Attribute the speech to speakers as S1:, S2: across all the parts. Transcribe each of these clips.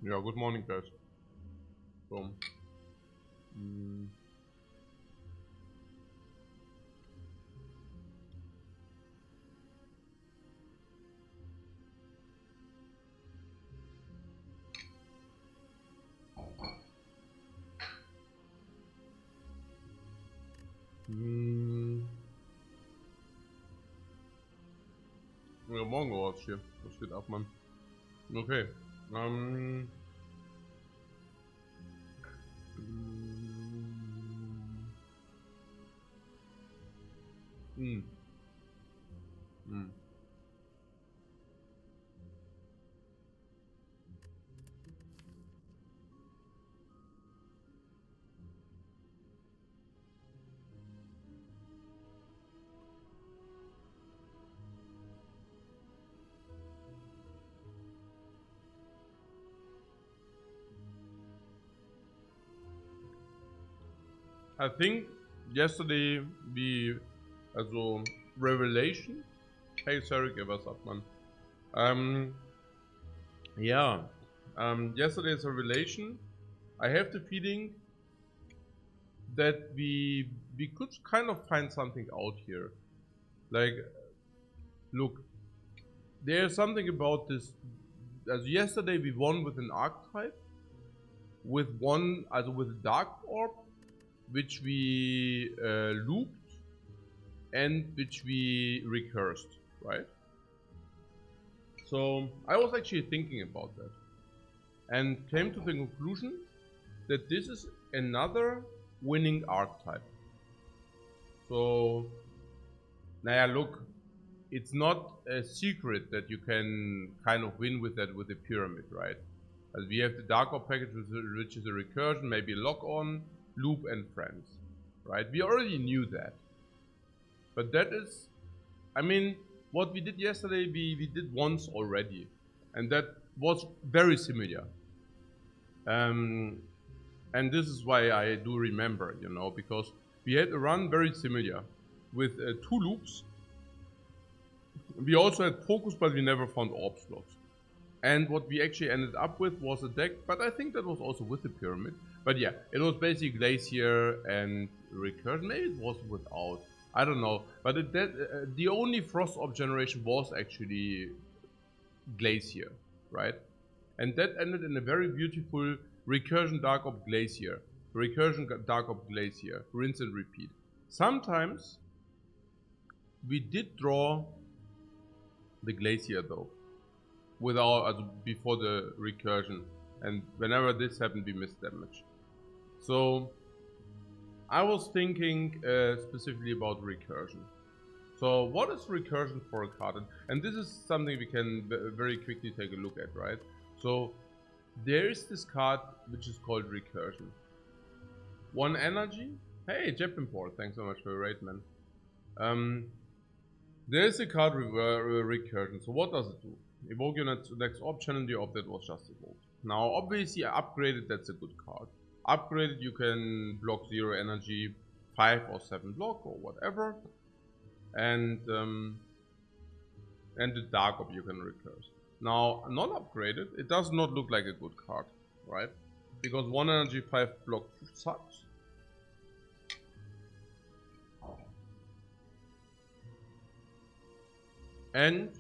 S1: Yeah, good morning, guys. So, mm, mm, ja, morgen war es hier. Was geht ab, Mann? Okay. Ähm, mm, mm. I think yesterday also Revelation. Hey, sorry, was up, Mann? Yeah. Yesterday's Revelation. I have the feeling that we could kind of find something out here. Like, look, there's something about this. As yesterday we won with an archetype, with a dark orb, which we looped and which we recursed, right? So I was actually thinking about that and came to the conclusion that this is another winning archetype. So, look, it's not a secret that you can kind of win with that with the pyramid, right? As we have the Dark Orb package, which is a recursion, maybe lock-on, loop, and friends, right? We already knew that. But that is, I mean, what we did yesterday, we did once already. And that was very similar. And this is why I do remember, because we had a run very similar with 2 loops. We also had focus, but we never found orb slots. And what we actually ended up with was a deck, but I think that was also with the pyramid. But yeah, it was basically Glacier and Recursion. Maybe it was without. I don't know. But the only Frost Orb generation was actually Glacier, right? And that ended in a very beautiful Recursion Dark Orb Glacier. Recursion Dark Orb Glacier. Rinse and repeat. Sometimes we did draw the Glacier though. Before the recursion, and whenever this happened we missed damage. So I was thinking specifically about recursion. So what is recursion for a card? And this is something we can very quickly take a look at, right? So there is this card which is called recursion. 1 energy. Hey, Japanport, thanks so much for your raid, man. There is a card recursion. So what does it do? Evoke your next orb, channel the orb that was just evoked. Now, obviously, upgraded, that's a good card. Upgraded, you can block 0 energy, 5 or 7 block or whatever. And the dark orb you can recurse. Now, not upgraded, it does not look like a good card, right? Because 1 energy, 5 block sucks. And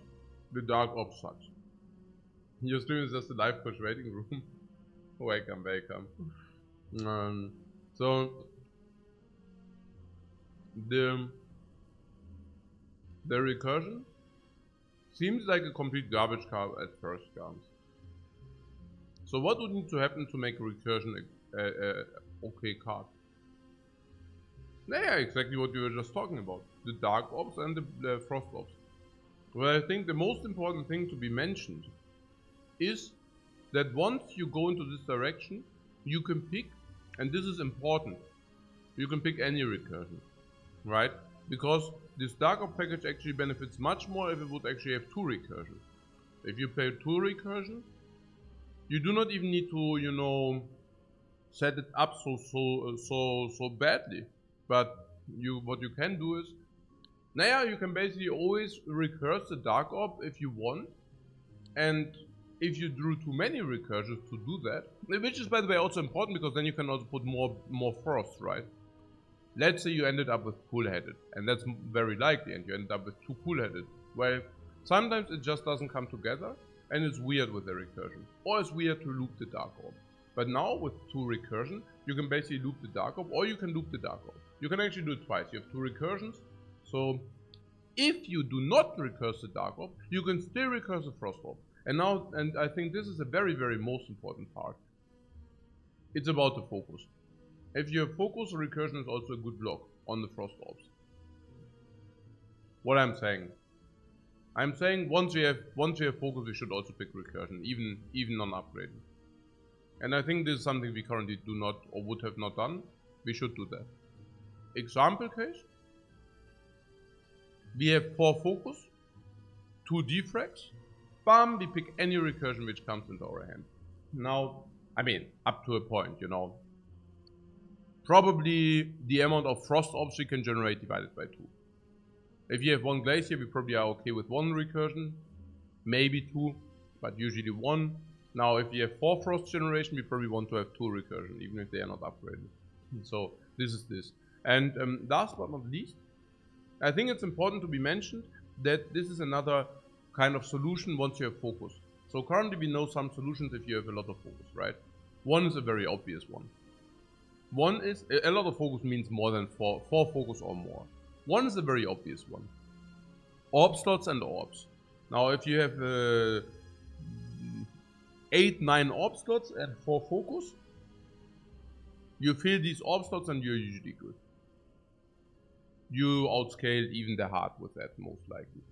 S1: the dark orb sucks. Your stream is just a Lifecoach waiting room. Welcome, welcome. So the recursion seems like a complete garbage card at first glance. So what would need to happen to make recursion a okay card? Yeah, exactly what we were just talking about. The dark orbs and the frost orbs. Well, I think the most important thing to be mentioned is that once you go into this direction, you can pick, and this is important, you can pick any recursion, right? Because this Dark Orb package actually benefits much more if it would actually have 2 recursion. If you play 2 recursion, you do not even need to, set it up so badly. But what you can do is, you can basically always recurse the Dark Orb if you want, and if you drew too many recursions to do that, which is by the way also important because then you can also put more frost, right? Let's say you ended up with pull-headed, and that's very likely, and you ended up with 2 pull-headed. Well, sometimes it just doesn't come together, and it's weird with the recursion. Or it's weird to loop the dark orb. But now with 2 recursion, you can basically loop the dark orb, or you can loop the dark orb. You can actually do it twice. You have 2 recursions, so if you do not recurse the dark orb, you can still recurse the frost orb. And now, and I think this is a very, very most important part. It's about the focus. If you have focus, recursion is also a good block on the frost orbs. What I'm saying once you have focus, we should also pick recursion, even non-upgraded. And I think this is something we currently do not or would have not done. We should do that. Example case. We have 4 focus, 2 defracts. Bam, we pick any recursion which comes into our hand. Now, I mean, up to a point, you know. Probably the amount of frost orbs we can generate divided by 2. If you have 1 glacier, we probably are okay with 1 recursion, maybe 2, but usually 1. Now, if you have 4 frost generation, we probably want to have 2 recursion, even if they are not upgraded. So this is this. And last but not least, I think it's important to be mentioned that this is another kind of solution once you have focus. So currently we know some solutions if you have a lot of focus, right? One is a very obvious one. One is, a lot of focus means more than 4 focus or more. One is a very obvious one. Orb slots and orbs. Now if you have 8, 9 orb slots and 4 focus, you fill these orb slots and you're usually good. You outscale even the heart with that, most likely.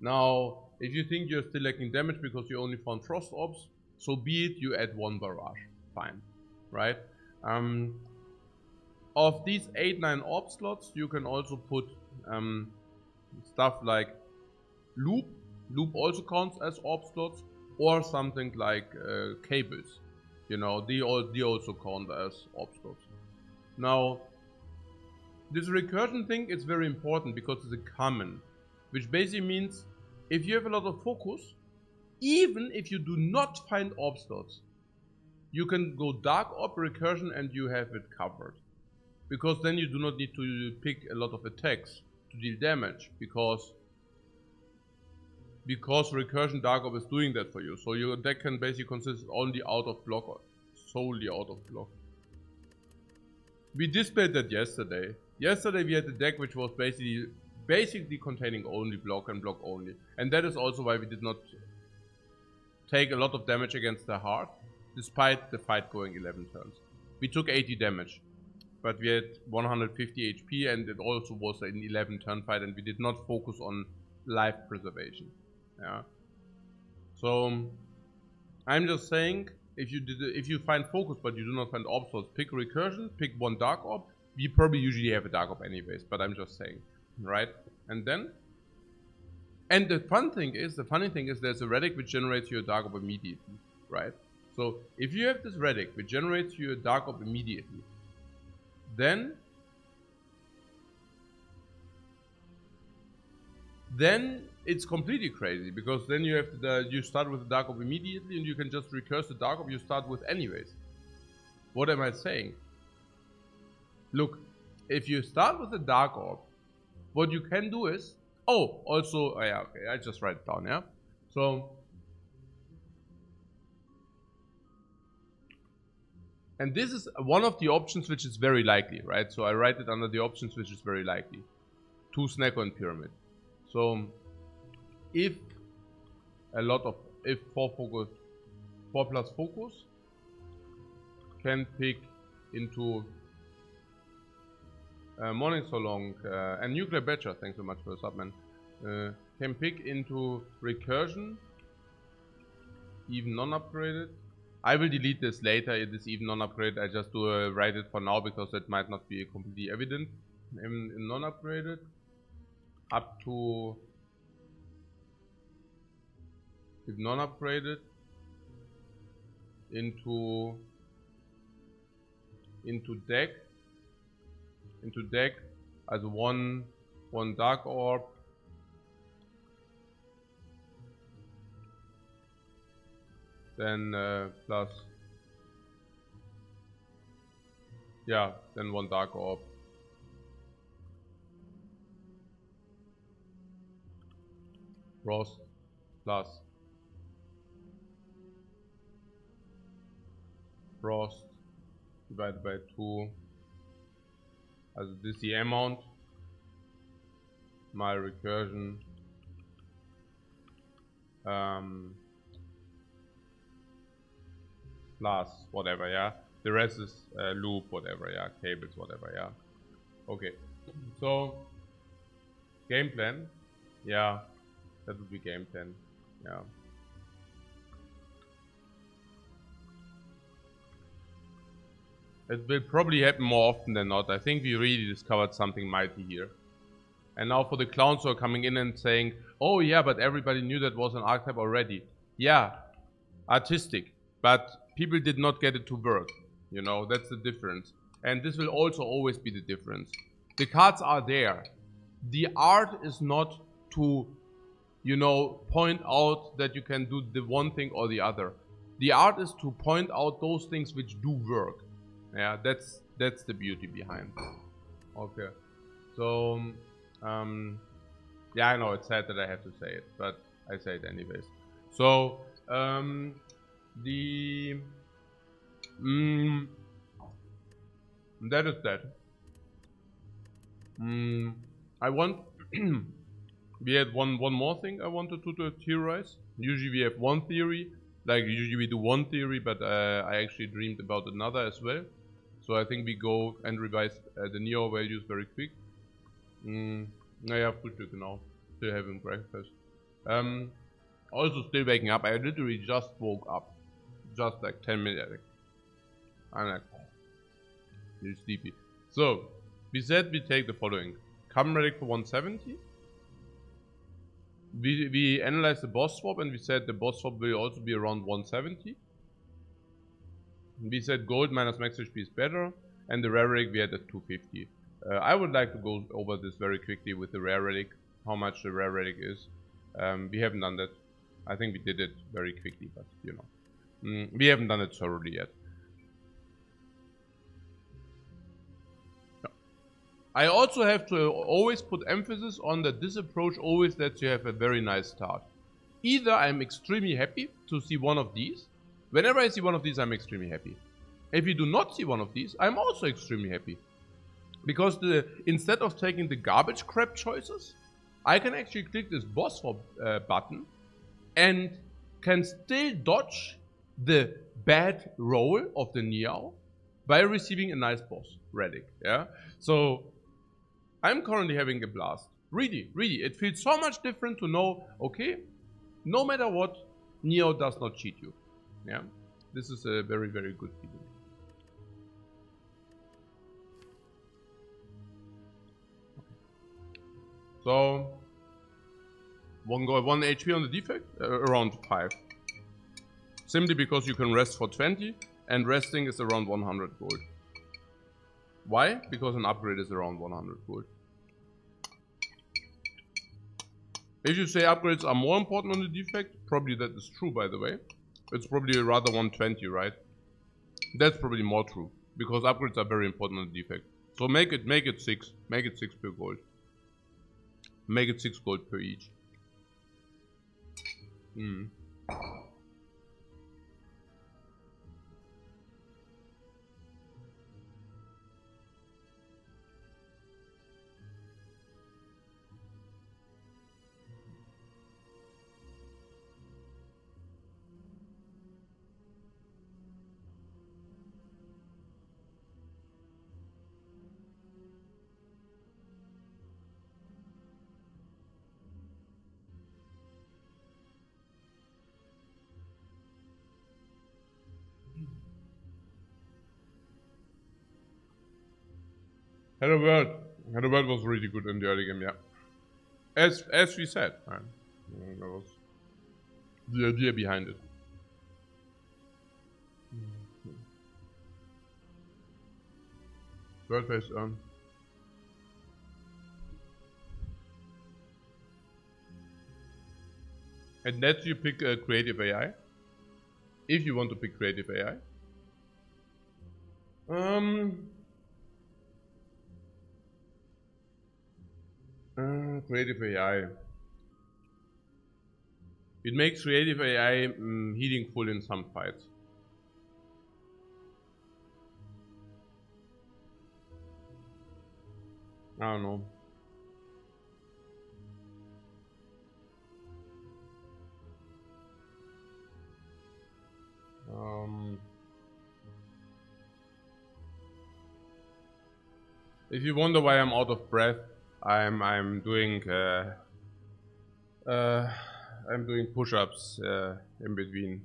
S1: Now, if you think you're still lacking damage because you only found frost orbs, so be it, you add 1 barrage. Fine, right? Of these 8, 9 orb slots, you can also put stuff like loop. Loop also counts as orb slots, or something like cables. You know, they also count as orb slots. Now, this recursion thing is very important because it's a common, which basically means if you have a lot of focus, even if you do not find orb slots, you can go dark orb recursion and you have it covered. Because then you do not need to pick a lot of attacks to deal damage, because recursion dark orb is doing that for you. So your deck can basically consist only out of block or solely out of block. We displayed that yesterday. Yesterday we had a deck which was basically containing only block and block only. And that is also why we did not take a lot of damage against the heart, despite the fight going 11 turns. We took 80 damage, but we had 150 HP and it also was an 11 turn fight and we did not focus on life preservation. Yeah. So I'm just saying, if you find focus but you do not find orb slots, pick recursion, pick 1 dark orb. We probably usually have a dark orb anyways, but I'm just saying, right? And the funny thing is there's a relic which generates you a dark orb immediately, right? So if you have this relic which generates you a dark orb immediately, then it's completely crazy, because then you have you start with the dark orb immediately and you can just recurse the dark orb you start with anyways. What am I saying? Look, if you start with the dark orb, what you can do is, yeah, okay, I just write it down, yeah? So, and this is one of the options which is very likely, right? So I write it under the options which is very likely. 2 Snacker and Pyramid. So, if 4 plus focus can pick into Morning So Long and Nuclear Badger, thanks so much for the sub, man. Can pick into recursion, even non-upgraded. I will delete this later, it is even non-upgraded. I just write it for now because it might not be completely evident. In non-upgraded, up to, if non-upgraded, into deck as one dark orb, then plus, yeah, then 1 dark orb. Frost plus Frost divided by 2. Also this is the amount mal recursion plus whatever, yeah. The rest is loop, whatever, yeah. Cables, whatever, yeah. Okay. So game plan, yeah. That would be game plan, yeah. It will probably happen more often than not. I think we really discovered something mighty here. And now for the clowns who are coming in and saying, oh yeah, but everybody knew that was an archetype already. Yeah, artistic, but people did not get it to work. You know, that's the difference. And this will also always be the difference. The cards are there. The art is not to, you know, point out that you can do the one thing or the other. The art is to point out those things which do work. Yeah, that's the beauty behind. Okay, so yeah, I know it's sad that I have to say it, but I say it anyways. So that is that. I want we had one more thing I wanted to theorize. Usually we have one theory, like usually we do one theory, but I actually dreamed about another as well. So I think we go and revise the Neo values very quick. Naja, Frühstück, genau. Still having breakfast. Also still waking up. I literally just woke up. Just like 10 minutes. I'm like, really sleepy. So, we said we take the following. Come relic for 170. We analyzed the boss swap and we said the boss swap will also be around 170. We said gold minus max HP is better, and the rare relic we had at 250. I would like to go over this very quickly with the rare relic, how much the rare relic is. We haven't done that. I think we did it very quickly, but you know, we haven't done it thoroughly yet. I also have to always put emphasis on that this approach always lets you have a very nice start. Either I'm extremely happy to see one of these. Whenever I see one of these, I'm extremely happy. If you do not see one of these, I'm also extremely happy. Because instead of taking the garbage crap choices, I can actually click this boss swap button and can still dodge the bad roll of the Neo by receiving a nice boss relic. Yeah. So I'm currently having a blast. Really, really. It feels so much different to know, okay, no matter what, Neo does not cheat you. Yeah. This is a very, very good feeling. So, 1 HP on the defect, around 5. Simply because you can rest for 20, and resting is around 100 gold. Why? Because an upgrade is around 100 gold. If you say upgrades are more important on the defect, probably that is true, by the way. It's probably rather 120, right? That's probably more true, because upgrades are very important on the defect. So make it 6. Make it 6 per gold. Make it 6 gold per each. Hello World. Hello World was really good in the early game, yeah. As we said, that was the idea behind it. World based on. And lets you pick a creative AI. if you want to pick creative AI. Creative AI. It makes creative AI healing full in some fights. I don't know. If you wonder why I'm out of breath, I'm doing push-ups in between.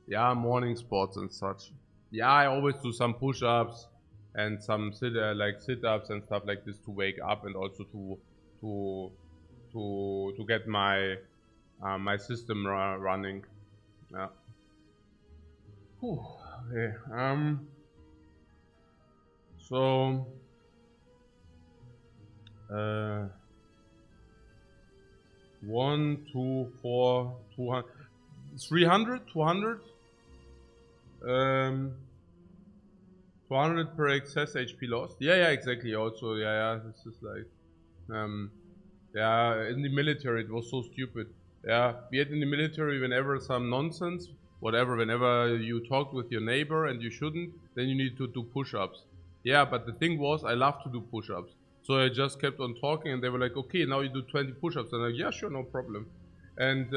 S1: Yeah, morning sports and such. Yeah, I always do some push-ups and some sit-ups and stuff like this to wake up, and also to get my my system running. Yeah. Whew. Okay. So. 1, 2, 4, 200, 300, 200. 200 per excess HP lost. Yeah, exactly. Also, yeah. This is like, yeah. In the military, it was so stupid. Yeah, we had in the military, whenever some nonsense, whatever. Whenever you talked with your neighbor and you shouldn't, then you need to do push-ups. Yeah, but the thing was, I love to do push-ups. So I just kept on talking, and they were like, okay, now you do 20 push-ups. And I'm like, yeah, sure, no problem. And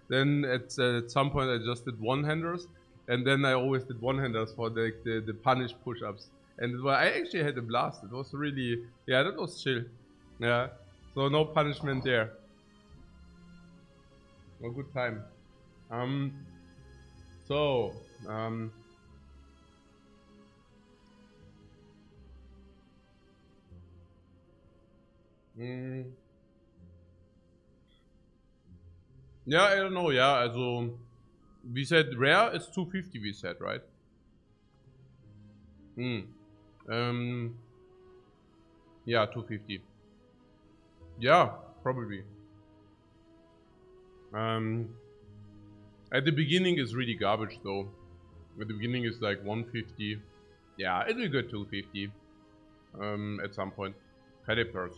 S1: then at some point, I just did one-handers. And then I always did one-handers for the punished push-ups. And I actually had a blast. It was really, yeah, that was chill. Yeah, so no punishment there. A good time. So, yeah, I don't know, yeah, also, we said rare is 250, we said, right? Yeah, 250. Yeah, probably. At the beginning is really garbage though. At the beginning is like 150. Yeah, it will go 250. At some point. Calipers.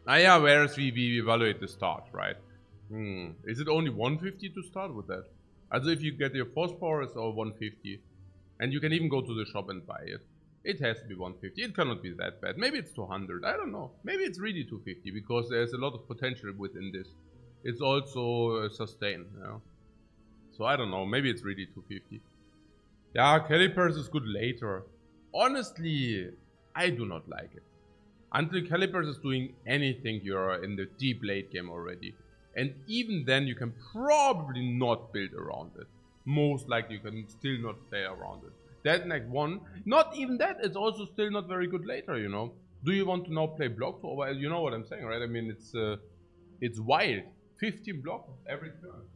S1: Ah yeah, whereas we evaluate the start, right? Is it only 150 to start with that? Also if you get your force power, it's all 150. And you can even go to the shop and buy it. It has to be 150. It cannot be that bad. Maybe it's 200. I don't know. Maybe it's really 250 because there's a lot of potential within this. It's also sustain. You know? So I don't know. Maybe it's really 250. Yeah, calipers is good later. Honestly, I do not like it. Until calipers is doing anything, you're in the deep late game already. And even then, you can probably not build around it. Most likely, you can still not play around it. That next one, not even that, it's also still not very good later, you know. Do you want to now play block? Or you know what I'm saying, right? I mean, it's wild. 15 blocks every turn.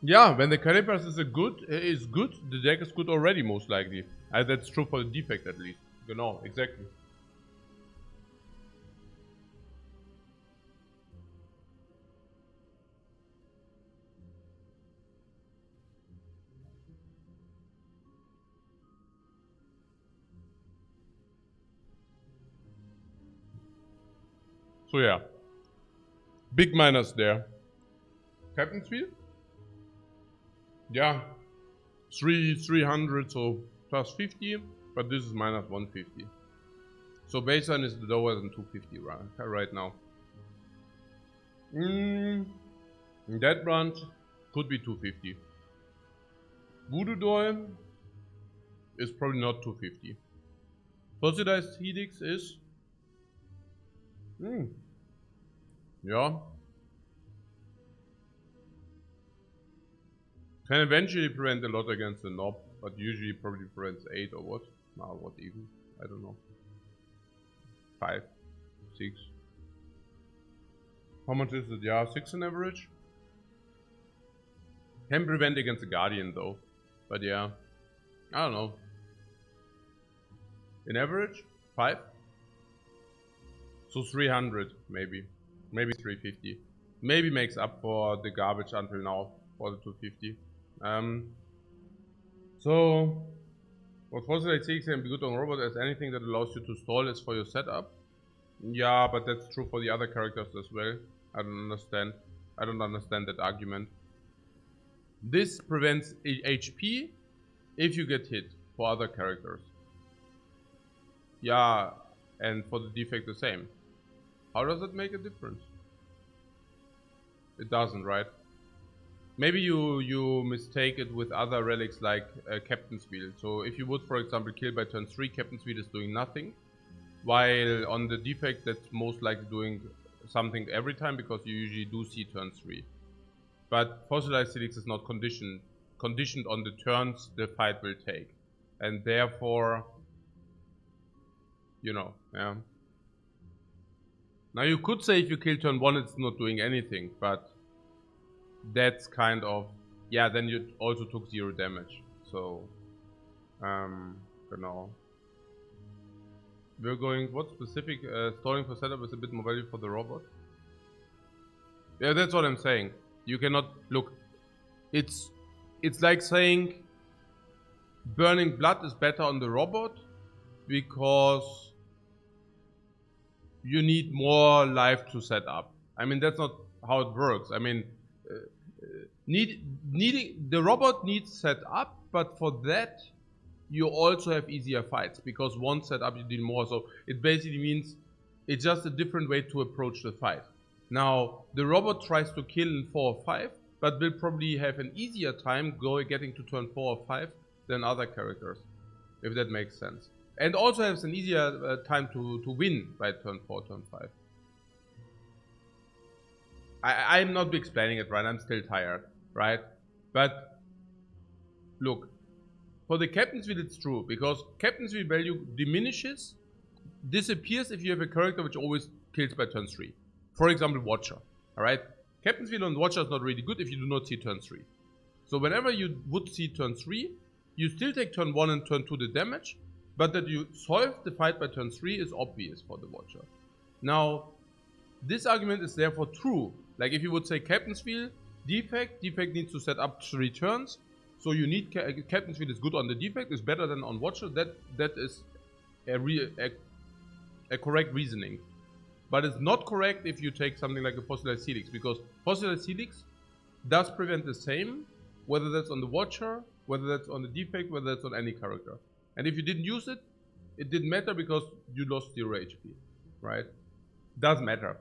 S1: Yeah, when the calipers is good, the deck is good already, most likely. That's true for the defect at least. Genau, exactly. So yeah, big minus there. Captain's wheel? Yeah, 300, so plus 50, but this is minus 150. So baseline is lower than 250 right now. That branch could be 250. Voodoo Doll is probably not 250. Fossilized Helix is... yeah. Can eventually prevent a lot against the knob, but usually probably prevents 8 or what? Nah, what even? I don't know. 5, 6. How much is it? Yeah, 6 on average. Can prevent against the Guardian though. But yeah, I don't know. In average, 5. So 300 maybe. Maybe 350. Maybe makes up for the garbage until now for the 250. So what Fossilized CX can be good on robot as anything that allows you to stall is for your setup. Yeah, but that's true for the other characters as well. I don't understand. I don't understand that argument. This prevents HP if you get hit for other characters. Yeah, and for the defect the same. How does it make a difference? It doesn't, right? Maybe you mistake it with other relics like Captain's Wheel. So if you would, for example, kill by turn 3, Captain's Wheel is doing nothing. While on the defect, that's most likely doing something every time because you usually do see turn 3. But Fossilized Helix is not conditioned on the turns the fight will take. And therefore, you know, yeah. Now you could say if you kill turn 1 it's not doing anything, but that's kind of, yeah, then you also took 0 damage. So, genau. We're going, what specific stalling for setup is a bit more value for the robot? Yeah, that's what I'm saying. You cannot, look, it's like saying burning blood is better on the robot because you need more life to set up. I mean, that's not how it works. I mean, needing the robot needs set up, but for that you also have easier fights because one setup you deal more. So it basically means it's just a different way to approach the fight. Now the robot tries to kill in 4 or 5, but will probably have an easier time getting to turn 4 or 5 than other characters, if that makes sense. And also has an easier time to win by turn 4, turn 5. I'm not explaining it right, I'm still tired, right? But look, for the Captain's Wheel it's true, because Captain's Wheel value disappears if you have a character which always kills by turn 3. For example, Watcher, alright? Captain's Wheel on Watcher is not really good if you do not see turn 3. So whenever you would see turn 3, you still take turn 1 and turn 2 the damage, but that you solve the fight by turn 3 is obvious for the Watcher. Now, this argument is therefore true. Like if you would say Captain's Wheel, Defect needs to set up 3 turns. So you need Captain's Wheel is good on the Defect, is better than on Watcher. That is a correct reasoning. But it's not correct if you take something like a Fossilized Helix, because Fossilized Helix does prevent the same, whether that's on the Watcher, whether that's on the Defect, whether that's on any character. And if you didn't use it, it didn't matter because you lost 0 HP, right? Doesn't matter.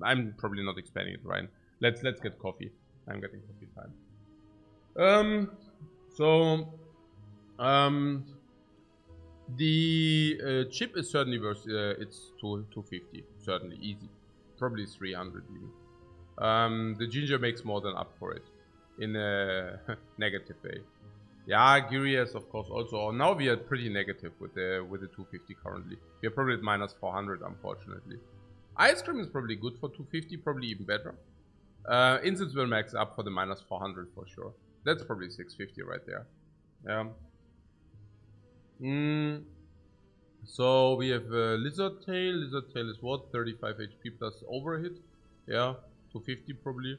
S1: I'm probably not explaining it right. Let's get coffee. I'm getting coffee time. The chip is certainly worth. It's 250, certainly easy, probably 300 even. The ginger makes more than up for it, in a negative way. Yeah, Girias of course also. Now we are pretty negative with the 250 currently. We are probably at minus 400 unfortunately. Ice Cream is probably good for 250, probably even better. Incense will max up for the minus 400 for sure. That's probably 650 right there. Yeah. So we have Lizard Tail. Lizard Tail is what? 35 HP plus overhit. Yeah, 250 probably.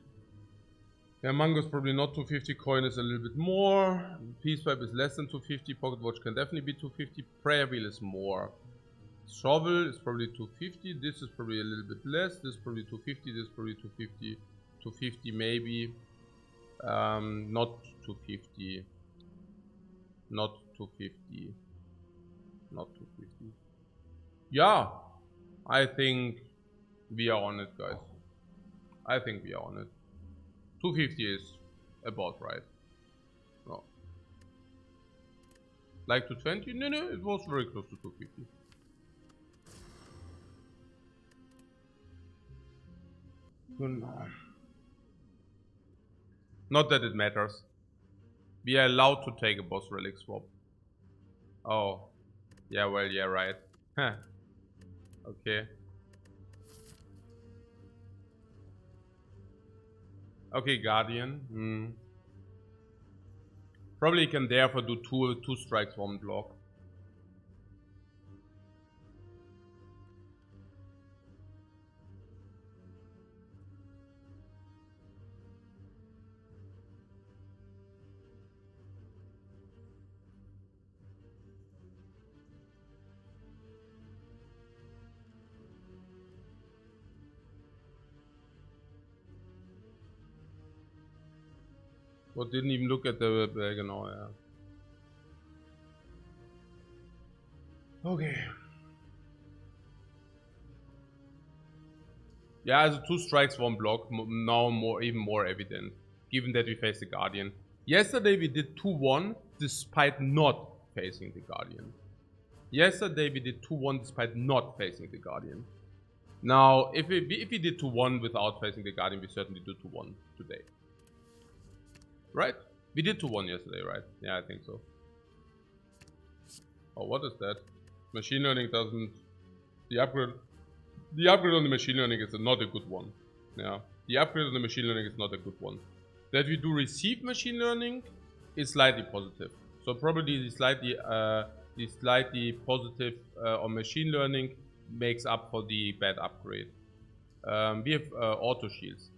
S1: Yeah, Mango is probably not 250. Coin is a little bit more. Peace Pipe is less than 250. Pocket Watch can definitely be 250. Prayer Wheel is more. Shovel is probably 250. This is probably a little bit less. This is probably 250. This is probably 250. 250 maybe. Not 250. Not 250. Not 250. Yeah, I think we are on it, guys. I think we are on it. 250 is about right. No. Like 220? No, it was very close to 250. Not that it matters. We are allowed to take a boss relic swap. Oh. Yeah, well, yeah, right. Huh. Okay. Okay, Guardian. Probably can therefore do two strikes, one block. Or didn't even look at the genau, yeah. Okay. Yeah, also 2 strikes, 1 block. Now even more evident, given that we face the Guardian. Yesterday we did 2-1 despite not facing the Guardian. Yesterday we did 2-1 despite not facing the Guardian. Now, if we did 2-1 without facing the Guardian, we certainly do 2-1 today. Right? We did 2-1 yesterday, right? Yeah, I think so. Oh, what is that? Machine learning doesn't... The upgrade on the machine learning is not a good one. Yeah. The upgrade on the machine learning is not a good one. That we do receive machine learning is slightly positive. So probably the slightly positive on machine learning makes up for the bad upgrade. We have auto shields.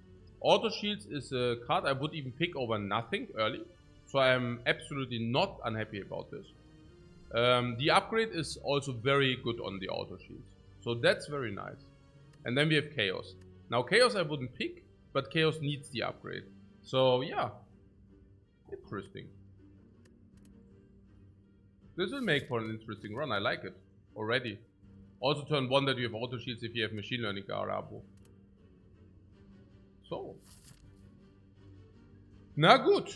S1: Auto shields is a card I would even pick over nothing early. So I am absolutely not unhappy about this. The upgrade is also very good on the auto shields. So that's very nice. And then we have Chaos. Now Chaos I wouldn't pick, but Chaos needs the upgrade. So yeah, interesting. This will make for an interesting run, I like it already. Also turn 1 that you have auto shields if you have machine learning Garabo. So. Na good.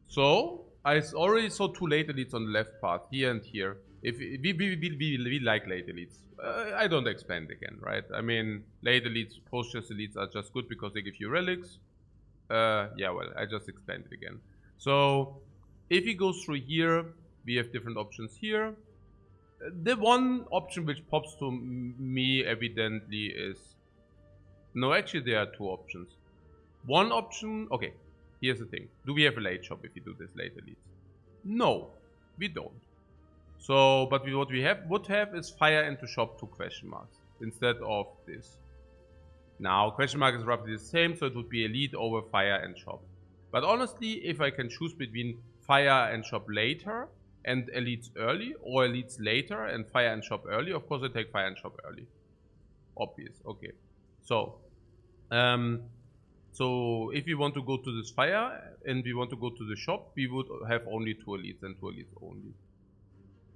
S1: So, I already saw 2 late elites on the left path, here and here. If we like late elites. I don't expand again, right? I mean, late elites, post-chest elites are just good because they give you relics. Yeah, well, I just expanded again. So, if he goes through here, we have different options here. The one option which pops to me evidently is... No, actually there are 2 options. One option... Okay, here's the thing. Do we have a late shop if we do this late elites? No, we don't. So, but what we would have is fire into shop 2 question marks instead of this. Now, question mark is roughly the same, so it would be elite over fire and shop. But honestly, if I can choose between fire and shop later and elites early, or elites later and fire and shop early, of course I take fire and shop early. Obvious, okay. So, so if we want to go to this fire and we want to go to the shop, we would have only 2 elites and 2 elites only.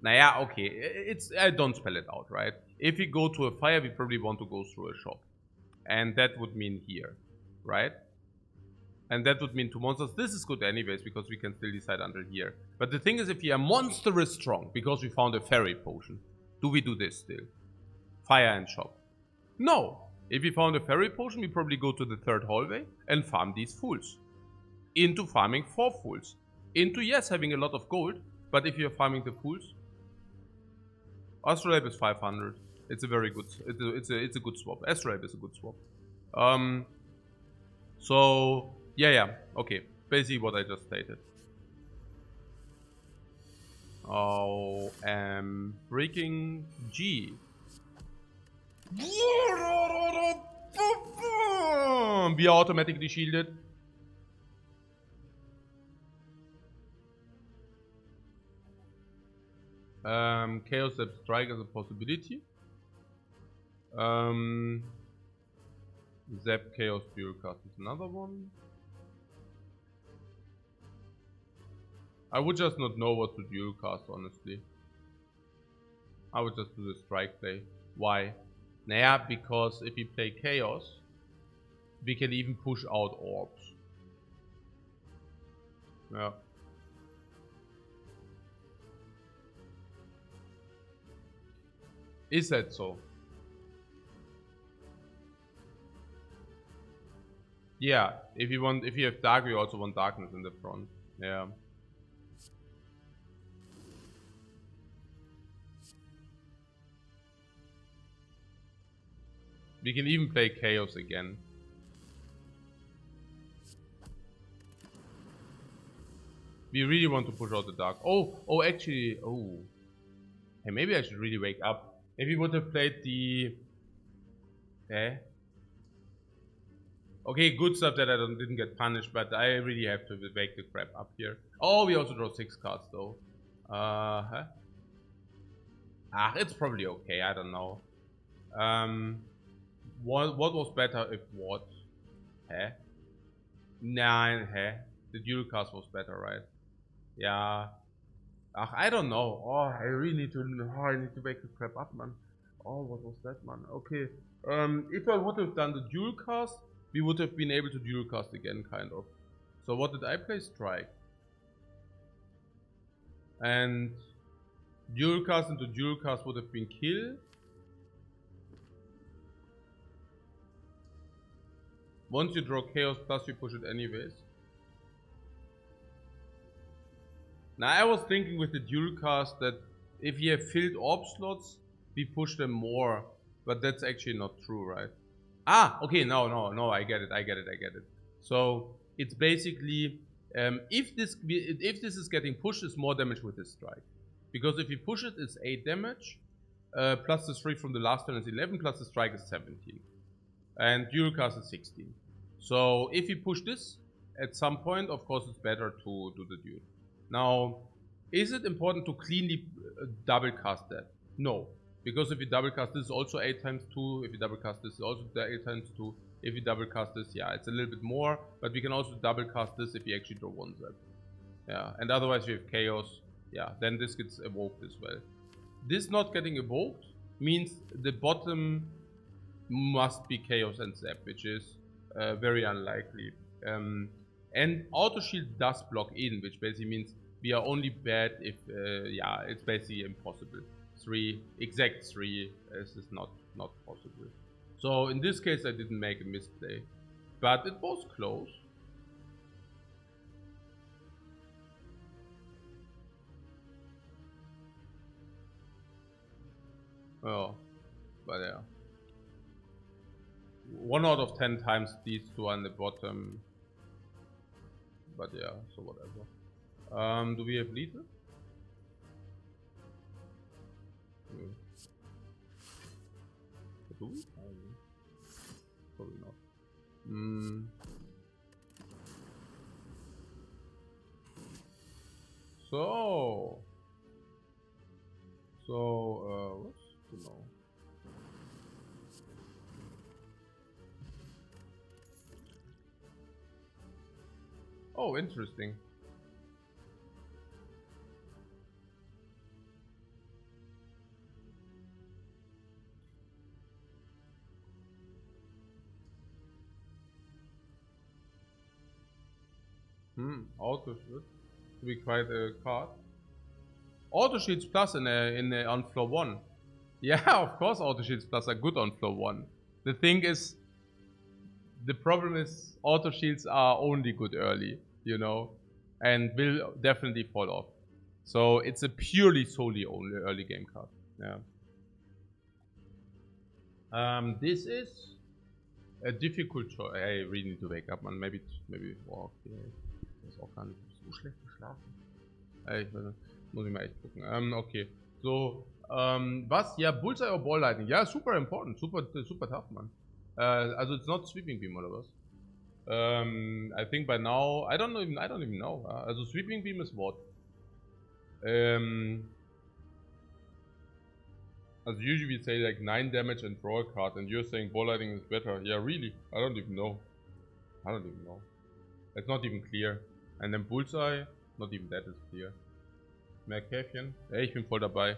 S1: Naja, okay, I don't spell it out, right? If we go to a fire, we probably want to go through a shop. And that would mean here, right? And that would mean 2 monsters. This is good anyways, because we can still decide until here. But the thing is, if we are monstrous strong, because we found a fairy potion, do we do this still? Fire and shop. No. If we found a fairy potion, we probably go to the 3rd hallway and farm these fools. Into farming 4 fools. Into, yes, having a lot of gold, but if you're farming the fools, Astrolabe is 500. It's a very good. It's a good swap. Astrolabe is a good swap. So yeah. Okay. Basically what I just stated. Oh, freaking G. We are automatically shielded. Chaos Step Strike is a possibility. Zap Chaos Dual Cast is another one. I would just not know what to dual cast, honestly. I would just do the strike play. Why? Naja, because if we play Chaos, we can even push out orbs. Yeah. Is that so? Yeah, if you have dark, we also want darkness in the front. Yeah. We can even play Chaos again. We really want to push out the Dark. Oh, actually, hey, maybe I should really wake up. Maybe we would have played the... Okay, good stuff that I didn't get punished, but I really have to wake the crap up here. Oh, we also draw 6 cards though. It's probably okay, I don't know. What was better if what? Nah, the dual cast was better, right? Yeah. I don't know. Oh, I really need to. Oh, I need to wake the crap up, man. Oh, what was that, man? Okay. If I would have done the dual cast, we would have been able to dual cast again, kind of. So what did I play? Strike. And dual cast into dual cast would have been kill. Once you draw chaos plus, you push it anyways. Now I was thinking with the dual cast that if you have filled orb slots, we push them more, but that's actually not true, right? Okay, no, I get it. So it's basically if this is getting pushed, it's more damage with this strike, because if you push it, it's 8 damage, plus the 3 from the last turn is 11, plus the strike is 17, and dual cast is 16. So if you push this at some point, of course, it's better to do the dual. Now, is it important to cleanly double cast that? No, because if you double cast this, is also 8 times 2. If you double cast this, is also 8 times 2. If you double cast this, yeah, it's a little bit more, but we can also double cast this if you actually draw 1 zap. Yeah, and otherwise you have chaos. Yeah, then this gets evoked as well. This not getting evoked means the bottom must be chaos and zap, which is very unlikely. And auto shield does block in, which basically means we are only bad if, yeah, it's basically impossible. Exact 3 is not possible. So in this case, I didn't make a misplay, but it was close. Oh, but yeah. 1 out of 10 times these two are on the bottom. But yeah, so whatever. Do we have lethal? Do we? Probably not. What's, you know. Oh, interesting. Auto shield. To be quite a card. Auto shields plus on floor 1. Yeah, of course auto shields plus are good on floor 1. The thing is, the problem is auto shields are only good early, you know, and will definitely fall off. So it's a purely solely only early game card. Yeah. This is a difficult choice. I really need to wake up, man. Maybe walk. Ich habe auch gar nicht so schlecht geschlafen. Muss ich mal echt gucken. Okay. So, was? Ja, Bullseye or Ball Lightning. Ja, super important. Super tough, man. Also it's not Sweeping Beam oder was? I think by now, I don't even know. Also Sweeping Beam is what? As usually we say like 9 damage and draw a card, and you're saying Ball Lightning is better. Yeah, really? I don't even know. It's not even clear. And then Bullseye, not even that is clear. Mehr Käfchen? Ey, ich bin voll dabei.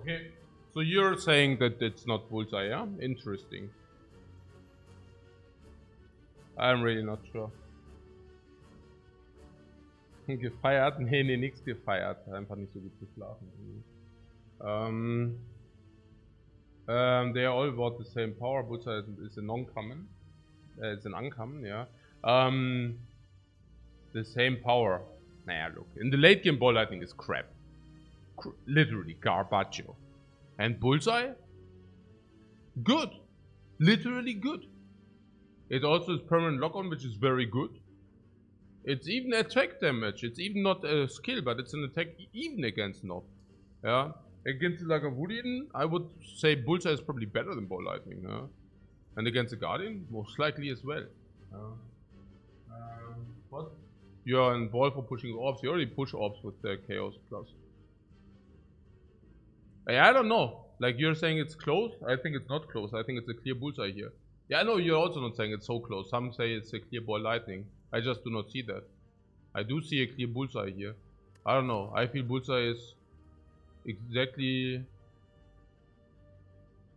S1: Okay. So you're saying that it's not Bullseye, yeah? Interesting. I'm really not sure. Gefeiert? Nee, nix gefeiert. Einfach nicht so gut geschlafen. They are all about the same power. Bullseye is a non-common. It's an uncommon, yeah. The same power. Naja, look. In the late game, ball lightning is crap. Literally garbaggio. And Bullseye? Good. Literally good. It also is permanent lock-on, which is very good. It's even attack damage. It's even not a skill, but it's an attack even against Nob. Yeah. Against like a Woodian, I would say Bullseye is probably better than Ball Lightning. Yeah? And against the Guardian, most likely as well. What? You're in ball for pushing orbs. You already push orbs with the Chaos Plus. I don't know. Like you're saying it's close. I think it's not close. I think it's a clear Bullseye here. Yeah, I know you're also not saying it's so close. Some say it's a clear Ball Lightning. I just do not see that. I do see a clear Bullseye here. I don't know. I feel Bullseye is exactly...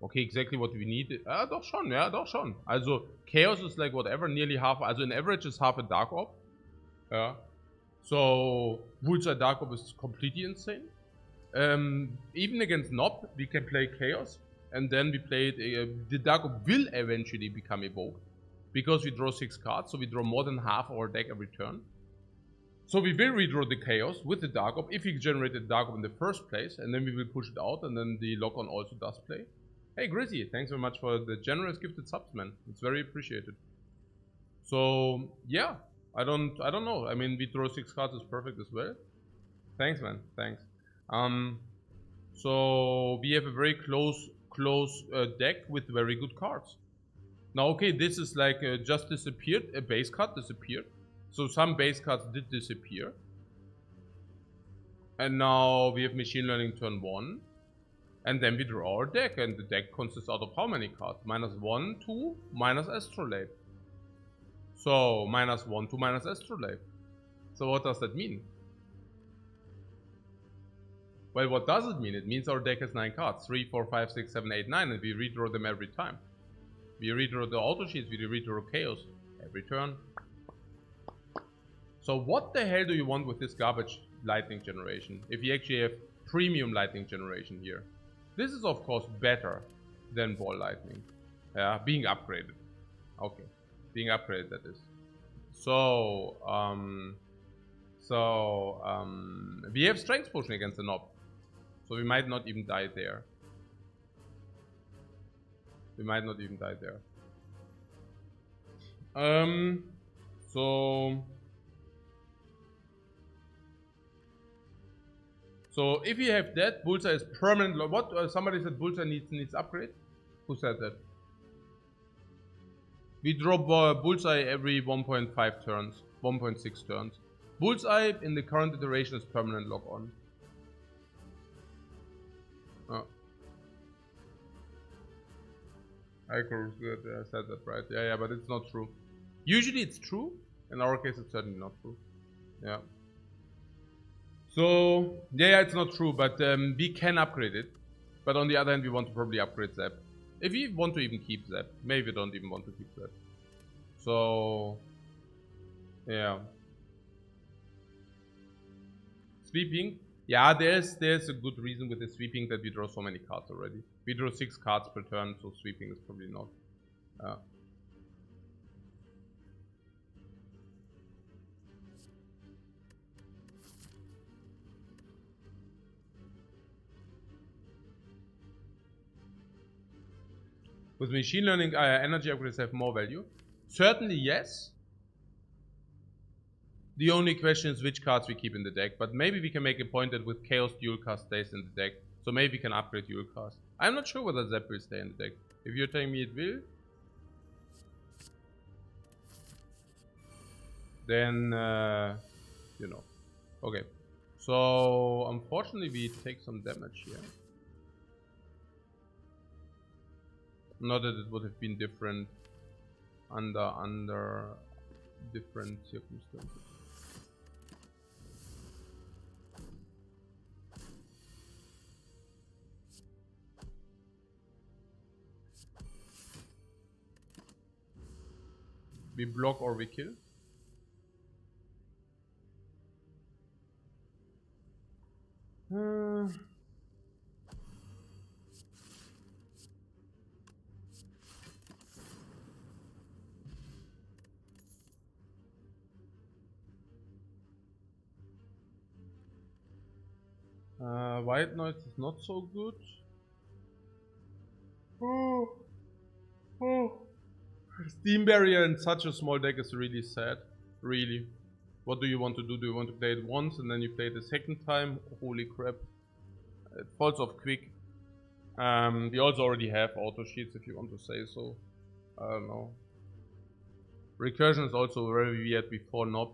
S1: Okay, exactly what we need. Doch schon, ja, doch schon. Also, Chaos is like whatever, nearly half... Also, in average is half a Dark Orb. Yeah. So, Bullseye Dark Orb is completely insane. Even against Nob, we can play Chaos. And then we play it... the Dark Orb will eventually become evoked. Because we draw 6 cards, so we draw more than half our deck every turn. So we will redraw the Chaos with the Dark Orb if we generated the Dark Orb in the first place, and then we will push it out, and then the lock-on also does play. Hey Grizzy, thanks very much for the generous gifted subs, man. It's very appreciated. So yeah, I don't know. I mean, we draw 6 cards is perfect as well. Thanks, man. Thanks. So we have a very close deck with very good cards. Now, okay, this is like just disappeared. A base card disappeared. So some base cards did disappear. And now we have Machine Learning turn 1. And then we draw our deck. And the deck consists out of how many cards? -1, 2, minus Astrolabe. So, -1, 2, minus Astrolabe. So what does that mean? Well, what does it mean? It means our deck has 9 cards. 3, 4, 5, 6, 7, 8, 9. And we redraw them every time. We redraw the auto sheets, we redraw Chaos every turn. So what the hell do you want with this garbage lightning generation? If you actually have premium lightning generation here. This is of course better than ball lightning. Yeah, being upgraded. Okay. Being upgraded, that is. So, we have strength potion against the Nob. So we might not even die there. We might not even die there. So if you have that, Bullseye is permanent. What? Somebody said Bullseye needs upgrade? Who said that? We drop Bullseye every 1.5 turns, 1.6 turns. Bullseye in the current iteration is permanent lock on. I said that right. Yeah, but it's not true. Usually it's true. In our case, it's certainly not true. Yeah. So, yeah, it's not true, but we can upgrade it. But on the other hand, we want to probably upgrade Zap. If we want to even keep Zap. Maybe we don't even want to keep Zap. So, yeah. Sweeping. Yeah, there's a good reason with the sweeping that we draw so many cards already. We draw 6 cards per turn, so sweeping is probably not. With machine learning, energy upgrades have more value. Certainly, yes. The only question is which cards we keep in the deck, but maybe we can make a point that with Chaos Dual Cast stays in the deck, so maybe we can upgrade Dual Cast. I'm not sure whether Zap will stay in the deck. If you're telling me it will, then, you know. Okay. So, unfortunately, we take some damage here. Not that it would have been different under different circumstances. We block or we kill. White noise is not so good. Steam barrier in such a small deck is really sad. Really. What do you want to do? Do you want to play it once and then you play it a second time? Holy crap. It falls off quick. We also already have auto sheets if you want to say so. I don't know. Recursion is also very weird before Knob.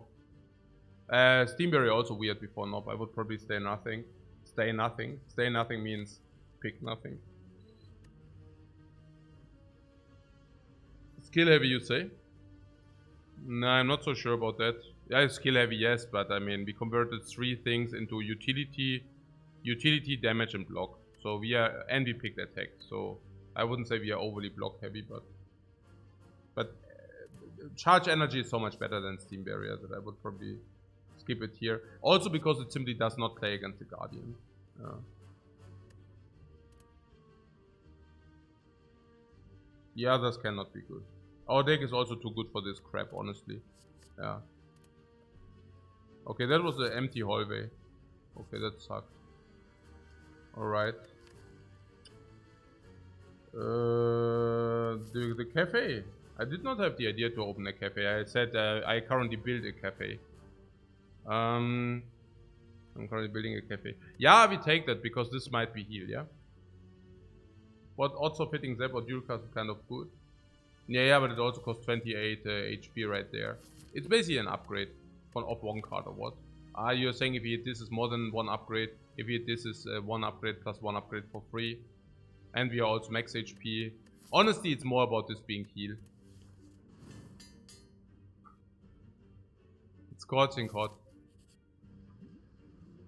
S1: Steam barrier also weird before Knob. I would probably stay nothing. Stay nothing. Stay nothing means pick nothing. Skill heavy, you say? No, I'm not so sure about that. Yeah, skill heavy, yes, but I mean, we converted 3 things into utility, damage, and block. So we picked attack. So I wouldn't say we are overly block heavy, but charge energy is so much better than Steam barrier that I would probably skip it here. Also because it simply does not play against the Guardian. The others cannot be good. Our deck is also too good for this crap, honestly. Yeah. Okay, that was the empty hallway. Okay, that sucked. Alright. The cafe. I did not have the idea to open a cafe. I said I currently build a cafe. I'm currently building a cafe. Yeah, we take that because this might be heal, yeah? What odds of hitting Zap or dual cast is kind of good. Yeah, but it also costs 28 HP right there. It's basically an upgrade of 1 card or what? You're saying if you hit this is more than 1 upgrade. If you hit this is 1 upgrade plus 1 upgrade for free. And we are also max HP. Honestly, it's more about this being heal. It's scorching hot.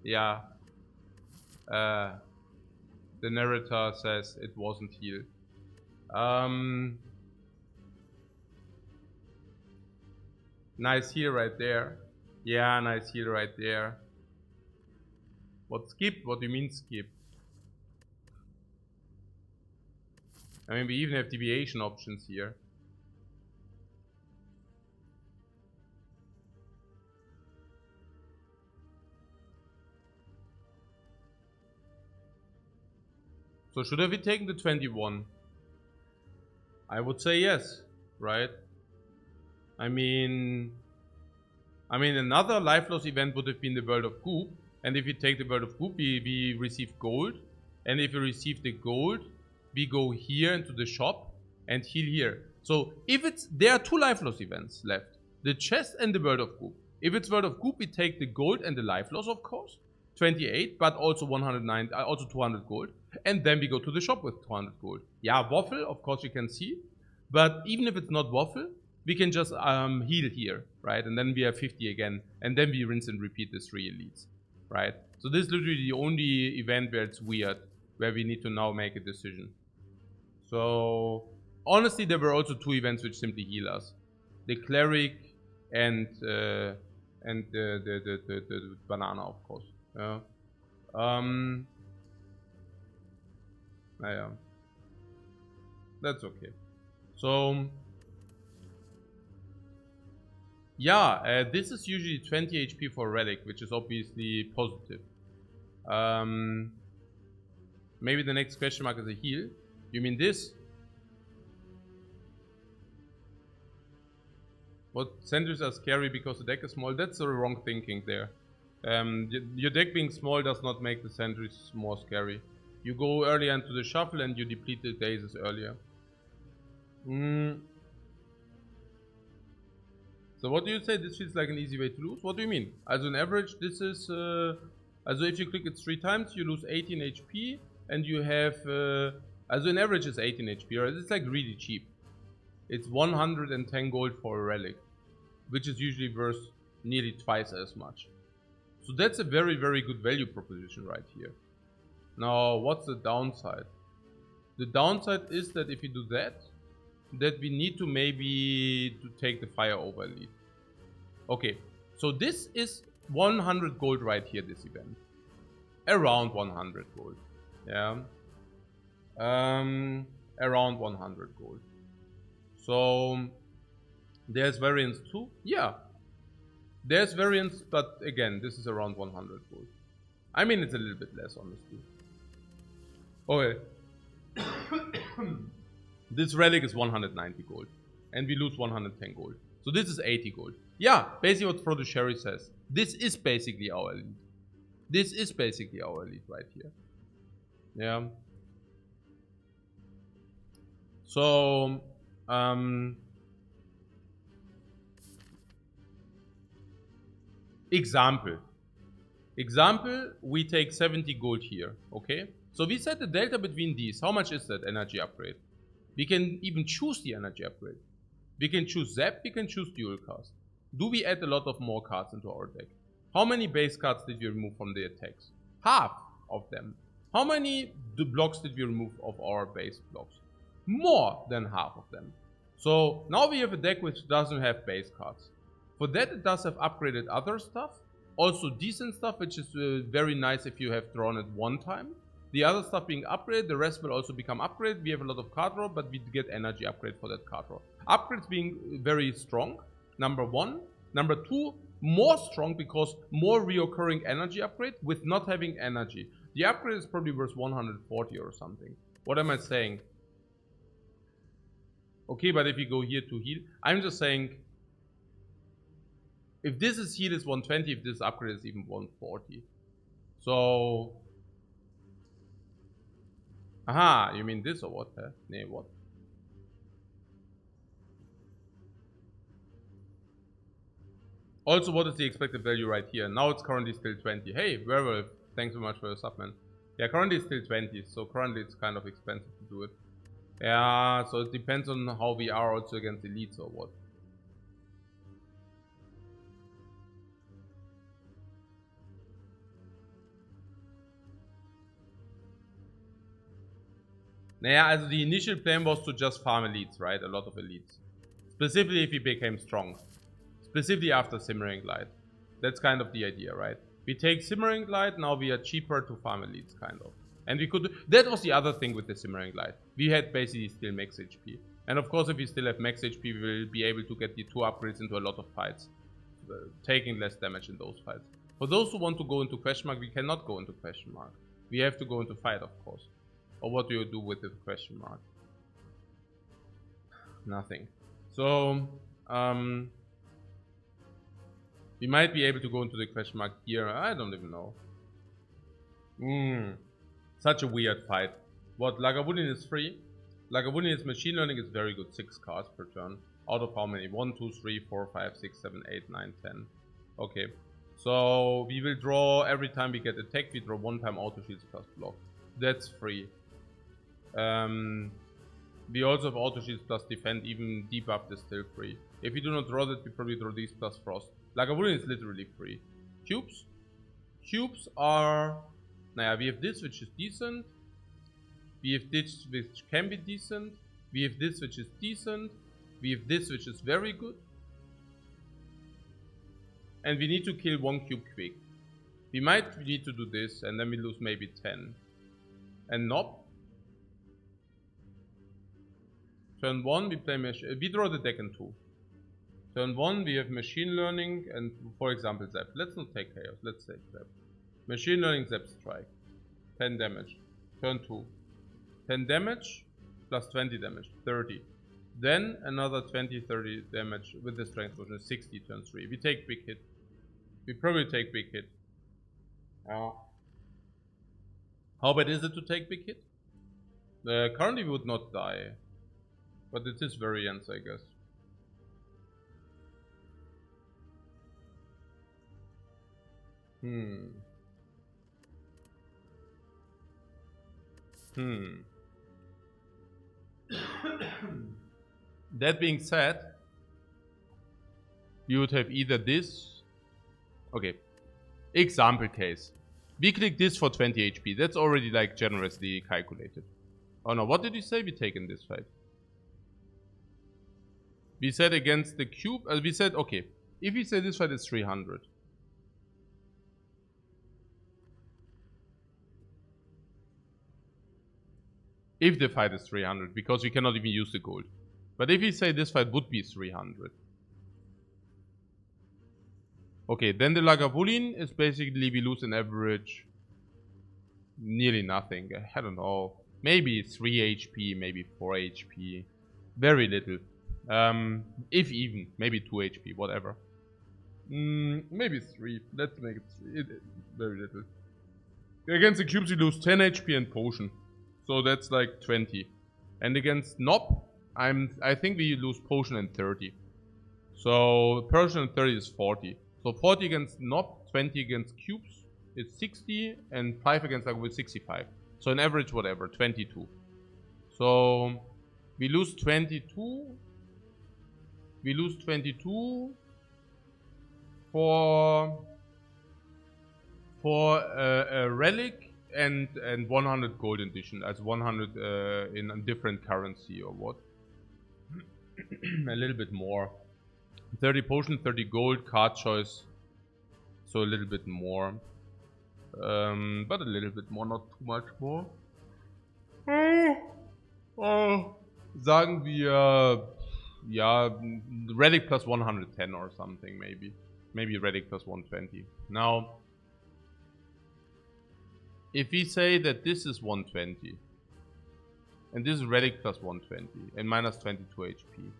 S1: Yeah. The narrator says it wasn't heal. Nice heal right there. Yeah, nice heal right there. What skip? What do you mean skip? I mean, we even have deviation options here. So should have we taken the 21? I would say yes, right? I mean another life loss event would have been the World of Goop, and if you take the World of Goop, we receive gold, and if you receive the gold, we go here into the shop and heal here. So if there are 2 life loss events left, the chest and the World of Goop. If it's World of Goop, we take the gold and the life loss, of course, 28, but also 109, also 200 gold, and then we go to the shop with 200 gold. Yeah, waffle, of course you can see, but even if it's not waffle, we can just heal here, right? And then we have 50 again, and then we rinse and repeat the 3 elites, right? So this is literally the only event where it's weird, where we need to now make a decision. So honestly, there were also 2 events which simply heal us: the cleric and the banana, of course. Yeah. Yeah. That's okay. So yeah, this is usually 20 HP for relic, which is obviously positive. Maybe the next question mark is a heal. You mean this? What sentries are scary because the deck is small? That's the wrong thinking there. Your deck being small does not make the sentries more scary. You go earlier into the shuffle and you deplete the daisies earlier. So what do you say? This feels like an easy way to lose? What do you mean? As on average, this is... also if you click it 3 times, you lose 18 HP. And you have... as on average is 18 HP, right? It's like really cheap. It's 110 gold for a relic, which is usually worth nearly twice as much. So that's a very, very good value proposition right here. Now, what's the downside? The downside is that if you do that, that we need to maybe to take the fire over elite. Okay, so this is 100 gold right here, this event. Around 100 gold. Yeah. Around 100 gold. So there's variance too. Yeah. There's variance, but again, this is around 100 gold. I mean, it's a little bit less, honestly. Okay. This relic is 190 gold. And we lose 110 gold. So this is 80 gold. Yeah, basically what Frodo Sherry says. This is basically our elite. This is basically our elite right here. Yeah. So, example, we take 70 gold here, okay? So we set the delta between these. How much is that energy upgrade? We can even choose the energy upgrade. We can choose Zap, we can choose Dual Cast. Do we add a lot of more cards into our deck? How many base cards did we remove from the attacks? Half of them. How many blocks did we remove of our base blocks? More than half of them. So now we have a deck which doesn't have base cards. For that it does have upgraded other stuff. Also decent stuff, which is very nice if you have drawn it one time. The other stuff being upgraded, the rest will also become upgraded. We have a lot of card draw, but we get energy upgrade for that card draw. Upgrades being very strong, number one. Number two, more strong because more reoccurring energy upgrade with not having energy. The upgrade is probably worth 140 or something. What am I saying? Okay, but if you go here to heal, I'm just saying, if this is heal is 120, if this upgrade is even 140. So, aha, you mean this or what? Huh? Nee, what? Also, what is the expected value right here? Now it's currently still 20. Hey, Werewolf, thanks so much for your sub, man. Yeah, currently it's still 20, so currently it's kind of expensive to do it. Yeah, so it depends on how we are also against elites or what. Naja, also the initial plan was to just farm elites, right? A lot of elites. Specifically if we became strong. Specifically after Simmering Light. That's kind of the idea, right? We take Simmering Light, now we are cheaper to farm elites, kind of. And we could... That was the other thing with the Simmering Light. We had basically still max HP. And of course, if we still have max HP, we will be able to get the 2 upgrades into a lot of fights. Taking less damage in those fights. For those who want to go into question mark, we cannot go into question mark. We have to go into fight, of course. Or what do you do with the question mark? Nothing. So, we might be able to go into the question mark here. I don't even know. Such a weird fight. What? Lagavulin is free. Lagavulin machine learning is very good. 6 cards per turn. Out of how many? 1, 2, 3, 4, 5, 6, 7, 8, 9, 10. Okay. So we will draw every time we get attacked. We draw 1 time auto shields plus block. That's free. We also have auto shields plus defend. Even debuff is still free. If we do not draw that, we probably draw these plus frost. Lagavulin is literally free. Cubes. Cubes are... Naja, we have this which is decent. We have this which can be decent. We have this which is decent. We have this which is very good. And we need to kill 1 cube quick. We might need to do this and then we lose maybe 10. And nope. Turn 1 we play we draw the deck in 2. Turn 1 we have machine learning and for example Zap. Let's not take chaos, let's take Zap. Machine learning Zap strike. 10 damage. Turn 2. 10 damage plus 20 damage. 30. Then another 20, 30 damage with the strength potion. 60 turn 3. We take big hit. We probably take big hit. How bad is it to take big hit? Currently we would not die. But it is variance, I guess. That being said, you would have either this. Okay. Example case. We click this for 20 HP. That's already like generously calculated. Oh no, what did you say? We take in this fight. We said against the cube, we said, okay, if we say this fight is 300. If the fight is 300, because we cannot even use the gold. But if we say this fight would be 300. Okay, then the Lagavulin is basically we lose an average nearly nothing. I don't know. Maybe 3 HP, maybe 4 HP. Very little. If even, maybe 2 HP, whatever. Maybe 3. Let's make it 3. Very little. Against the cubes, you lose 10 HP and potion. So that's like 20. And against Nob, I think we lose potion and 30. So potion and 30 is 40. So 40 against Nob, 20 against cubes, it's 60, and 5 against Lagavulin is 65. So an average, whatever, 22. So we lose 22. We lose 22 for a relic and 100 gold addition, as 100 in a different currency or what. A little bit more. 30 potion, 30 gold, card choice. So a little bit more. But a little bit more, not too much more. Sagen wir, ja, relic plus 110 or something, maybe. Maybe relic plus 120. Now, if we say that this is 120, and this is relic plus 120, and minus 22 HP,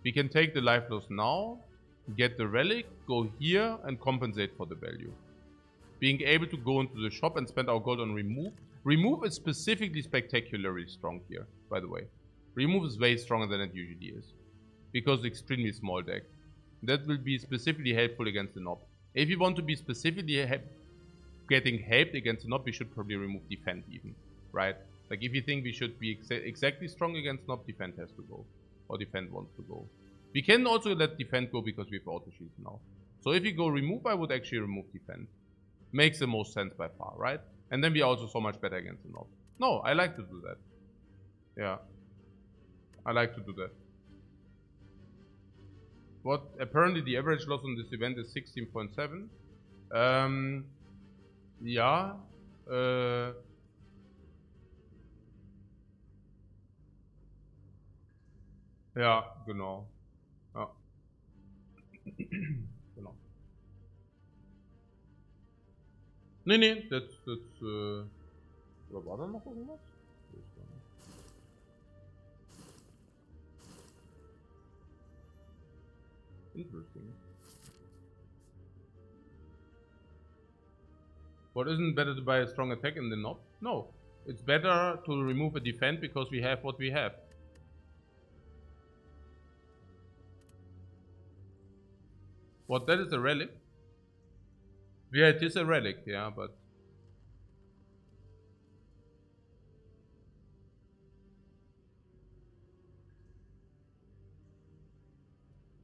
S1: we can take the life loss now, get the relic, go here, and compensate for the value. Being able to go into the shop and spend our gold on remove. Remove is specifically spectacularly strong here, by the way. Remove is way stronger than it usually is, because it's extremely small deck. That will be specifically helpful against the Nob. If you want to be specifically getting helped against the Nob, we should probably remove Defend even, right? Like if you think we should be exactly strong against Nob, Defend has to go. Or Defend wants to go. We can also let Defend go because we have auto shield now. So if you go remove, I would actually remove Defend. Makes the most sense by far, right? And then we are also so much better against the Nob. No, I like to do that. Yeah. I like to do that. What apparently the average loss on this event is 16.7. Ja. Ja, genau. Ja. Genau. Nee, das, oder war da noch irgendwas? Interesting. What, isn't better to buy a strong attack in the Nob? No. It's better to remove a defend because we have what we have. What, that is a relic? Yeah, it is a relic, yeah, but...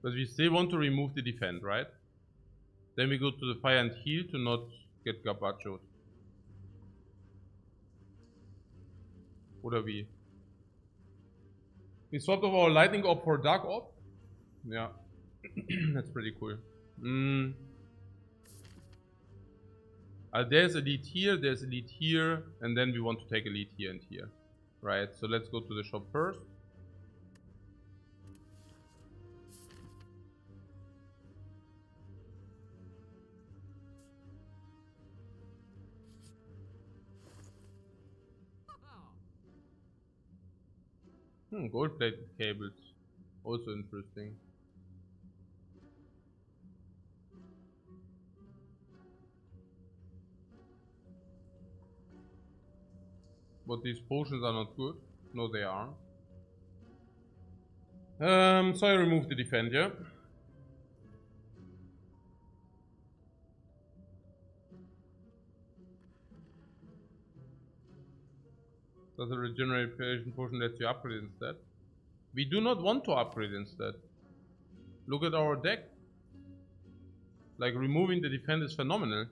S1: But we still want to remove the defend, right? Then we go to the fire and heal to not get garbachoed. Oder wie? We swapped over our lightning orb for dark orb. Yeah. That's pretty cool. There's a lead here, there's a lead here, and then we want to take a lead here and here. Right, so let's go to the shop first. Gold plated cables. Also interesting. But these potions are not good. No, they aren't. So I remove the defend, yeah? Does a regeneration potion let you upgrade instead? We do not want to upgrade instead. Look at our deck. Like, removing the defend is phenomenal.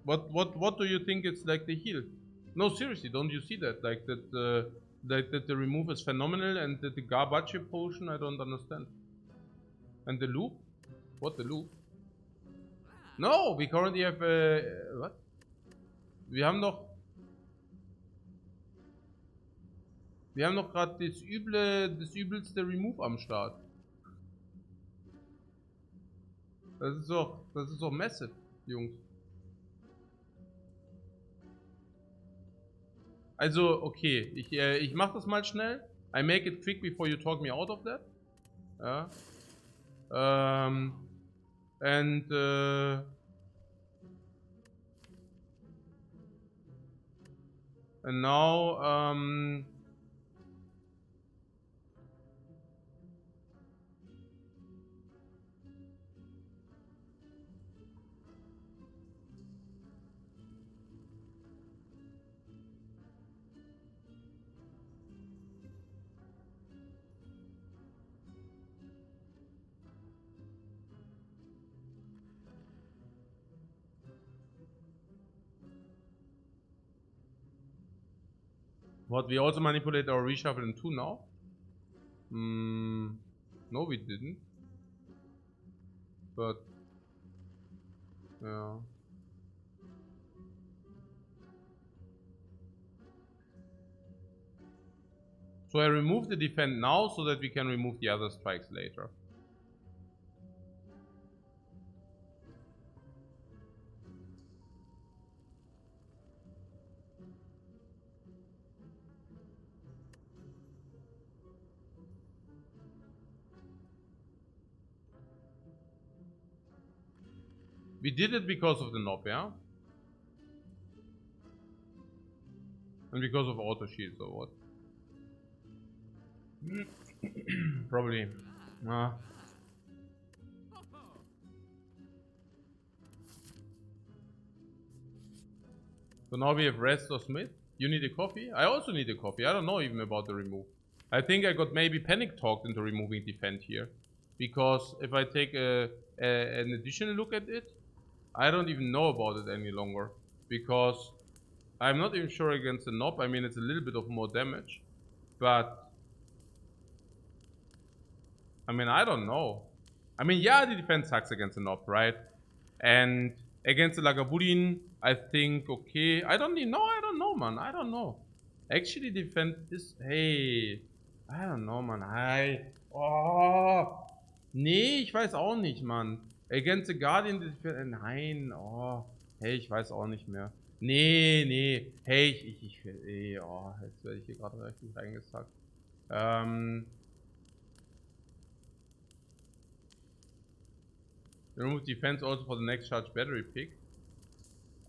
S1: What do you think it's like the heal? No, seriously, don't you see that? Like that That the remove is phenomenal and that the garbage potion I don't understand. And the loop? What the loop? No, we currently have what? Wir haben noch gerade das übelste Remove am Start. Das ist doch massive, Jungs. Also, okay, ich mach das mal schnell. I make it quick before you talk me out of that. Ja. And now what, we also manipulate our reshuffle in 2 now? No, we didn't. But yeah. So I remove the defend now so that we can remove the other strikes later. We did it because of the knob, yeah? And because of auto shields or what? Probably. So now we have Rest or Smith. You need a coffee? I also need a coffee. I don't know even about the remove. I think I got maybe panic talked into removing defend here. Because if I take an additional look at it, I don't even know about it any longer. Because I'm not even sure against the knob. I mean, it's a little bit of more damage. But I mean, I don't know. I mean, yeah, the defense sucks against the knob, right? And against the Lagavulin, I think, okay. I don't know, man. I don't know. Actually, defend is, hey. I don't know, man. Oh. Nee, ich weiß auch nicht, Mann. Against the Guardian, nein, oh. Hey, ich weiß auch nicht mehr. Nee. Hey, oh, jetzt werde ich hier gerade richtig reingesackt. Remove defense also for the next charge battery pick.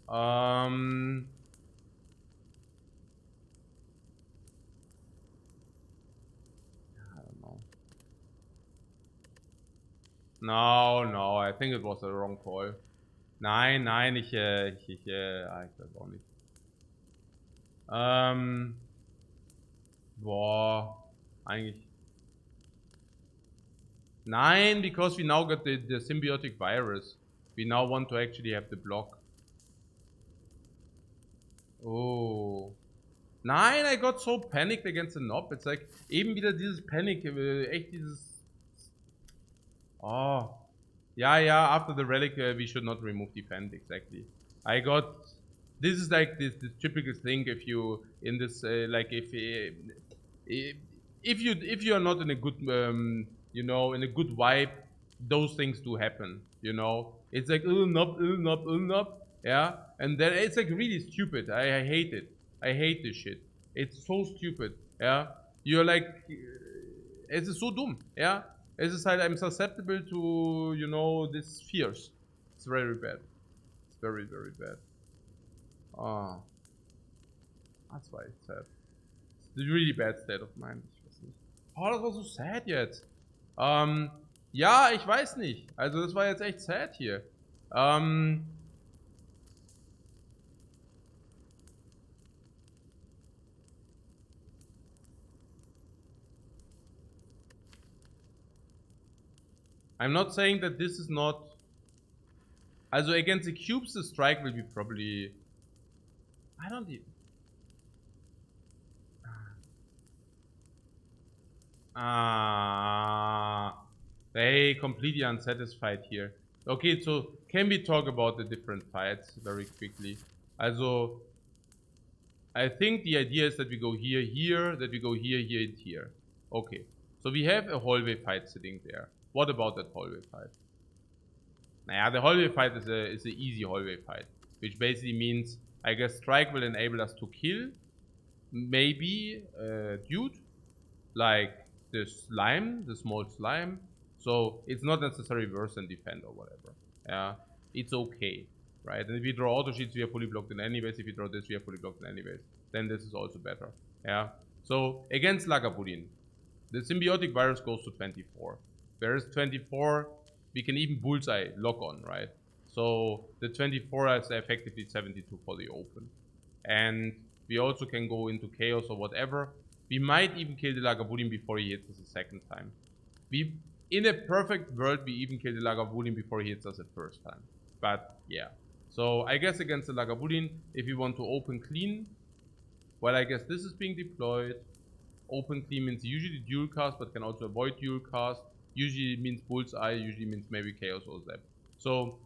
S1: I don't know. No, I think it was a wrong call. Nein, ich weiß auch nicht. Boah, eigentlich. Nein, because we now got the symbiotic virus. We now want to actually have the block. Oh. Nein, I got so panicked against the knob. It's like, eben wieder dieses Panic, echt dieses... Oh. Yeah, after the relic, we should not remove defend, exactly. I got... This is like this typical thing if you, in this, like if you are not in a good, you know, in a good vibe, those things do happen, you know. It's like, knob, yeah. And then it's like really stupid. I hate it. I hate this shit. It's so stupid, yeah. You're like, es ist so dumm, yeah. Es ist halt, I'm susceptible to, you know, these fears. It's very bad. It's very, very bad. Oh. That's why it's sad. It's a really bad state of mind. Ich weiß nicht. Oh, das war so sad jetzt. Ja, ich weiß nicht. Also das war jetzt echt sad hier. I'm not saying that this is not... Also against the cubes, the strike will be probably... I don't even... They completely unsatisfied here. Okay, so can we talk about the different fights very quickly? Also, I think the idea is that we go here, here, that we go here, here, and here. Okay, so we have a hallway fight sitting there. What about that hallway fight? Naja, the hallway fight is a easy hallway fight, which basically means, I guess, strike will enable us to kill maybe dude, like the slime, the small slime. So it's not necessarily worse than defend or whatever. Yeah, it's okay, right? And if we draw auto sheets, we are fully blocked in anyways. If we draw this, we are fully blocked in anyways. Then this is also better. Yeah. So against Lagavulin, the symbiotic virus goes to 24. Whereas 24, we can even bullseye lock on, right? So the 24 is effectively 72 for the open. And we also can go into chaos or whatever. We might even kill the Lagavulin before he hits us a second time. In a perfect world, we even kill the Lagavulin before he hits us a first time. But yeah. So I guess against the Lagavulin, if you want to open clean, well, I guess this is being deployed. Open clean means usually dual cast, but can also avoid dual cast. Usually means bullseye, usually means maybe chaos or zap. So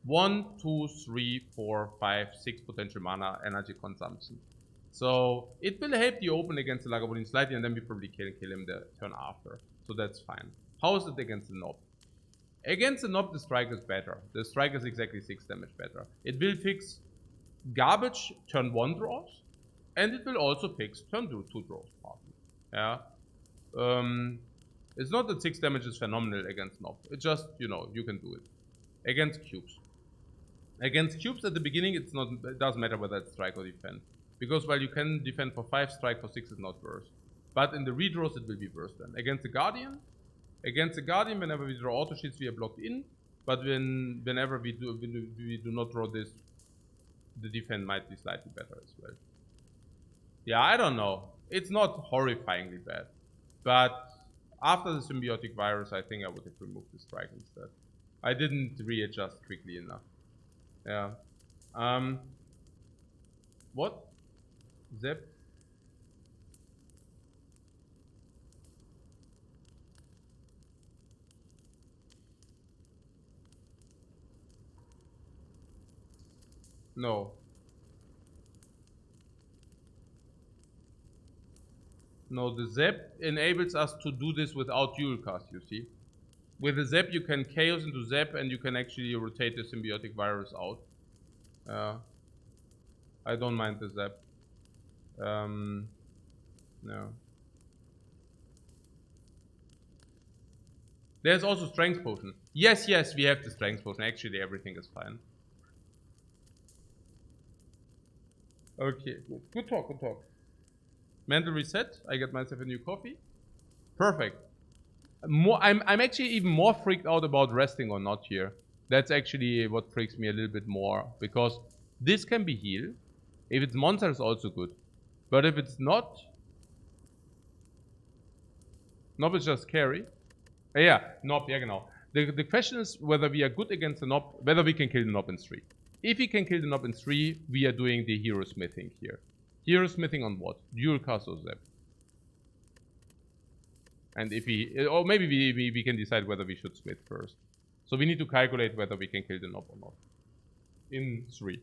S1: 1, 2, 3, 4, 5, 6 potential mana energy consumption. So it will help the open against the Lagavulin slightly, and then we probably can kill him the turn after. So that's fine. How is it against the Nob? Against the Nob, the strike is better. The strike is exactly 6 damage better. It will fix garbage turn 1 draws, and it will also fix turn 2 draws partly. Yeah. It's not that 6 damage is phenomenal against Nob. It just, you know, you can do it. Against cubes. Against cubes at the beginning, it doesn't matter whether it's strike or defend. Because while you can defend for 5, strike for 6 is not worse. But in the redraws, it will be worse then. Against the Guardian, whenever we draw auto sheets, we are blocked in. But whenever we do not draw this, the defend might be slightly better as well. Yeah, I don't know. It's not horrifyingly bad. But after the symbiotic virus, I think I would have removed the strike instead. I didn't readjust quickly enough. Yeah. What? Zep? No. No, the Zep enables us to do this without dual cast, you see. With the Zep, you can chaos into Zep and you can actually rotate the symbiotic virus out. I don't mind the Zep. No. There's also strength potion. Yes, we have the strength potion. Actually, everything is fine. Okay, good talk. Mental reset. I get myself a new coffee. Perfect. I'm actually even more freaked out about resting or not here. That's actually what freaks me a little bit more, because this can be healed. If it's monster, it's also good. But if it's not, Nob is just scary. Yeah, Nob, yeah, genau. The question is whether we are good against the Nob, whether we can kill the Nob in 3. If we can kill the Nob in 3, we are doing the hero smithing here. Hero smithing on what? Dual cast or Zep. And if or maybe we can decide whether we should smith first. So we need to calculate whether we can kill the Nob or not. In 3.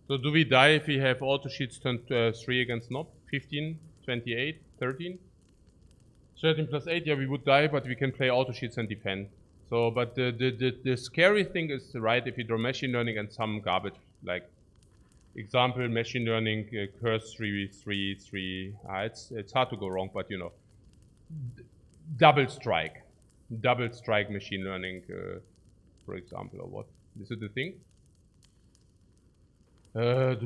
S1: So do we die if we have auto sheets turn 3 against Nob? 15, 28, 13? 13 plus 8, yeah, we would die, but we can play auto sheets and defend. So, but the scary thing is, right, if you draw machine learning and some garbage, like, example, machine learning, curse 3, 3, 3, it's hard to go wrong, but you know, double strike machine learning, for example, or what? Is it the thing? What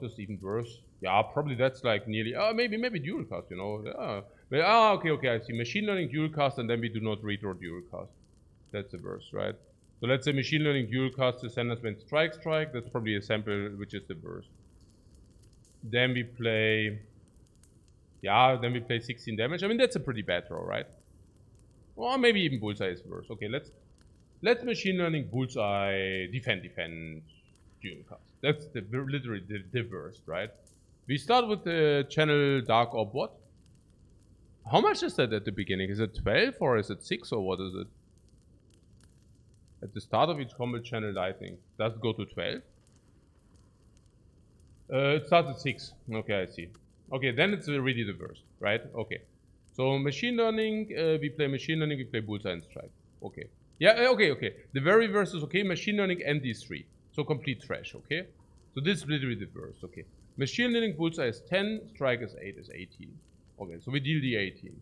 S1: is even worse? Yeah, probably that's like nearly, maybe dual cast, you know, yeah. Okay, I see. Machine learning dual cast, and then we do not redraw dual cast. That's the worst, right? So let's say machine learning dual cast to send us when strike. That's probably a sample which is the worst. Then we play, 16 damage. I mean, that's a pretty bad draw, right? Or maybe even bullseye is worse. Okay, let's machine learning bullseye defend dual cast. That's literally the worst, right? We start with the channel dark orb what? How much is that at the beginning? Is it 12 or is it 6 or what is it? At the start of each combat channel, I think. Does it go to 12? It starts at 6. Okay, I see. Okay, then it's really the worst, right? Okay. So machine learning, we play machine learning, we play bullseye and strike. Okay. Yeah, okay. The very worst is okay, machine learning and these 3. So complete trash, okay? So this is literally the worst, okay. Machine learning bullseye is 10, strike is 8, is 18. Okay, so we deal the 18.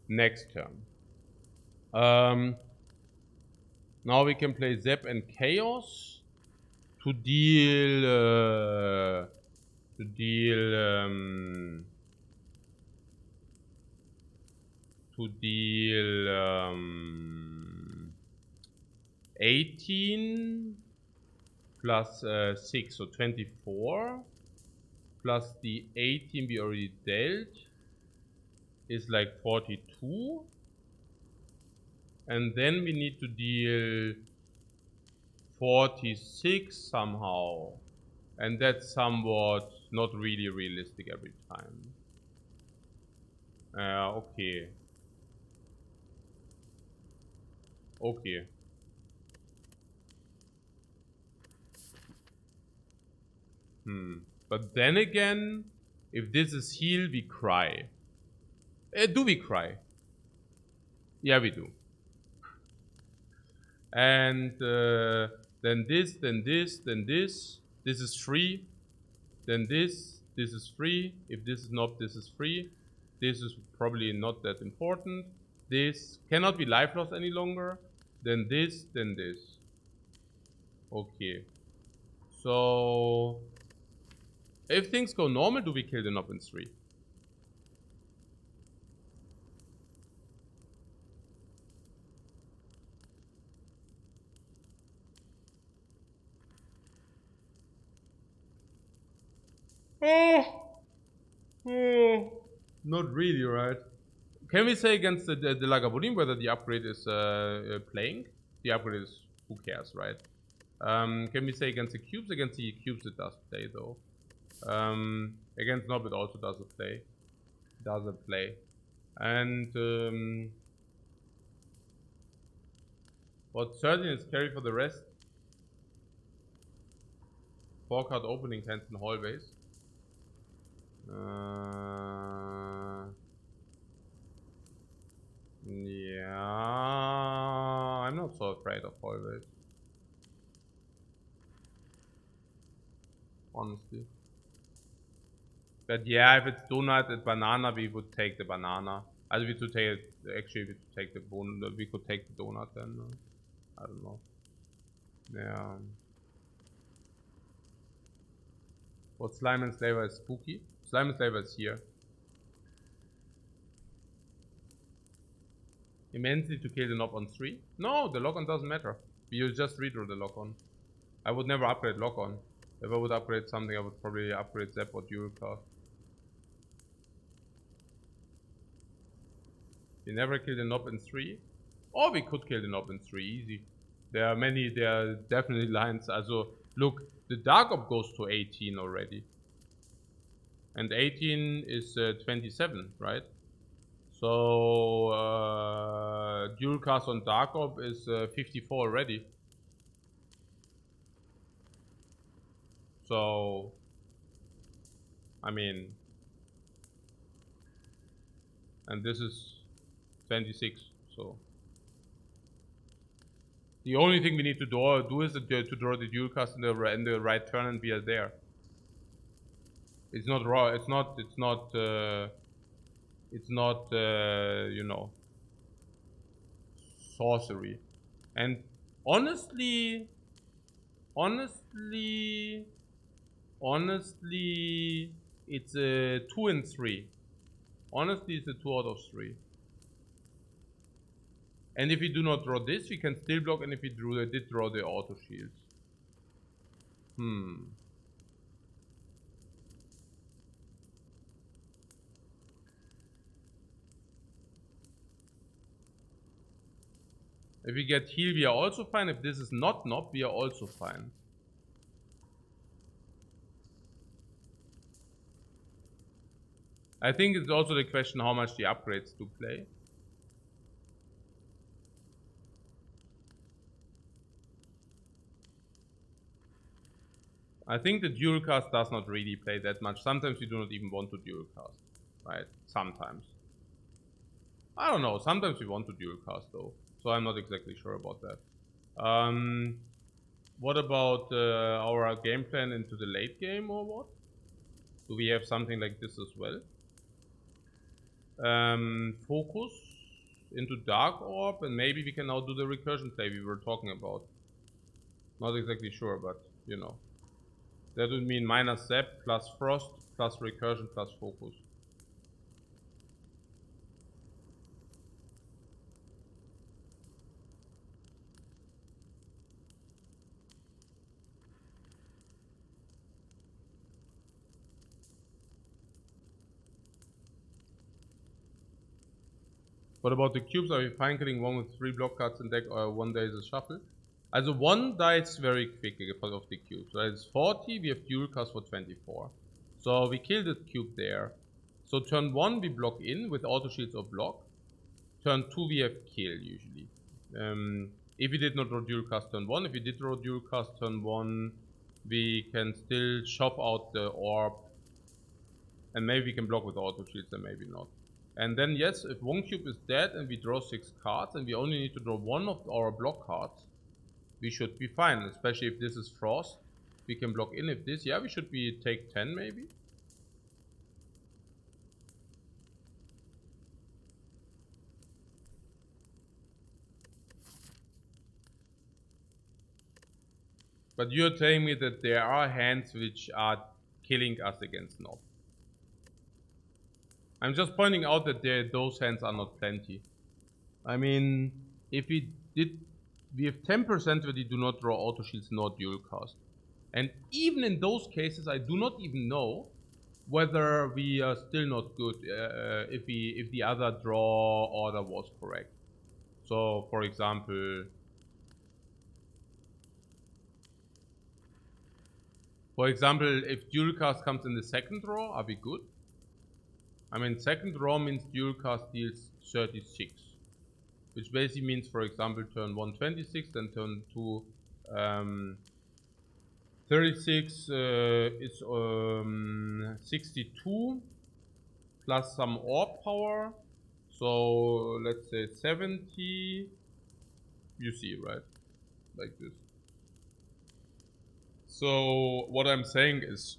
S1: Next turn. Now we can play Zap and Chaos to deal 18 plus 6, so 24, plus the 18 we already dealt is like 42. And then we need to deal 46 somehow. And that's somewhat not really realistic every time. Okay. Okay. But then again, if this is heal, we cry. Do we cry? Yeah, we do. And then this. This is free. Then this is free. If this is not, this is free. This is probably not that important. This cannot be life loss any longer. Then this. Okay. So if things go normal, do we kill the knob in 3? Not really, right? Can we say against the Lagavulin whether the upgrade is playing? The upgrade is, who cares, right? Can we say against the cubes? Against the cubes it does play though. Against Nob it also doesn't play. And what 13 is carry for the rest? 4-card opening hands in hallways. Yeah, I'm not so afraid of hallways. Honestly. But yeah, if it's donut and banana, we would take the banana. We could take the donut then. I don't know. Yeah. What Slime and Slaver is spooky? Slime and Slaver is here. Immensely to kill the knob on 3? No, the lock-on doesn't matter. We'll just redraw the lock-on. I would never upgrade lock-on. If I would upgrade something, I would probably upgrade Zap or dual cast. We never kill the knob in 3. Or we could kill the knob in 3, easy. There are definitely lines. Also, look, the Dark Orb goes to 18 already. And 18 is 27, right? So, dual cast on Dark Orb is 54 already. So, I mean, and this is 26, so. The only thing we need to do is to draw the dual cast in the right turn, and we are there. It's not raw. It's not. You know, sorcery. And honestly, honestly, it's a 2 and 3. Honestly, it's a 2 out of 3. And if we do not draw this, we can still block. And if we did draw the auto shields. If we get heal, we are also fine. If this is not knob, we are also fine. I think it's also the question how much the upgrades do play. I think the dual cast does not really play that much. Sometimes you do not even want to dual cast, right? Sometimes. I don't know. Sometimes we want to dual cast though, so I'm not exactly sure about that. What about our game plan into the late game or what? Do we have something like this as well? Focus into Dark Orb, and maybe we can now do the recursion play we were talking about. Not exactly sure, but you know. That would mean minus Zap plus Frost plus recursion plus focus. What about the cubes? Are we fine killing one with 3 block cards in deck or one day is a shuffle? Also one dies very quickly because of the cubes. So it's 40, we have dual cast for 24. So we kill the cube there. So turn 1 we block in with auto shields or block. Turn 2 we have kill usually. If we did not draw dual cast turn 1, if we did draw dual cast turn 1, we can still shove out the orb. And maybe we can block with auto shields and maybe not. And then yes, if one cube is dead and we draw 6 cards and we only need to draw 1 of our block cards, we should be fine, especially if this is Frost. We can block in. If this, yeah, we should be take 10 maybe. But you're telling me that there are hands which are killing us against Nob. I'm just pointing out that those hands are not plenty. I mean, if we have 10% where we do not draw auto shields nor dual cast. And even in those cases, I do not even know whether we are still not good if the other draw order was correct. So, for example, if dual cast comes in the second draw, are we good? I mean, second draw means dual cast deals 36, which basically means, for example, turn 1 26, then turn 2 36 is 62 plus some orb power. So let's say 70. You see, right? Like this. So what I'm saying is,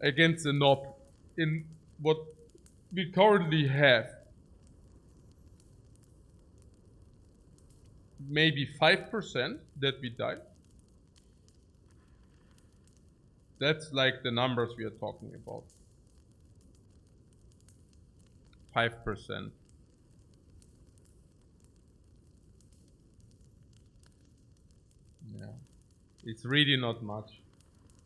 S1: against the Nob, in what we currently have, maybe 5% that we die. That's like the numbers we are talking about. 5%. Yeah. It's really not much.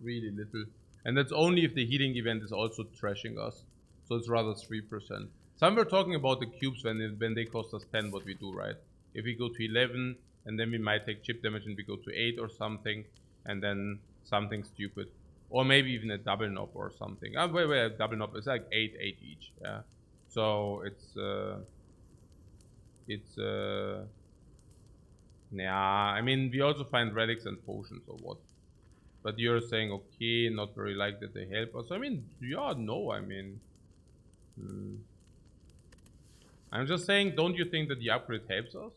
S1: Really little. And that's only if the healing event is also trashing us. So it's rather 3%. Some were talking about the cubes when they cost us 10, what we do, right? If we go to 11, and then we might take chip damage and we go to 8 or something, and then something stupid. Or maybe even a double knob or something. Wait, a double knob is like 8 each, yeah. So yeah, I mean, we also find relics and potions or what. But you're saying, okay, not very like that they help us. I mean, yeah, no, I mean... I'm just saying, don't you think that the upgrade helps us?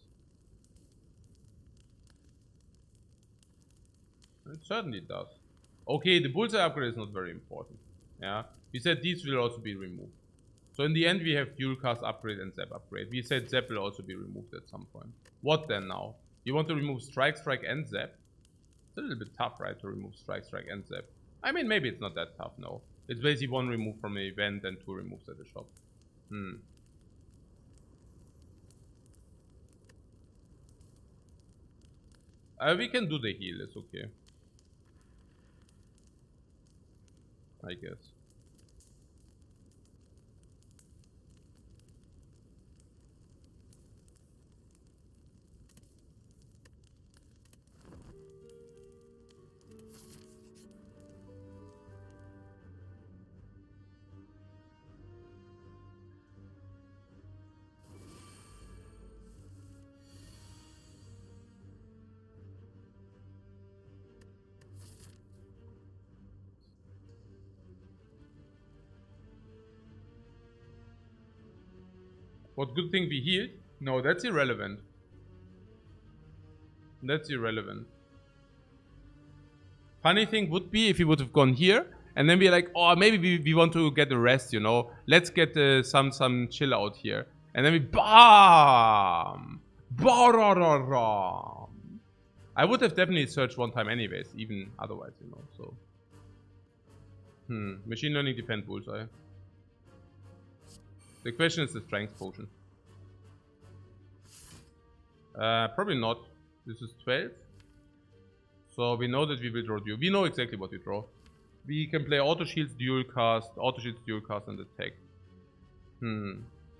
S1: It certainly does. Okay, the bullseye upgrade is not very important. Yeah, we said these will also be removed. So in the end, we have dual cast upgrade and zap upgrade. We said zap will also be removed at some point. What then now? You want to remove strike, and zap? It's a little bit tough, right, to remove strike, and zap. I mean, maybe it's not that tough, no. It's basically 1 remove from an event and 2 removes at a shop. We can do the heal, it's okay. I guess. What good thing we healed? No, that's irrelevant. That's irrelevant. Funny thing would be if we would have gone here and then we're like, oh, maybe we want to get a rest, you know. Let's get some chill out here. And then we BAM! Ba-ra-ra-ra! I would have definitely searched one time anyways, even otherwise, you know, so. Machine learning defend bullseye. The question is the strength potion. Probably not. This is 12. So we know that we will draw dual. We know exactly what we draw. We can play auto shields, dual cast, and attack.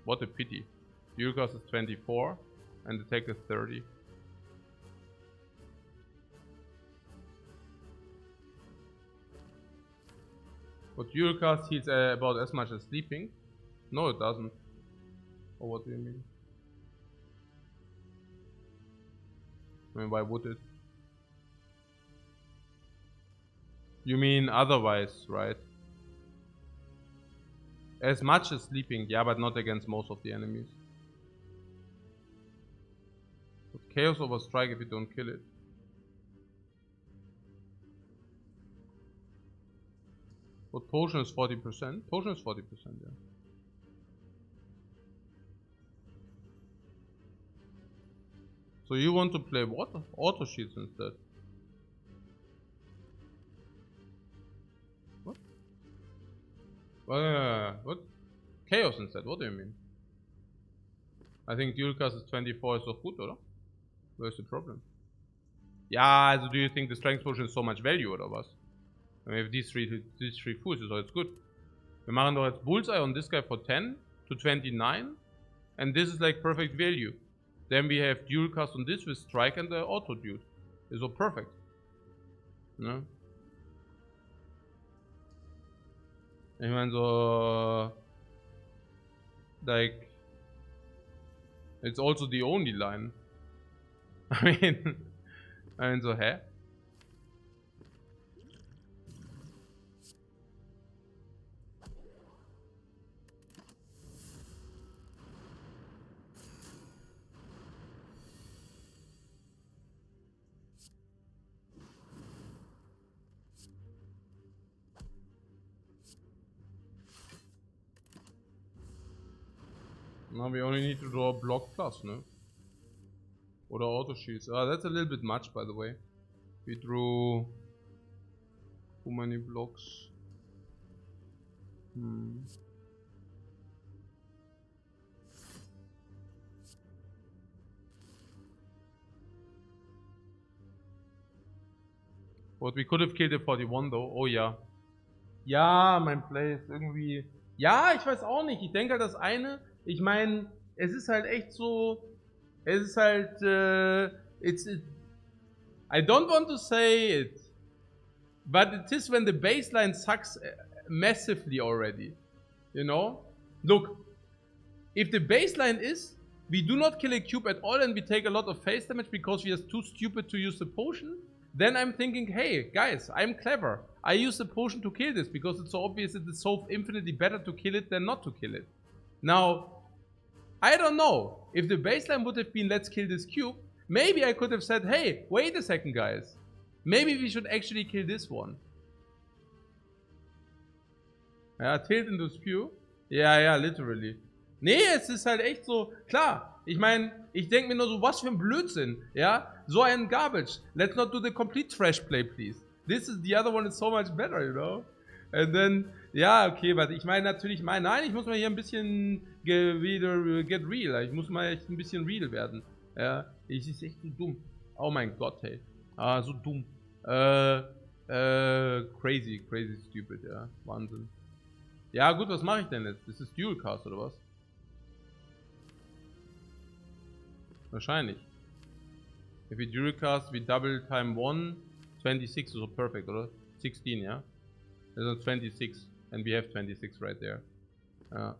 S1: What a pity. Dual cast is 24 and attack is 30. But dual cast heals about as much as sleeping. No, it doesn't. Or what do you mean? I mean, why would it? You mean otherwise, right? As much as sleeping, yeah, but not against most of the enemies. But chaos over strike if you don't kill it. But potion is 40%. Potion is 40%, yeah. So you want to play what? Auto shields instead. What? What? Chaos instead, what do you mean? I think dual cast is 24 is so good, oder? Where's the problem? Ja, also do you think the strength potion is so much value, oder was? We have these three fools, so it's good. Wir machen doch jetzt Bullseye on this guy for 10 to 29. And this is like perfect value. Then we have dual cast on this with strike and the auto dude. Is all perfect. Ne? Ich meine so... Like... It's also the only line. I mean so, hä? Now we only need to draw a block plus, no? Oder auto shields. Ah, that's a little bit much, by the way. We drew... Too many blocks. But we could have killed the 41 though. Oh ja. Ja, mein Play ist irgendwie... Ja, ich weiß auch nicht. Ich denke halt das eine... Ich meine, es ist halt echt so... Es ist halt... I don't want to say it. But it is when the baseline sucks massively already. You know? Look. If the baseline is... We do not kill a cube at all and we take a lot of face damage because we are too stupid to use the potion. then I'm thinking, hey, guys, I'm clever. I use the potion to kill this because it's so obvious that it's so infinitely better to kill it than not to kill it. Now, I don't know. If the baseline would have been, let's kill this cube, maybe I could have said, hey, wait a second, guys. Maybe we should actually kill this one. Ja, tilt into spew. Ja, literally. Nee, es ist halt echt so, klar. Ich meine, ich denke mir nur so, was für ein Blödsinn. Ja, so ein Garbage. Let's not do the complete trash play, please. This is, the other one is so much better, you know. And then, ja, okay, warte, ich meine natürlich, nein, ich muss mal hier ein bisschen wieder get real. Ich muss mal echt ein bisschen real werden. Ja, ich ist echt so dumm. Oh mein Gott, hey. Ah, so dumm. Crazy stupid, ja. Wahnsinn. Ja, gut, was mache ich denn jetzt? Das ist Dual Cast oder was? Wahrscheinlich. If we Dual Cast, we double time 1, 26 is perfect, oder? 16, ja? There's 26, and we have 26 right there. Ja.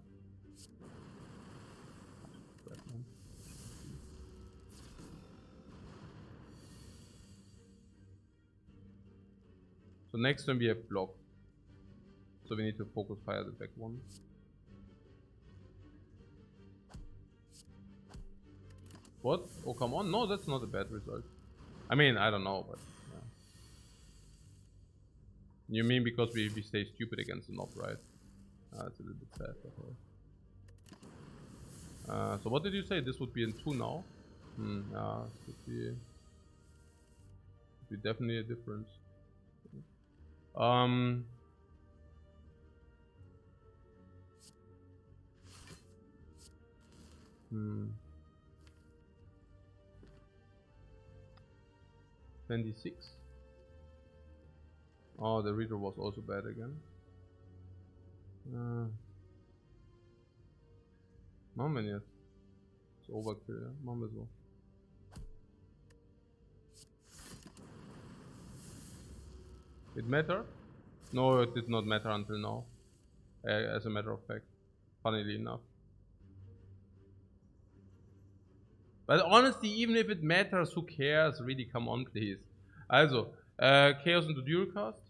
S1: So next time we have block. So we need to focus fire the back one. What? Oh, come on. No, that's not a bad result. I mean, I don't know, but yeah. You mean because we stay stupid against the knob, right? That's a little bit sad. So what did you say? This would be in 2 now? Yeah, would be definitely a difference. 26. Oh, the reader was also bad again. Machen wir jetzt. Ist Overkill, ja? Machen wir so. It mattered? No, it did not matter until now. As a matter of fact. Funnily enough. But honestly, even if it matters, who cares? Really, come on, please. Also, Chaos into Dual Cast.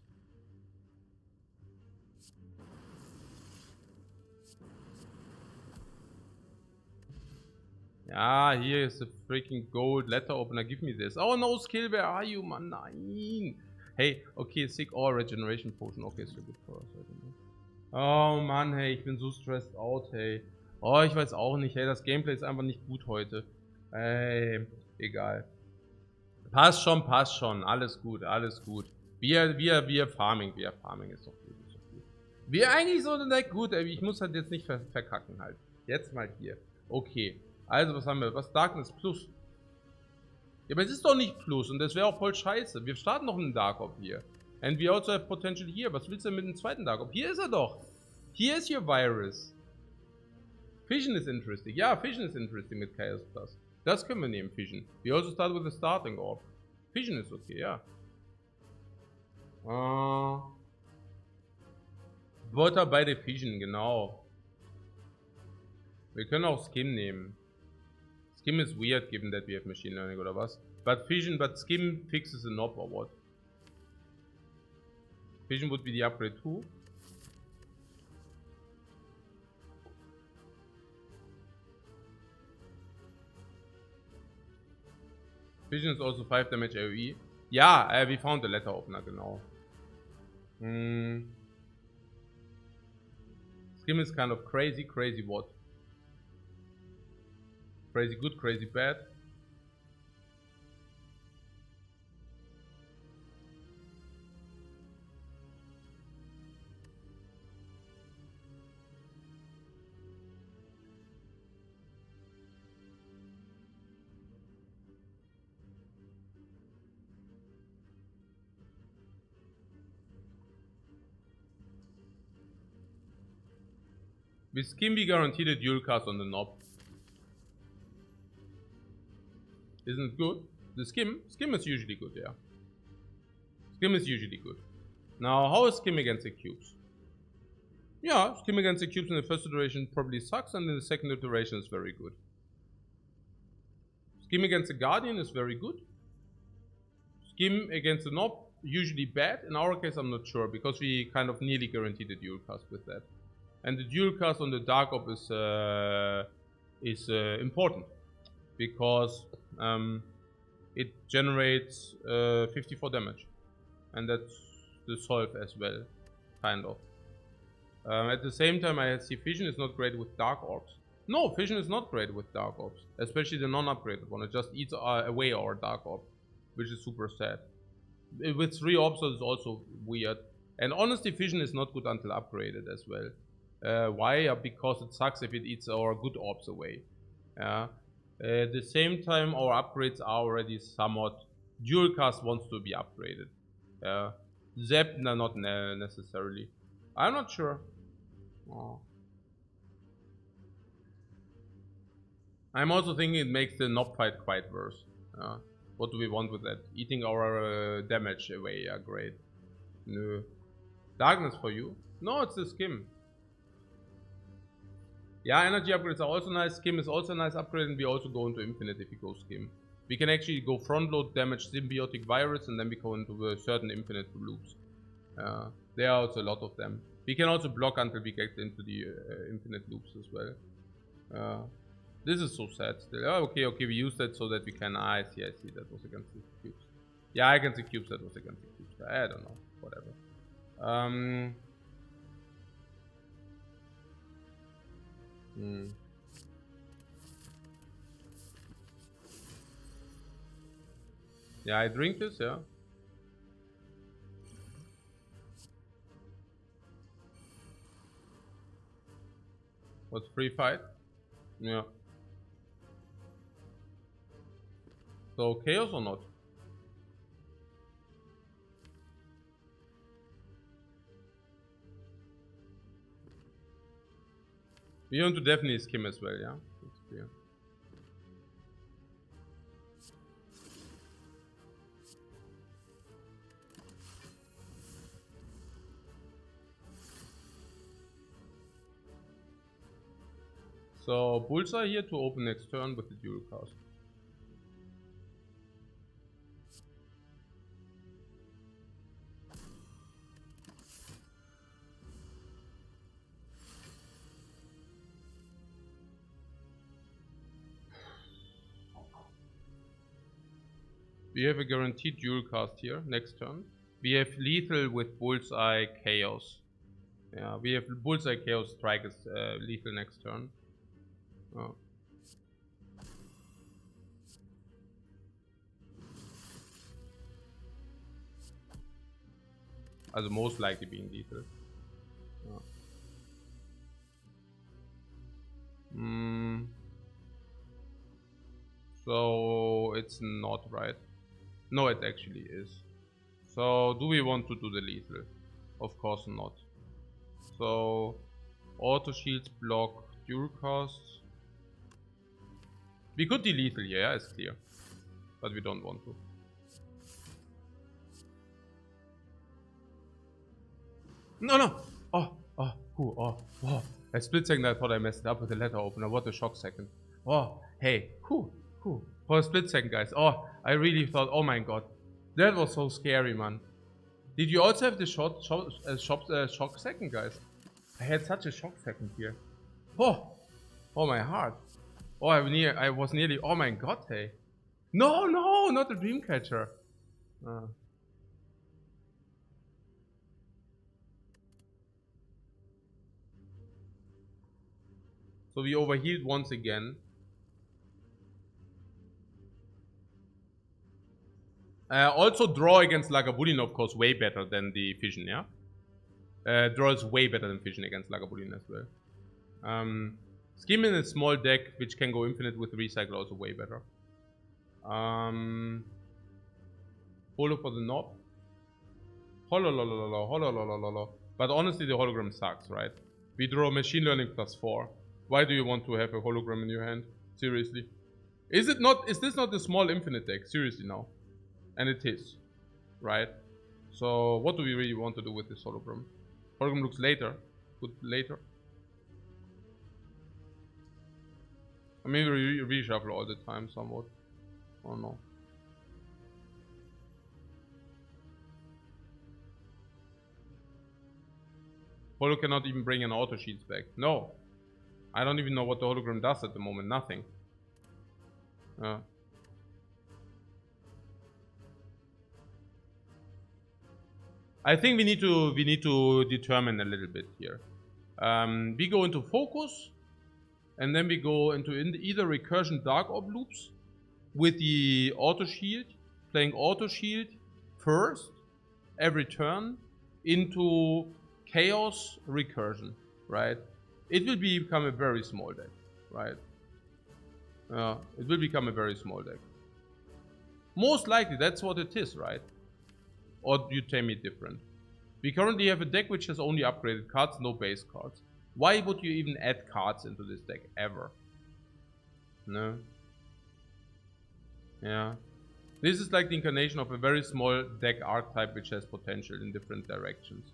S1: Ja, hier ist the freaking gold letter opener. Give me this. Oh no, skill, where are you, man? Nein. Hey, okay, sick or regeneration potion. Okay, so good for us. Oh Mann, hey, ich bin so stressed out, hey. Oh, ich weiß auch nicht, hey, das Gameplay ist einfach nicht gut heute. Ey, egal. Passt schon. Alles gut. Wir farming ist doch gut. Wir eigentlich so direkt gut, ey. Ich muss halt jetzt nicht verkacken halt. Jetzt mal hier. Okay. Also, was haben wir? Was Darkness Plus? Ja, aber es ist doch nicht Plus und das wäre auch voll scheiße. Wir starten noch einen Dark Orb hier. And we also have potential here. Was willst du denn mit dem zweiten Dark Orb? Hier ist er doch. Hier ist your Virus. Fission is interesting. Ja, Fission is interesting mit Chaos Plus. Das können wir nehmen, Fission. We also start with the starting orb. Fission ist okay, ja. Butter bei der Fission, genau. Wir können auch Skim nehmen. Skim is weird given that we have machine learning oder was. But Skim fixes the knob or what? Fission would be the upgrade too. Fission is also 5 damage AoE. Ja, we found the letter opener, genau. Skim is kind of crazy what? Crazy good, crazy bad. With Skim we guarantee the dual cast on the knob. Isn't it good? The Skim is usually good, yeah. Skim is usually good. Now, how is Skim against the cubes? Yeah, Skim against the cubes in the first iteration probably sucks, and in the second iteration is very good. Skim against the Guardian is very good. Skim against the Nob, usually bad. In our case, I'm not sure, because we kind of nearly guaranteed the dual cast with that. And the dual cast on the Dark Op is important, because it generates 54 damage. And that's the solve as well, kind of. At the same time, I see Fission is not great with Dark Orbs. No, Fission is not great with Dark Orbs, especially the non-upgraded one. It just eats away our Dark Orb, which is super sad. With 3 orbs, it's also weird. And honestly, Fission is not good until upgraded as well. Why? Because it sucks if it eats our good orbs away. At the same time, our upgrades are already somewhat... Dual cast wants to be upgraded. Zep, no, not necessarily. I'm not sure. Oh. I'm also thinking it makes the Nob fight quite worse. What do we want with that? Eating our damage away, yeah, great. No. Darkness for you? No, it's the Skim. Yeah, energy upgrades are also nice. Skim is also a nice upgrade, and we also go into infinite if we go Skim. We can actually go front load, damage symbiotic virus, and then we go into certain infinite loops. There are also a lot of them. We can also block until we get into the infinite loops as well. This is so sad still. Oh, okay, we use that so that we can... I see, that was against the cubes. Yeah, against the cubes, that was against the cubes. I don't know, whatever. Yeah, I drink this, yeah. What's free fight? Yeah. So chaos or not? We want to definitely skim as well, yeah? It's clear. So bullseye here to open next turn with the dual cast. We have a guaranteed dual cast here next turn. We have lethal with bullseye chaos. Yeah, we have bullseye chaos strike is lethal next turn. Oh. Also most likely being lethal. So it's not right. No, it actually is. So do we want to do the lethal? Of course not. So auto shields block dual casts. We could do lethal, yeah, it's clear. But we don't want to. No! Oh. A split second I thought I messed it up with the letter opener. What a shock second. Oh, hey, cool. For a split second, guys. Oh, I really thought, oh my god. That was so scary, man. Did you also have the shock second, guys? I had such a shock second here. Oh, my heart. Oh, I was nearly, oh my god, hey. No, not the Dreamcatcher. So we overhealed once again. Also draw against Lagavulin, of course, way better than the Fission, yeah? Draw is way better than Fission against Lagavulin as well. Skim in a small deck, which can go infinite with recycle, also way better. Holo for the Nob. Holololololo. But honestly, the hologram sucks, right? We draw machine learning +4. Why do you want to have a hologram in your hand? Seriously. Is this not a small infinite deck? Seriously now. And it is. Right? So what do we really want to do with this hologram? Hologram looks later. Good later. I mean we reshuffle all the time somewhat. Oh no. Holo cannot even bring an auto shields back. No. I don't even know what the hologram does at the moment. Nothing. I think we need to determine a little bit here. We go into focus, and then we go into either recursion dark orb loops with the auto shield, playing auto shield first every turn into chaos recursion, right? It will become a very small deck, right? It will become a very small deck. Most likely, that's what it is, right? Or do you tell me different? We currently have a deck which has only upgraded cards, no base cards. Why would you even add cards into this deck ever? No. Yeah. This is like the incarnation of a very small deck archetype which has potential in different directions.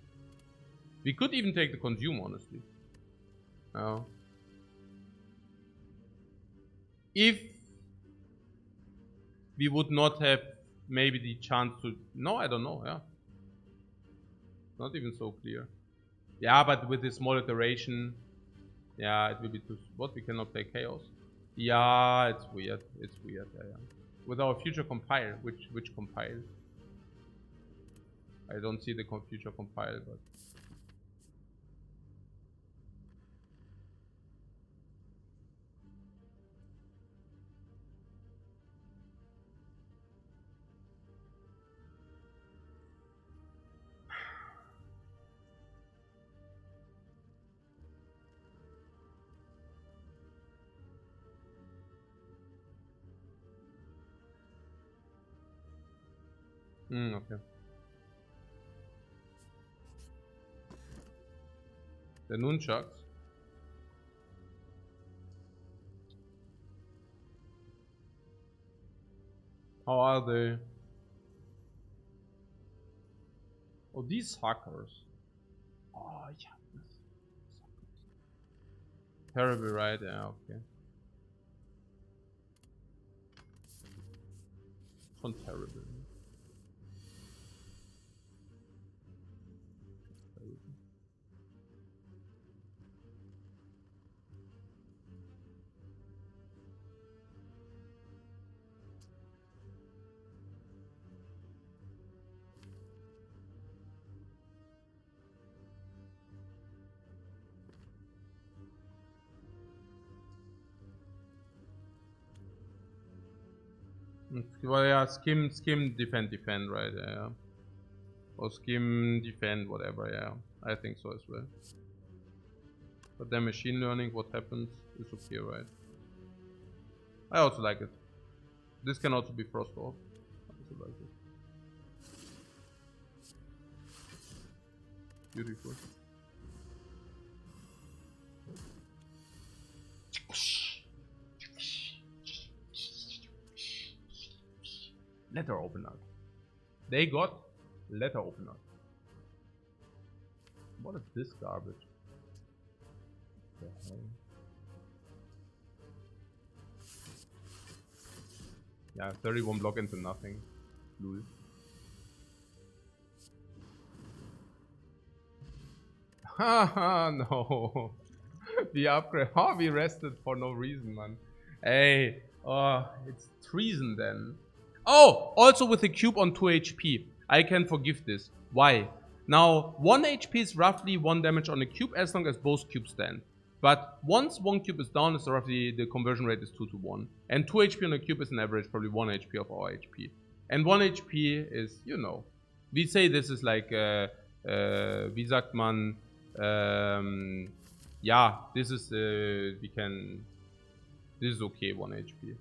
S1: We could even take the consume, honestly. If we would not have maybe the chance to... No, I don't know, yeah. Not even so clear. Yeah, but with this small iteration, yeah, it will be too... What? We cannot play chaos? Yeah, it's weird. It's weird, yeah. With our future compile, which compile? I don't see the future compile, but... Okay. The nunchucks. How are they? Oh, these suckers. Oh, yeah. Terrible, right? Yeah, okay. Schon terrible. Well, yeah, skim, defend, right? Yeah. Or skim, defend, whatever, yeah. I think so as well. But then machine learning, what happens is okay, right? I also like it. This can also be frost off. I also like it. Beautiful. Letter opener. They got letter opener. What is this garbage? What the hell? Yeah, 31 block into nothing. Lul. Haha, no. The upgrade. Oh, we rested for no reason, man. Hey, oh, it's treason then. Oh, also with the cube on 2 HP. I can forgive this. Why? Now, 1 HP is roughly 1 damage on a cube as long as both cubes stand. But once one cube is down, it's roughly the conversion rate is 2 to 1. And 2 HP on a cube is an average, probably 1 HP of our HP. And 1 HP is, you know, we say this is like, wie sagt man, yeah, this is, we can, this is okay, 1 HP.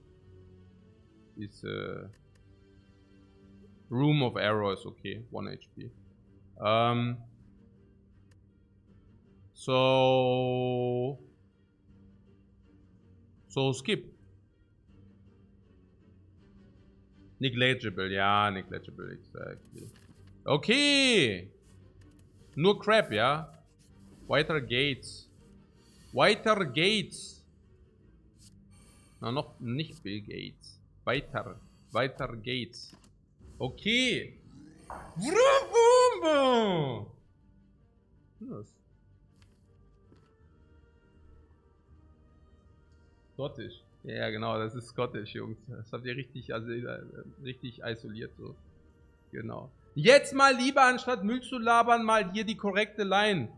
S1: It's, room of error is okay, 1 HP. So skip. Negligible, yeah, negligible, exactly. Okay. Nur Crap, ja. Weiter geht's. Weiter geht's. Na, noch nicht Bill Gates. Weiter geht's. Okay. Was? Scottish. Ja, genau, das ist Scottish, Jungs. Das habt ihr richtig, also richtig isoliert so. Genau. Jetzt mal lieber, anstatt Müll zu labern, mal hier die korrekte Line.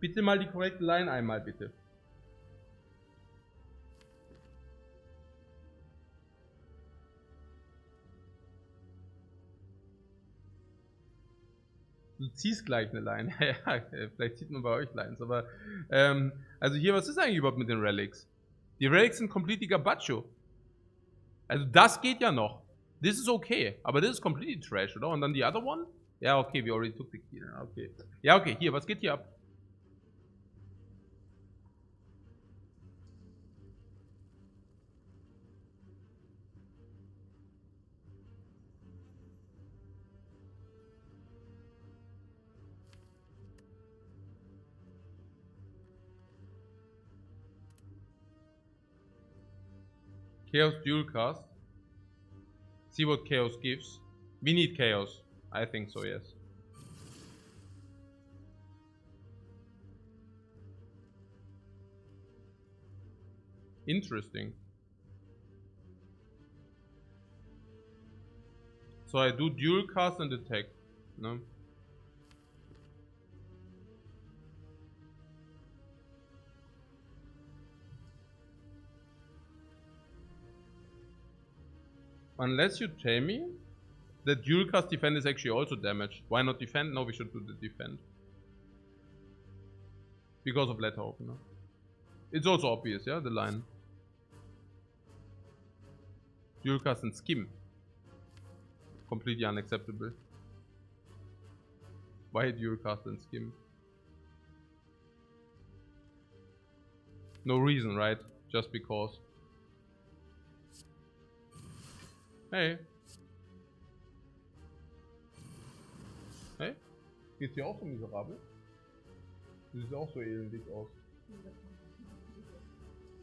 S1: Bitte mal die korrekte Line einmal, bitte. Du ziehst gleich eine Line. Ja, vielleicht zieht man bei euch Lines, aber also hier, was ist eigentlich überhaupt mit den Relics? Die Relics sind completely Gabacho. Also das geht ja noch. This is okay, aber das ist completely trash, oder? Und dann die other one? Ja, okay, we already took the key. Okay. Ja, okay, hier, was geht hier ab? Chaos dual cast. See what chaos gives. We need chaos. I think so, yes. Interesting. So I do dual cast and attack. No? Unless you tell me that dual cast defend is actually also damaged. Why not defend? No, we should do the defend. Because of letter opener. It's also obvious, yeah, the line. Dual cast and skim. Completely unacceptable. Why dual cast and skim? No reason, right? Just because. Hey. Hey? Geht's dir auch so miserabel? Du siehst auch so ähnlich aus.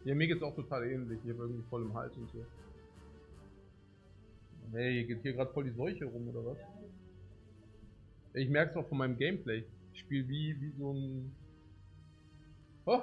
S1: Ja, mir geht's auch total ähnlich. Ich hab irgendwie voll im Hals und so. Hey, geht hier gerade voll die Seuche rum, oder was? Ich merk's auch von meinem Gameplay. Ich spiele wie so ein... Oh!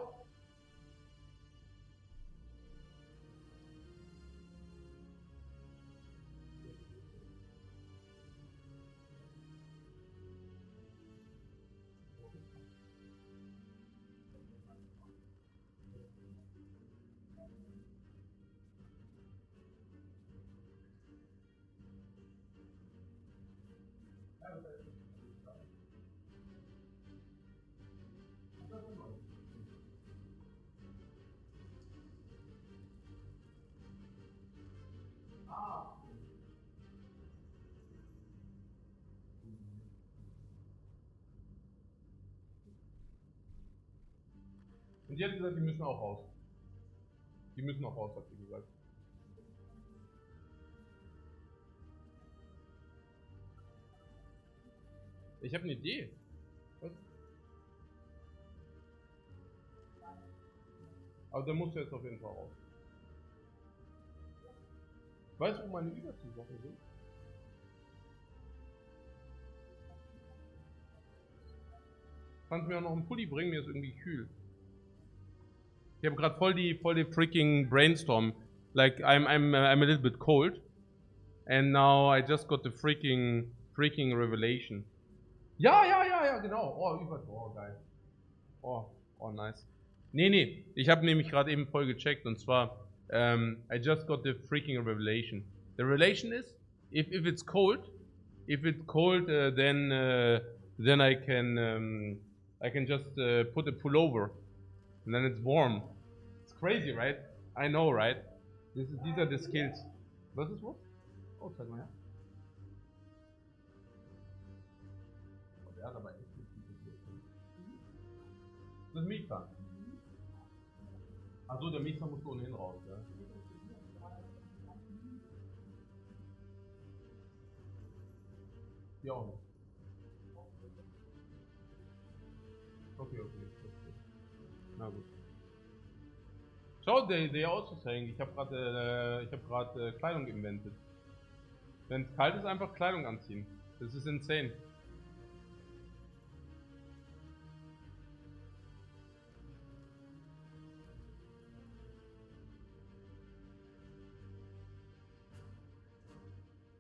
S1: Und die hat gesagt, die müssen auch raus. Die müssen auch raus, hat sie gesagt. Ich habe eine Idee. Was? Aber der muss jetzt auf jeden Fall raus. Weißt du, wo meine Überziehwochen sind? Kannst du mir auch noch einen Pulli bringen? Mir ist irgendwie kühl. Ich habe gerade voll die freaking Brainstorm. Like I'm a little bit cold, and now I just got the freaking revelation. Ja, genau. Oh, geil. Oh, nice. Nee, ich habe nämlich gerade eben voll gecheckt und zwar I just got the freaking revelation. The revelation is if it's cold, then I can just put a pullover and then it's warm. It's crazy, right? I know, right? These are the skills. Was ist was? Oh, zeig mal her. Oh, der hat aber echt nicht viel. Das ist Mieter. Achso, der Mieter muss ohnehin raus, ja? Hier auch nicht. Okay. Na gut. Schau, they also saying, ich habe gerade Kleidung invented. Wenn es kalt ist, einfach Kleidung anziehen. Das ist insane.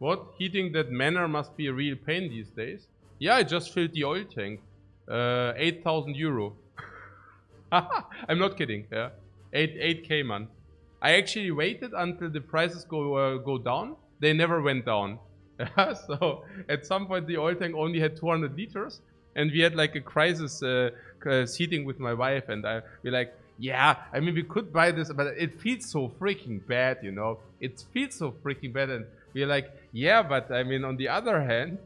S1: What? Heating that manner must be a real pain these days. Yeah, I just filled the oil tank. 8,000 euro. I'm not kidding. Yeah, 8K, man. I actually waited until the prices go down. They never went down. So at some point the oil tank only had 200 liters, and we had like a crisis seating with my wife, and we're like, yeah, I mean we could buy this, but it feels so freaking bad, you know. It feels so freaking bad, and we're like, yeah, but I mean on the other hand,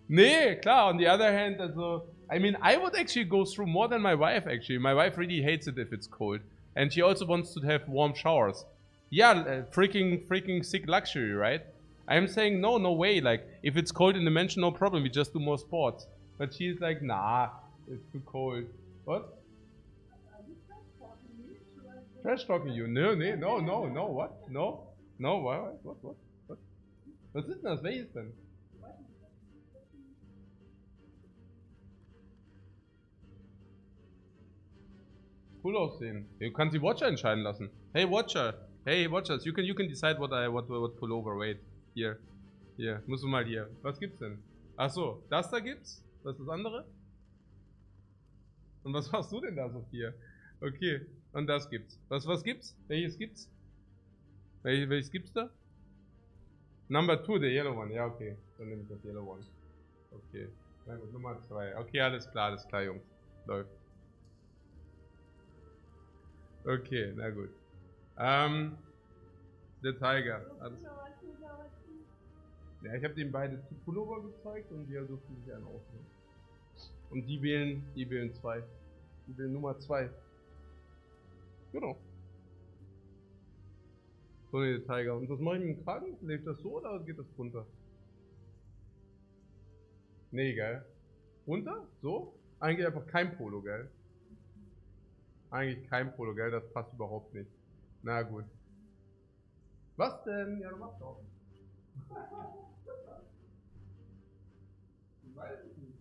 S1: nee, klar, on the other hand, also, I mean, I would actually go through more than my wife, actually. My wife really hates it if it's cold. And she also wants to have warm showers. Yeah, freaking sick luxury, right? I'm saying, no way. Like, if it's cold in the mansion, no problem. We just do more sports. But she's like, nah, it's too cold. What? Trash talking you? No, what? No, what? Was ist denn das? Welches denn? Cool aussehen. Du kannst die Watcher entscheiden lassen. Hey Watcher, hey Watchers, you can decide what pullover. Wait, hier, musst du mal hier. Was gibt's denn? Ach so, das da gibt's. Das ist das andere. Und was machst du denn da so hier? Okay, und das gibt's. Was gibt's? Welches gibt's? Welches gibt's da? Number 2, the yellow one. Ja, okay. Dann nehme ich das yellow one. Okay. Na gut, Nummer 2. Okay, alles klar, Jungs. Läuft. Okay, na gut. Der Tiger. Alles. Ja, ich habe denen beide Pullover gezeigt und die durften sich einen ausnehmen. Und die wählen 2. Die wählen Nummer 2. Genau. So, ne, der Tiger. Und was mache ich mit dem Kragen? Lebt das so oder geht das runter? Nee, geil. Runter? So? Eigentlich einfach kein Polo, gell? Eigentlich kein Polo, gell? Das passt überhaupt nicht. Na gut. Was denn? Ja, du machst doch. Ich weiß es nicht.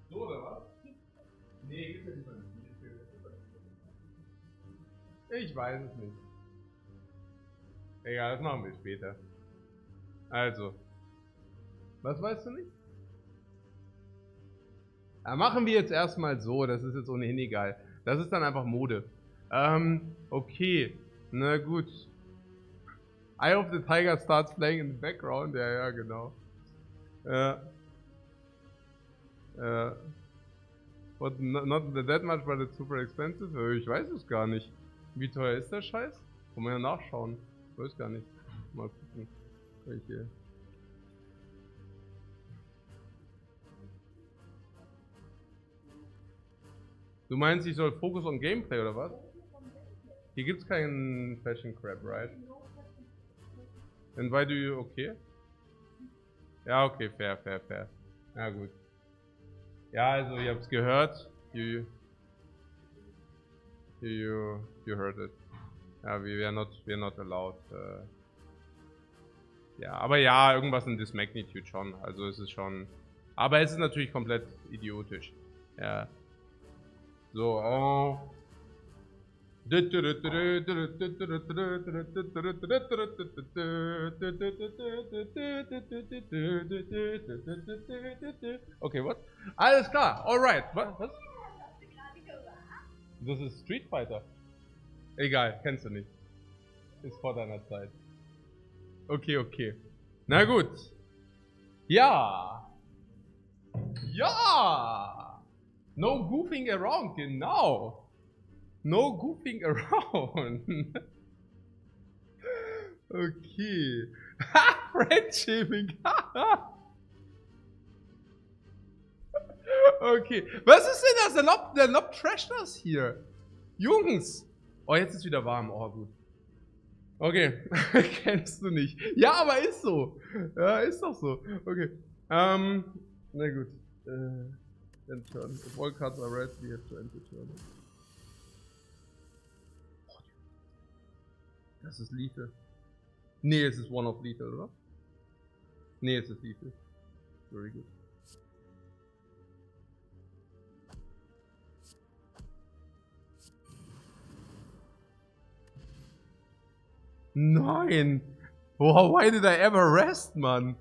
S1: So oder was? Nee, geht ja nicht. Ich weiß es nicht. Egal, das machen wir später. Also. Was weißt du nicht? Ja, machen wir jetzt erstmal so, das ist jetzt ohnehin egal. Das ist dann einfach Mode. Okay. Na gut. Eye of the Tiger starts playing in the background. Ja, genau. What, not that much, but it's super expensive? Ich weiß es gar nicht. Wie teuer ist der Scheiß? Kann man ja nachschauen. Ich weiß gar nicht. Mal gucken. Welche. Du meinst, ich soll Focus on Gameplay oder was? Hier gibt's keinen Fashion Crap, right? And why do you... Okay. Ja, okay, fair. Ja, gut. Ja, also, ihr habt's gehört. You heard it. Ja, we are not allowed. Ja, aber ja, irgendwas in this magnitude schon. Also es ist schon. Aber es ist natürlich komplett idiotisch. Ja. So, Okay, what? Alles klar, alright. Was? Das ist Street Fighter. Egal, kennst du nicht. Ist vor deiner Zeit. Okay. Na gut. Ja. No goofing around, genau. No goofing around. Okay. Friendshaming. Okay. Was ist denn das? Der Lob trasht das hier. Jungs. Oh, jetzt ist wieder warm. Oh, gut. Okay. Kennst du nicht. Ja, aber ist so. Ja, ist doch so. Okay. Na gut. End turn. If all cards are red, we have to end the turn. Das ist Lethal. Nils is one of lethal, oder? Nils is lethal. Very good. Nein! Wow, why did I ever rest, man?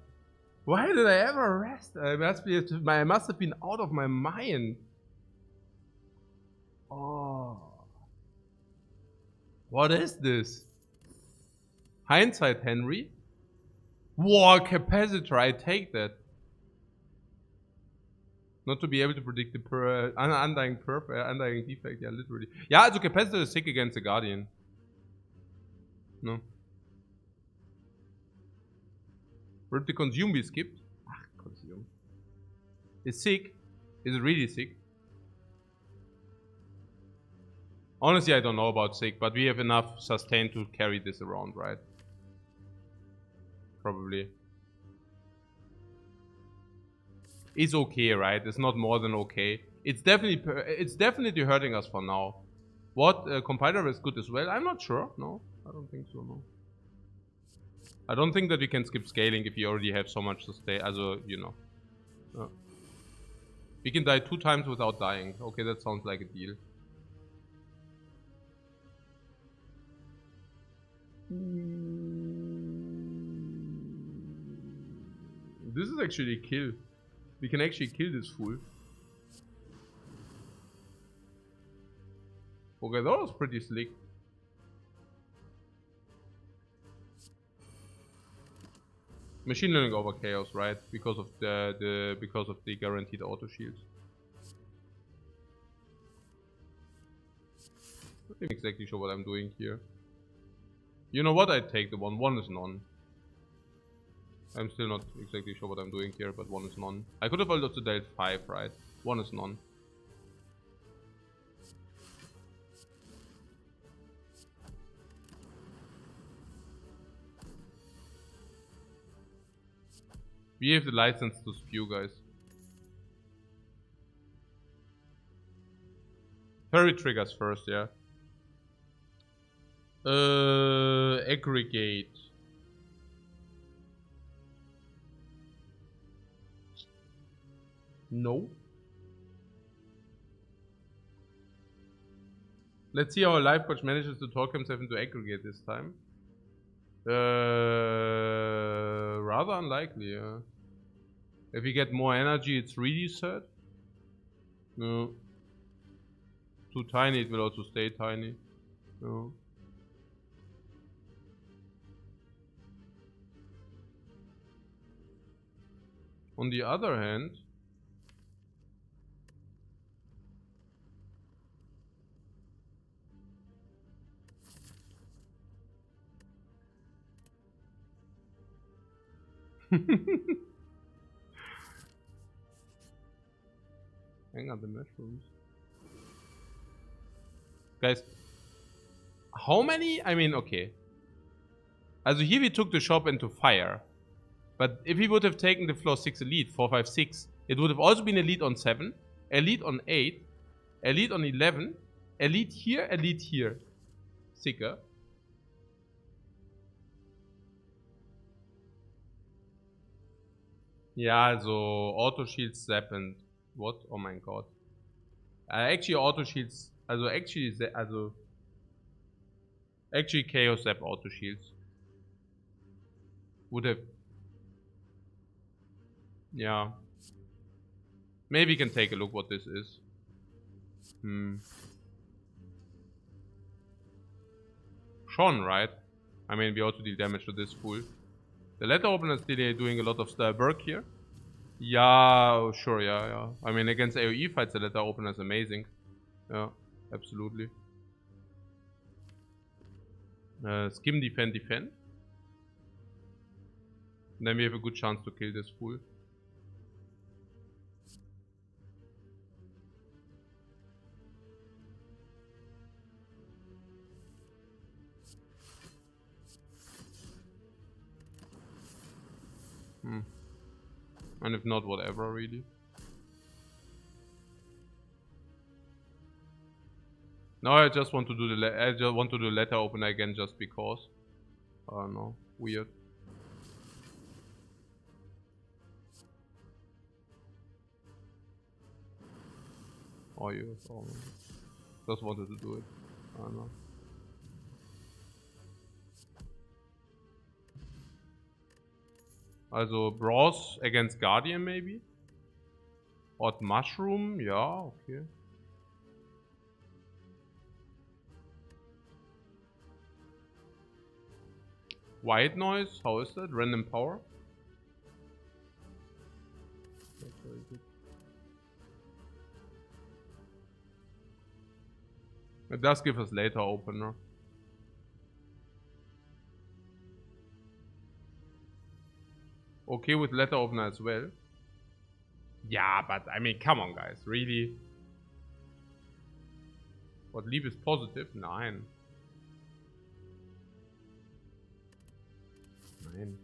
S1: Why did I ever rest? I must have been out of my mind. Oh. What is this? Hindsight Henry? War capacitor, I take that. Not to be able to predict the undying defect, yeah, literally. Ja, also capacitor is sick against the Guardian. No. Rip the consume be skipped. Ach, consume. Is sick. Is it really sick? Honestly, I don't know about sick, but we have enough sustain to carry this around, right? Probably. It's okay, right? It's not more than okay. It's definitely hurting us for now. What compiler is good as well? I'm not sure. No, I don't think so. No. I don't think that we can skip scaling if you already have so much sustain. Also, you know. We can die 2 times without dying. Okay, that sounds like a deal. This is actually a kill. We can actually kill this fool. Okay, that was pretty slick. Machine learning over chaos, right? Because of the guaranteed auto shields. I'm not exactly sure what I'm doing here. You know what? I take the one. One is none. I'm still not exactly sure what I'm doing here, but one is none. I could have also dealt 5, right? One is none. We have the license to spew, guys. Fairy triggers first, yeah. Aggregate. No. Let's see how a Lifecoach manages to talk himself into aggregate this time. Rather unlikely, yeah. If we get more energy, it's really sad. No. Too tiny, it will also stay tiny. No. On the other hand, hang on the mushrooms. Guys, how many? I mean, okay. Also here we took the shop into fire. But if he would have taken the floor 6 elite, 4, 5, 6, it would have also been elite on 7, elite on 8, elite on 11, elite here. Sicker. Ja, also Auto Shields Zap and what? Oh mein Gott. Actually Auto Shields, actually Chaos Zap Auto Shields. Would have. Yeah. Maybe we can take a look what this is. Sean, right? I mean, we also deal damage to this fool. The letter opener is still doing a lot of work here. Yeah, sure, yeah. I mean, against AoE fights, the letter opener is amazing. Yeah, absolutely. Skim, defend. And then we have a good chance to kill this fool. And if not, whatever, really. No, I just want to do the letter opener again just because. No. Weird. Oh, you just wanted to do it. I don't know. Also Bronze against Guardian maybe? Odd Mushroom, ja, okay. White Noise, how is that? Random Power? That's very good. It does give us later opener. Okay with letter opener as well. Yeah, but I mean, come on guys, really? What, Leap is positive? Nein. Nein.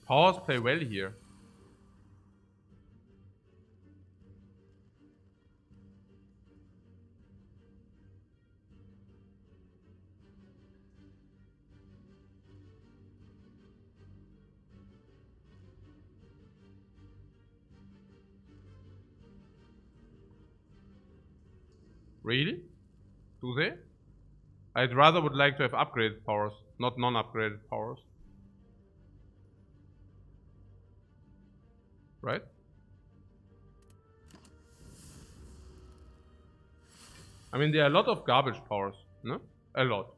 S1: Powers play well here. Really? Do they? I'd rather would like to have upgraded powers, not non-upgraded powers. Right? I mean, there are a lot of garbage powers, no? A lot.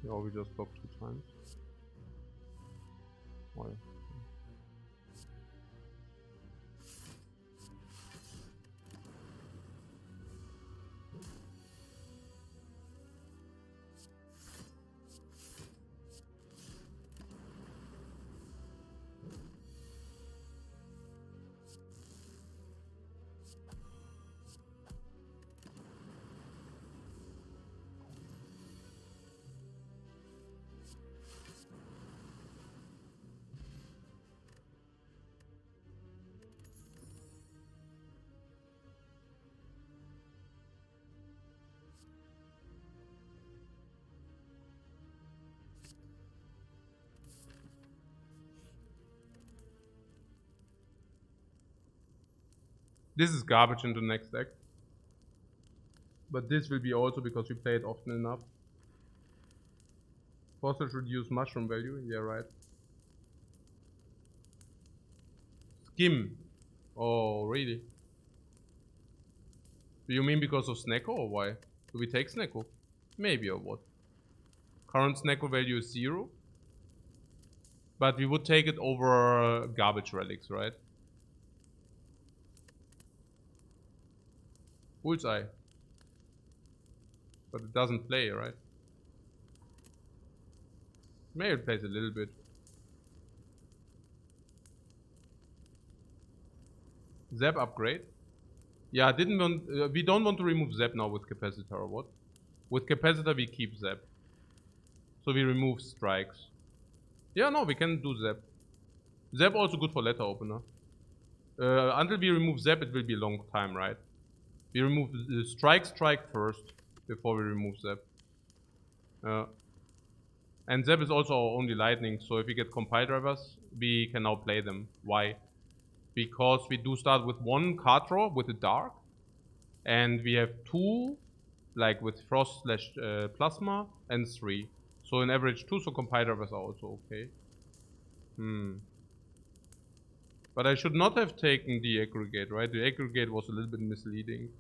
S1: Oh, we just blocked 2 times. Why? This is garbage into the next deck. But this will be also because we play it often enough. Fossil reduce mushroom value, yeah right. Skim. Oh, really? Do you mean because of Snecko or why? Do we take Snecko? Maybe or what? Current Snecko value is 0. But we would take it over garbage relics, right? Bullseye. But it doesn't play, right? Maybe it plays a little bit. Zap upgrade. Yeah, we don't want to remove Zap now with Capacitor or what? With Capacitor we keep Zap. So we remove strikes. Yeah, no, we can do Zap. Zap also good for letter opener. Until we remove Zap it will be a long time, right? We remove the strike first before we remove Zap. And Zap is also our only lightning, so if we get compile drivers, we can now play them. Why? Because we do start with 1 card draw with the dark, and we have 2, like with frost slash plasma, and 3. So in average 2, so compile drivers are also okay. But I should not have taken the aggregate, right? The aggregate was a little bit misleading.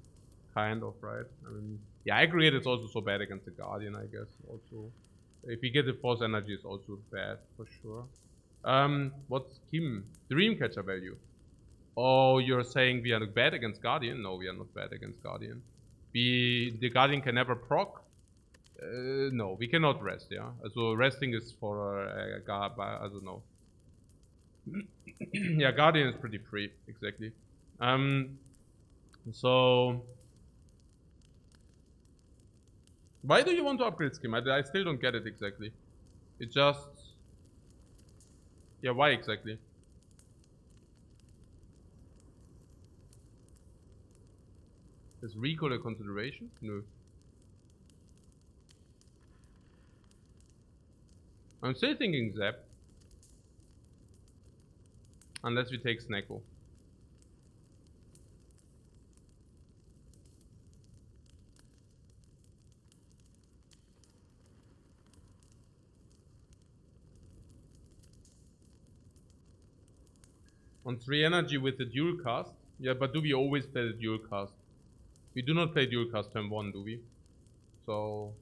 S1: Kind of, right? I mean, yeah, aggregate is also so bad against the Guardian, I guess, also. If we get the force energy, it's also bad for sure. What's Kim? Dreamcatcher value. Oh, you're saying we are bad against Guardian? No, we are not bad against Guardian. The Guardian can never proc. No, we cannot rest, yeah. So resting is for I don't know. Yeah, Guardian is pretty free, exactly. So why do you want to upgrade Skim? I still don't get it exactly. It just... Yeah, why exactly? Is recall a consideration? No. I'm still thinking Zap. Unless we take Snecko. On 3 energy with the dual cast. Yeah, but do we always play the dual cast? We do not play dual cast turn 1, do we? So...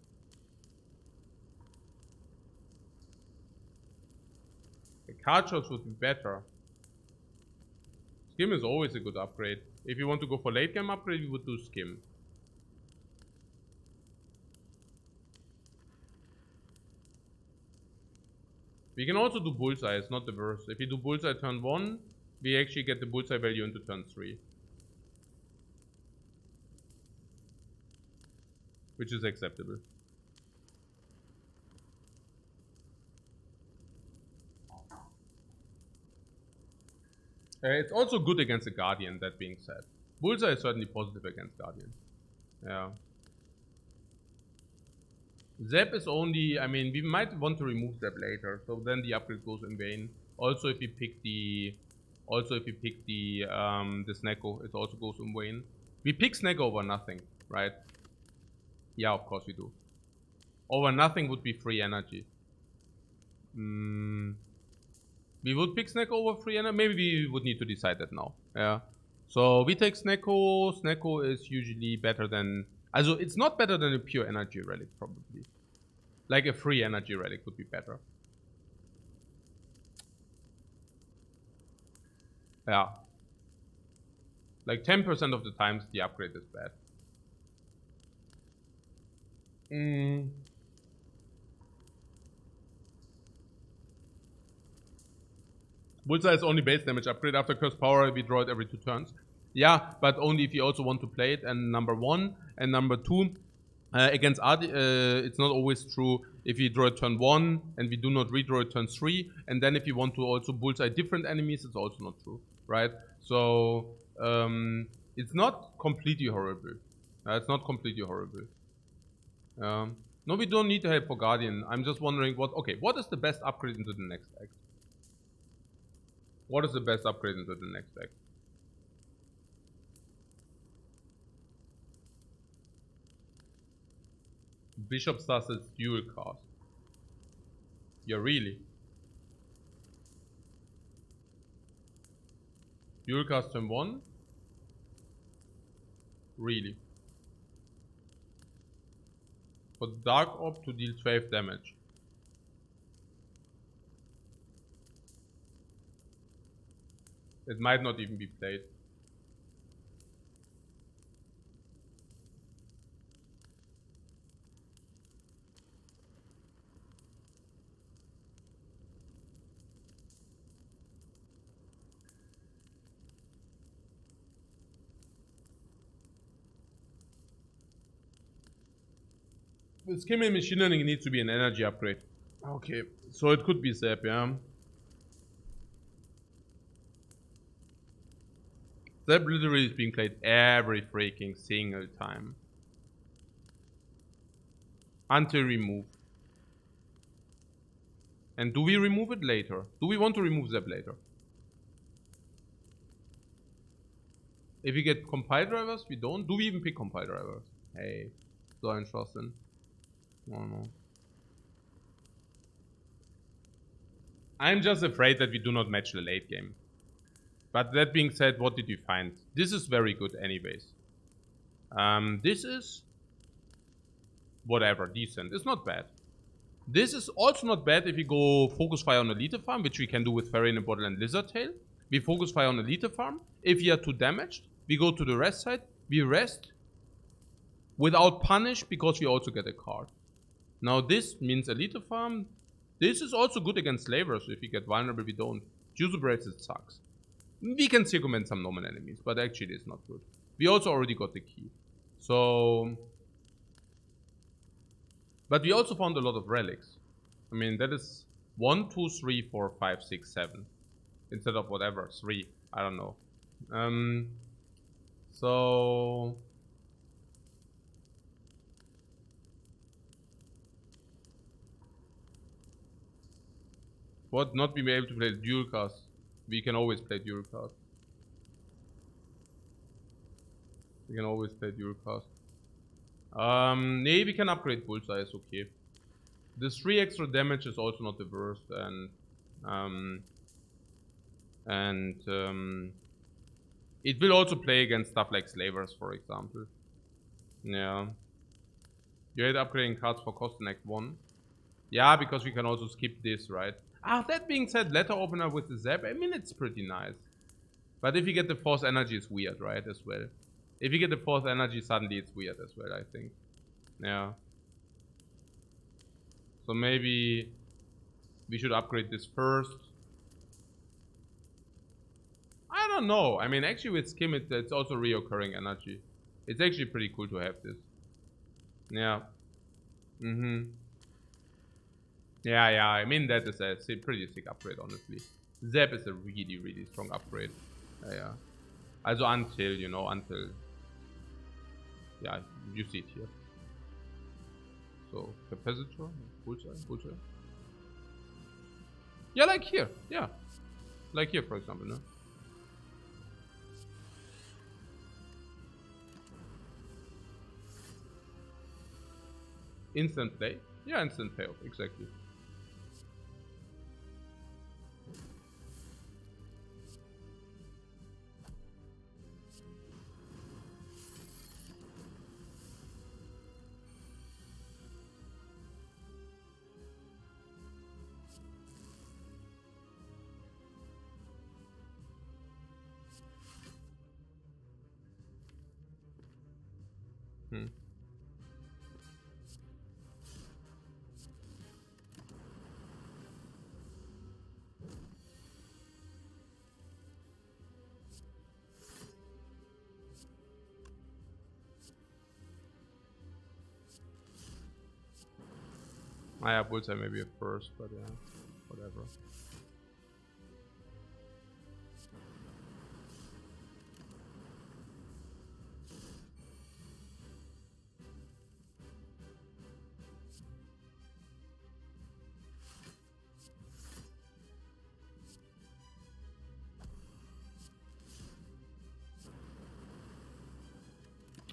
S1: The card shots would be better. Skim is always a good upgrade. If you want to go for late game upgrade, we would do Skim. We can also do Bullseye, it's not the worst. If you do Bullseye turn 1, we actually get the Bullseye value into turn 3. Which is acceptable. It's also good against the Guardian, that being said. Bullseye is certainly positive against Guardian. Yeah. Zap is only, I mean, we might want to remove Zap later, so then the upgrade goes in vain. Also, if you pick the, the Snecko, it also goes in vain. We pick Snecko over nothing, right? Yeah, of course we do. Over nothing would be free energy. We would pick Snecko over free energy. Maybe we would need to decide that now. Yeah. So we take Snecko. Snecko is usually better than... Also, it's not better than a pure energy relic, probably. Like a free energy relic would be better. Yeah. Like 10% of the times the upgrade is bad. Bullseye is only base damage upgrade. After Curse Power, we draw it every 2 turns. Yeah, but only if you also want to play it. And number 1 and number 2, against Adi, it's not always true if you draw it turn 1 and we do not redraw it turn 3. And then if you want to also Bullseye different enemies, it's also not true, right? So it's not completely horrible. It's not completely horrible. No, we don't need to help for Guardian. I'm just wondering what is the best upgrade into the next act? What is the best upgrade into the next deck? Bishop Stars is dual cast. Yeah, really? Dual cast turn 1? Really? For Dark Orb to deal 12 damage. It might not even be played. With Skim and Machine Learning, it needs to be an energy upgrade. Okay, so it could be Zap, yeah. Zap literally is being played every freaking single time. Until remove. And do we remove it later? Do we want to remove Zap later? If we get compile drivers, we don't. Do we even pick compile drivers? Hey, so interesting. I don't know. I'm just afraid that we do not match the late game. But that being said, what did you find? This is very good anyways. This is... whatever, decent. It's not bad. This is also not bad if we go focus fire on Elite Farm, which we can do with Fairy in a Bottle and Lizard Tail. We focus fire on Elite Farm. If we are too damaged, we go to the rest side. We rest without punish because we also get a card. Now this means Elite Farm. This is also good against slavers. If we get vulnerable, we don't. Juicy Bracelet sucks. We can circumvent some normal enemies, but actually it's not good. We also already got the key. So... But we also found a lot of relics. I mean, that is 1, 2, 3, 4, 5, 6, 7. Instead of whatever, 3. I don't know. So... What? Not being able to play dual cast? We can always play dual cast. We can always play dual cast. Nee, we can upgrade Bullseye, is okay. This 3 extra damage is also not the worst, and it will also play against stuff like Slavers, for example. Yeah. You hate upgrading cards for cost in Act 1? Yeah, because we can also skip this, right? Ah, that being said, Letter Opener with the Zap, I mean, it's pretty nice. But if you get the Force Energy, it's weird, right, as well. If you get the Force Energy, suddenly it's weird as well, I think. Yeah. So maybe we should upgrade this first. I don't know. I mean, actually with Skim, it's also reoccurring energy. It's actually pretty cool to have this. Yeah. Yeah. I mean, that is a pretty sick upgrade, honestly. Zap is a really, really strong upgrade. Yeah. Also until, you know, until... Yeah, you see it here. So, capacitor, bullseye. Yeah, like here. Yeah. Like here, for example, no? Instant play? Yeah, instant payoff, exactly. I would say maybe at first, but yeah, whatever.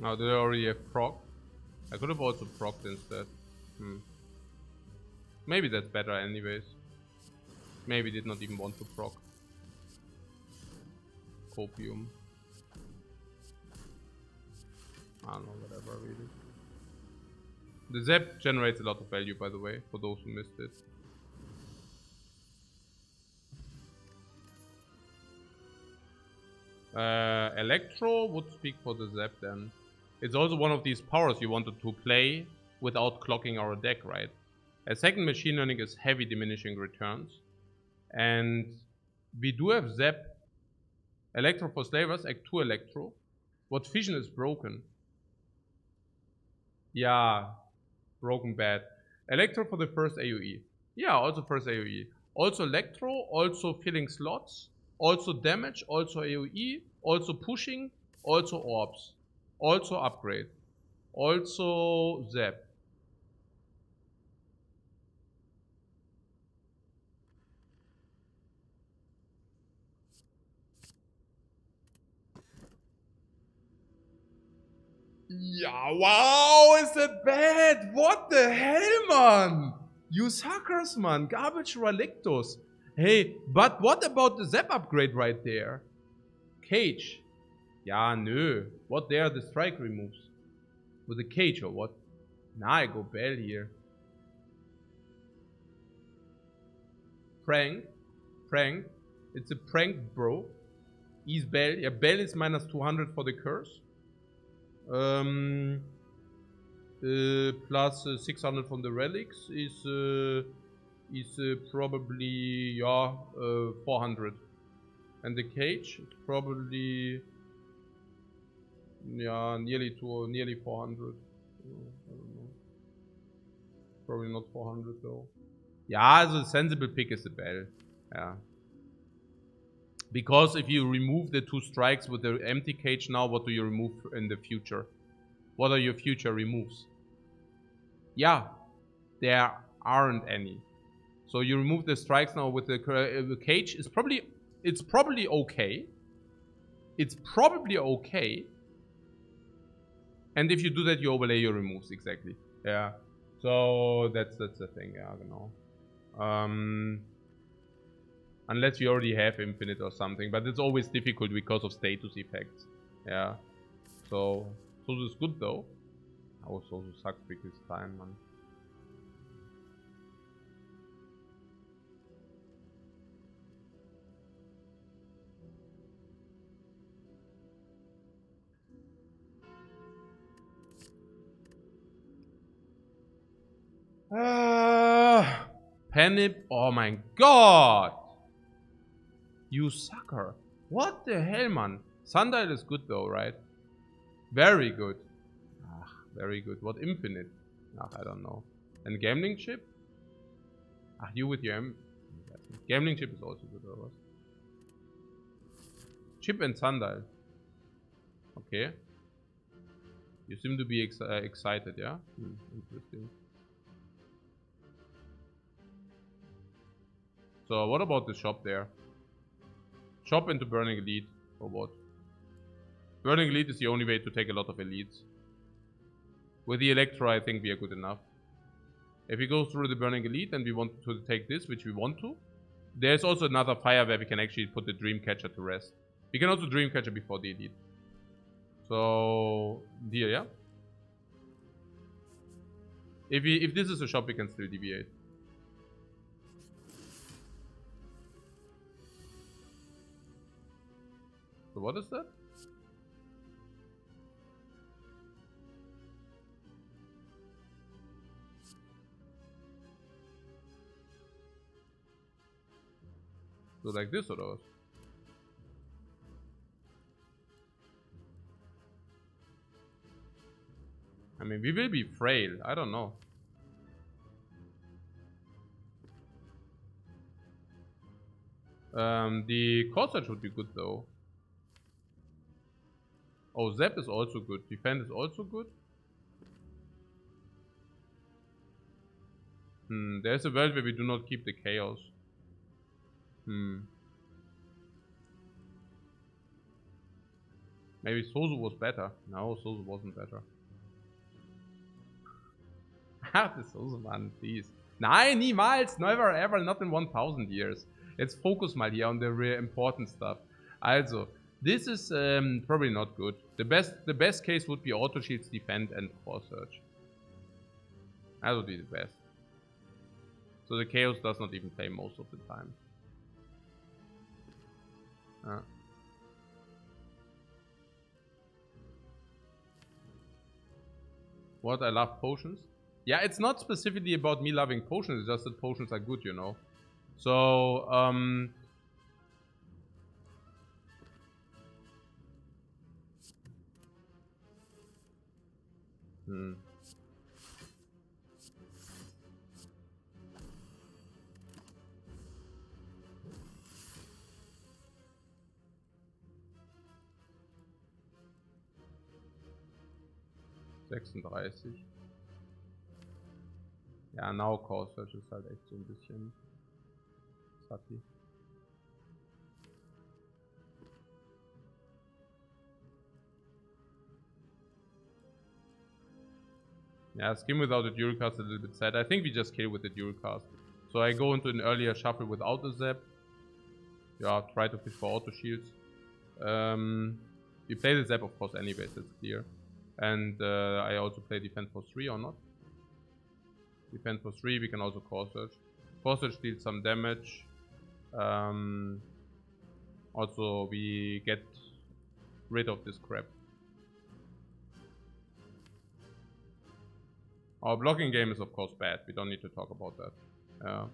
S1: Oh, did I already have proc? I could have also procced instead. Maybe that's better anyways. Maybe did not even want to proc. Copium. I don't know, whatever really. The Zap generates a lot of value, by the way, for those who missed it. Electro would speak for the Zap then. It's also one of these powers you wanted to play without clocking our deck, right? A second machine learning is heavy diminishing returns. And we do have Zap. Electro for Slavers, Act 2 Electro. What fission is broken? Yeah, broken bad. Electro for the first AoE. Yeah, also first AoE. Also Electro, also filling slots, also damage, also AoE, also pushing, also orbs, also upgrade, also Zap. Yeah, wow, is that bad? What the hell, man? You suckers, man. Garbage Relictus. Hey, but what about the Zap upgrade right there? Cage. Ja, nö. What there the strike removes? With a cage or what? Nah, I go Bell here. Prank. It's a prank, bro. He's Bell. Yeah, Bell is minus 200 for the curse. Plus 600 from the relics is probably 400. And the cage is probably nearly 400. I don't know. Probably not 400 though. Yeah, the sensible pick is the Bell. Yeah. Because if you remove the 2 strikes with the empty cage now, what do you remove in the future? What are your future removes? Yeah, there aren't any. So you remove the strikes now with the cage. It's probably okay. It's probably okay. And if you do that, you overlay your removes exactly. Yeah. So that's the thing. Yeah, genau. Unless you already have infinite or something, but it's always difficult because of status effects. Yeah. So is good though. Oh, Sozu sucks because time, man. Penip, oh my god! You sucker. What the hell, man? Sundial is good though, right? Very good. Very good. What infinite? I don't know. And gambling chip? You with your gambling chip is also good, or what? Chip and Sundial. Okay. You seem to be excited, yeah? Interesting. So what about the shop there? Shop into Burning Elite, or what? Burning Elite is the only way to take a lot of elites. With the Electro, I think we are good enough. If we go through the Burning Elite and we want to take this, which we want to, there's also another fire where we can actually put the Dreamcatcher to rest. We can also Dreamcatcher before the Elite. So, here, yeah? If this is a shop, we can still deviate. So what is that? So like this or what? I mean, we will be frail. I don't know. The Corsair would be good though. Oh, Zap is also good. Defend is also good. There's a world where we do not keep the chaos. Maybe Sozu was better. No, Sozu wasn't better. The Sozu, man, please. Nein, niemals, never, ever, not in 1000 years. Let's focus mal here on the real important stuff. Also, this is probably not good. The best case would be auto shields, defend, and force search. That would be the best. So the chaos does not even play most of the time. What, I love potions? Yeah, it's not specifically about me loving potions, it's just that potions are good, you know. So, 36. Ja, Now Cause Search ist halt echt so ein bisschen sucky. Yeah, skim without a Duracast is a little bit sad. I think we just kill with the Duracast. So I go into an earlier shuffle without the Zap. Yeah, try to fish for auto shields. We play the Zap of course anyways, that's clear. And I also play Defend for 3 or not? Defend for 3, we can also Core Search. Core Search deals some damage. Also, we get rid of this crap. Our blocking game is of course bad. We don't need to talk about that. Yeah.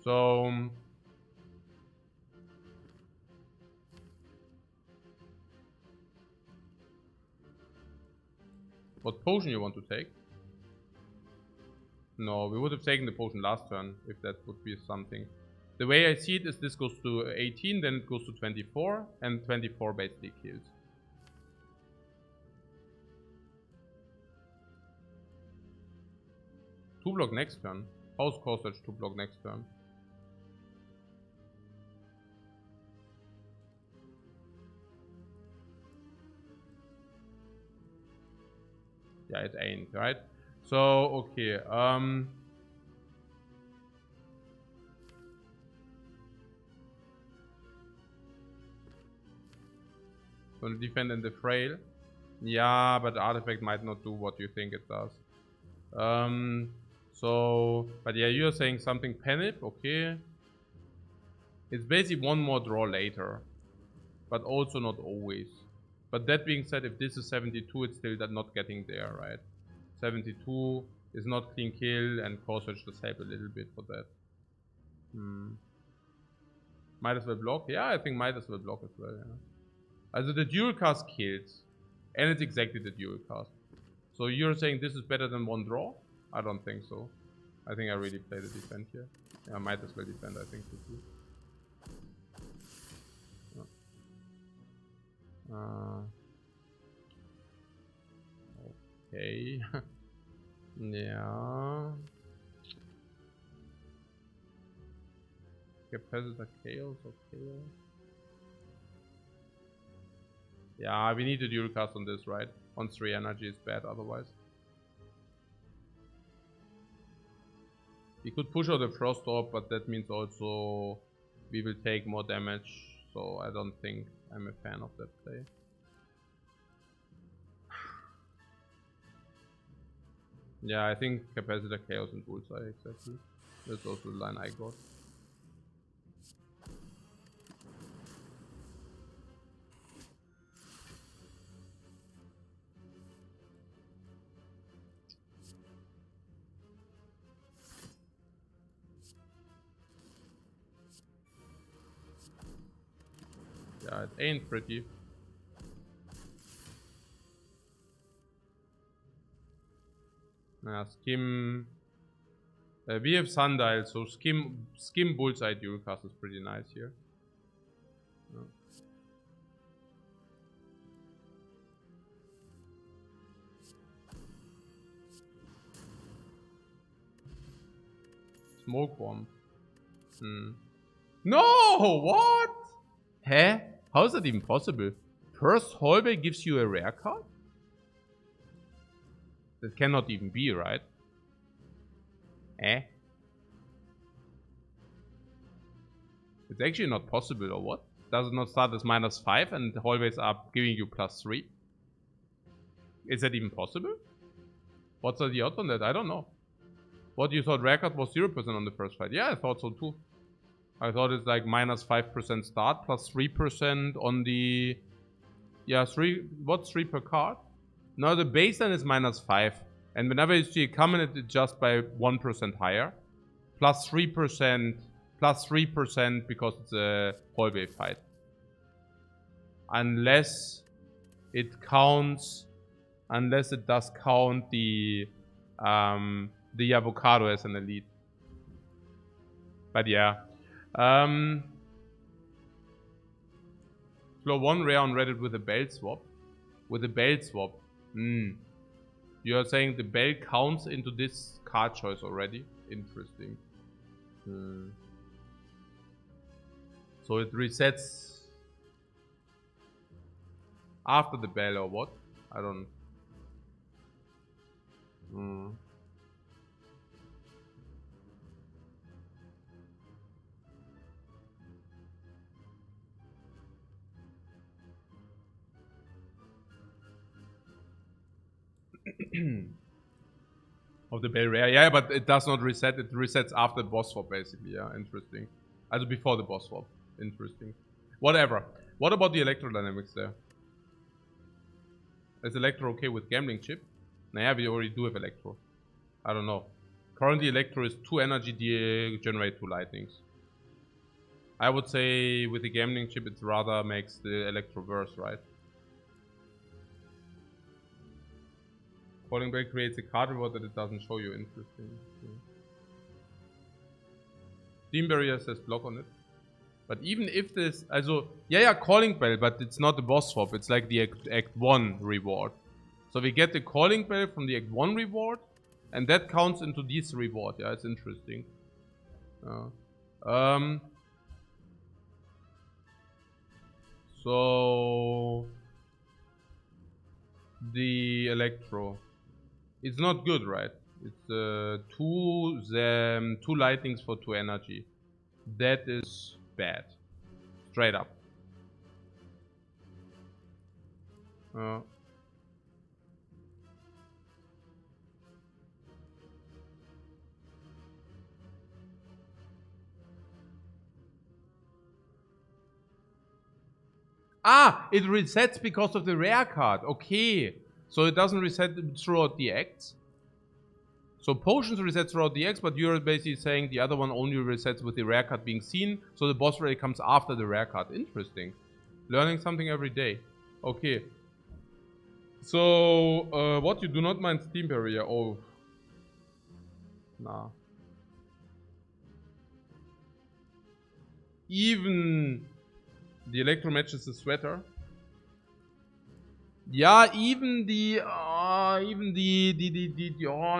S1: So what potion you want to take? No, we would have taken the potion last turn if that would be something. The way I see it is this goes to 18, then it goes to 24, and 24 basically kills. Two block next turn. How's Core Search 2 block next turn? Yeah, it ain't, right? So, okay, gonna defend in the frail. Yeah, but the artifact might not do what you think it does. So, but yeah, you're saying something Penip, okay. It's basically one more draw later, but also not always. But that being said, if this is 72, it's still not getting there, right? 72 is not clean kill, and Core Search does help a little bit for that. Might as well block. Yeah, I think might as well block as well, yeah. Also the dual cast kills, and it's exactly the dual cast. So you're saying this is better than one draw? I don't think so. I think I really play the defend here. Yeah, I might as well defend, I think, too. Okay. Yeah. Capacitor chaos or chaos. Yeah, we need to dual cast on this, right? On 3 energy is bad otherwise. We could push out the Frost Orb, but that means also we will take more damage. So I don't think I'm a fan of that play. Yeah, I think Capacitor Chaos and Bullseye, exactly. That's also the line I got. Yeah, it ain't pretty. Yeah, Skim. We have Sundial, so Skim Bullseye dual cast is pretty nice here. Yeah. Smoke Bomb. No! What? Huh? How is that even possible? First hallway gives you a rare card? That cannot even be, right? Eh? It's actually not possible, or what? Does it not start as -5 and the hallways are giving you +3? Is that even possible? What's the odds on that? I don't know. What, you thought rare card was 0% on the first fight? Yeah, I thought so too. I thought it's like -5% start, +3% on the... Yeah, 3... What's 3 per card? No, the baseline is -5. And whenever you see it coming, it adjusts by 1% higher. +3%, +3% because it's a hallway fight. Unless it counts... Unless it does count the avocado as an elite. But yeah. Floor 1 rare on Reddit with a belt swap. With a belt swap. You are saying the belt counts into this card choice already? Interesting. So it resets after the bell or what? I don't... Of the bell rare. Yeah, but it does not reset. It resets after boss swap basically. Yeah, interesting. Also before the boss swap. Interesting. Whatever. What about the electrodynamics there? Is Electro okay with gambling chip? Naja, we already do have Electro. I don't know. Currently Electro is 2 energy, generate 2 lightnings. I would say with the gambling chip it rather makes the Electro worse, right? Falling Break creates a card reward that it doesn't show you. Interesting. Steam Barrier says block on it. But even if this, also, yeah, Calling Bell, but it's not the boss swap, it's like the Act 1 reward. So we get the Calling Bell from the Act 1 reward, and that counts into this reward. Yeah, it's interesting. So the Electro, it's not good, right? It's 2 lightnings for 2 energy. That is bad. Straight up. Ah, it resets because of the rare card. Okay. So it doesn't reset throughout the acts. So potions reset throughout the acts, but you're basically saying the other one only resets with the rare card being seen. So the boss rate comes after the rare card. Interesting. Learning something every day. Okay. So, what? You do not mind Steam Barrier? Oh. Nah. Even the Electro matches the Sweater. Ja, even die, oh,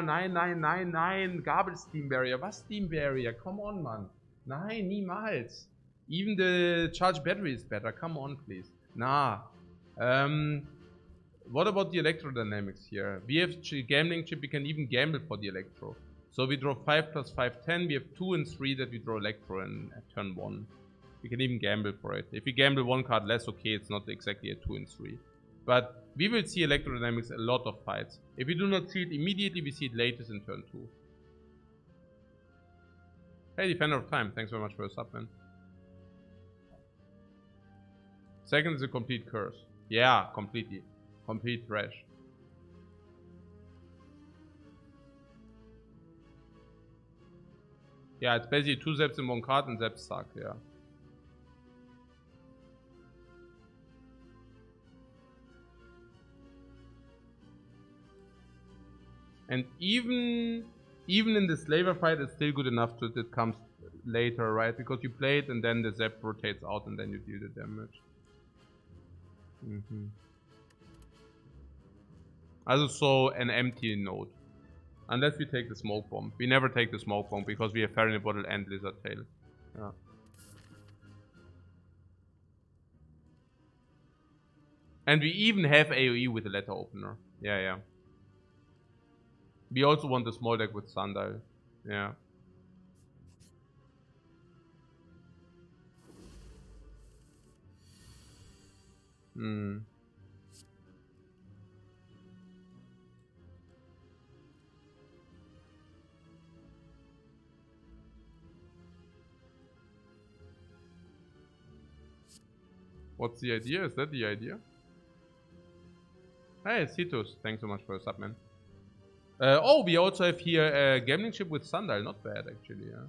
S1: nein, Gabel Steam Barrier. Was Steam Barrier? Come on, man. Nein, niemals. Even the charge battery is better. Come on, please. Nah. What about the electrodynamics here? We have gambling chip. We can even gamble for the electro. So we draw 5 plus 5, 10. We have 2 and 3 that we draw electro in turn 1. We can even gamble for it. If we gamble 1 card less, okay, it's not exactly a 2 and 3. But we will see electrodynamics a lot of fights. If we do not see it immediately, we see it latest in turn 2. Hey, Defender of Time, thanks very much for your sub, man. Second is a complete curse. Yeah, completely. Complete trash. Yeah, it's basically 2 Zaps in 1 card and Zaps suck, yeah. And even in the Slaver fight, it's still good enough that it comes later, right? Because you play it and then the Zap rotates out and then you deal the damage. Also so an empty node. Unless we take the Smoke Bomb. We never take the Smoke Bomb because we have Fairy in a Bottle and Lizard Tail. Yeah. And we even have AoE with the Letter Opener. Yeah. We also want the small deck with Sundial. Yeah. What's the idea? Is that the idea? Hey, Cetus, thanks so much for your sub, man. Oh, we also have here a gambling chip with Sundial. Not bad, actually, yeah.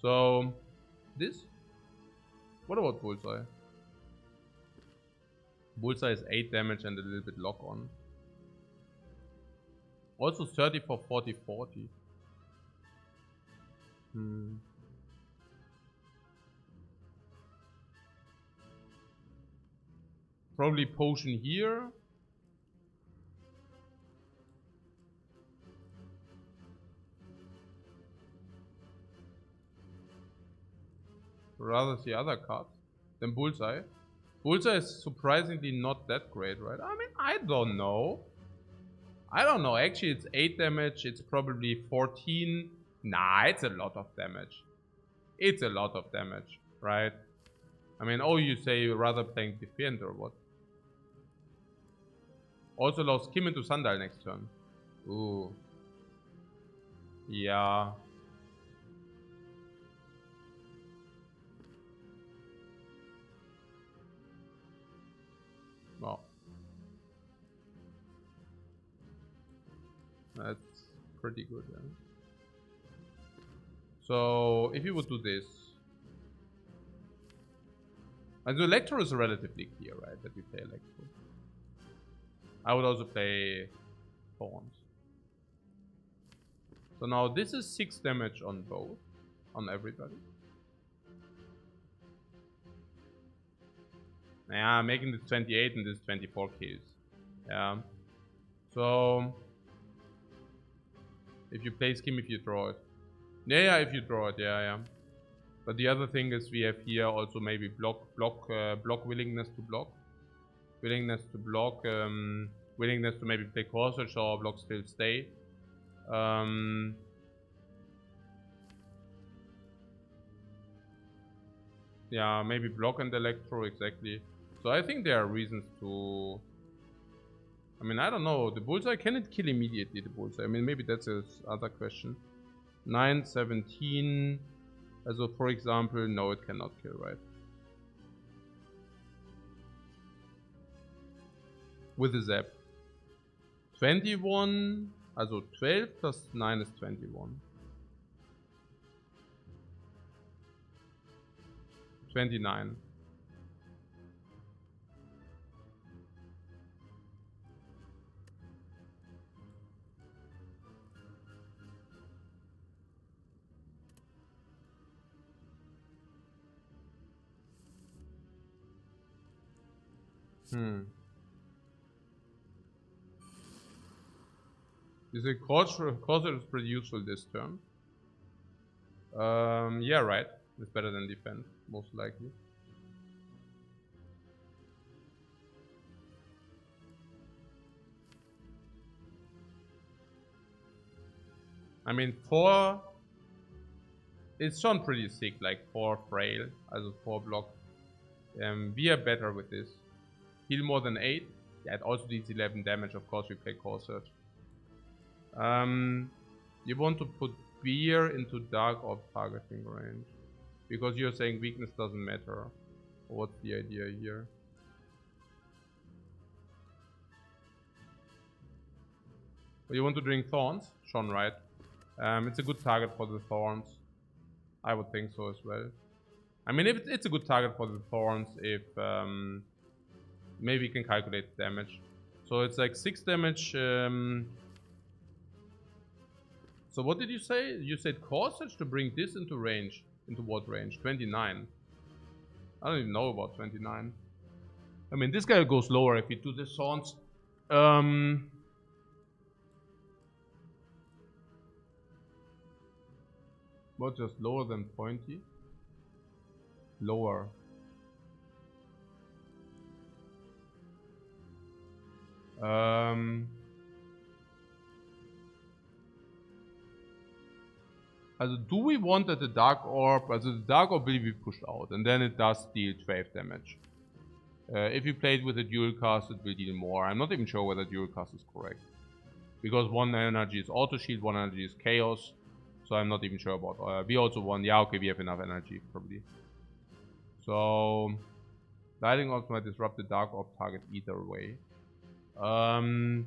S1: So, this? What about Bullseye? Bullseye is 8 damage and a little bit lock on. Also 30 for 40, 40. Probably potion here. Rather the other cards than Bullseye. Bullseye is surprisingly not that great, right? I mean, I don't know. Actually, it's 8 damage. It's probably 14. Nah, it's a lot of damage. It's a lot of damage, right? I mean, oh, you say you're rather playing Defend or what? Also allows Kim into Sundial next turn. Ooh. Yeah. Wow. That's pretty good, yeah. So, if you would do this... And the Electro is relatively clear, right? That we play Electro. I would also play Thorns. So now this is 6 damage on both. On everybody. Yeah, making this 28 and this 24 kills. Yeah. So... If you play Scheme, if you draw it. Yeah, if you draw it, yeah. But the other thing is we have here also maybe block willingness to block. Willingness to block, willingness to maybe play core search or block still stay. Yeah, maybe block and electro, exactly. So I think there are reasons to... I mean, I don't know. The bullseye, can it kill immediately, the bullseye? I mean, maybe that's the other question. 9, 17... Also, for example, no, it cannot kill, right? With the zap. 21, also 12 plus 9 is 21. 29. Is it Corsair is pretty useful this turn? Yeah, right. It's better than defend, most likely. I mean, 4... It's shown pretty sick, like 4 frail, also 4 block. We are better with this. Heal more than 8. Yeah, it also deals 11 damage, of course we play Core Search. You want to put Beer into Dark Orb targeting range. Because you're saying weakness doesn't matter. What's the idea here? Well, you want to drink Thorns? Sean, right? It's a good target for the Thorns. I would think so as well. I mean, if it's a good target for the Thorns if... maybe we can calculate the damage. So it's like 6 damage. So what did you say? You said Core Search to bring this into range. Into what range? 29. I don't even know about 29. I mean, this guy goes lower if you do the Thorns. What, just lower than 20? Lower. Also, do we want that the Dark Orb... Also, the Dark Orb will be pushed out, and then it does deal 12 damage. If you play it with a dual cast, it will deal more. I'm not even sure whether dual cast is correct. Because one energy is auto shield, one energy is chaos. So I'm not even sure about... we also won. Yeah, okay, we have enough energy, probably. So... Lighting Orbs might disrupt the Dark Orb target either way. The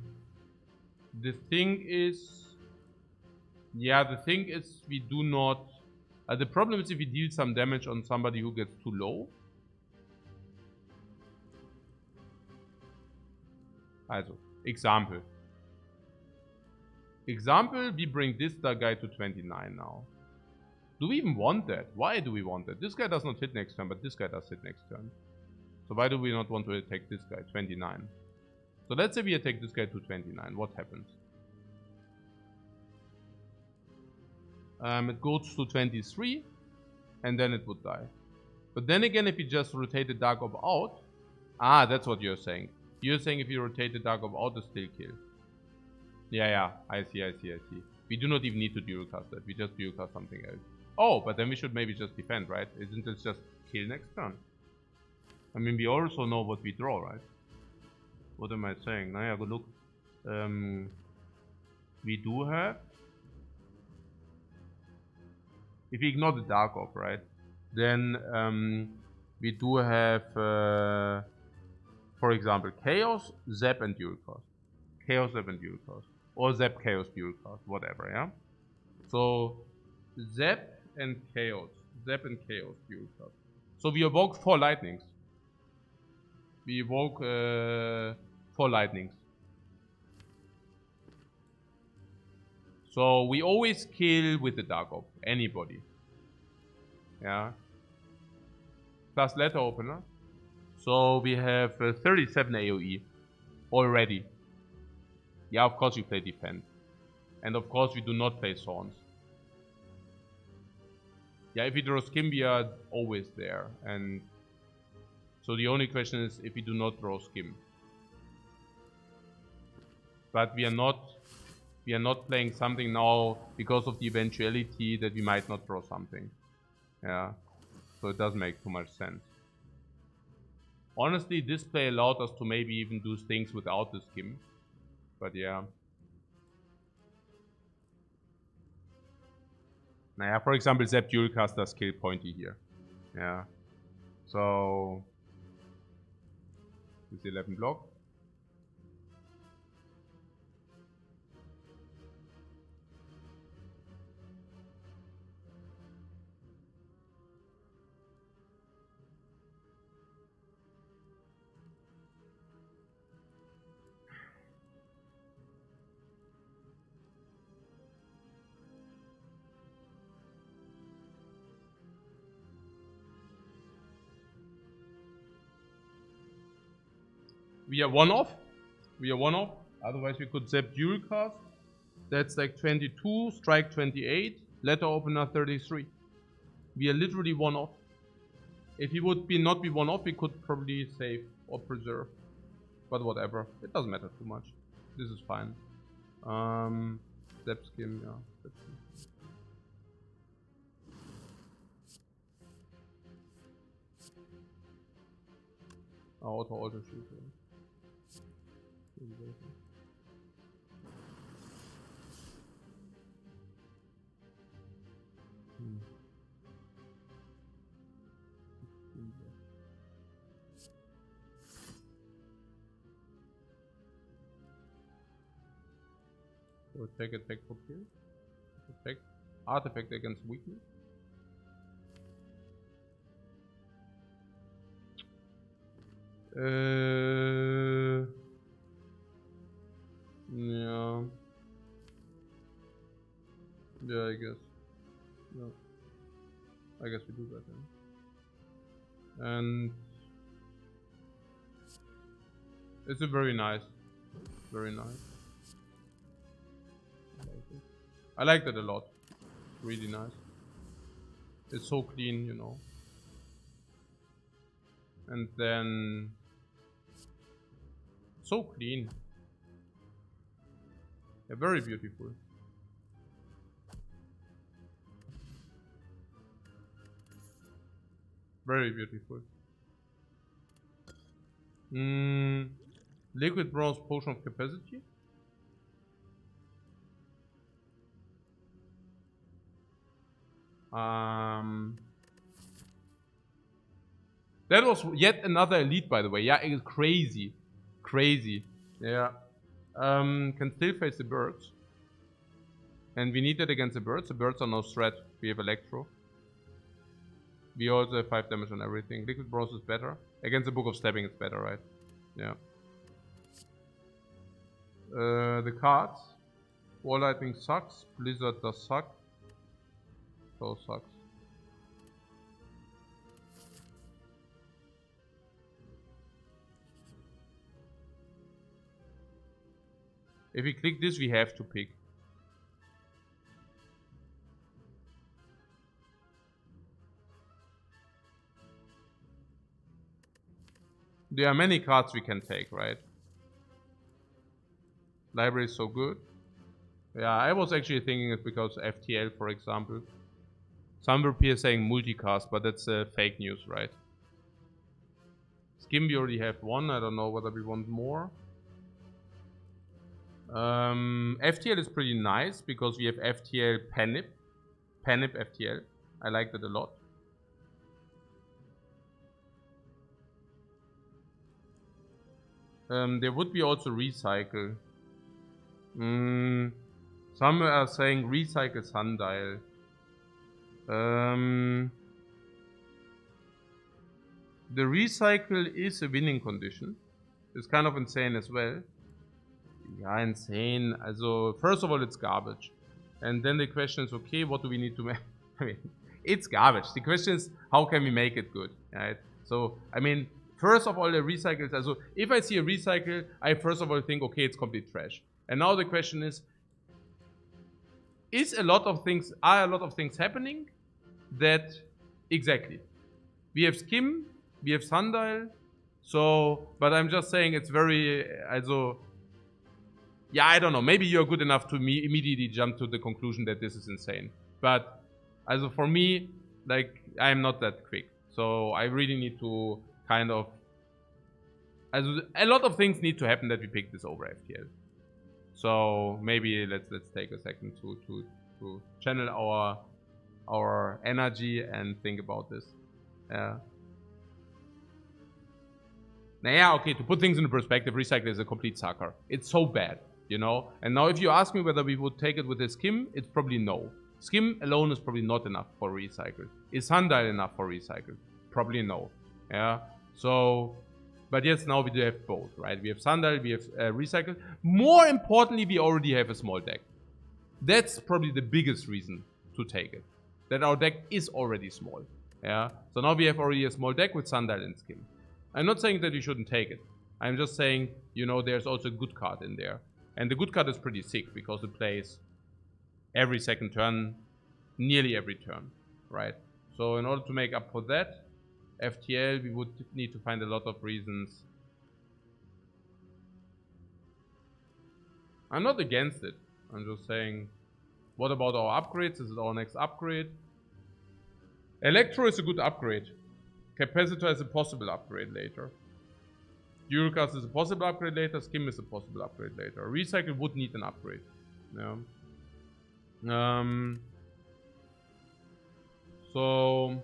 S1: thing is... Yeah, the thing is we do not... the problem is if we deal some damage on somebody who gets too low. Also, example. Example, we bring this guy to 29 now. Do we even want that? Why do we want that? This guy does not hit next turn, but this guy does hit next turn. So why do we not want to attack this guy? 29. So let's say we attack this guy to 29. What happens? It goes to 23. And then it would die. But then again, if you just rotate the Dark Orb out... Ah, that's what you're saying. You're saying if you rotate the Dark Orb out, it's still kill. Yeah, I see. We do not even need to dual cast that. We just dual cast something else. Oh, but then we should maybe just defend, right? Isn't this just kill next turn? I mean, we also know what we draw, right? What am I saying? Now, yeah, good look. We do have... If we ignore the Dark Orb, right? Then we do have... for example, Chaos, Zap, and Dual Cost. Chaos, Zap, and Dual Cost. Or Zap, Chaos, Dual Cost, whatever, yeah? So, Zap and Chaos. Zap and Chaos, Dual Cost. So we evoke 4 lightnings. We evoke 4 lightnings. So we always kill with the Dark Orb. Anybody. Yeah. Plus letter opener. So we have 37 AoE already. Yeah, of course we play defend. And of course we do not play Thorns. Yeah, if we draw Skim, we are always there. And so the only question is if we do not draw Skim. But we are not playing something now because of the eventuality that we might not draw something. Yeah. So it doesn't make too much sense. Honestly, this play allowed us to maybe even do things without the Skim. But yeah. Naja, for example, Zap Dualcaster skill pointy here. Yeah. So this 11 block. We are one off. Otherwise we could Zap Dualcast. That's like 22, strike 28, letter opener 33. We are literally one off. If he would not be one off, we could probably save or preserve. But whatever. It doesn't matter too much. This is fine. Step Skim, yeah. Step Skim. Auto shoot. So attack for kill. Attack. Artifact against weakness. Yeah. Yeah, I guess. Yeah. I guess we do that then. And it's a very nice. Very nice. I like that a lot. Really nice. It's so clean, you know. And then so clean. Yeah, very beautiful. Very beautiful. Liquid Bronze Potion of Capacity. That was yet another elite, by the way. Yeah, it's crazy. Crazy. Yeah. Can still face the birds. And we need that against the birds. The birds are no threat. We have Electro. We also have 5 damage on everything. Liquid Bronze is better. Against the Book of Stabbing, it's better, right? Yeah. The cards. Wall Lightning sucks. Blizzard does suck. So sucks. If we click this, we have to pick. There are many cards we can take, right? Library is so good. Yeah, I was actually thinking it because FTL, for example. Some were here saying multicast, but that's fake news, right? Skim, we already have one. I don't know whether we want more. FTL is pretty nice because we have FTL Panip. Panip FTL. I like that a lot. There would be also recycle. Some are saying recycle sundial. The recycle is a winning condition. It's kind of insane as well. Yeah, insane. Also, first of all, it's garbage. And then the question is, okay, what do we need to make? I mean, it's garbage. The question is, how can we make it good, right? So, I mean, first of all, the recycle, also, if I see a recycle, I first of all think, okay, it's complete trash. And now the question is are a lot of things happening that, exactly. We have skim, we have sundial, so, but I'm just saying it's very, also, yeah, I don't know. Maybe you're good enough to immediately jump to the conclusion that this is insane. But, also for me, like, I'm not that quick. So I really need to kind of, also, a lot of things need to happen that we pick this over FTL. So maybe let's take a second to channel our energy and think about this. Okay, to put things into perspective, recycle is a complete sucker. It's so bad, you know? And now if you ask me whether we would take it with a skim, it's probably no. Skim alone is probably not enough for recycle. Is sundial enough for recycle? Probably no. Yeah. So, but yes, now we do have both, right? We have sundial, we have recycle. More importantly, we already have a small deck. That's probably the biggest reason to take it. That our deck is already small. Yeah. So now we have already a small deck with sundial and skim. I'm not saying that you shouldn't take it. I'm just saying, you know, there's also a good card in there. And the good card is pretty sick because it plays every second turn, nearly every turn, right? So in order to make up for that, FTL, we would need to find a lot of reasons. I'm not against it. I'm just saying, what about our upgrades? Is it our next upgrade? Electro is a good upgrade. Capacitor is a possible upgrade later. Duracast is a possible upgrade later. Skim is a possible upgrade later. Recycle would need an upgrade. Yeah. So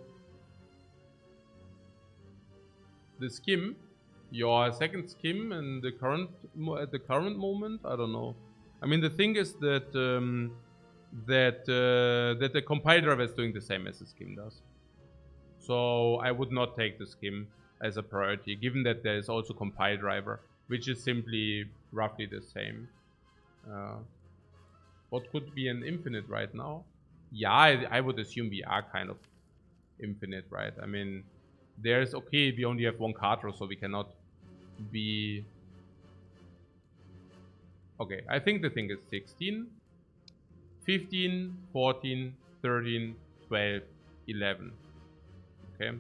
S1: the skim, your second skim in the current at the current moment, I don't know. I mean, the thing is that that the compile driver is doing the same as the skim does. So I would not take the skim as a priority, given that there is also compile driver, which is simply roughly the same. What could be an infinite right now? Yeah, I would assume we are kind of infinite, right? I mean, there's, okay, we only have one card draw, so we cannot be... Okay, I think the thing is 16, 15, 14, 13, 12, 11. Okay,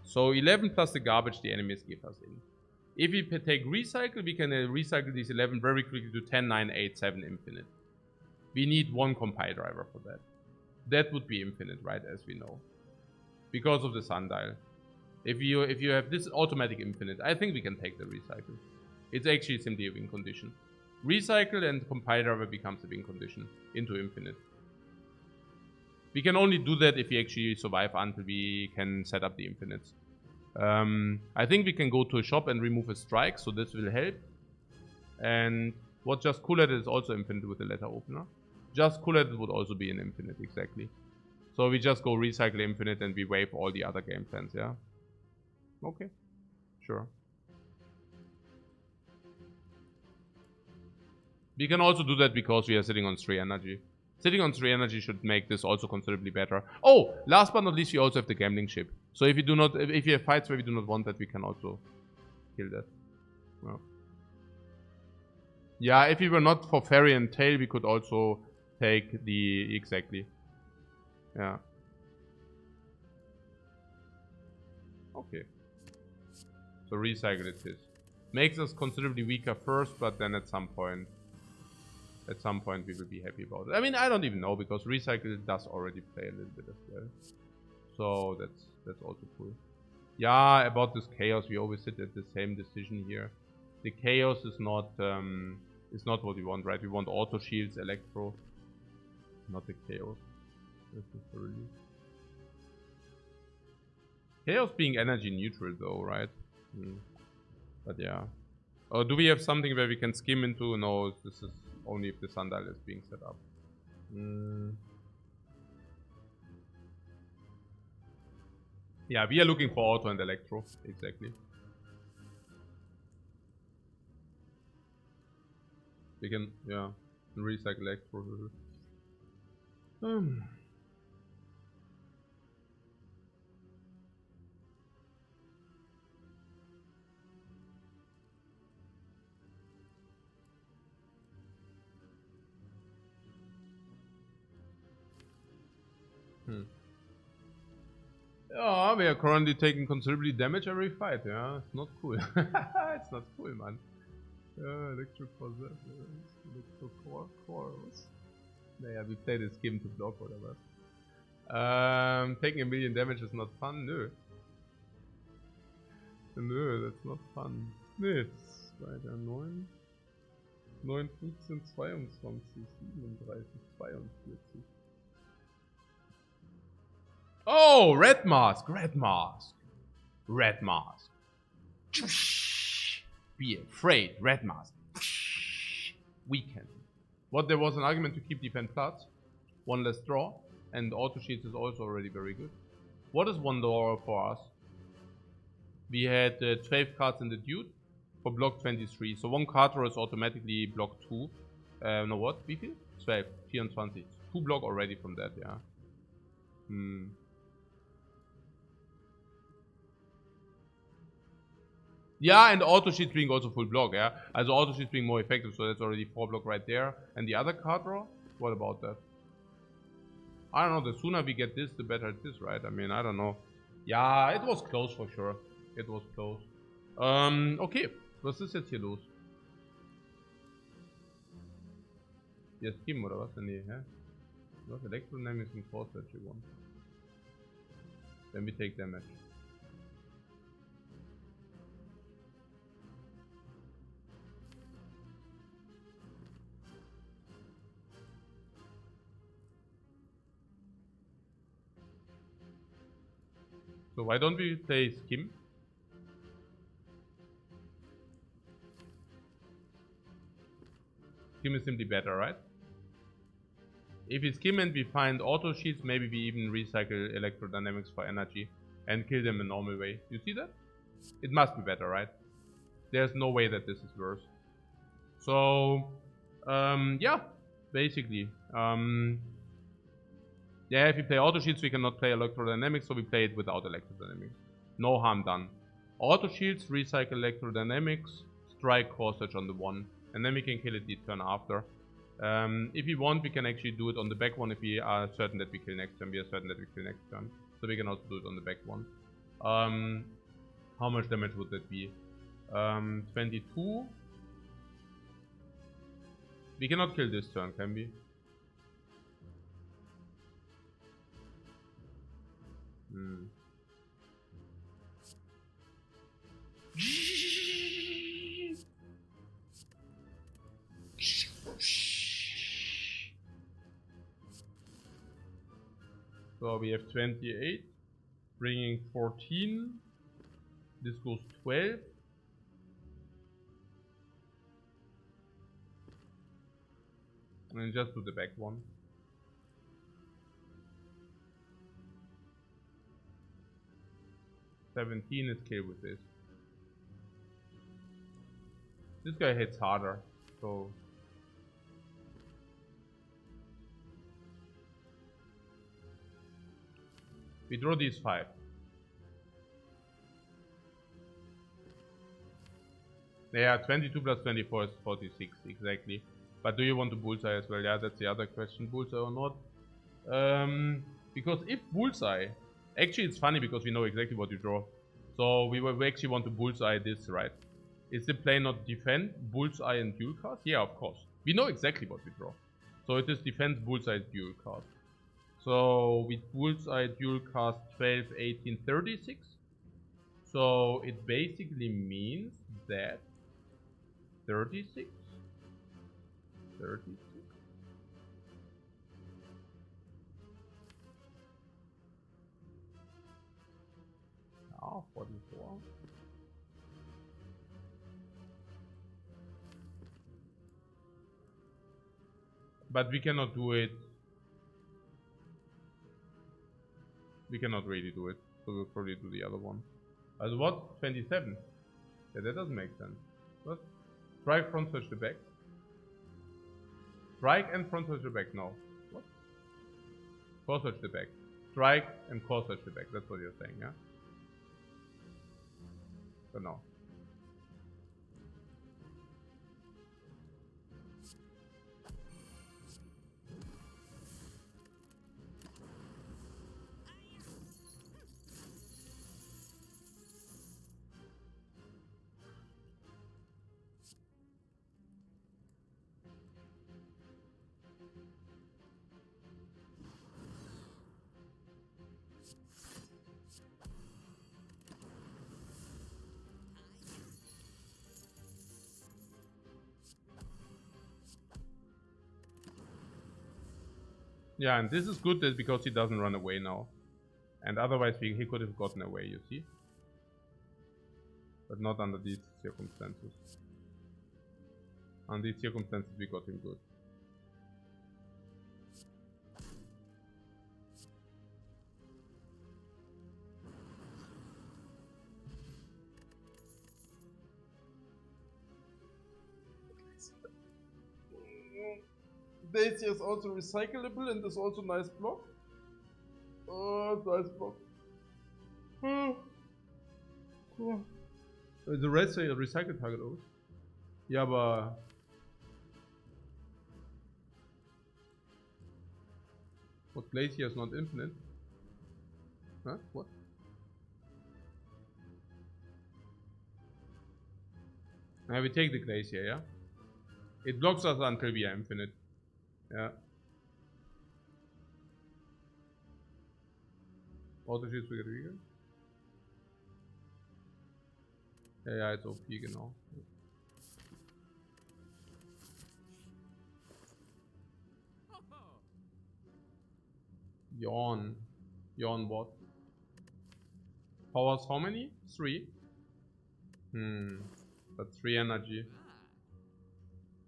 S1: so 11 plus the garbage the enemies give us in. If we take recycle, we can recycle these 11 very quickly to 10, 9, 8, 7 infinite. We need one compile driver for that. That would be infinite, right, as we know. Because of the sundial. If you have this automatic infinite, I think we can take the recycle. It's actually simply a win condition. Recycle and compile driver becomes a win condition into infinite. We can only do that if we actually survive until we can set up the infinites. I think we can go to a shop and remove a strike, so this will help. And what just cool at it is also infinite with the letter opener. Just cool at it would also be an infinite, exactly. So we just go recycle infinite and we waive all the other game plans, yeah? Okay, sure. We can also do that because we are sitting on 3 energy. Sitting on 3 energy should make this also considerably better. Oh, last but not least, we also have the gambling ship. So if you have fights where we do not want that, we can also kill that. Well. Yeah, if we were not for Fairy and Tail, we could also take the... Exactly. Yeah. Okay. So recycle it is. Makes us considerably weaker first, but then at some point we will be happy about it. I mean, I don't even know, because recycle does already play a little bit as well. So that's also cool. Yeah, about this chaos, we always sit at the same decision here. The chaos is not what we want, right? We want auto shields, electro, not the chaos necessarily. Chaos being energy neutral though, right? But yeah. Or do we have something where we can skim into? No, this is only if the sundial is being set up. Yeah, we are looking for auto and electro, exactly. We can, yeah, recycle electro. Yeah, we are currently taking considerably damage every fight, yeah. It's not cool. It's not cool, man. Electric possess, electro cores. Naja, we play this game to block oder was? Taking a million damage is not fun, nö. Nö, that's not fun. Nee, jetzt weiter 9, 9, 15, 22, 37, 42. Oh, red mask, red mask, red mask. Be afraid, red mask. Weaken. What there was an argument to keep defend plus, one less draw, and auto sheets is also already very good. What is one draw for us? We had 12 cards in the dude for block 23, so one card draw is automatically block 2. No, what? Wie viel? 12, 24. 2 block already from that, yeah. Yeah, and auto sheets being also full block, yeah. Also auto sheets being more effective, so that's already 4 block right there. And the other card draw? What about that? I don't know, the sooner we get this, the better it is, right? I mean, I don't know. Ja, it was close for sure. It was close. Okay. Was ist jetzt hier los? Hier ist Kim oder was? Nee, hä? Was? Electrodynamics and force that you want. Then we take damage. So why don't we play Skim? Skim is simply better, right? If we skim and we find auto sheets, maybe we even recycle electrodynamics for energy and kill them a normal way. You see that? It must be better, right? There's no way that this is worse. So, yeah, basically. Yeah, if we play auto shields, we cannot play electrodynamics, so we play it without electrodynamics. No harm done. Auto shields, recycle electrodynamics, strike core search on the 1, and then we can kill it the turn after. If we want, we can actually do it on the back one if we are certain that we kill next turn. We are certain that we kill next turn. So we can also do it on the back one. How much damage would that be? 22. We cannot kill this turn, can we? So we have 28, bringing 14. This goes 12. And just do the back one. $17 is kill with this. This guy hits harder, so we draw these 5. Yeah, 22 plus 24 is 46, exactly. But do you want to bullseye as well? Yeah, that's the other question, bullseye or not. Because if bullseye, actually it's funny because we know exactly what you draw. So we actually want to bullseye this, right? Is the play not defend, bullseye and dual cast? Yeah, of course. We know exactly what we draw. So it is defense, bullseye, dual cast. So we bullseye dual cast 12, 18, 36. So it basically means that 36. 36. Oh, 44. But we cannot do it. We cannot really do it. So we'll probably do the other one. As what? 27? Yeah, that doesn't make sense. What? Strike, front switch the back. Strike and front switch the back. No. What? Core switch the back. Strike and core switch the back. That's what you're saying, yeah? So no. Yeah, and this is good that because he doesn't run away now. And otherwise he could have gotten away, you see? But not under these circumstances. Under these circumstances we got him good. Daisy is also recyclable and is also nice block. Oh, nice block. The rest say a recycle target aus. Ja, aber. What, Glacier is not infinite? Huh? What? Now we take the Glacier, yeah? It blocks us until we are infinite. Yeah. Auto shields will get weaker. Ja, it's OP, genau. Yawn. Yawn what? Powers how many? 3? That's 3 energy.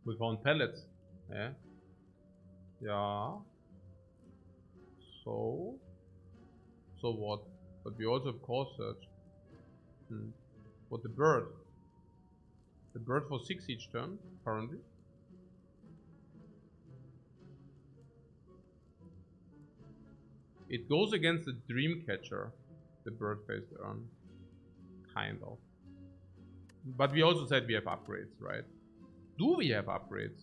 S1: We found pellets. Yeah. Yeah. So what? But we also have core search. What, the bird? The bird for 6 each turn, currently. It goes against the Dreamcatcher, the bird-based urn. Kind of. But we also said we have upgrades, right? Do we have upgrades?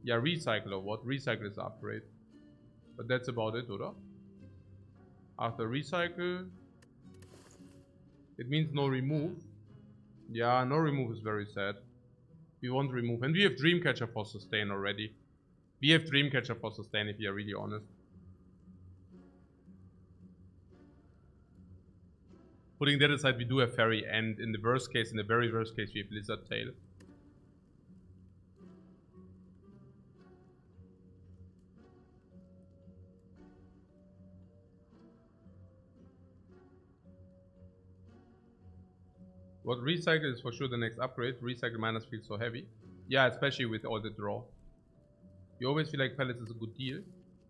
S1: Yeah, recycle or what? Recycle is upgrade. But that's about it, oder? After recycle, it means no remove. Yeah, no remove is very sad. We want remove. And we have Dreamcatcher for sustain already. We have Dreamcatcher for sustain if we are really honest. Putting that aside, we do have Fairy, and in the worst case, in the very worst case, we have Lizard Tail. What recycle is for sure the next upgrade. Recycle minus feels so heavy. Yeah, especially with all the draw. You always feel like pellets is a good deal.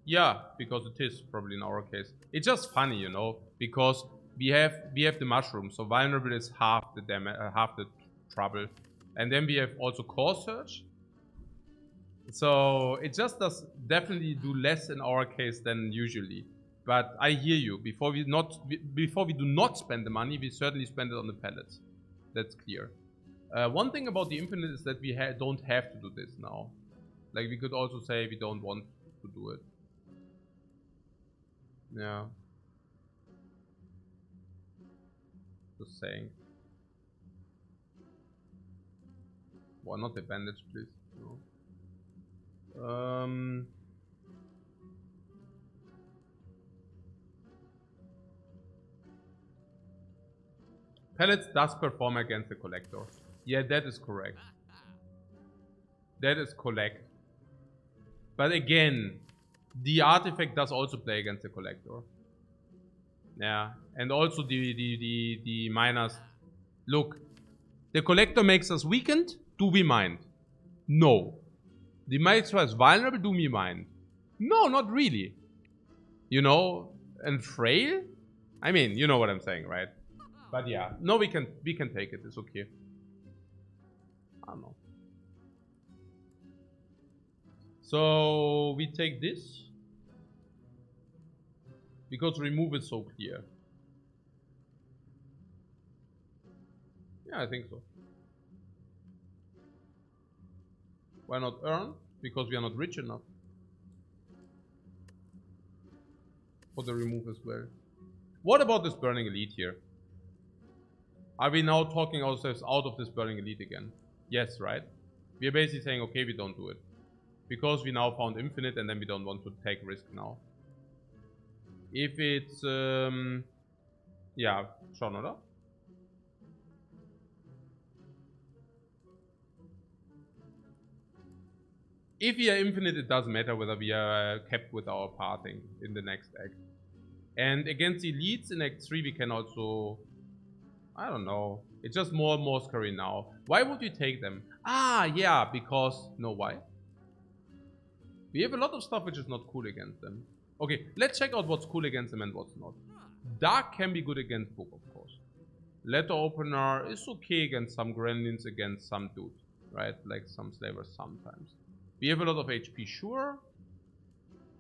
S1: Yeah, because it is probably in our case. It's just funny, you know, because we have the mushroom, so vulnerable is half the damage, half the trouble, and then we have also core search. So it just does definitely do less in our case than usually. But I hear you. Before we do not spend the money, we certainly spend it on the pellets. That's clear. One thing about the infinite is that we don't have to do this now. Like, we could also say we don't want to do it. Yeah. Just saying. Why not the bandage, please? No. Pellets does perform against the collector. Yeah, that is correct. That is correct. But again, the artifact does also play against the collector. Yeah, and also the miners. Look, the collector makes us weakened. Do we mind? No. The Maestro is vulnerable, do me mind. No, not really. You know, and frail? I mean, you know what I'm saying, right? But yeah, no, we can take it, it's okay. I don't know. So we take this. Because remove is so clear. Yeah, I think so. Why not earn? Because we are not rich enough. For the remove as well. What about this Burning Elite here? Are we now talking ourselves out of this Burning Elite again? Yes, right? We are basically saying, okay, we don't do it. Because we now found Infinite and then we don't want to take risk now. If it's, yeah, schon, oder? If we are Infinite, it doesn't matter whether we are kept with our pathing in the next act. And against elites in Act 3, we can also... I don't know. It's just more scary now. Why would we take them? Ah, yeah, because... No, why? We have a lot of stuff which is not cool against them. Okay, let's check out what's cool against them and what's not. Dark can be good against Book, of course. Letter Opener is okay against some Gremlins, against some dudes, right? Like some slavers sometimes. We have a lot of HP, sure.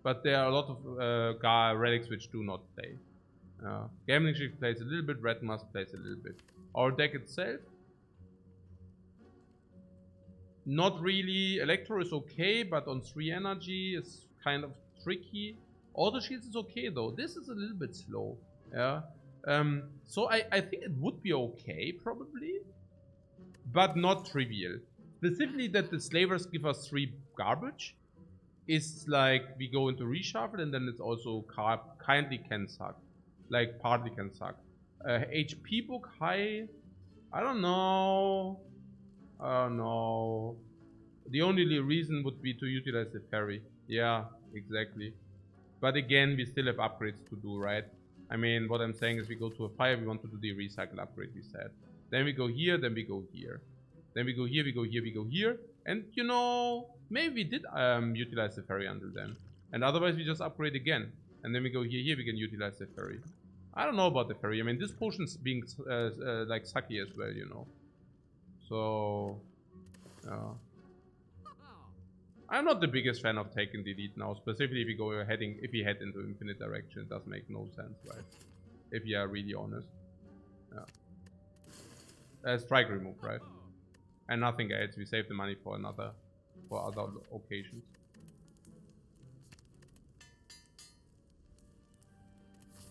S1: But there are a lot of relics which do not play. Gambling Shift plays a little bit, Red Mask plays a little bit. Our deck itself, not really. Electro is okay, but on 3 energy is kind of tricky. Auto Shields is okay though. This is a little bit slow. Yeah. So I think it would be okay, probably. But not trivial. Specifically that the slavers give us 3 garbage. Is like we go into reshuffle and then it's also kindly can suck. Like partly can suck. HP book high. I don't know. The only reason would be to utilize the ferry. Yeah, exactly. But again, we still have upgrades to do, right? I mean, what I'm saying is we go to a fire, we want to do the recycle upgrade, we said. Then we go here, then we go here. Then we go here, we go here, we go here. And you know, maybe we did utilize the ferry until then. And otherwise we just upgrade again. And then we go here, we can utilize the ferry. I don't know about the ferry. I mean, this potion's being like sucky as well, you know. So, I'm not the biggest fan of taking the lead now. Specifically if we head into infinite direction, it does make no sense, right? If you are really honest. Yeah. Strike remove, right? And nothing else. We save the money for other occasions.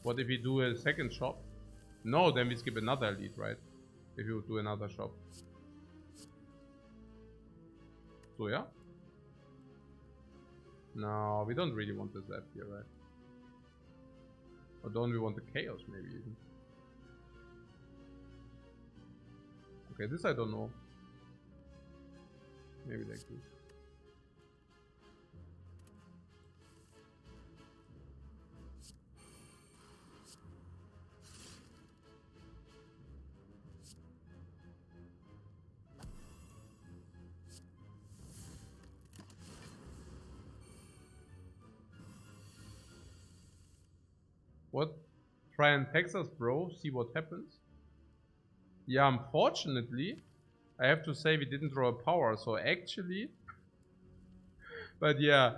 S1: What if we do a second shop? No, then we skip another lead, right? If you do another shop. So yeah. No, we don't really want this left here, right? Or don't we want the chaos maybe even? Okay, this I don't know. Maybe like this. What? Try and text us, bro. See what happens. Yeah, unfortunately, I have to say we didn't draw a power. So actually, but yeah,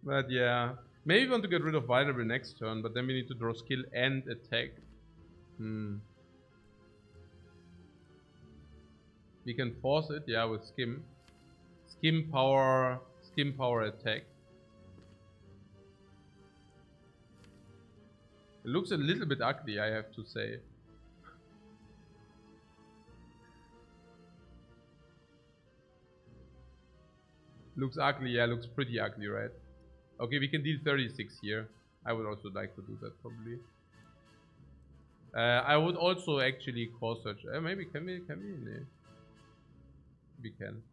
S1: but yeah, maybe we want to get rid of vulnerable next turn, but then we need to draw skill and attack. We can force it, yeah, with skim. Skim power attack. It looks a little bit ugly, I have to say. Looks ugly, yeah, looks pretty ugly, right? Okay, we can deal 36 here. I would also like to do that, probably. I would also actually core search. Maybe, can we? No. We can.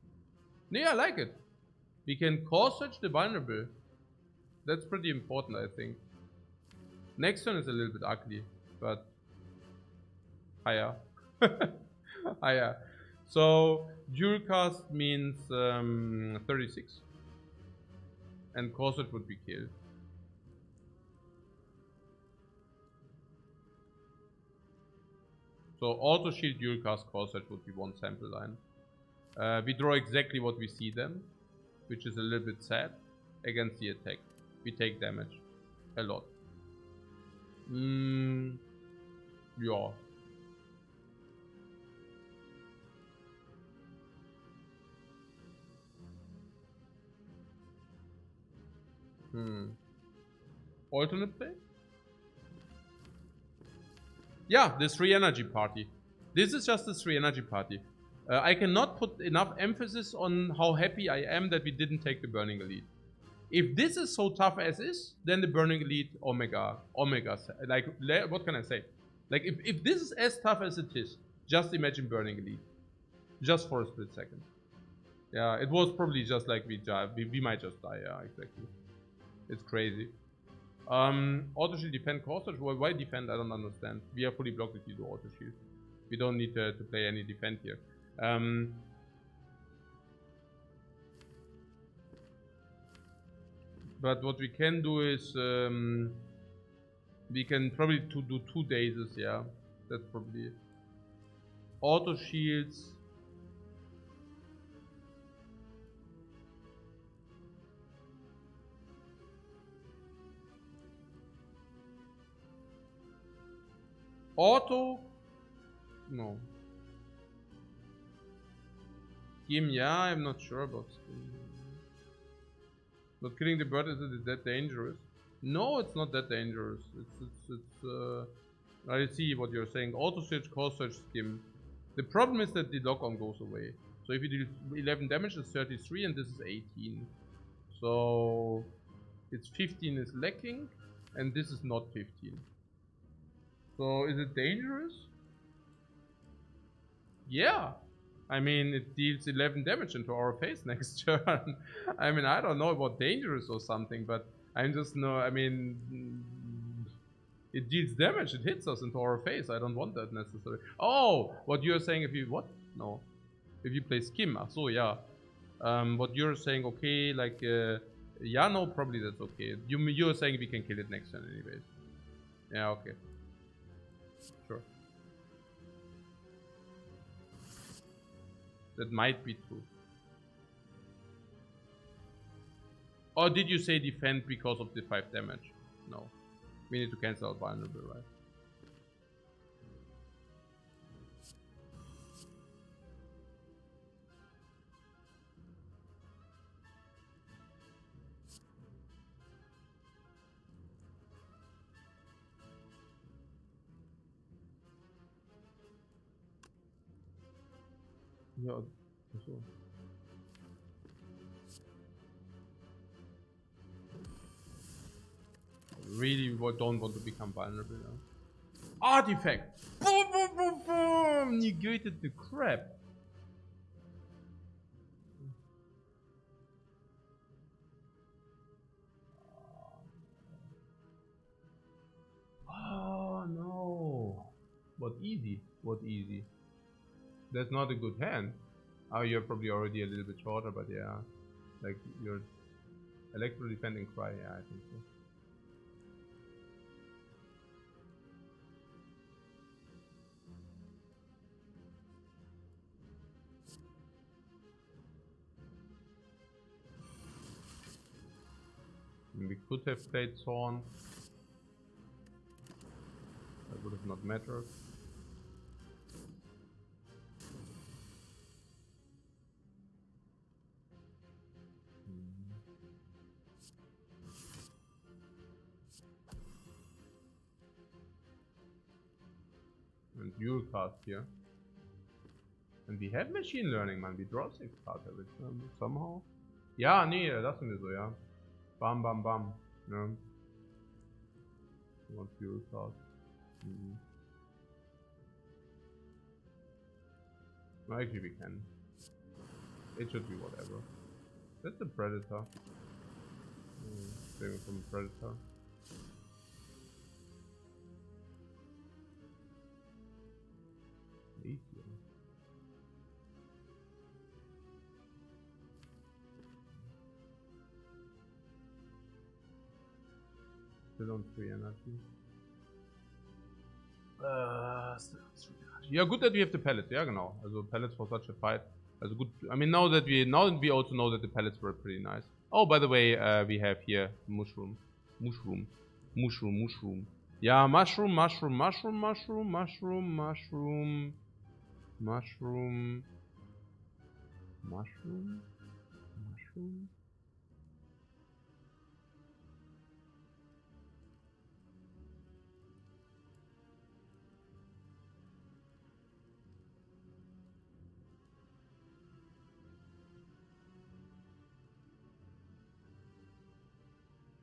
S1: No, I like it. We can core search the vulnerable. That's pretty important, I think. Next turn is a little bit ugly, but higher. Higher. So dual cast means 36. And Corset would be killed. So auto shield, dual cast, Corset would be one sample line. We draw exactly what we see then, which is a little bit sad. Against the attack, we take damage. A lot. Yeah. Alternate play? Yeah, this 3 energy party. This is just a 3 energy party. I cannot put enough emphasis on how happy I am that we didn't take the Burning Elite. If this is so tough as is, then the Burning Elite Omega, like, what can I say? Like, if this is as tough as it is, just imagine Burning Elite. Just for a split second. Yeah, it was probably just like we might just die, yeah, exactly. It's crazy. Auto shield defend Corset. Why defend? I don't understand. We are fully blocked if you do auto shield. We don't need to play any defend here. But what we can do is we can probably do 2 dazes, yeah. That's probably auto shields. Auto? No. Skim, yeah, I'm not sure about Skim. Not killing the bird, is it that dangerous? No, it's not that dangerous. I see what you're saying. Auto search, core search, Skim. The problem is that the lock-on goes away. So if you do 11 damage, it's 33 and this is 18. So it's 15 is lacking and this is not 15. So is it dangerous? Yeah. I mean, it deals 11 damage into our face next turn. I mean, I don't know about dangerous or something, but I just know, I mean, it deals damage, it hits us into our face. I don't want that necessarily. Oh, what you're saying if you, what? No. If you play Skim, so yeah. What you're saying, okay, like, yeah, no, probably that's okay. You're saying we can kill it next turn anyways. Yeah, okay. Sure. That might be true. Or did you say defend because of the 5 damage? No. We need to cancel out vulnerable, right? Yeah, so. Really don't want to become vulnerable now. Artifact! Boom, boom, boom, boom! Negated the crap. Oh no! What easy? What easy? That's not a good hand. Oh, you're probably already a little bit shorter, but yeah. Like, you're Electro defending Cry, yeah, I think so. We could have played Thorn. That would have not mattered. And dual cast here. And we have machine learning, man. We draw 6 cards every turn somehow. Ja, nee, lassen wir so, ja. Bam, bam, bam. Ja. One dual cast. No, actually we can. It should be whatever. That's a predator. Saving from a predator. on 3 energy. Yeah, good that we have the pellets. Yeah, genau. Also pellets for such a fight. Also good. I mean, now that we also know that the pellets were pretty nice. Oh, by the way, we have here mushroom. Yeah, mushroom.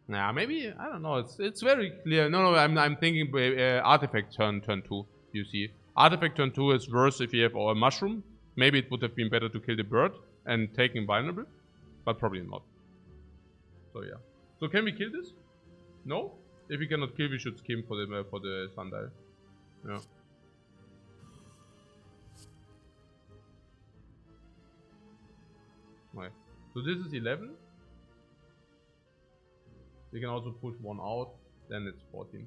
S1: Nah, maybe I don't know. It's very clear. No, I'm thinking artifact turn 2. You see, artifact turn 2 is worse if you have a mushroom. Maybe it would have been better to kill the bird and take him vulnerable, but probably not. So yeah. So can we kill this? No. If we cannot kill, we should skim for the sundial. Yeah. Okay. So this is 11. You can also push one out, then it's 14.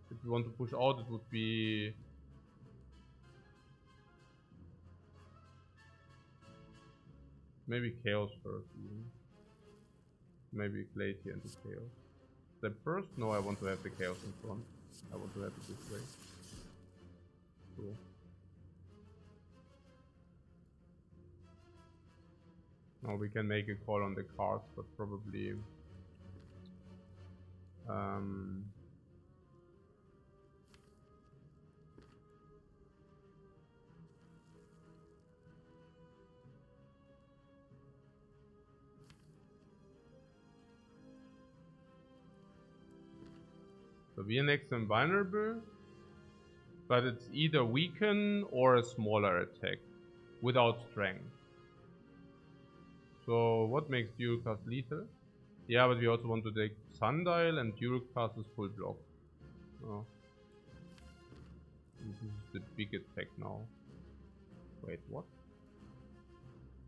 S1: If you want to push out, it would be... maybe chaos first even. Maybe Glacier and the chaos. Step first? No, I want to have the chaos in front. I want to have it this way. Cool. Now we can make a call on the cards, but probably... so we are next and vulnerable, but it's either weaken or a smaller attack without strength. So what makes dual cast lethal? Yeah, but we also want to take sundial, and dual cast is full block. Oh. This is the big attack now. Wait, what?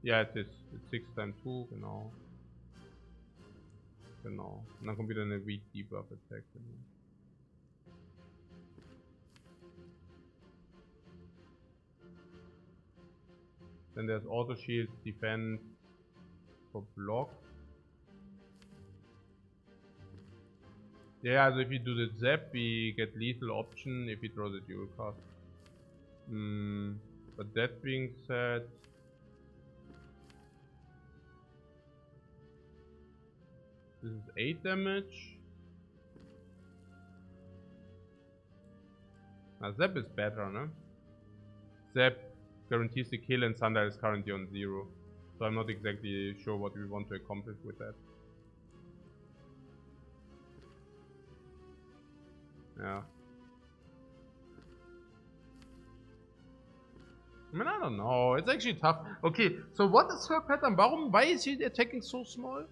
S1: Ja, it is. It's 6 times 2, genau. Genau. Und dann kommt wieder eine Weak Debuff Attack. Genau. Then there's Auto Shield, Defend for block. Yeah, so if you do the zap, we get lethal option if you draw the dual card. But that being said, this is 8 damage. Now zap is better, no? Zap guarantees the kill and sundial is currently on 0. So I'm not exactly sure what we want to accomplish with that. Yeah. I mean, I don't know. It's actually tough. Okay, so what is her pattern? Why is she attacking so small?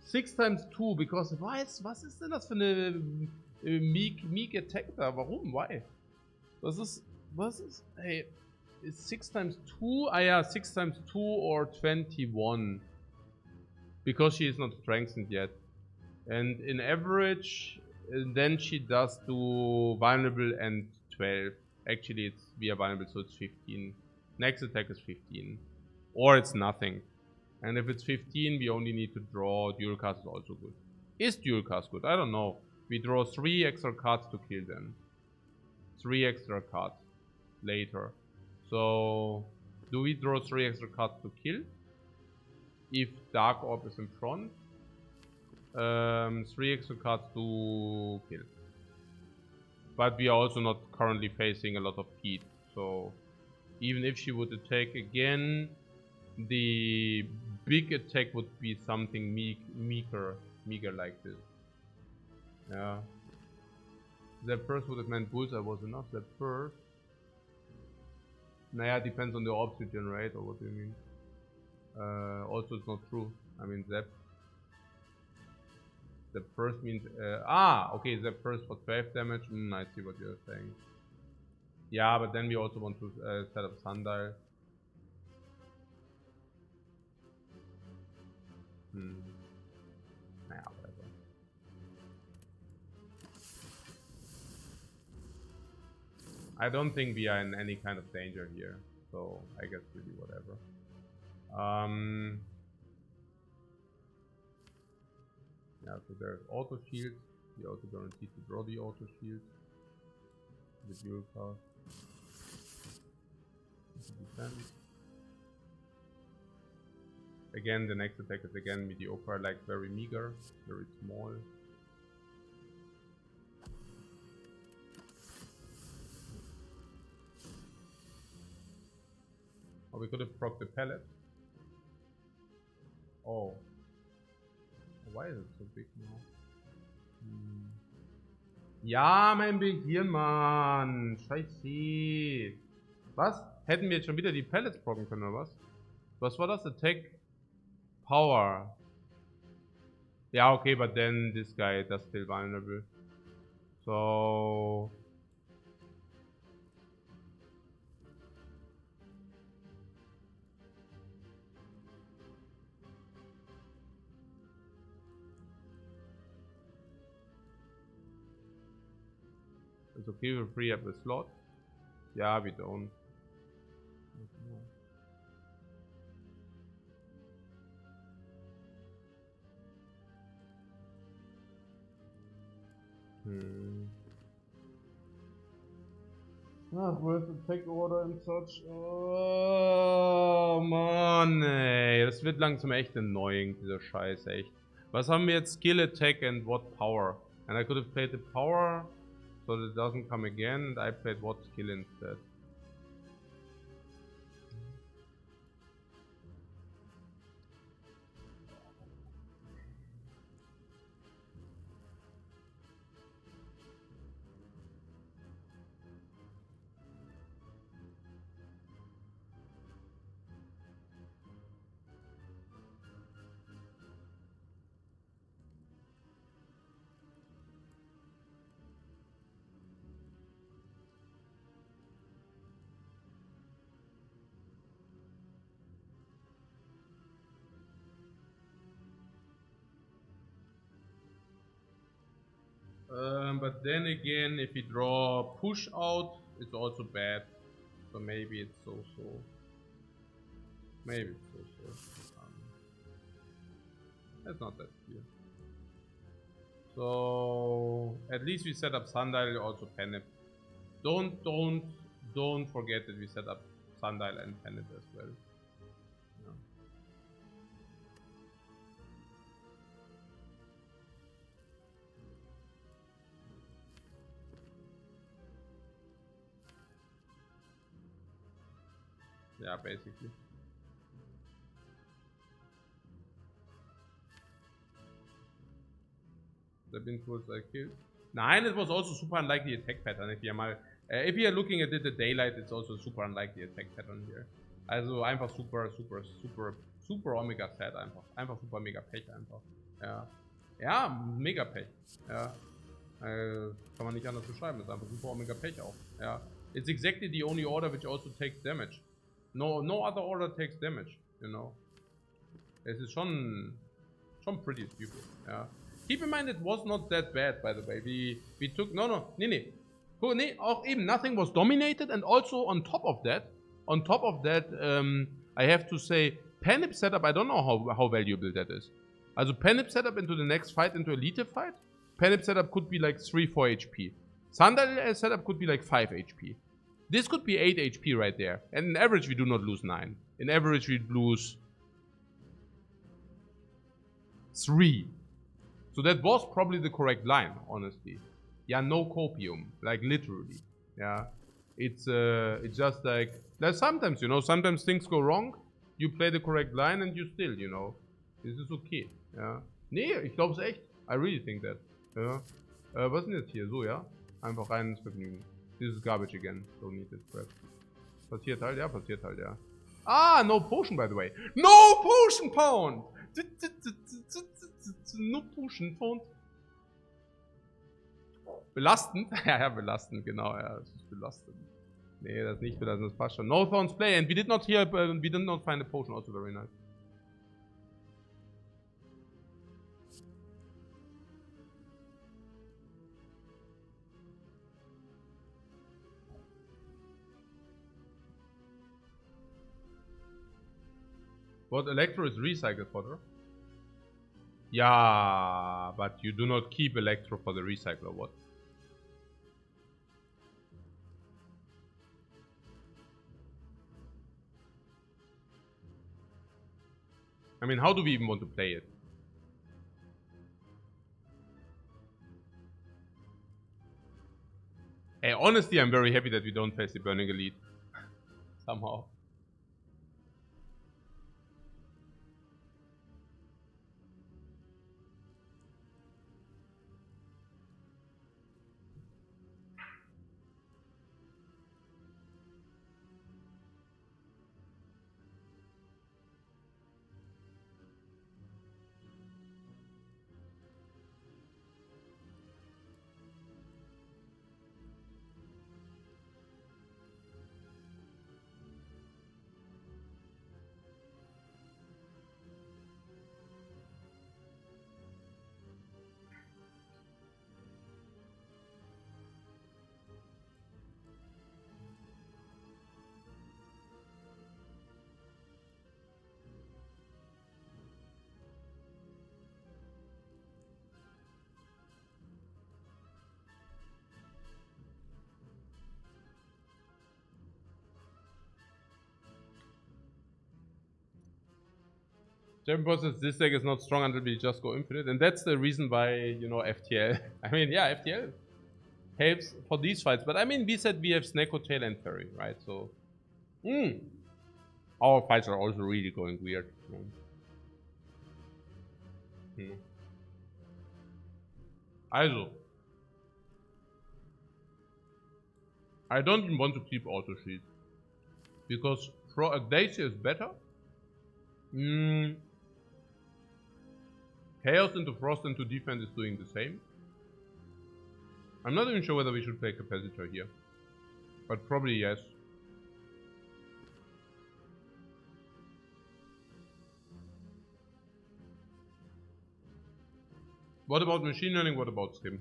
S1: 6 times 2, because was ist denn das für eine meek Attack da? Warum? Why? Was ist, hey, is 6 times 2? Ah yeah, 6 times 2 or 21. Because she is not strengthened yet. And in average, then she does do vulnerable and 12. Actually, it's via vulnerable, so it's 15. Next attack is 15. Or it's nothing. And if it's 15, we only need to draw. Dual cast is also good. Is dual cast good? I don't know. We draw 3 extra cards to kill them. 3 extra cards later. So, do we draw 3 extra cards to kill? If Dark Orb is in front. 3 extra cards to kill. But we are also not currently facing a lot of heat. So, even if she would attack again, the big attack would be something meager like this. Yeah. That first would have meant bullseye was enough. That first. Naja, depends on the orbs you generate, or what do you mean? Also, it's not true. I mean, Zap first means. Okay, Zap first for 12 damage. I see what you're saying. Yeah, but then we also want to set up Sundial. I don't think we are in any kind of danger here. So I guess really whatever. Yeah, so there's auto shield. We also guaranteed to draw the auto shield. The dual cast. Again, the next attack is again mediocre, like very meager, very small. Oh, we could have proc the pellet. Oh. Why is it so big now? Ja, mein Gehirn, Mann. Scheiße. Was? Hätten wir jetzt schon wieder die Pellets procken können, oder was? Was war das? Attack? Power. Yeah, okay, but then this guy is still vulnerable. So... It's okay, we free up the slot. Yeah, we don't. Ach, where's the tech order and such? Oh, Mann, ey. Das wird langsam echt annoying, dieser Scheiß, echt. Was haben wir jetzt? Skill, Attack and what power? And I could have played the power, so that it doesn't come again, and I played what skill instead. But then again, if we draw push out, it's also bad. So maybe it's so-so. Maybe it's so-so. That's not that clear. So at least we set up Sundial, also Penip. Don't forget that we set up Sundial and Penip as well. Yeah, basically. The bin tools I killed. Nine, it was also super unlikely attack pattern. If you are looking at it the daylight, it's also super unlikely attack pattern here. Also einfach super Omega Sad einfach. Einfach super mega Pech einfach. Ja. Ja, mega Pech. Ja. Kann man nicht anders beschreiben. Ist einfach super Omega Pech auch. Ja. It's exactly the only order which also takes damage. No other order takes damage, you know. Es ist schon pretty stupid, ja. Keep in mind it was not that bad, by the way. We took, nee, auch eben, nothing was dominated, and also on top of that, I have to say, Penip setup, I don't know how valuable that is. Also Penip setup into the next fight, into Elite fight, Penip setup could be like 3-4 HP. Sundial setup could be like 5 HP. This could be 8 HP right there. And in average, we do not lose 9. In average, we lose 3. So that was probably the correct line, honestly. Yeah, no copium. Like, literally. Yeah. It's just like... There's sometimes, you know, sometimes things go wrong. You play the correct line and you still, you know. This is okay. Ja. Nee, ich glaub's echt. I really think that. Ja. Was ist denn jetzt hier? So, ja? Einfach rein ins Vergnügen. This is garbage again. Don't need it, crap. Passiert halt, ja, passiert halt, ja. Ah, no potion, by the way. No potion pound! No potion pound. Belastend? Ja, belastend, genau, ja, das ist belastend. Nee, das ist nicht belastend, das passt schon. No thorns play, and we did not find a potion, also very nice. What, Electro is recycled fodder? Yeah, but you do not keep Electro for the recycler, what? I mean, how do we even want to play it? Hey, honestly, I'm very happy that we don't face the Burning Elite. Somehow. Says this deck is not strong until we just go infinite, and that's the reason why, you know, FTL. I mean, yeah, FTL helps for these fights, but I mean, we said we have Sneko, Tail, and Fairy, right? So, our fights are also really going weird. Also, I don't even want to keep Auto Shield because Glacier is better. Chaos into Frost into defense is doing the same. I'm not even sure whether we should play Capacitor here, but probably yes. What about Machine Learning? What about Skim?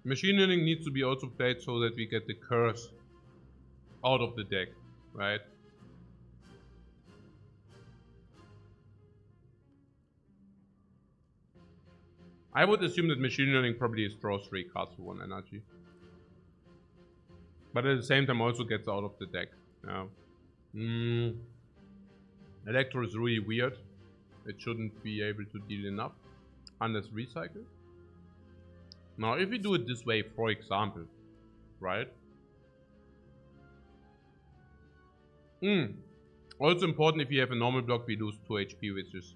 S1: Machine Learning needs to be also played so that we get the curse out of the deck, right? I would assume that Machine Learning probably draws 3 cards for 1 energy. But at the same time also gets out of the deck. Yeah. Electro is really weird. It shouldn't be able to deal enough. Unless recycle. Now if we do it this way, for example, right? Also important, if you have a normal block, we lose 2 HP, which is...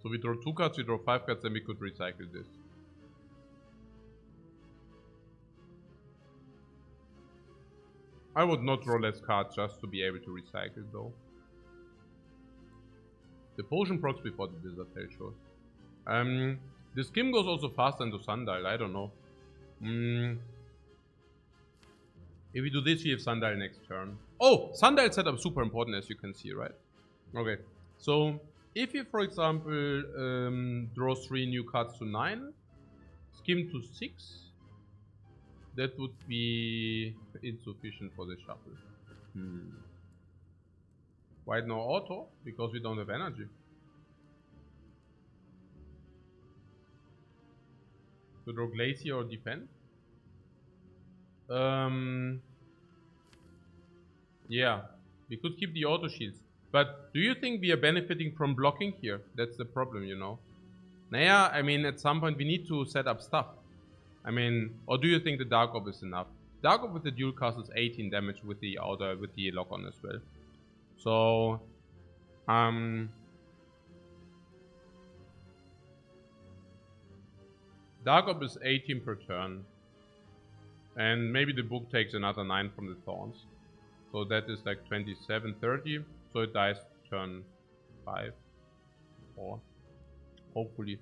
S1: So we draw 2 cards, we draw 5 cards, then we could recycle this. I would not draw less cards just to be able to recycle though. The potion procs before the Blizzard Tail shows. The Skim goes also faster into Sundial, I don't know. If we do this, we have Sundial next turn. Oh! Sundial setup super important, as you can see, right? Okay, so if you, for example, draw 3 new cards to 9, Skim to 6, that would be insufficient for the shuffle. Why no auto? Because we don't have energy. To draw Glacier or defend? Yeah, we could keep the auto shields. But do you think we are benefiting from blocking here? That's the problem, you know. Naja, I mean, at some point we need to set up stuff. I mean, or do you think the Dark Orb is enough? Dark Orb with the dual cast is 18 damage with the outer, with the lock on as well. So, Dark Orb is 18 per turn. And maybe the book takes another 9 from the Thorns. So that is like 27, 30. So it dies turn 5. 4. Hopefully.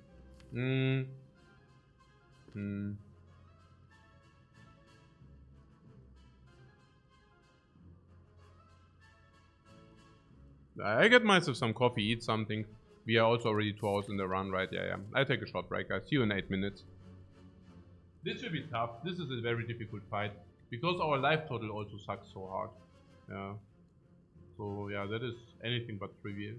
S1: I get myself some coffee, eat something. We are also already 2 hours in the run, right? Yeah. I take a short break, guys. See you in 8 minutes. This will be tough. This is a very difficult fight because our life total also sucks so hard. Yeah. So yeah, that is anything but trivial.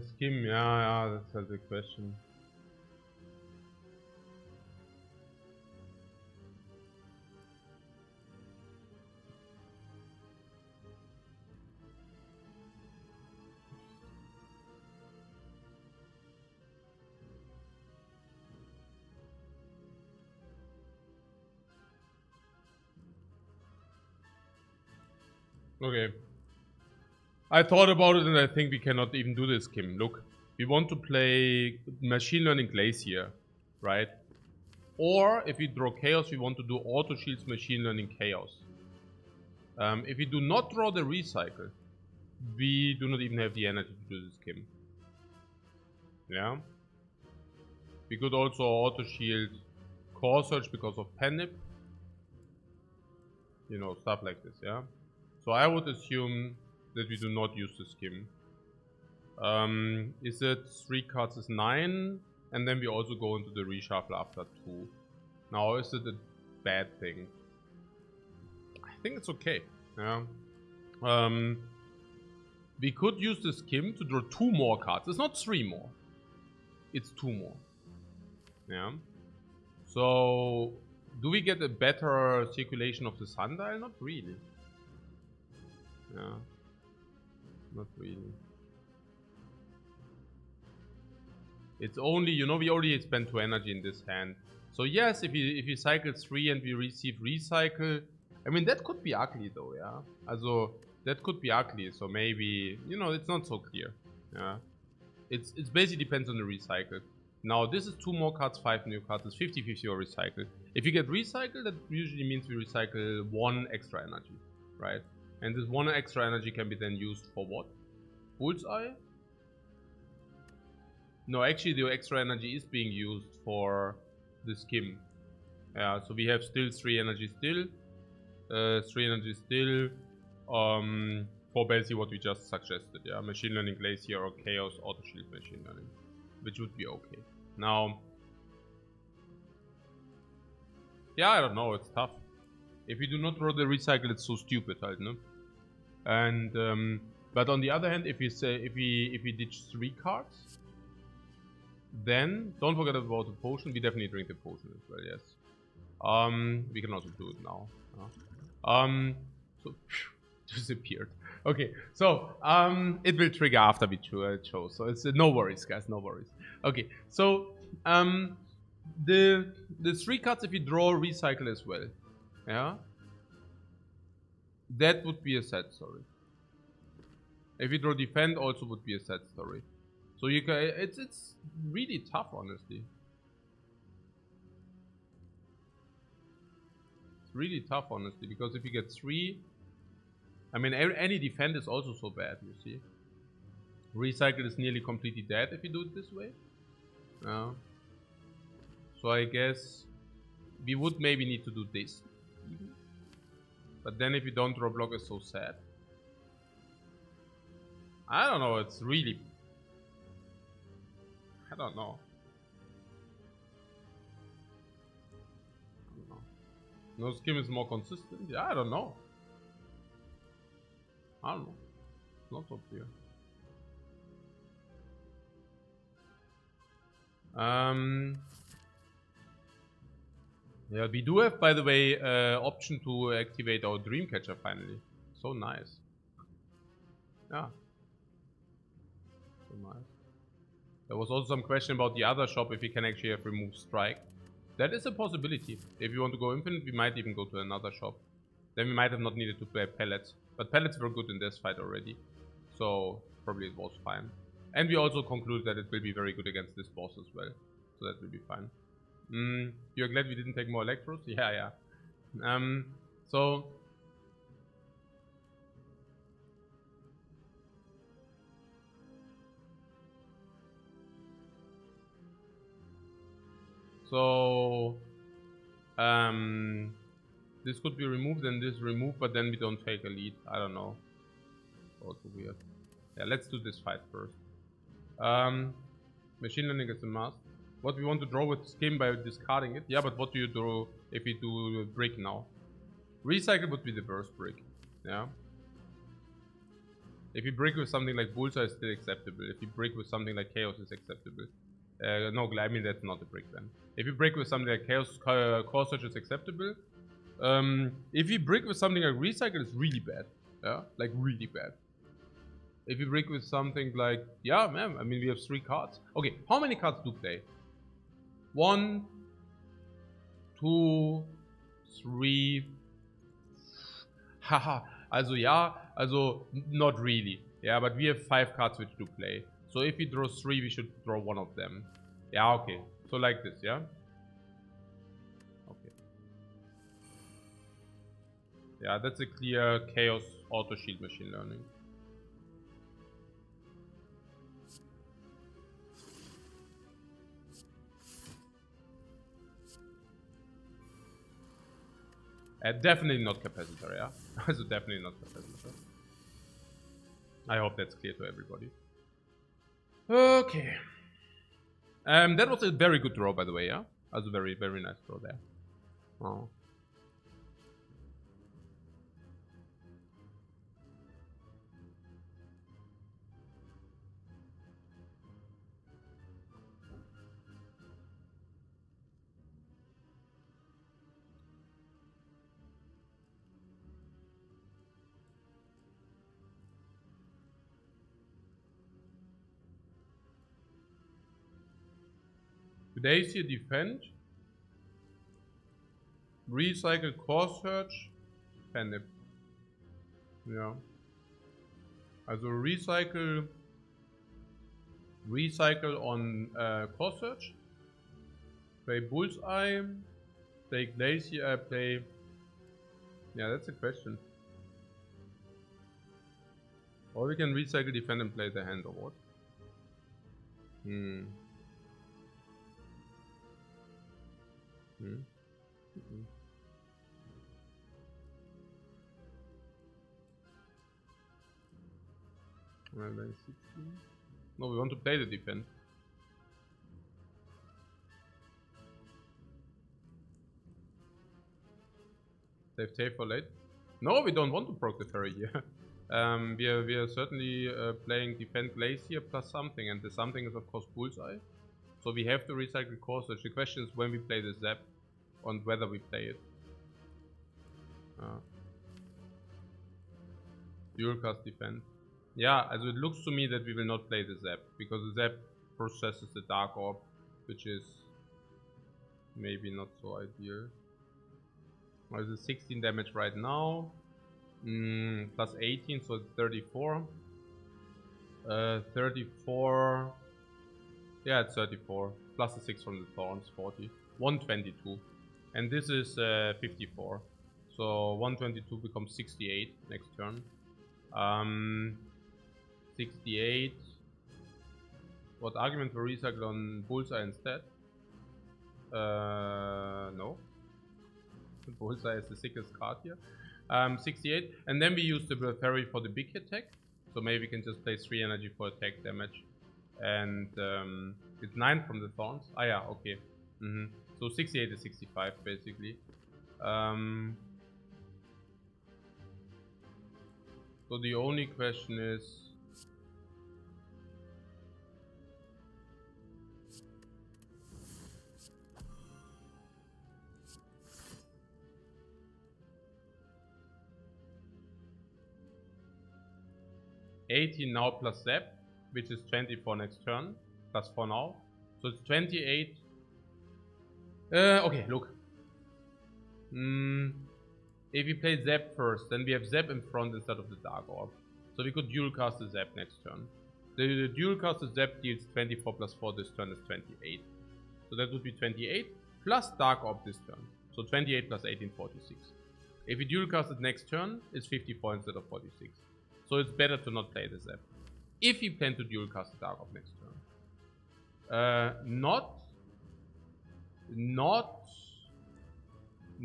S1: Skim, yeah, that's a big question. Okay. I thought about it and I think we cannot even do this, Kim. Look, we want to play Machine Learning Glacier, right? Or if we draw Chaos, we want to do Auto Shields Machine Learning Chaos. If we do not draw the Recycle, we do not even have the energy to do this, Kim. Yeah. We could also Auto Shield Core Search because of Panip. You know, stuff like this, yeah? So I would assume that we do not use the Skim. Is it 3 cards is 9, and then we also go into the reshuffle after 2. Now, is it a bad thing? I think it's okay. Yeah. We could use the Skim to draw 2 more cards. It's not 3 more. It's 2 more. Yeah. So, do we get a better circulation of the sundial? Not really. Yeah. Not really. It's only, you know, we already spent 2 energy in this hand. So yes, if we cycle 3 and we receive recycle, I mean, that could be ugly though, yeah? Also, that could be ugly, so maybe, you know, it's not so clear, yeah? It's basically depends on the recycle. Now, this is 2 more cards, 5 new cards, it's 50-50 or recycle. If you get recycle, that usually means we recycle 1 extra energy, right? And this 1 extra energy can be then used for what? Bullseye? No, actually the extra energy is being used for the Skim. Yeah, so we have still 3 energy still. 3 energy still. For basically what we just suggested, yeah. Machine Learning Glacier or Chaos Auto Shield Machine Learning. Which would be okay. Now, yeah, I don't know, it's tough. If we do not roll the recycle, it's so stupid, right, no? And but on the other hand, if we say if we ditch 3 cards, then don't forget about the potion. We definitely drink the potion as well, yes. We can also do it now. So disappeared. Okay, so it will trigger after we chose. So it's no worries, guys, no worries. Okay, so the 3 cards, if you draw recycle as well, yeah, that would be a sad story. If you draw defend, also would be a sad story. So you can, it's really tough, honestly. It's really tough, honestly, because if you get 3, I mean, any defend is also so bad, you see. Recycle is nearly completely dead if you do it this way. Yeah. So I guess we would maybe need to do this. But then if you don't draw block, it's so sad. I don't know, it's really... I don't know. No Skim is more consistent? Yeah, I don't know. I don't know. It's not so clear. Yeah, we do have, by the way, option to activate our Dreamcatcher finally. So nice. Yeah. So nice. There was also some question about the other shop, if we can actually have remove strike. That is a possibility. If you want to go infinite, we might even go to another shop. Then we might have not needed to play pellets. But pellets were good in this fight already. So probably it was fine. And we also conclude that it will be very good against this boss as well. So that will be fine. You're glad we didn't take more electros? Yeah. So this could be removed and this removed, but then we don't take a lead. I don't know. Also weird. Yeah, let's do this fight first. Machine learning is a must. What we want to draw with Skim by discarding it? Yeah, but what do you do if we do brick now? Recycle would be the first brick. Yeah. If you brick with something like Bullseye, it's still acceptable. If you brick with something like Chaos, it's acceptable. No, I mean, that's not a brick then. If you brick with something like Chaos, Core Search is acceptable. If you brick with something like Recycle, it's really bad. Yeah, like really bad. If you brick with something like, yeah, man, I mean, we have 3 cards. Okay, how many cards do play? 1, 2, 3. Haha, also ja, also not really. Yeah, but we have 5 cards which do play. So if we draw 3, we should draw 1 of them. Yeah, okay. So like this, yeah? Okay. Yeah, that's a clear Chaos Auto Shield Machine Learning. Definitely not Capacitor, yeah? Also definitely not Capacitor. I hope that's clear to everybody. Okay. That was a very good draw, by the way, yeah? Also very, very nice draw there. Oh. Today is here Defend. Recycle Core Search. Panic. Yeah. Also Recycle on Core Search. Play Bullseye. Play Glacier. Play. Yeah, that's a question. Or we can recycle, defend, and play the hand or what? Well, then 16. No, we want to play the defend. Save tape for late. No, we don't want to proc the ferry here. We are certainly playing defend Glacier plus something, and the something is of course Bullseye. So we have to recycle Core Search. The question is when we play the Zap, on whether we play it. Dual cast defend. Yeah, as it looks to me that we will not play the Zap, because the Zap processes the Dark Orb, which is maybe not so ideal. Well, it's 16 damage right now. Plus 18, so it's 34. 34. Yeah, it's 34. Plus the 6 from the Thorns, 40. 122. And this is 54. So 122 becomes 68 next turn. 68. What argument for recycle on Bullseye instead? No. Bullseye is the sickest card here. 68. And then we use the ferry for the big attack. So maybe we can just play 3 energy for attack damage. And it's 9 from the Thorns. Ah yeah, okay. So 68 is 65 basically. So the only question is... $18 now plus Zap, which is 24 next turn, plus 4 now. So it's 28. Okay, look. If we play Zap first, then we have Zap in front instead of the Dark Orb. So we could dual cast the Zap next turn. The dual cast the Zap deals 24 plus 4 this turn is 28. So that would be 28 plus Dark Orb this turn. So 28 plus 18, 46. If we dual cast it next turn, it's 54 instead of 46. So it's better to not play the Zap. If you plan to dual cast the Dark Orb next turn.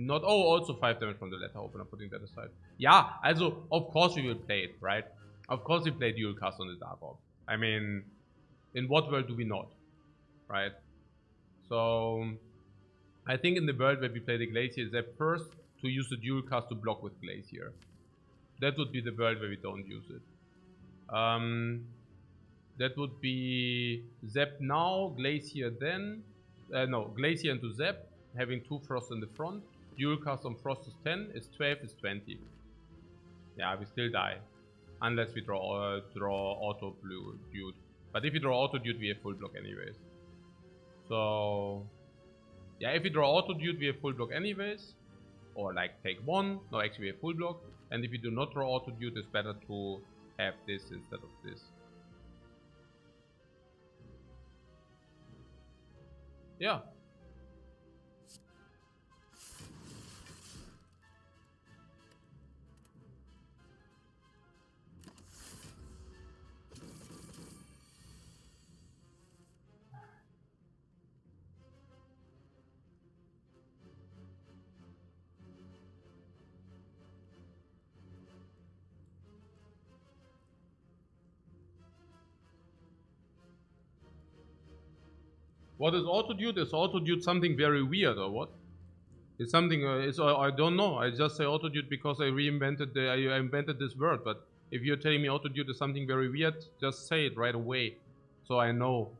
S1: Oh, also 5 damage from the letter opener, putting that aside. Yeah, also, of course we will play it, right? Of course we play dual cast on the Dark Orb. I mean, in what world do we not? Right? So, I think in the world where we play the Glacier Zap first, to use the dual cast to block with Glacier. That would be the world where we don't use it. That would be Zap now, Glacier then. No, Glacier into Zap, having 2 Frost in the front. Dual cast on Frost is 10, is 12, is 20. Yeah, we still die. Unless we draw auto blue dude. But if we draw auto dude, we have full block anyways. So yeah, if we draw auto dude, we have full block anyways. Or like take 1. No, actually we have full block. And if we do not draw auto dude, it's better to have this instead of this. Yeah. What is auto-dude? Is auto-dude something very weird or what? It's something, I don't know. I just say auto-dude because I invented this word. But if you're telling me auto-dude is something very weird, just say it right away. So I know.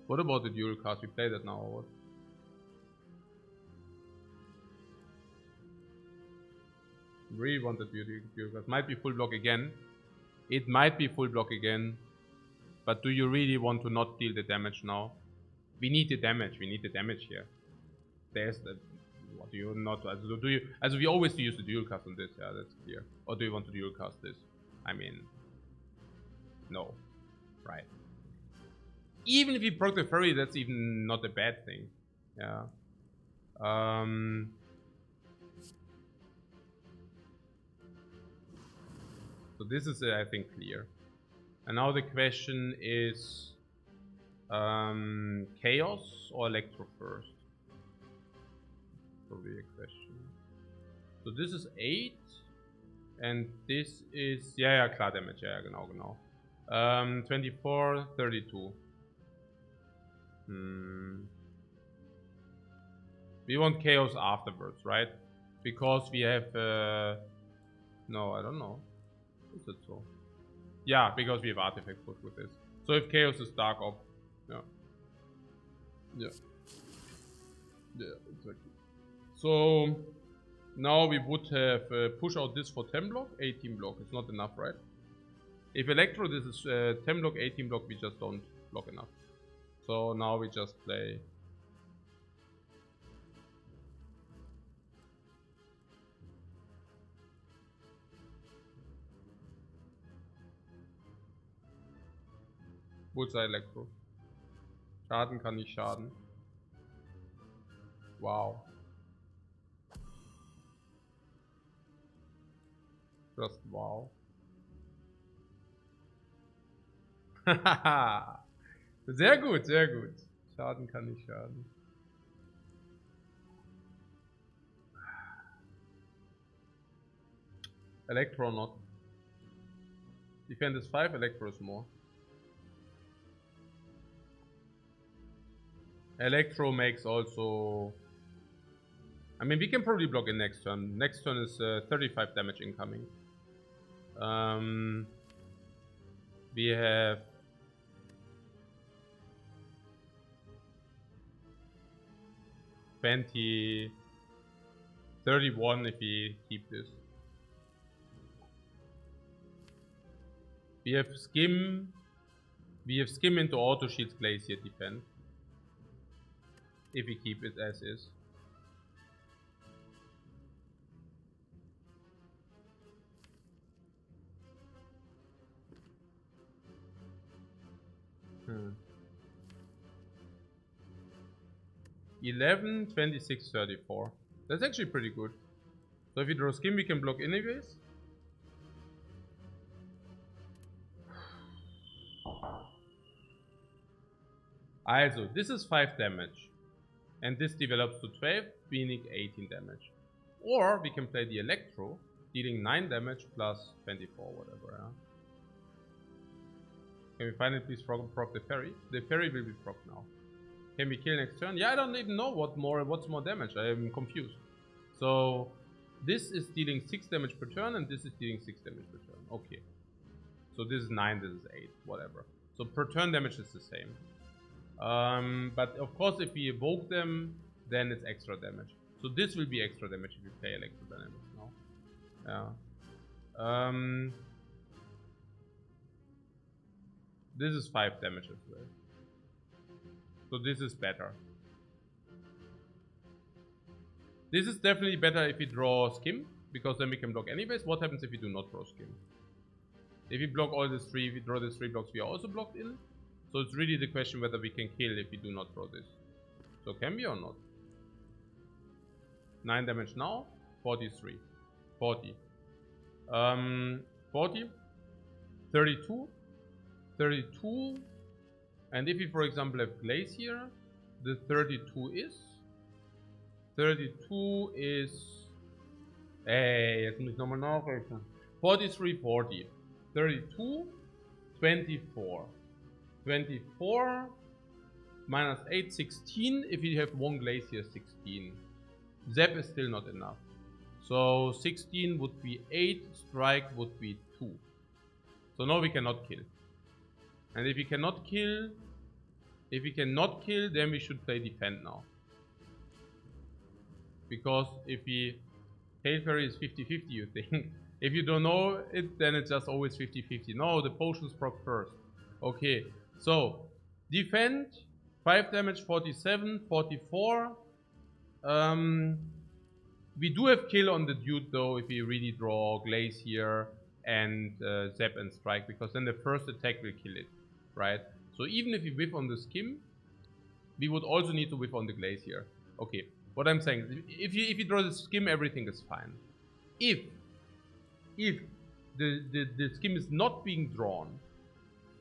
S1: What about the dual cast? We play that now or what? Really want the dual cast. Might be full block again. It might be full block again. But do you really want to not deal the damage now? We need the damage. We need the damage here. There's the. What do you not? Do you? As we always use the dual cast on this. Yeah, that's clear. Or do you want to dual cast this? I mean, no, right? Even if you proc the fairy, that's even not a bad thing. Yeah. So this is, I think, clear. And now the question is Chaos or Electro first? Probably a question. So this is 8 and this is klar damage, genau. 24, 32. We want Chaos afterwards, right? Because we have no, I don't know. Is it so? Yeah, because we have artifact push with this. So if Chaos is dark up, yeah, exactly. So now we would have push out this for 10 block, 18 block. It's not enough, right? If Electro, this is 10 block, 18 block, we just don't block enough. So now we just play. Bullseye Elektro. Schaden kann nicht schaden. Wow. Just wow. Sehr gut, sehr gut. Schaden kann nicht schaden. Electro not. Defend is 5, Electro is more. Electro makes also. I mean, we can probably block it next turn. Next turn is 35 damage incoming. We have. $20, 31 if we keep this. We have Skim. We have Skim into Auto Shields Glacier defend. If we keep it as is. Hmm. 11, 26, 34. That's actually pretty good. So if we draw Skim, we can block anyways. Also, this is 5 damage. And this develops to 12, meaning 18 damage. Or we can play the Electro, dealing 9 damage plus 24, whatever. Yeah? Can we finally please proc the fairy? The fairy will be proc now. Can we kill next turn? Yeah, I don't even know what's more damage. I am confused. So this is dealing 6 damage per turn and this is dealing 6 damage per turn. Okay. So this is 9, this is 8, whatever. So per turn damage is the same. But of course if we evoke them, then it's extra damage. So this will be extra damage if you play Electrodynamics now. Yeah. This is 5 damage as well. So this is better. This is definitely better if we draw Skim, because then we can block anyways. What happens if we do not draw Skim? If we block all these 3, if we draw these 3 blocks, we are also blocked in. So it's really the question whether we can kill if we do not draw this. So can we or not? 9 damage now, 43, 40, 40, 32, 32, and if we for example have Glacier, the 32 is, jetzt muss ich nochmal nachrechnen, 43, 40, 32, 24, 24, minus 8, 16, if we have 1 Glacier, 16. Zap is still not enough. So 16 would be 8, strike would be 2. So now we cannot kill. And if we cannot kill, then we should play defend now. Because if we Hail Fairy is 50-50, you think. If you don't know it, then it's just always 50-50. No, the potions proc first. Okay, so defend, 5 damage, 47, 44. We do have kill on the dude though if we really draw Glacier and Zap and Strike, because then the first attack will kill it, right? So even if we whiff on the Skim, we would also need to whiff on the Glacier. Okay, what I'm saying is if you draw the Skim, everything is fine. If the Skim is not being drawn,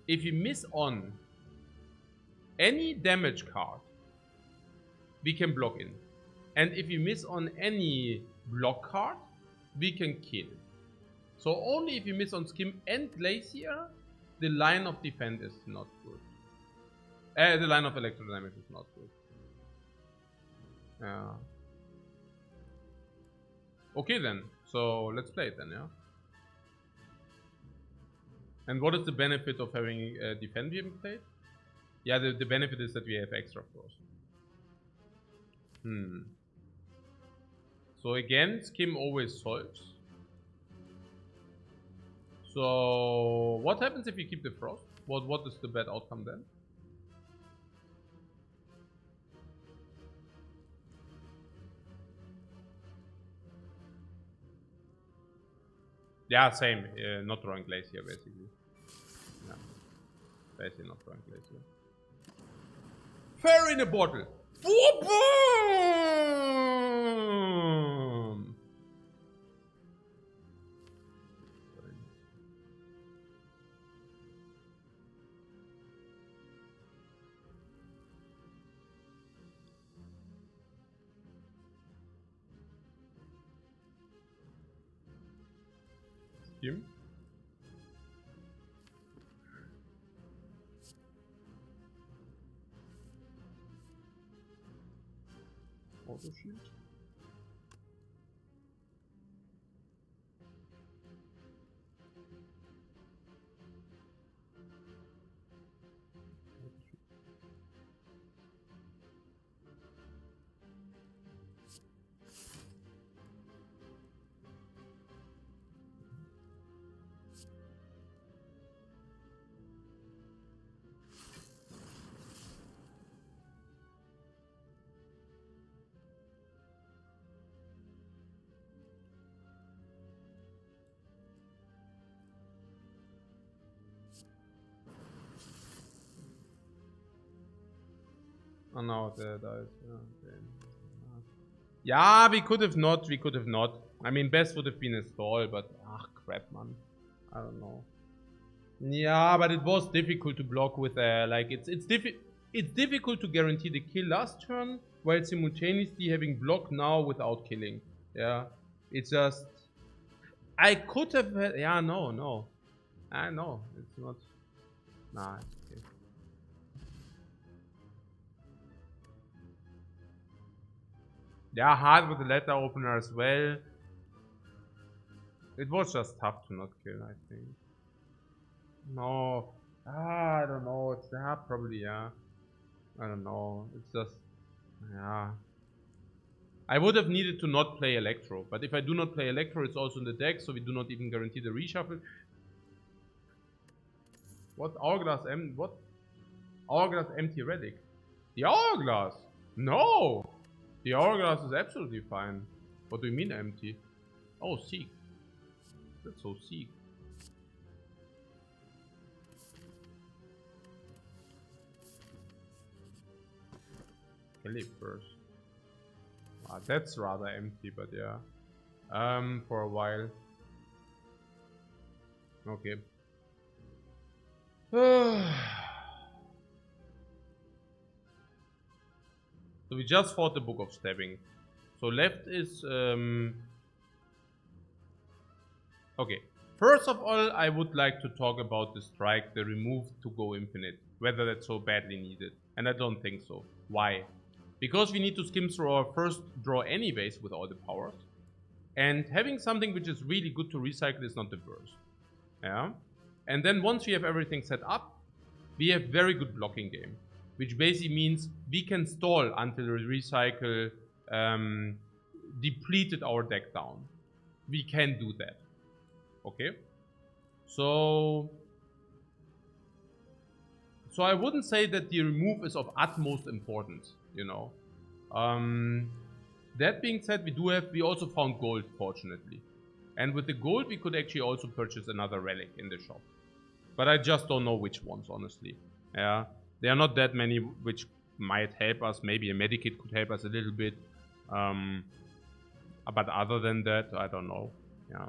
S1: if you miss on any damage card, we can block in. And if you miss on any block card, we can kill. So only if you miss on Skim and Glacier, the line of defend is not good. The line of Electrodynamics is not good. Yeah. Okay then, so let's play it then, yeah? And what is the benefit of having defend being played? Yeah, the benefit is that we have extra force. So again, Skim always solves. So what happens if you keep the frost? What is the bad outcome then? Yeah, same. Not drawing Glacier basically. Yeah. Basically not drawing Glacier. Fairy in a bottle. Boom! Skim. Auto shield. Oh no, there is. Okay. Yeah, we could have not. I mean, best would have been a stall, but crap, man. I don't know. Yeah, but it was difficult to block with like it's difficult to guarantee the kill last turn while simultaneously having block now without killing. Yeah, it's just I could have had, yeah, no. I know it's not. Nah, it's okay. Yeah, hard with the letter opener as well. It was just tough to not kill, I think. No. I don't know. It's probably, yeah. I don't know. It's just, yeah. I would have needed to not play Electro, but if I do not play Electro, it's also in the deck, so we do not even guarantee the reshuffle. What? Hourglass M? What? Hourglass empty relic? The Hourglass? No! The Hourglass is absolutely fine. What do you mean empty? Oh, Seek. That's so Seek. Kelly first. That's rather empty, but yeah. For a while. Okay. So we just fought the Book of Stabbing. So left is okay. First of all, I would like to talk about the strike, the remove to go infinite. Whether that's so badly needed. And I don't think so. Why? Because we need to skim through our first draw anyways with all the powers. And having something which is really good to recycle is not the worst. Yeah. And then once we have everything set up, we have very good blocking game. Which basically means we can stall until the recycle depleted our deck down. We can do that. Okay. So I wouldn't say that the remove is of utmost importance, you know. That being said, we also found gold, fortunately. And with the gold, we could actually also purchase another relic in the shop. But I just don't know which ones, honestly. Yeah, there are not that many which might help us. Maybe a medikit could help us a little bit. But other than that, I don't know. Yeah.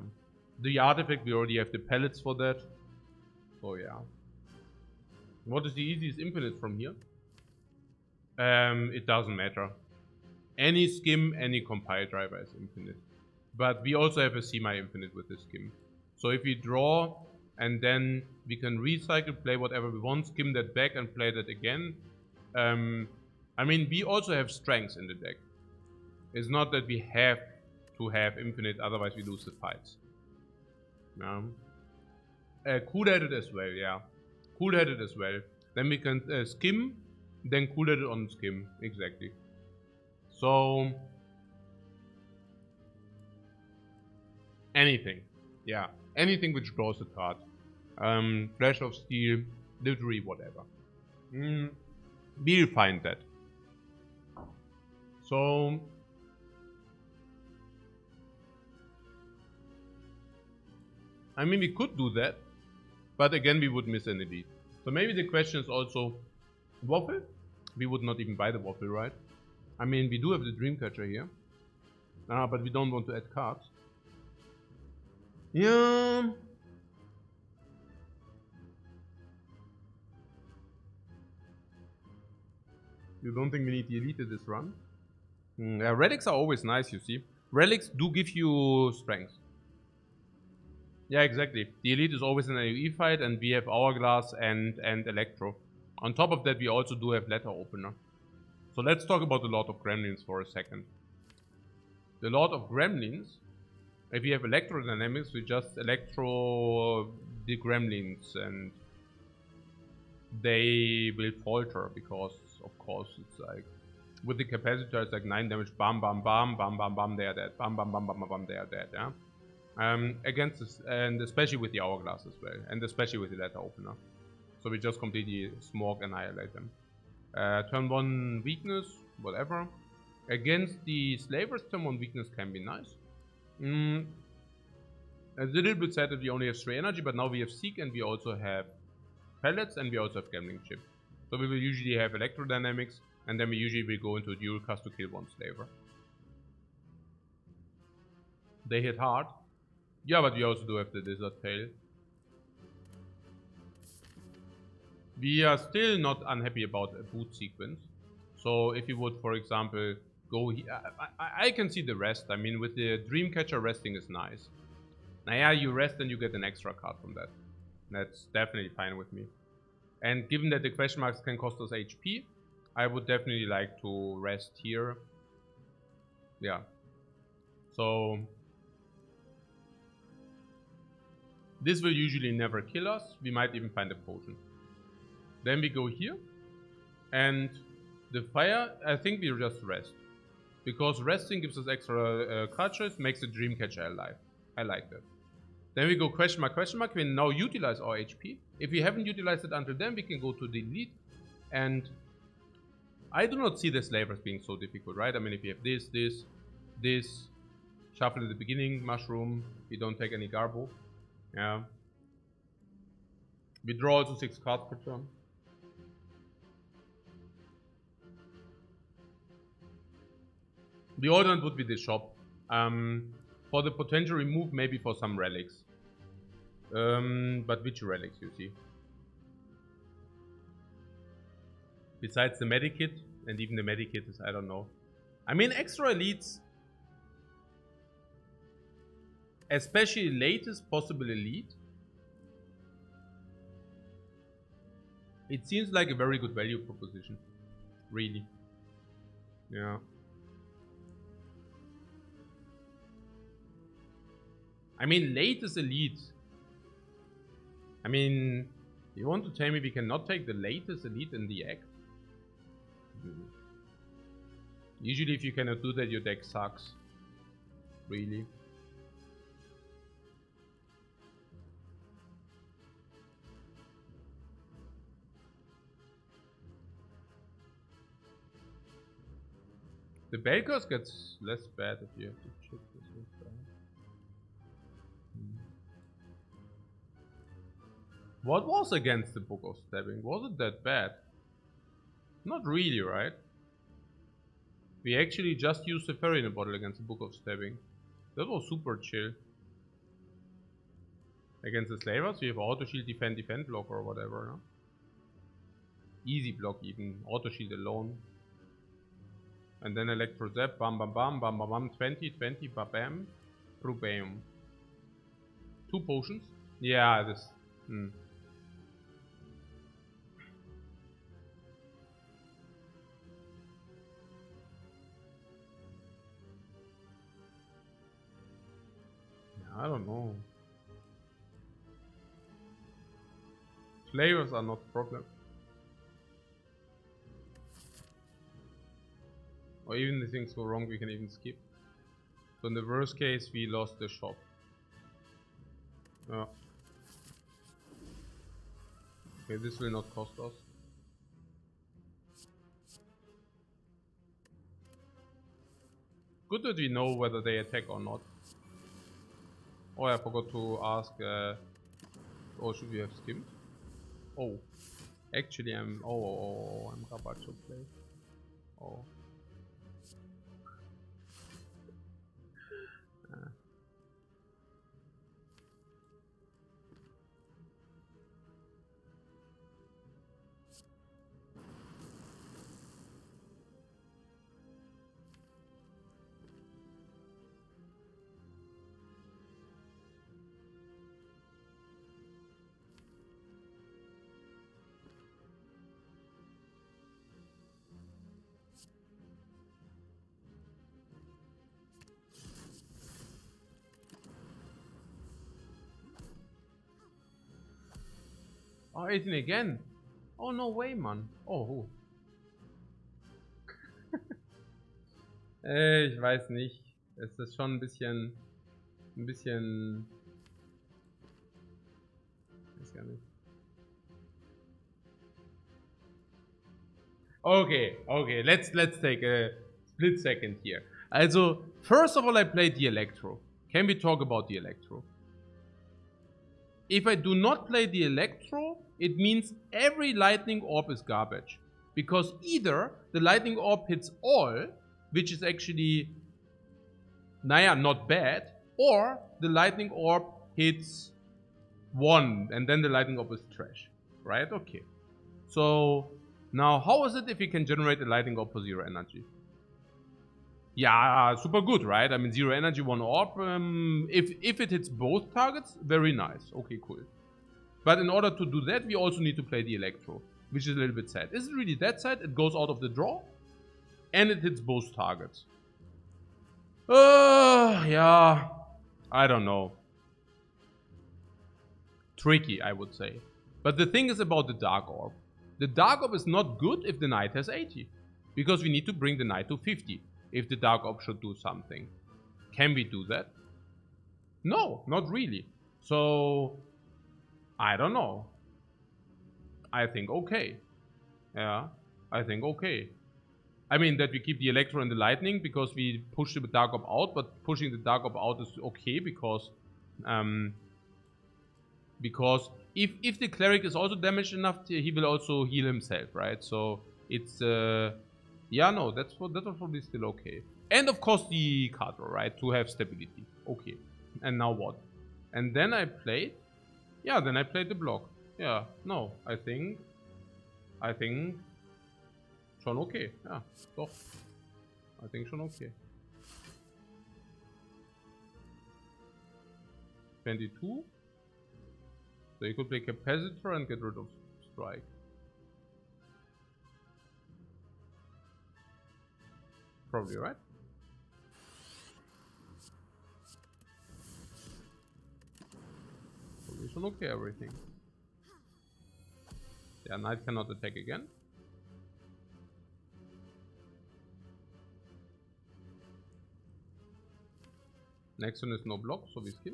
S1: The artifact, we already have the pellets for that. So yeah. What is the easiest infinite from here? It doesn't matter. Any skim, any compile driver is infinite. But we also have a semi-infinite with the skim. So if we draw and then we can recycle, play whatever we want, skim that back and play that again. I mean, we also have strengths in the deck. It's not that we have to have infinite, otherwise we lose the fights. Cool-headed as well, yeah. Cool-headed as well. Then we can skim, then cool-headed on skim. Exactly. So anything. Yeah. Anything which draws a card. Flash of Steel, literally whatever. We'll find that. So I mean, we could do that, but again, we would miss an elite. So maybe the question is also waffle. We would not even buy the waffle, right? I mean, we do have the Dreamcatcher here, but we don't want to add cards. Yeah. You don't think we need the elite in this run? Yeah, relics are always nice, you see. Relics do give you strength. Yeah, exactly. The elite is always an AoE fight, and we have Hourglass and Electro. On top of that, we also do have Letter Opener. So let's talk about the Lord of Gremlins for a second. The Lord of Gremlins, if we have Electrodynamics, we just Electro the Gremlins, and they will falter because, of course, it's like with the capacitor, it's like 9 damage, bam, bam, bam, bam, bam, bam, they are dead, bam, bam, bam, bam, bam, bam, they are dead, yeah. Against this, and especially with the Hourglass as well, and especially with the Letter Opener. So we just completely smog annihilate them. Turn 1 weakness, whatever. Against the Slavers, turn 1 weakness can be nice. A little bit sad that we only have 3 energy, but now we have Seek and we also have Pellets and we also have Gambling Chip. So we will usually have Electrodynamics, and then we usually will go into dual cast to kill 1 Slaver. They hit hard. Yeah, but we also do have the Lizard Tail. We are still not unhappy about a boot sequence. So if you would, for example, go here, I can see the rest. I mean, with the Dreamcatcher, resting is nice. Now, yeah, you rest and you get an extra card from that. That's definitely fine with me. And given that the question marks can cost us HP, I would definitely like to rest here. Yeah. So This will usually never kill us. We might even find a potion. Then we go here. And the fire, I think we just rest. Because resting gives us extra cultures, makes the Dreamcatcher alive. I like that. Then we go question mark, we now utilize our HP. If we haven't utilized it until then, we can go to delete. And I do not see the slavers being so difficult, right? I mean, if you have this, shuffle at the beginning, mushroom, we don't take any garbo. Yeah. We draw also 6 cards per turn. The alternate would be the shop. For the potential remove, maybe for some relics. But which relics, you see? Besides the medikit, and even the medikit is, I don't know. I mean, extra elites, especially latest possible elite, it seems like a very good value proposition. Really. Yeah. I mean, latest elite. I mean, you want to tell me we cannot take the latest elite in the act? Usually if you cannot do that, your deck sucks. Really. The Belkos gets less bad if you have to check this one. What was against the Book of Stabbing? Was it that bad? Not really, right? We actually just used the Fairy in a bottle against the Book of Stabbing. That was super chill. Against the Slavers, we have auto shield, defend, block or whatever, no? Easy block even, auto shield alone. And then Electro Zap, bam bam bam, bam bam bam, 20, bam bam, bam. 2 potions? Yeah, this. I don't know. Flavors are not a problem. Or even if things go wrong, we can even skip. So in the worst case, we lost the shop. Yeah. Okay, this will not cost us. Good that we know whether they attack or not. Oh, I forgot to ask, oh, should we have skimmed? Oh, actually I'm, I'm Gabacho play. Oh. Oh, 18 again. Oh, no way, man. Oh. Ich weiß nicht. Es ist schon ein bisschen. Weiß gar nicht. Okay. Let's take a split second here. Also, first of all, I played the Electro. Can we talk about the Electro? If I do not play the Electro, it means every lightning orb is garbage. Because either the lightning orb hits all, which is actually, not bad, or the lightning orb hits 1, and then the lightning orb is trash. Right? Okay. So, now how is it if we can generate a lightning orb for 0 energy? Yeah, super good, right? I mean, 0 energy, 1 orb. If it hits both targets, very nice. Okay, cool. But in order to do that, we also need to play the Electro, which is a little bit sad. Is it really that sad? It goes out of the draw, and it hits both targets. Yeah, I don't know. tricky, I would say. But the thing is about the Dark Orb. The Dark Orb is not good if the Knight has 80. Because we need to bring the Knight to 50 if the Dark Orb should do something. Can we do that? No, not really. So, I don't know. I think okay. Yeah, I think okay. I mean that we keep the Electro and the Lightning because we push the Dark Orb out, but pushing the Dark Orb out is okay because if the Cleric is also damaged enough, he will also heal himself, right? So it's yeah, no, that's probably still okay. And of course the card draw, right? To have stability. Okay. And now what? And then I played. Yeah, then I played the block. Yeah, no, I think schon okay. Ja, doch. I think schon okay. 22. So you could play Capacitor and get rid of Strike. Probably, right? Probably schon okay, everything. Yeah, Knight cannot attack again. Next one is no block, so we skill.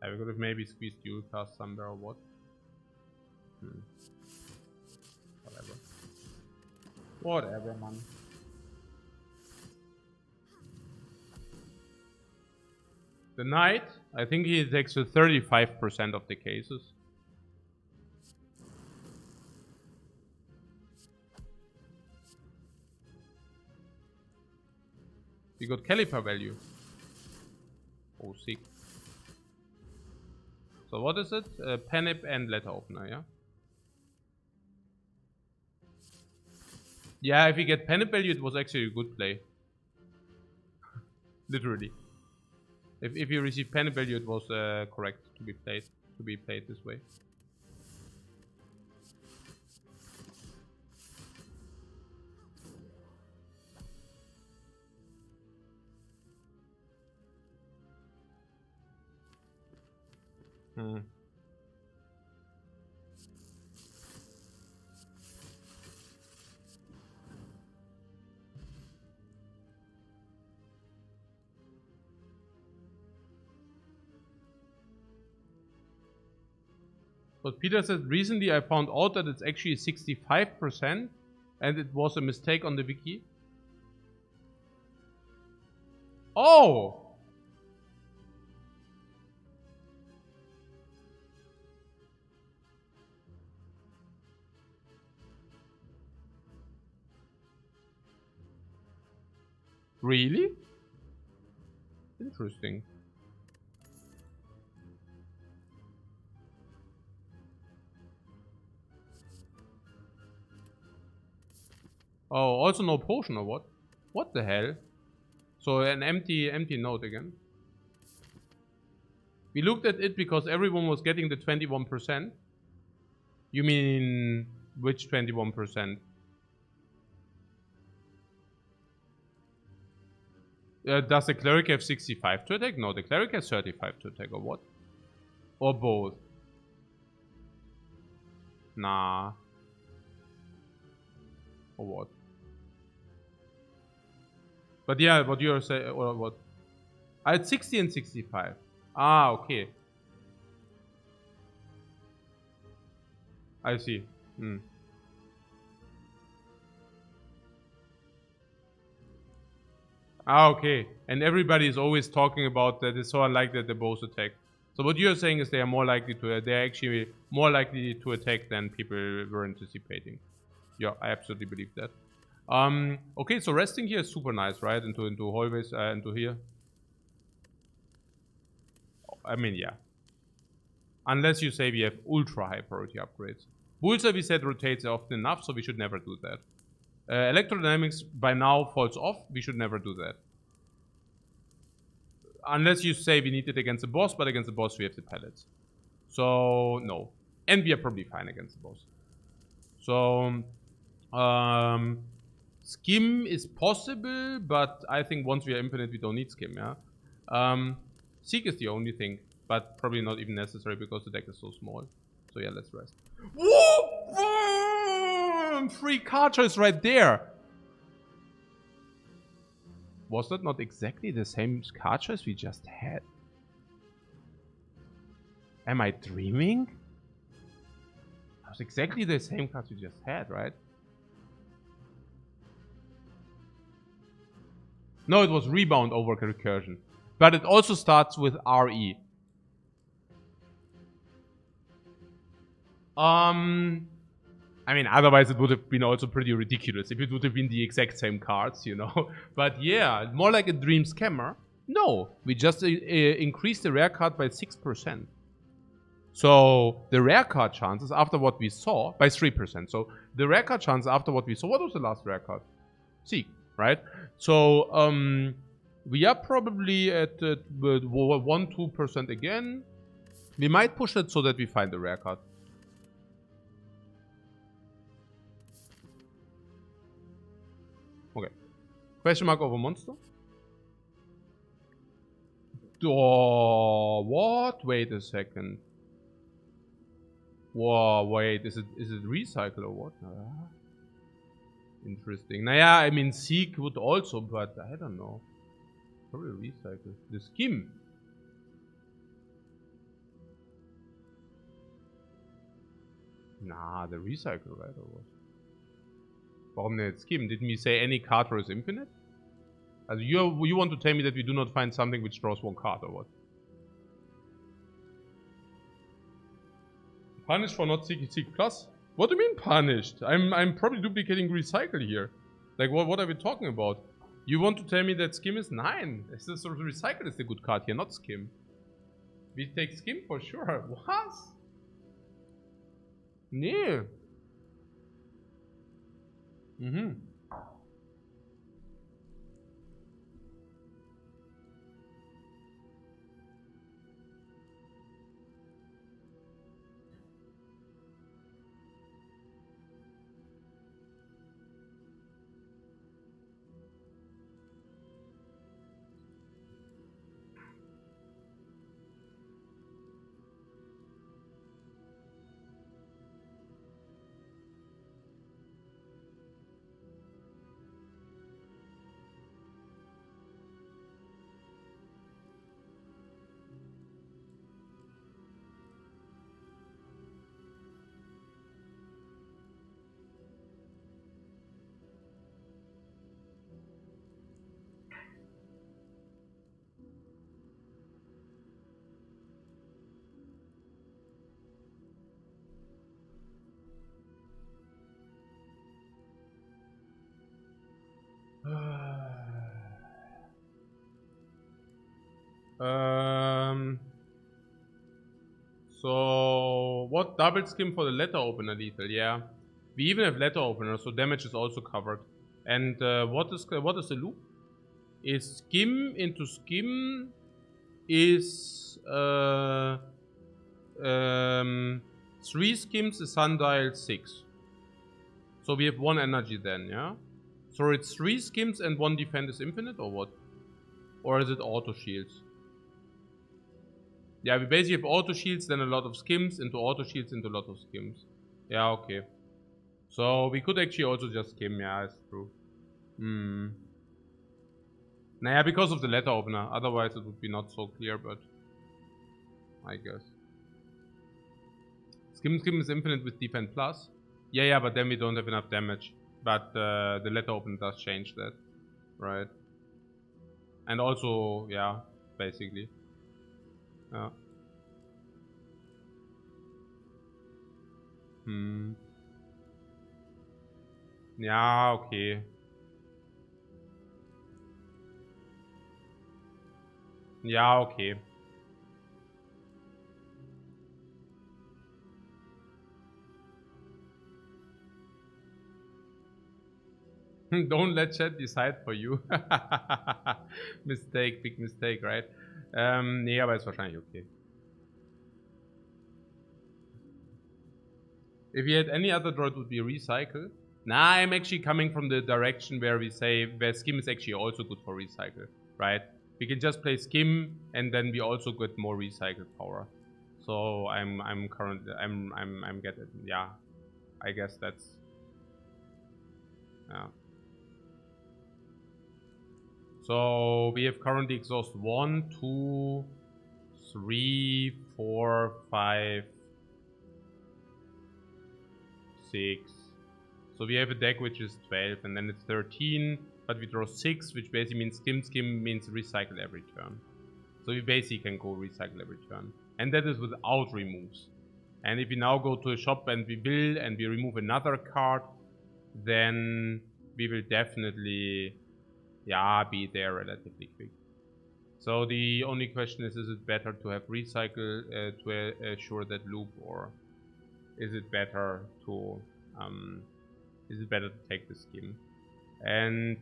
S1: We could have maybe squeezed dual cast somewhere or what. Whatever. Whatever, man. The Knight, I think he takes 35% of the cases. We got Caliper value. Oh, sick. So what is it? Panip and letter opener, yeah? Yeah, if we get Panip value, it was actually a good play. Literally. If you receive Panip value, it was correct to be played this way. But Peter said, recently I found out that it's actually 65% and it was a mistake on the wiki. Oh! Really? Interesting. Oh, also no potion or what? What the hell? So an empty note again. We looked at it because everyone was getting the 21%. You mean which 21%? Does the cleric have 65 to attack? No, the cleric has 35 to attack, or what? Or both? Nah. Or what? But yeah, what you're saying, or what? I had 60 and 65. Ah, okay. I see. Ah, okay. And everybody is always talking about that it's so unlikely that they both attack. So what you're saying is they are more likely to, they're actually more likely to attack than people were anticipating. Yeah, I absolutely believe that. Okay, so resting here is super nice, right? Into hallways, into here. I mean, yeah. Unless you say we have ultra high priority upgrades. Bullseye, we said, rotates often enough, so we should never do that. Electrodynamics by now falls off. We should never do that. unless you say we need it against the boss, but against the boss we have the pellets. So, no. And we are probably fine against the boss. So, skim is possible, but I think once we are infinite, we don't need skim, yeah? Seek is the only thing, but probably not even necessary because the deck is so small. So yeah, let's rest. Whoop! 3 card choice right there! Was that not exactly the same card choice we just had? Am I dreaming? That was exactly the same cards we just had, right? No, it was rebound over recursion. But it also starts with RE. I mean, otherwise it would have been also pretty ridiculous if it would have been the exact same cards, you know. But yeah, more like a dream scammer. No, we just increased the rare card by 6%. So the rare card chances after what we saw by 3%. So the rare card chance after what we saw. What was the last rare card? Seek, right? So we are probably at 1-2% again. We might push it so that we find the rare card. Okay. Question mark over monster. Oh, what? Wait a second. Whoa, wait. Is it recycle or what? Interesting. Naja, I mean, Seek would also, but I don't know. Probably recycle. The skim. Nah, the recycle, right? Or what? Warum denn jetzt skim? Didn't we say any card draw is infinite? Also you want to tell me that we do not find something which draws 1 card or what? Punished for not seeking Seek Plus? What do you mean punished? I'm probably duplicating recycle here. Like what are we talking about? You want to tell me that skim is 9? This is sort of recycle is the good card here, not skim. We take skim for sure. What? Nee. Mhm. So what double skim for the letter opener lethal? Yeah, we even have letter opener, so damage is also covered. And what is the loop? Is skim into skim is 3 skims is sundial 6. So we have 1 energy then, yeah? So it's 3 skims and 1 defend is infinite or what? Or is it auto shields? Yeah, we basically have auto shields, then a lot of skims, into auto shields, into a lot of skims. Yeah, okay. So we could actually also just skim, yeah, it's true. Naja, because of the letter opener. Otherwise it would be not so clear, but I guess. Skim is infinite with defend plus. Yeah, but then we don't have enough damage. But the letter opener does change that. Right. And also, yeah, basically. Yeah. Ja, okay. Ja, okay. Don't let chat decide for you. Mistake, big mistake, right? Nee, aber ist wahrscheinlich okay. If you had any other droid, would be recycle. Nah, I'm actually coming from the direction where we say where Skim is actually also good for recycle, right? We can just play Skim and then we also get more recycle power. So I'm getting, yeah. I guess that's, yeah. So we have currently exhaust 1, 2, 3, 4, 5, 6. So we have a deck which is 12 and then it's 13, but we draw 6, which basically means skim means recycle every turn. So we basically can go recycle every turn. And that is without removes. And if we now go to a shop and we remove another card, then we will definitely, yeah, be there relatively quick. So the only question is it better to have recycle to assure that loop, or is it better to take the skim? And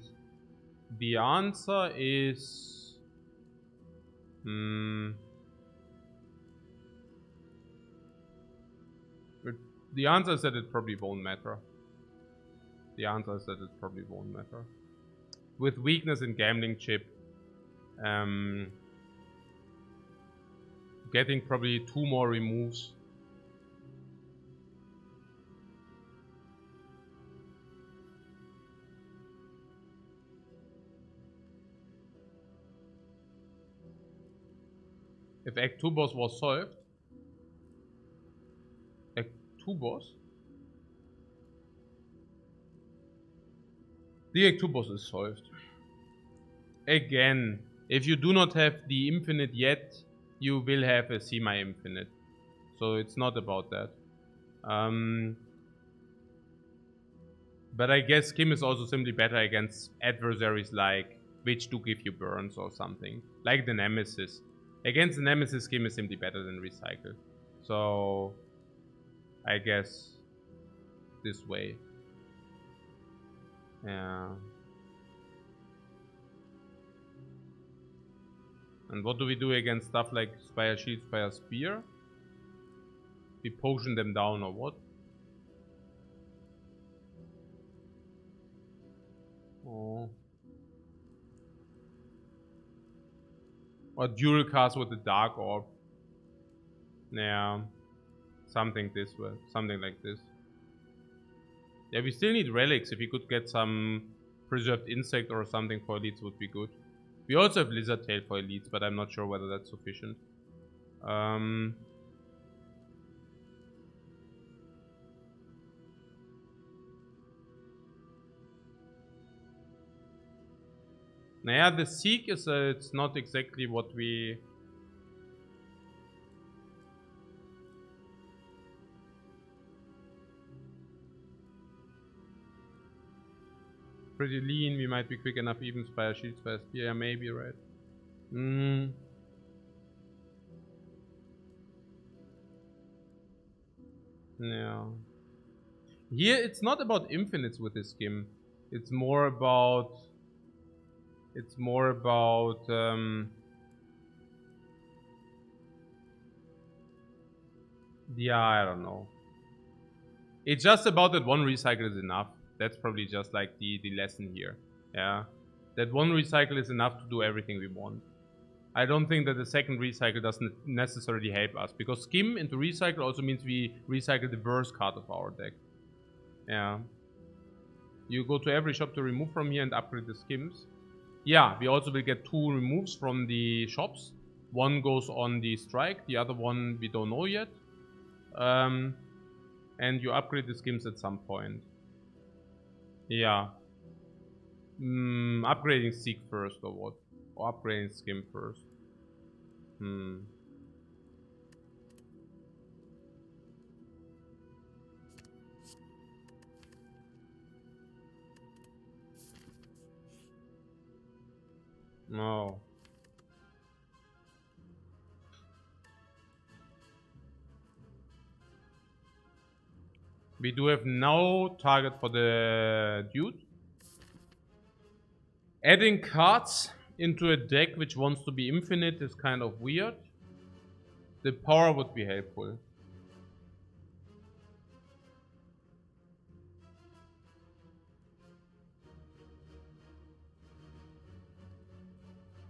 S1: the answer is the answer is that it probably won't matter. The answer is that it probably won't matter. With weakness in gambling chip, getting probably 2 more removes. If Act 2 boss was solved, Act 2 boss? The Act 2 boss is solved. Again, if you do not have the infinite yet, you will have a semi-infinite. So it's not about that. But I guess Skim is also simply better against adversaries like which do give you burns or something. Like the Nemesis. Against the Nemesis, Skim is simply better than Recycle. So I guess this way. Yeah. And what do we do against stuff like Spire Shield, Spire Spear? We potion them down or what? Oh. Or dual cast with the Dark Orb. Yeah. Something this way. Something like this. Yeah, we still need relics. If we could get some preserved insect or something for elites would be good. We also have Lizard Tail for elites, but I'm not sure whether that's sufficient. Naja, the Seek is it's not exactly what we... Pretty lean, we might be quick enough even Spire Shield, Spire Spear, yeah, maybe, right? Yeah. Here it's not about infinites with this skim. It's more about... yeah, I don't know. It's just about that one recycle is enough. That's probably just like the lesson here. Yeah. That one recycle is enough to do everything we want. I don't think that the second recycle doesn't necessarily help us, because skim into recycle also means we recycle the worst card of our deck. Yeah. You go to every shop to remove from here and upgrade the skims. Yeah, we also will get 2 removes from the shops. One goes on the strike, the other one we don't know yet. And you upgrade the skims at some point. Yeah. Upgrading Seek first or what? Or upgrading Skim first? No. We do have no target for the dude. Adding cards into a deck which wants to be infinite is kind of weird. The power would be helpful.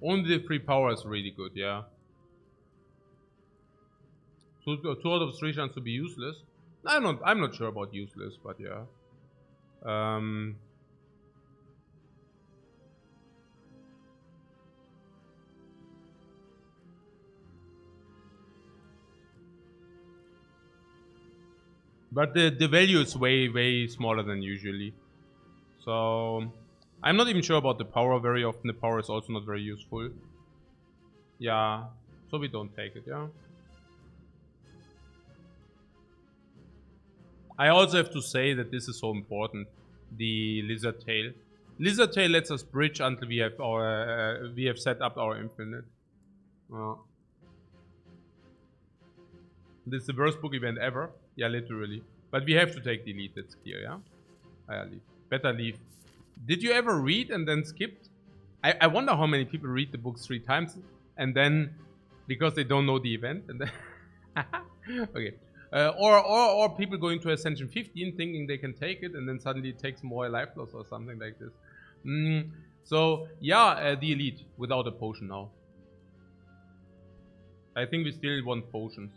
S1: Only the free power is really good, yeah. 2 out of 3 chance to be useless. I'm not sure about useless, but yeah. But the value is way smaller than usually. So I'm not even sure about the power. Very often the power is also not very useful. Yeah, so we don't take it, yeah. I also have to say that this is so important. The lizard tail. Lizard tail lets us bridge until we have set up our infinite. This is the worst book event ever. Yeah, literally. But we have to take the lead, that's clear, yeah? Leave. Better leave. Did you ever read and then skipped? I wonder how many people read the books 3 times and then because they don't know the event and then okay. Or people going to Ascension 15 thinking they can take it and then suddenly it takes more life loss or something like this. So yeah, the elite without a potion now. I think we still want potions.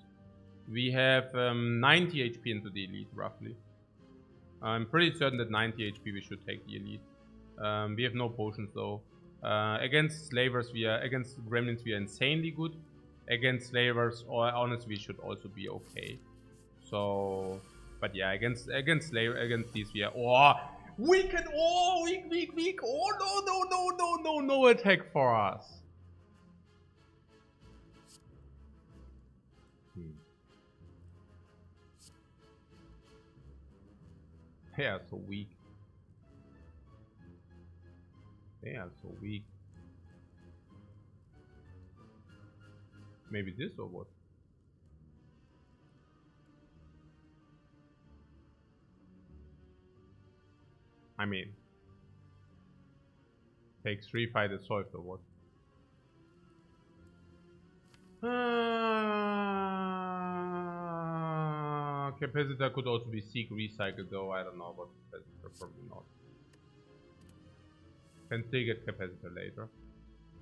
S1: We have 90 HP into the elite roughly. I'm pretty certain that 90 HP we should take the elite. We have no potions though. Against slavers against gremlins we are insanely good. Against slavers, or honestly, we should also be okay. So, but yeah, against these we are. Oh, we can. Oh, weak. Oh no attack for us. They are so weak. Maybe this or what? I mean, takes 3 fighters solved or what? Capacitor could also be seek recycled though. I don't know about capacitor, probably not. Can still get capacitor later.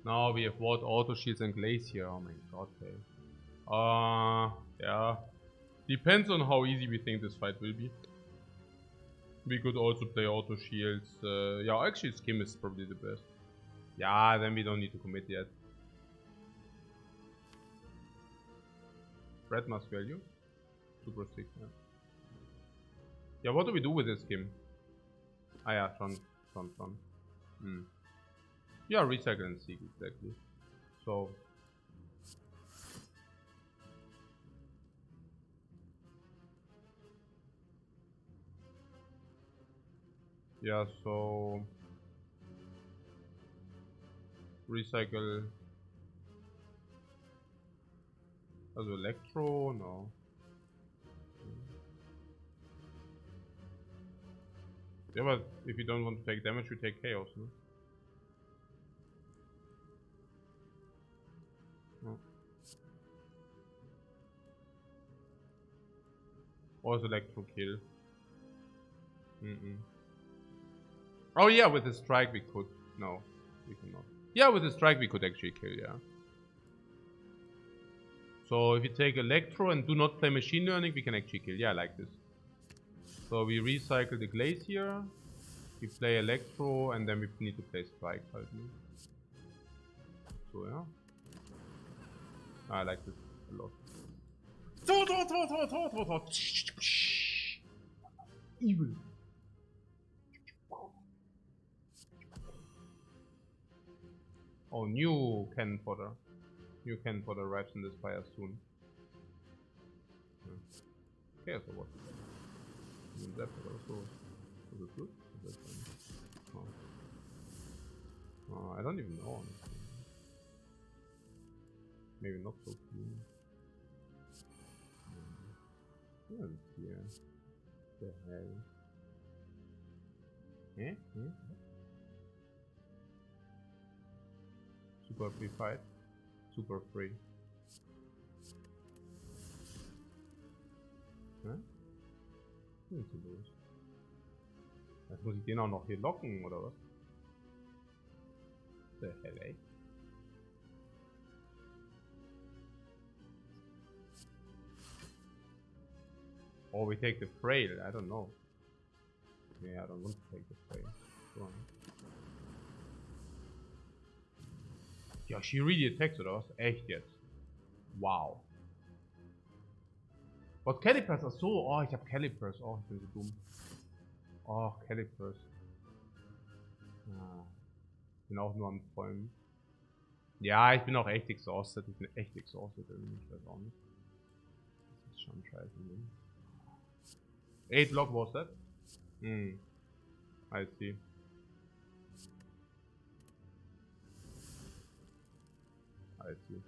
S1: Now we have what? Auto shields and glacier. Oh my god, okay. Yeah. Depends on how easy we think this fight will be. We could also play auto shields. Yeah, actually skim is probably the best. Yeah, then we don't need to commit yet. Red mass value. Super sick, yeah. Yeah, what do we do with this skim? Ah yeah, John. Yeah, recycle and seek, exactly. So yeah, so recycle as electro, no. Yeah, but if you don't want to take damage, you take chaos, no? No. Or is electro kill? Oh yeah, with the strike we could. No, we cannot. Yeah, with the strike we could actually kill, yeah. So if you take electro and do not play machine learning, we can actually kill. Yeah, I like this. So we recycle the glacier, we play electro, and then we need to play strike. So yeah. I like this a lot. Evil. Oh, new cannon fodder. New cannon fodder arrives in the Spire soon. Okay, so what? That also. Is it good? Is that oh, I don't even know, honestly. Maybe not so clean. What is here? The hell? Super free fight. Super free. Hä? Was ist denn los? Jetzt muss ich den auch noch hier locken, oder was? The hell, ey? Oh, we take the frail. I don't know. Yeah, I don't want to take the frail. Go on. Ja, she really attacks oder was? Echt jetzt? Wow. Was Calipers? Ach so, oh, ich hab Calipers. Oh, ich bin so dumm. Oh, Calipers. Ah, ich bin auch nur am Träumen. Ja, ich bin auch echt exhausted. Ich bin echt exhausted irgendwie. Ich weiß auch nicht. Das ist schon scheiße. Ne? 8 block was that? I see. I see.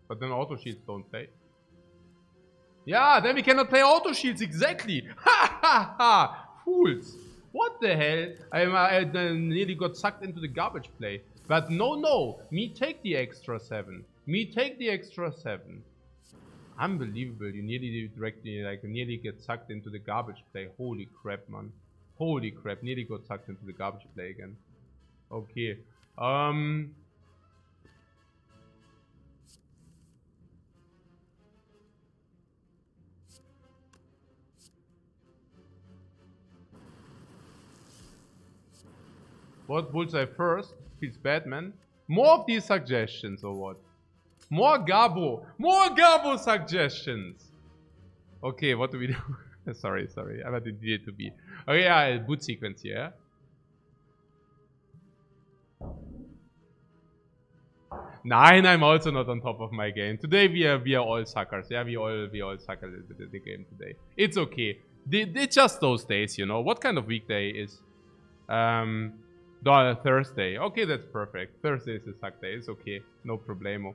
S1: But then auto shields don't play. Yeah, then we cannot play auto shields, exactly! Ha ha ha! Fools! What the hell? I nearly got sucked into the garbage play. But no, me take the extra 7. Me take the extra 7. Unbelievable, you nearly directly, like, nearly get sucked into the garbage play. Holy crap, man. Holy crap, nearly got sucked into the garbage play again. Okay. What bullseye first? Feels bad, man. More of these suggestions, or what? More Gabo! More Gabo suggestions! Okay, what do we do? sorry. I wanted it to be. Okay, yeah, boot sequence here. Nine, I'm also not on top of my game. Today we are all suckers. Yeah, we all suck a little bit at the game today. It's okay. It's just those days, you know. What kind of weekday is Thursday? Okay, that's perfect. Thursday is a suck day. It's okay. No problemo.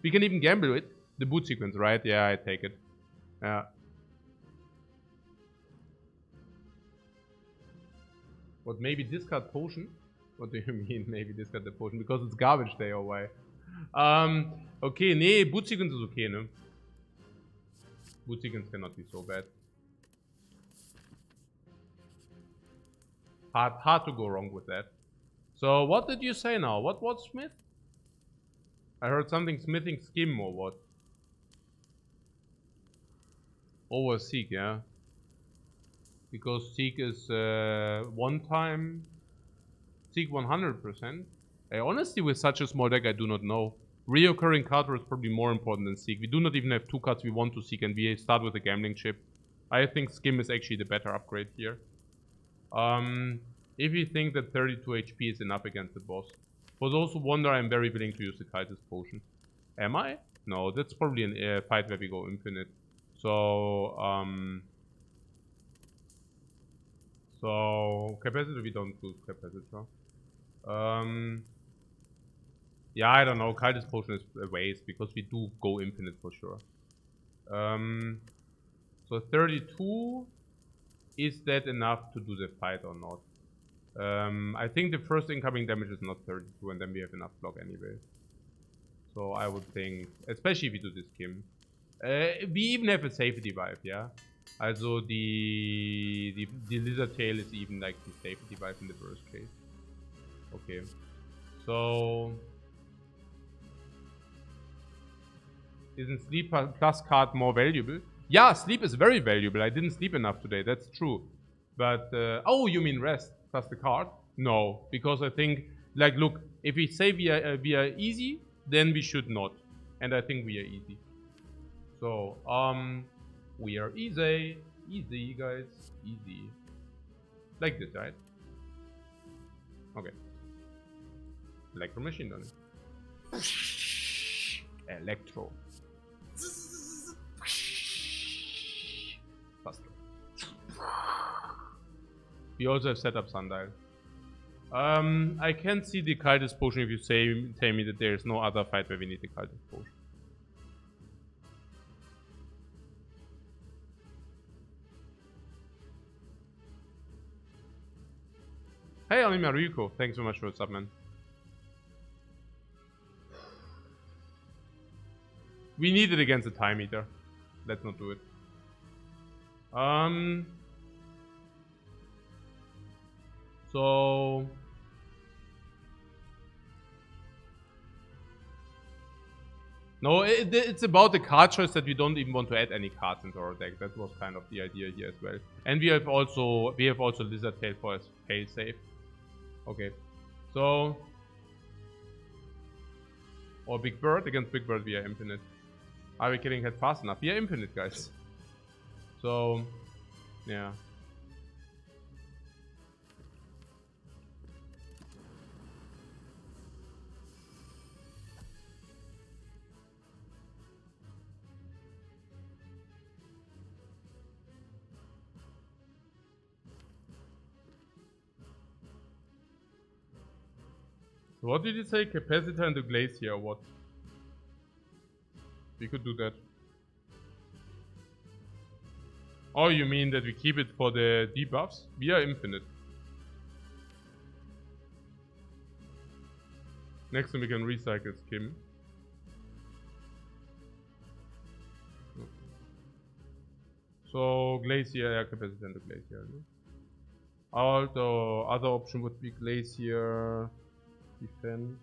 S1: We can even gamble with the boot sequence, right? Yeah, I take it. Yeah. What, maybe discard potion? What do you mean, maybe discard the potion? Because it's garbage day, or why? Okay, nee, boot sequence is okay, ne? Boot sequence cannot be so bad. Hard to go wrong with that. So, what did you say now? What was Smith? I heard something smithing skim or what? Over Seek, yeah. Because Seek is one time. Seek 100%. Honestly, with such a small deck, I do not know. Reoccurring card is probably more important than Seek. We do not even have 2 cards we want to Seek, and we start with a gambling chip. I think Skim is actually the better upgrade here. If you think that 32 HP is enough against the boss. For those who wonder, I'm very willing to use the Cultist Potion. Am I? No, that's probably a fight where we go infinite. So, Capacitor, we don't lose Capacitor. Yeah, I don't know. Cultist Potion is a waste because we do go infinite for sure. So 32, is that enough to do the fight or not? I think the first incoming damage is not 32 and then we have enough block anyway. So I would think, especially if we do this Kim. We even have a safety vibe, yeah? Also the Lizard Tail is even like the safety vibe in the worst case. Okay. So isn't Sleep plus card more valuable? Yeah, Sleep is very valuable. I didn't sleep enough today, that's true. But, oh, you mean Rest plus the card? No, because I think, like, look, if we say we are easy, then we should not. And I think we are easy. So, we are easy. Easy, guys. Easy. Like this, right? Okay. Electro machine done it. Electro. Faster. We also have set up Sundial. I can see the Cultist Potion if you tell me that there is no other fight where we need the Cultist Potion. Hey, Alima Ryuko, thanks so much for the sub, man. We need it against the time eater. Let's not do it. So no, it's about the card choice that we don't even want to add any cards into our deck. That was kind of the idea here as well. And we have also Lizard Tail for a fail safe. Okay, so or Big Bird. Against Big Bird we are infinite. Are we killing head fast enough? We are infinite, guys. So yeah. So what did you say? Capacitor into Glacier or what? We could do that. Oh, you mean that we keep it for the debuffs? We are infinite. Next time we can recycle Skim. So Glacier, yeah, Capacitor into Glacier. Also, other option would be Glacier, Defend.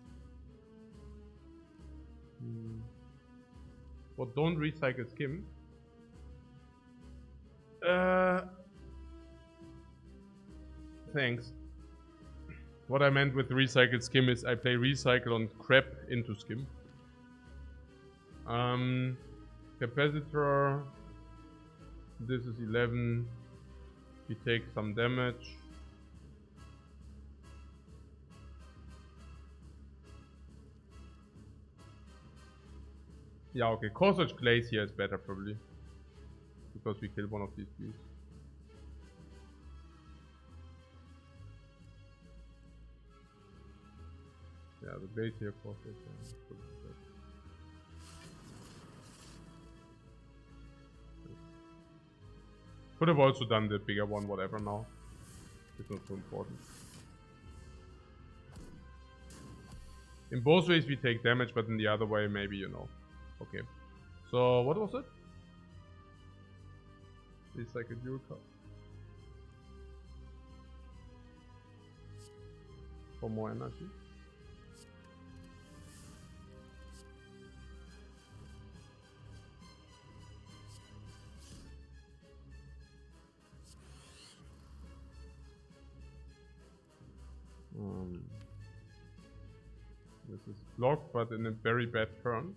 S1: But don't recycle Skim. Thanks. What I meant with recycle Skim is I play recycle on crap into Skim. Capacitor. This is 11. We take some damage. Yeah, okay. Corsage Glacier is better probably. Because we kill one of these dudes. Yeah, the Glacier Corsage. Could have also done the bigger one, whatever now. It's not so important. In both ways we take damage, but in the other way maybe, you know. Okay. So, what was it? Recycle dual card. For more energy. This is blocked, but in a very bad turn.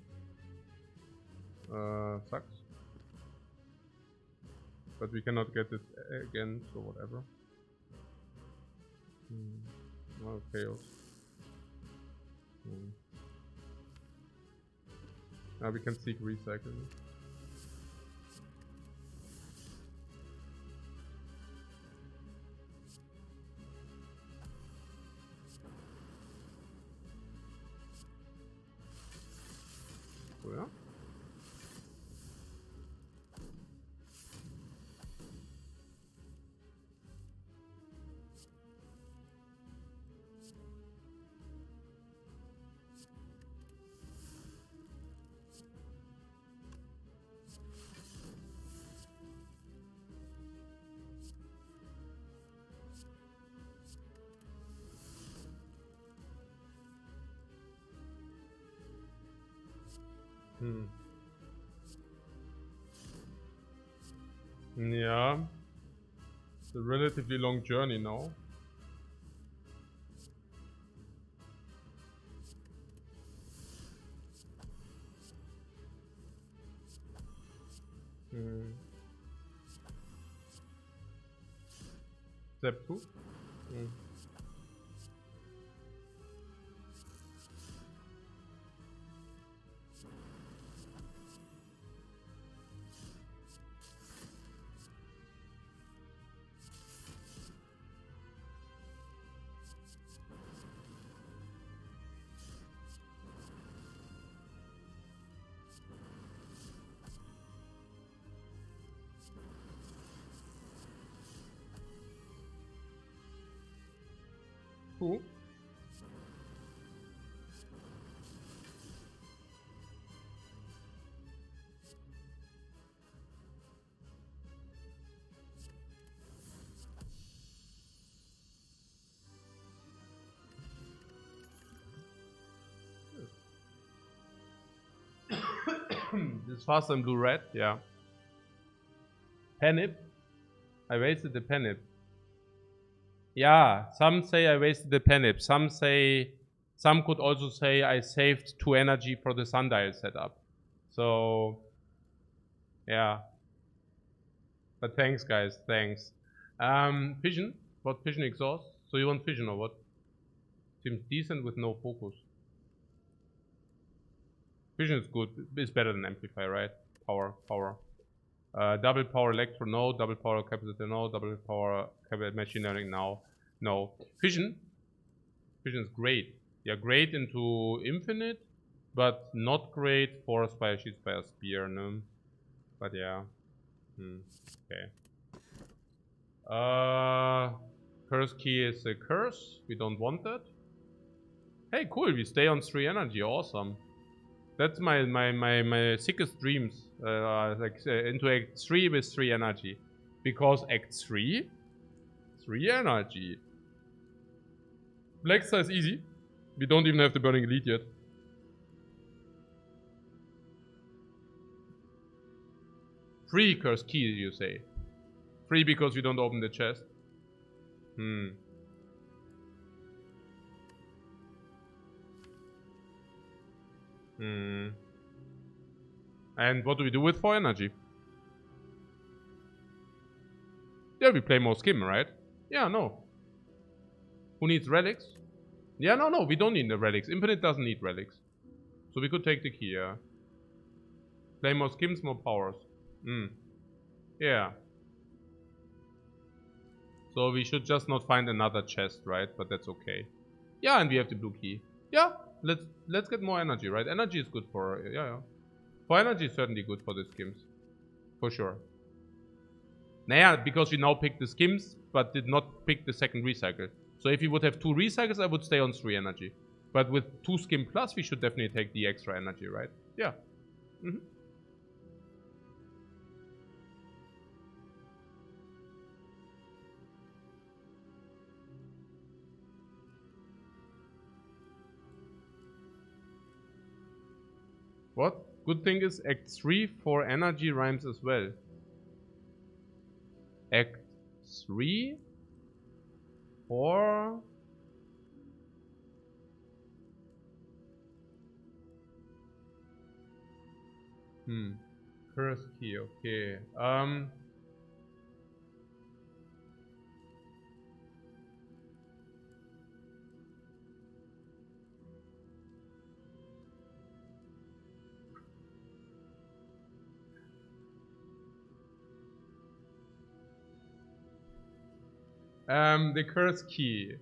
S1: Sucks. But we cannot get it again, so whatever. Oh, chaos. Now we can seek recycling. So yeah. Yeah. It's a relatively long journey now. Step 2? Cool. This is faster than blue-red, yeah. Penip? I wasted the penip. Yeah, some say I wasted the penip. Some could also say I saved 2 energy for the sundial setup. So, yeah. But thanks, guys, thanks. Fission? What fission exhaust? So you want fission or what? Seems decent with no focus. Fission is good. It's better than amplify, right? Power. Double power electro, no. Double power capacitor, no. Double power machine learning, now. No. Fission is great. Yeah, great into infinite, but not great for Spire Sheet, Spire Spear, no. But yeah. Okay. Curse key is a curse. We don't want that. Hey, cool. We stay on 3 energy. Awesome. That's my sickest dreams. Into Act 3 with 3 energy. Because Act 3, 3 energy. Black Star is easy. We don't even have the Burning Elite yet. Free curse key, you say? Free because we don't open the chest. And what do we do with 4 energy? Yeah, we play more skim, right? Yeah, no. Who needs relics? Yeah, no, we don't need the relics. Infinite doesn't need relics. So we could take the key, yeah. Play more skims, more powers. Yeah. So we should just not find another chest, right? But that's okay. Yeah, and we have the blue key. Yeah, let's get more energy, right? Energy is good for, yeah. For energy is certainly good for the skims. For sure. Naja, because we now picked the skims, but did not pick the second recycle. So if we would have 2 recycles, I would stay on 3 energy. But with 2 skim plus, we should definitely take the extra energy, right? Yeah. What? Good thing is Act 3 for energy rhymes as well. Act 3 for... Curse key, okay. The curse key.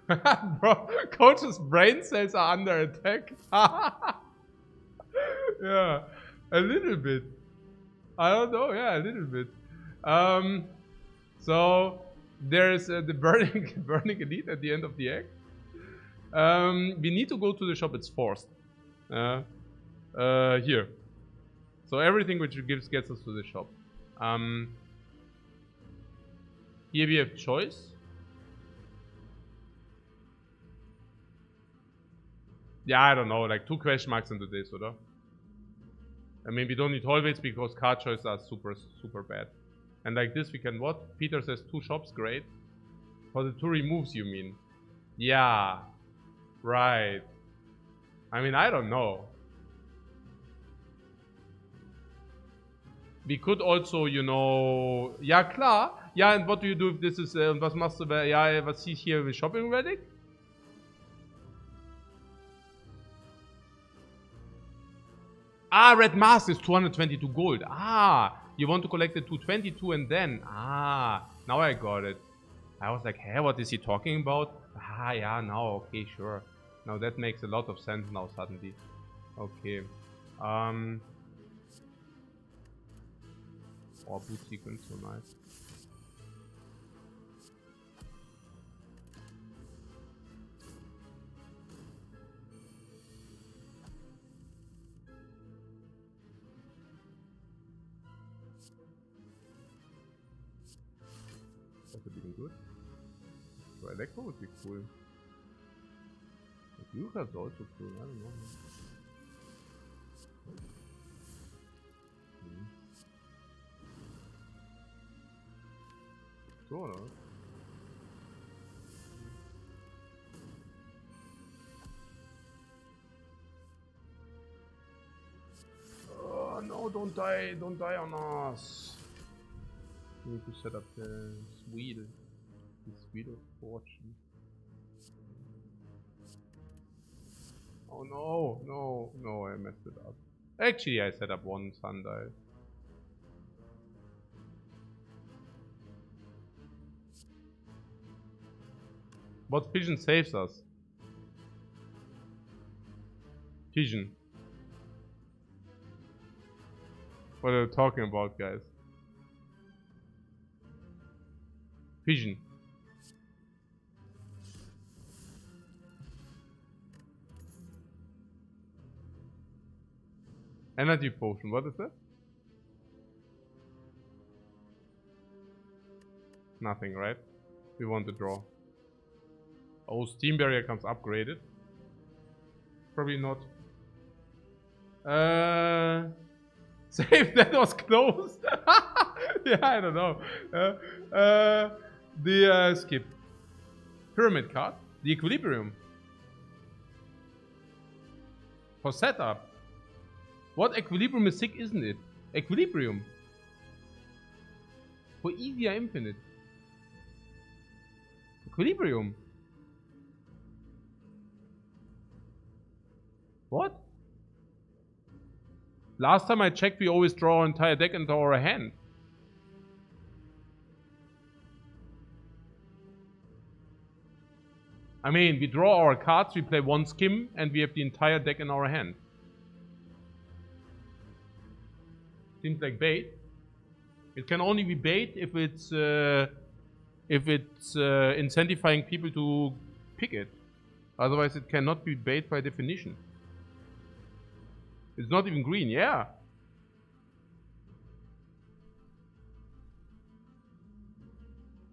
S1: Bro, Coach's brain cells are under attack. Yeah, a little bit. I don't know, yeah, a little bit. So there's the burning elite at the end of the act. We need to go to the shop, it's forced. Here. So everything which it gives gets us to the shop. Here we have choice. Yeah, I don't know, like 2 question marks into this, oder? I mean, we don't need hallways because card choices are super bad. And like this we can what? Peter says 2 shops, great. For the 2 removes, you mean? Yeah. Right. I mean, I don't know. We could also, you know... Ja, klar. Ja, and what do you do if this is... was machst du... Ja, was sehe ich hier mit Shopping Relic? Ah, Red Mask is 222 gold. Ah, you want to collect the 222 and then... Ah, now I got it. I was like, hey, what is he talking about? Ah, yeah, now, okay, sure. Now that makes a lot of sense now suddenly. Okay. Oh, boot sequence, so nice. That's even good. So Electro would be cool. Yuka's also cool, I don't know. Sort of. Oh no, don't die on us. We need to set up the wheel. This wheel of fortune. Oh no, I messed it up. Actually, I set up one sundial. What fission saves us? Fission. What are you talking about, guys? Fission. Energy potion, what is that? Nothing, right? We want to draw. Oh, Steam Barrier comes upgraded. Probably not. Save, that was close. Yeah, I don't know. Skip. Pyramid card. The Equilibrium. For setup. What Equilibrium is sick, isn't it? Equilibrium. For easier infinite. Equilibrium. What? Last time I checked, we always draw our entire deck into our hand. I mean, we draw our cards, we play one skim, and we have the entire deck in our hand. Seems like bait. It can only be bait if it's incentivizing people to pick it. Otherwise, it cannot be bait by definition. It's not even green, yeah.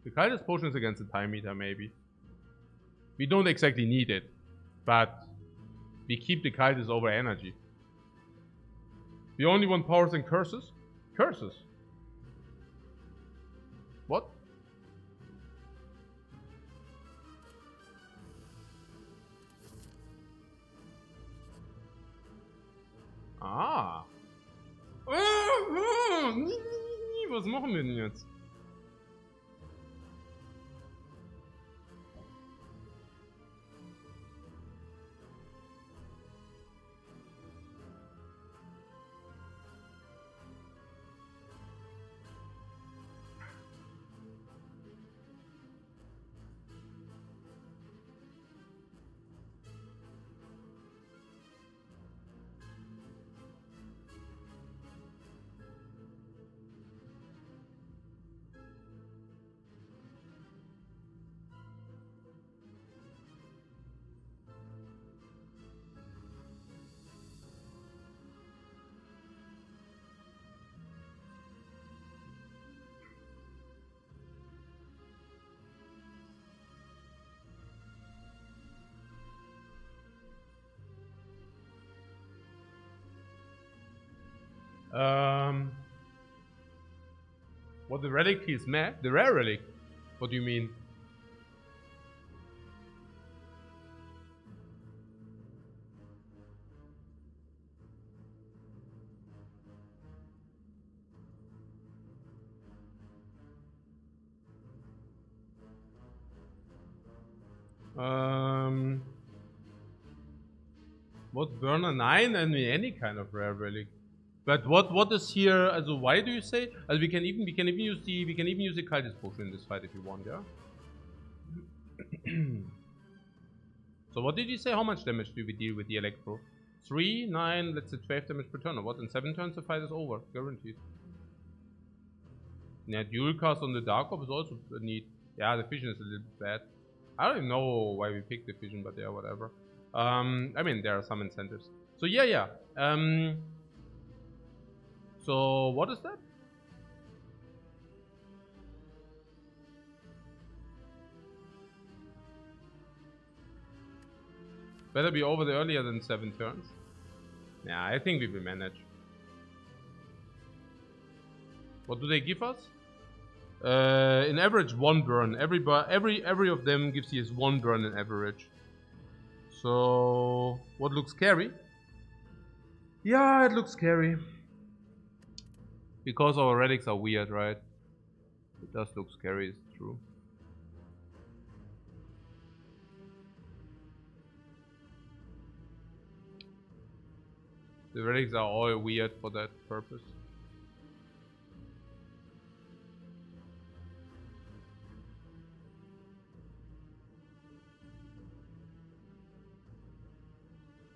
S1: The Kaidos potion is against the time meter, maybe. We don't exactly need it, but we keep the Kaidos over energy. We only want powers and curses? Curses. What? Ah. Was machen wir denn jetzt? What the relic is meh? The rare relic? What do you mean? What burner 9 and any kind of rare relic. But what is here? Also, why do you say? Also, we can even use the Kaidos potion in this fight if you want, yeah. So what did you say? How much damage do we deal with the Electro? 3, 9, let's say 12 damage per turn. Or what? In 7 turns the fight is over, guaranteed. Yeah, dual cast on the Dark Orb is also neat. Yeah, the Fission is a little bit bad. I don't even know why we picked the Fission, but yeah, whatever. I mean, there are some incentives. So yeah. So what is that? Better be over the earlier than 7 turns. Yeah, I think we will manage. What do they give us? In average, 1 burn. Every of them gives you 1 burn in average. So what looks scary? Yeah, it looks scary. Because our relics are weird, right? It does look scary, it's true. The relics are all weird for that purpose.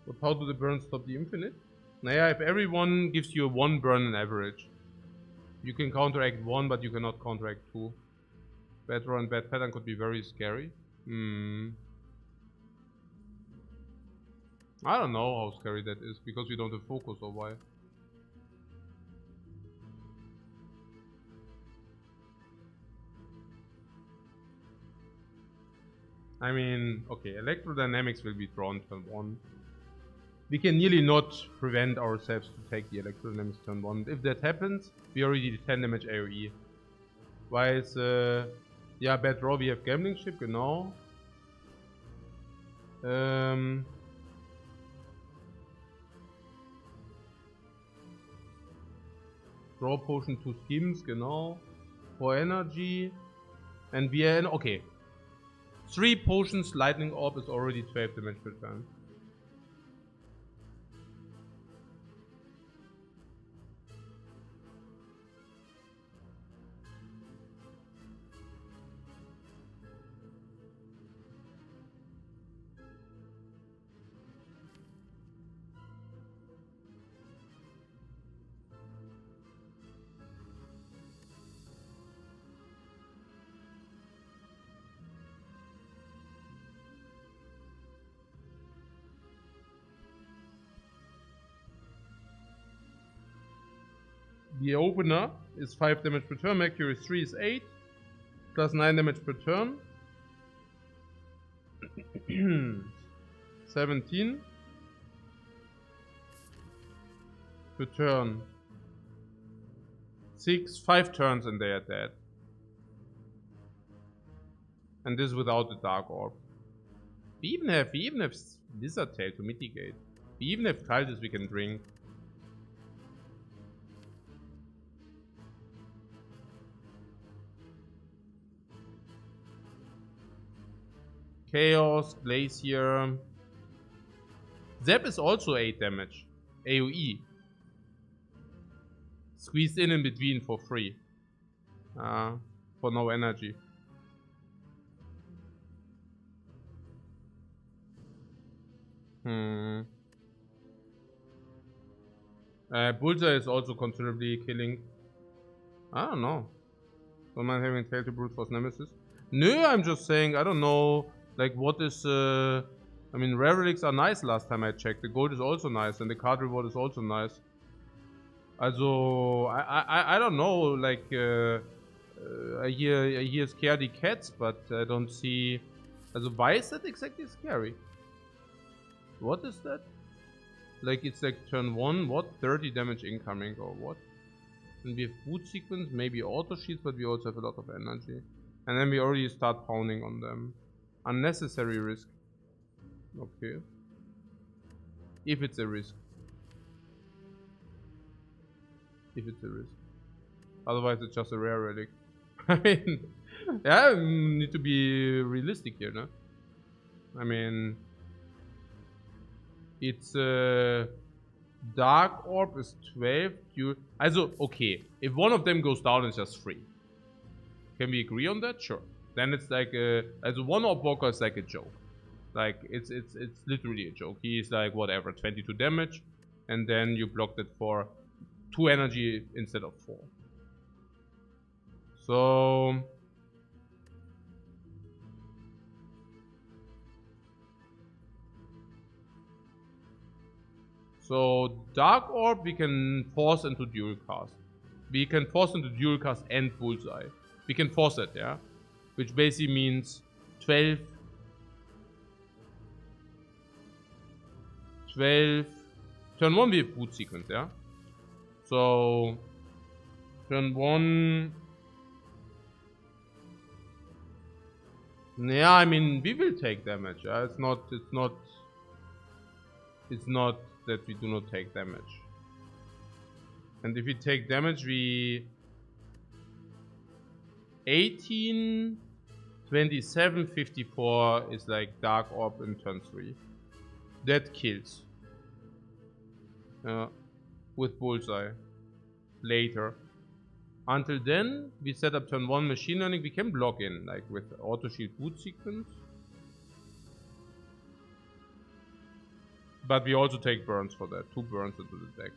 S1: But how do the burns stop the infinite? Naja, if everyone gives you 1 burn in average, you can counteract 1, but you cannot counteract 2. Bad draw and bad pattern could be very scary. I don't know how scary that is, because we don't have focus or why. I mean, okay, electrodynamics will be drawn turn 1. We can nearly not prevent ourselves to take the electrodynamics turn 1. If that happens, we already did 10 damage AoE. Why is, yeah, bad draw, we have Gambling Ship, genau. Draw Potion 2 Schemes, genau. 4 Energy. And we are in, okay. 3 potions, Lightning Orb is already 12 damage per turn. The opener is 5 damage per turn, Mercury 3 is 8, plus 9 damage per turn. 17 per turn. 5 turns and they are dead. And this without the Dark Orb. We even have Lizard Tail to mitigate. We even have Cultists we can drink. Chaos, Glacier. Zap is also 8 damage. AoE. Squeezed in between for free. For no energy. Bullseye is also considerably killing. I don't know. Don't mind having Tail to Brute Force Nemesis. No, I'm just saying, I don't know. Like, what is. I mean, rare relics are nice last time I checked. The gold is also nice, and the card reward is also nice. Also, I don't know. Like, I hear scaredy cats, but I don't see. Also, why is that exactly scary? What is that? Like, it's like turn 1, what? 30 damage incoming, or what? And we have boot sequence, maybe auto sheets, but we also have a lot of energy. And then we already start pounding on them. Unnecessary risk. Okay. If it's a risk. If it's a risk. Otherwise it's just a rare relic. I mean, yeah, need to be realistic here, no? I mean, it's Dark Orb is 12. Also, okay, if one of them goes down, it's just 3. Can we agree on that? Sure. Then it's like as a one orb walker is like a joke. Like it's literally a joke. He's like whatever, 22 damage, and then you blocked it for 2 energy instead of 4. So Dark Orb we can force into dual cast. We can force into dual cast and Bullseye. We can force it, yeah? Which basically means 12. Turn 1 we have boot sequence, yeah? So turn 1. Yeah, I mean we will take damage. Yeah? It's not that we do not take damage. And if we take damage, we 18, 27, 54 is like Dark Orb in turn 3. That kills. With Bullseye. Later. Until then, we set up turn 1 machine learning. We can block in, like with auto shield boot sequence. But we also take burns for that. 2 burns into the deck.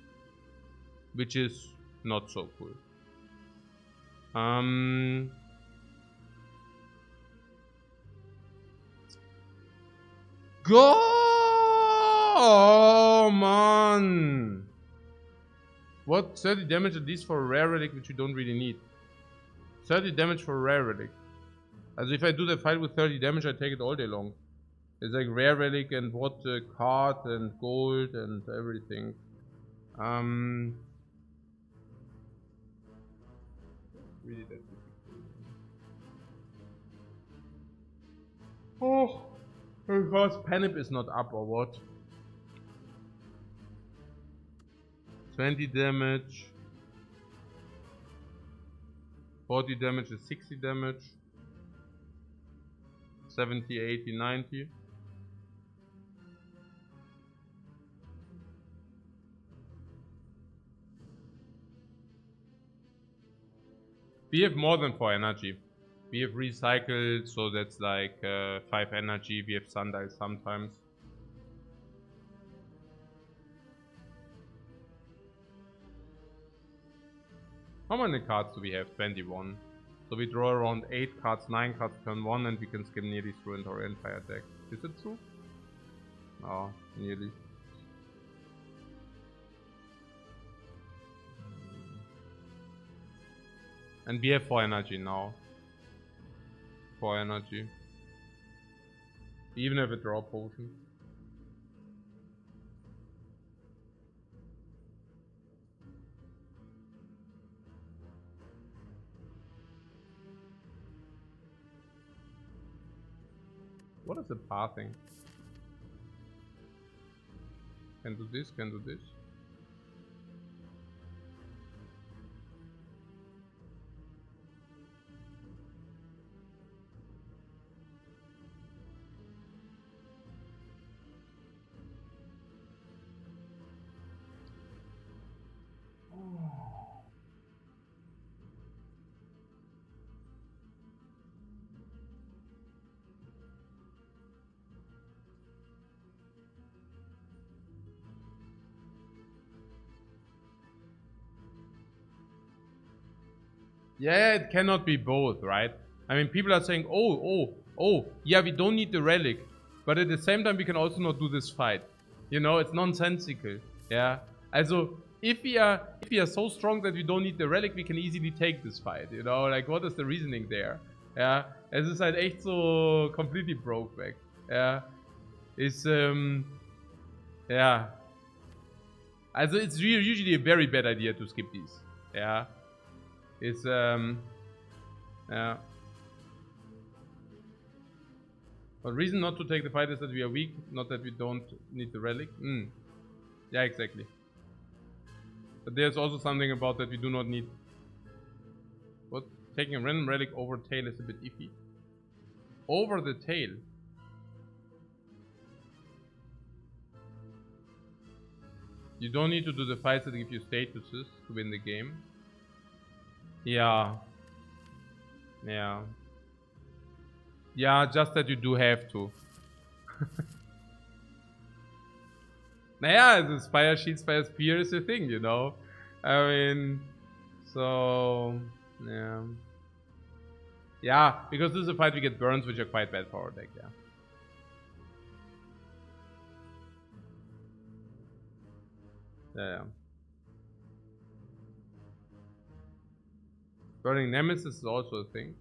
S1: Which is not so cool. Go on! What? 30 damage at least for a rare relic, which you don't really need. 30 damage for a rare relic. As if I do the fight with 30 damage, I take it all day long. It's like rare relic and what card and gold and everything. Really that difficult. Oh, because Panip is not up or what? 20 damage. 40 damage is 60 damage. 70, 80, 90. We have more than 4 energy. We have recycled, so that's like 5 energy. We have sundial sometimes. How many cards do we have? 21. So we draw around 8 cards, 9 cards turn 1, and we can skim nearly through into our entire deck. Is it true? No, nearly. And we have 4 energy now. 4 energy. We even have a draw potion. What is the pathing? Can do this, can do this. Yeah, it cannot be both, right? I mean, people are saying, oh, yeah, we don't need the relic. But at the same time, we can also not do this fight. You know, it's nonsensical. Yeah. Also, if we are so strong that we don't need the relic, we can easily take this fight. You know, like, what is the reasoning there? Yeah. Es ist halt echt so completely broke back. Yeah. It's, yeah. Also, it's usually a very bad idea to skip these. Yeah. It's, yeah. But reason not to take the fight is that we are weak, not that we don't need the relic. Yeah, exactly. But there's also something about that we do not need. What? Taking a random relic over tail is a bit iffy. Over the tail. You don't need to do the fights that give you statuses to win the game. Yeah. Yeah. Yeah, just that you do have to. Naja, the Spire Shield, Spire Spear is a thing, you know? I mean, so, yeah. Yeah, because this is a fight we get burns, which are quite bad for our deck, yeah. Yeah. Burning Nemesis is also a thing.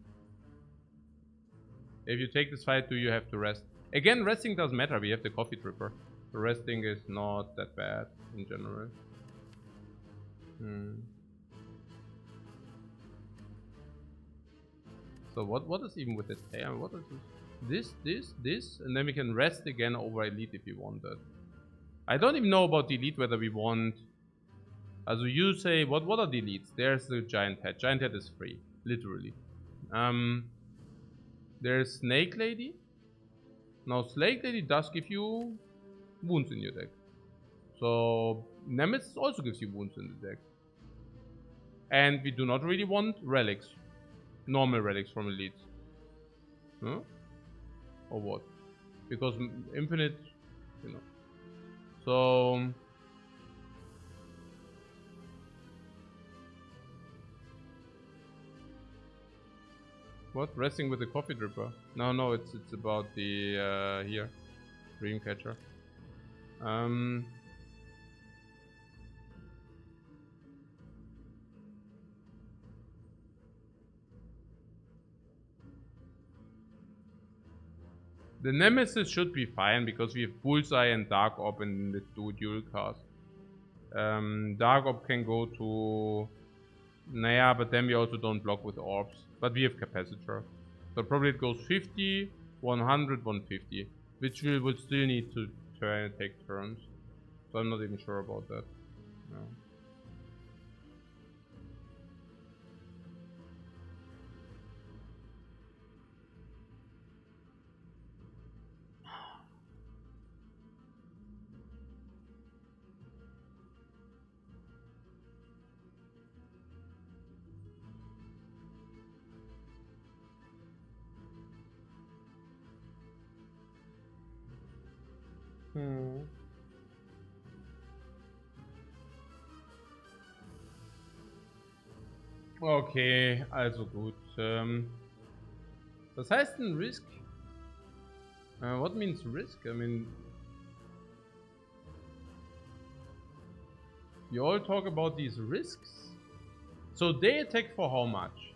S1: If you take this fight, do you have to rest? Again, resting doesn't matter. We have the Coffee Tripper. The resting is not that bad in general. So what is even with this tail? What is this? And then we can rest again over Elite if you want that. I don't even know about the Elite whether we want... Also you say, what are the Elites? There's the Giant Head. Giant Head is free. Literally. There's Snake Lady. Now Snake Lady does give you wounds in your deck. So Nemesis also gives you wounds in the deck. And we do not really want relics. Normal relics from Elites. Huh? Or what? Because infinite, you know. So... What? Resting with the Coffee Dripper? No, it's about the here, Dreamcatcher. The Nemesis should be fine because we have Bullseye and Dark Orb in the dual cast. Dark Orb can go to... Naja, but then we also don't block with orbs. But we have Capacitor. So probably it goes 50, 100, 150. Which we would still need to try and take turns. So I'm not even sure about that. No. Okay, also gut. Was heißt denn Risk? What means risk? I mean... You all talk about these risks? So they attack for how much?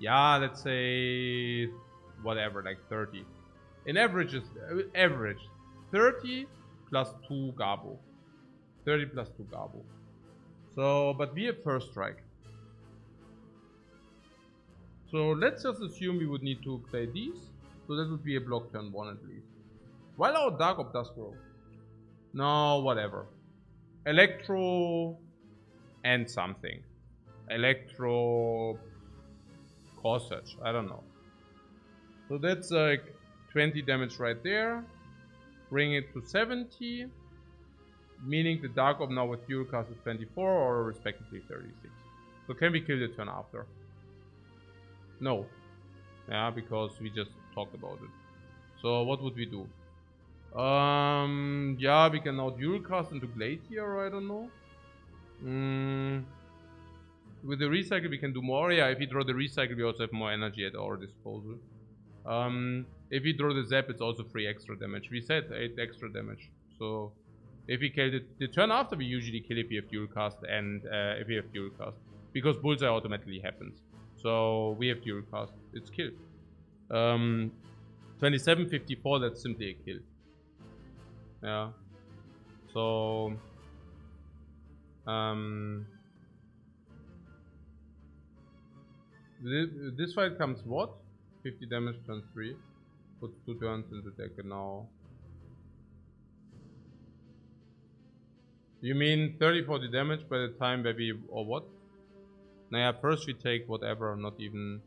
S1: Yeah, let's say... Whatever, like 30. In average is... average. 30 plus 2 Gabo. 30 plus 2 Gabo. So, but we have first strike. So let's just assume we would need to play these. So that would be a block turn 1 at least. While our Dark Orb does grow. No, whatever. Electro and something. Electro Core Search. I don't know. So that's like 20 damage right there. Bring it to 70. Meaning the Dark Orb now with dual cast is 24 or respectively 36. So can we kill the turn after? No. Yeah, because we just talked about it. So what would we do? Yeah, we can now dual cast into Glacier, I don't know. With the recycle we can do more. Yeah, if we draw the recycle we also have more energy at our disposal. If we draw the zap it's also 3 extra damage. We said 8 extra damage. So if we kill the turn after we usually kill if we have dual cast and if we have dual cast. Because Bullseye automatically happens. So we have dual cast. It's killed. 2754, that's simply a kill. Yeah. So this fight comes what? 50 damage turn 3. Puts 2 turns in the deck and now. You mean 30-40 damage by the time where we or what? Naja, first we take whatever, not even...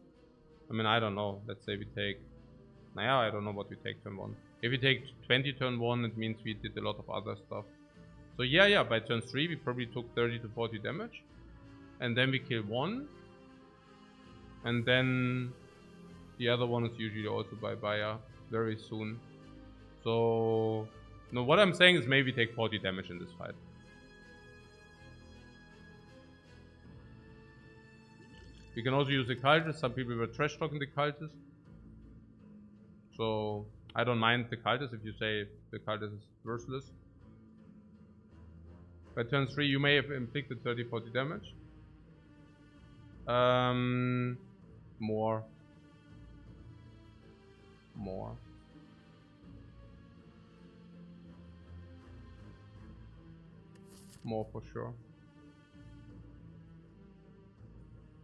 S1: I mean, I don't know. Let's say we take... Naja, I don't know what we take turn 1. If we take 20 turn 1, it means we did a lot of other stuff. So yeah, by turn 3 we probably took 30 to 40 damage. And then we kill 1. And then... The other one is usually also by Baya very soon. So... No, what I'm saying is maybe take 40 damage in this fight. We can also use the cultists. Some people were trash talking the cultists. So I don't mind the cultists if you say the cultist is worthless. By turn 3 you may have inflicted 30-40 damage. More. More for sure.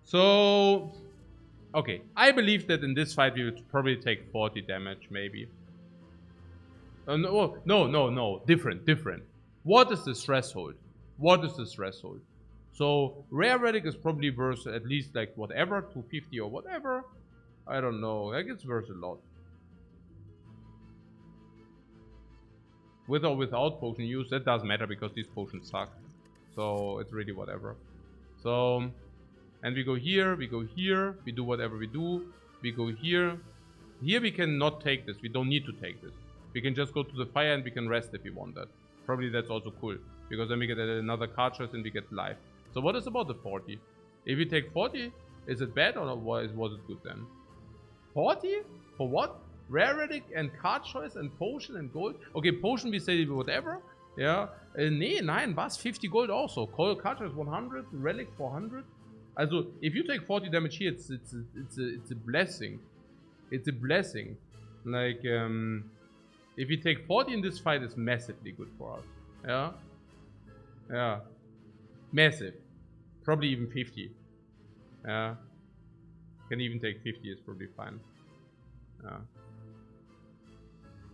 S1: So, okay, I believe that in this fight we would probably take 40 damage, maybe. No, different. What is the threshold? So, rare relic is probably worth at least like whatever, 250 or whatever. I don't know, like it's worth a lot. With or without potion use, that doesn't matter because these potions suck. So, it's really whatever. So, and we go here, we do whatever we do. We go here. Here we cannot take this. We don't need to take this. We can just go to the fire and we can rest if we want that. Probably that's also cool. Because then we get another card choice and we get life. So what is about the 40? If we take 40, is it bad or was it good then? 40? For what? Rare relic and card choice and potion and gold? Okay, potion we say whatever. Yeah. Nee, nein, was? 50 gold also. Card choice 100, relic 400. Also, if you take 40 damage here, it's a blessing. It's a blessing. Like, if you take 40 in this fight, it's massively good for us. Yeah? Yeah. Massive. Probably even 50. Yeah. Can even take 50, it's probably fine. Yeah.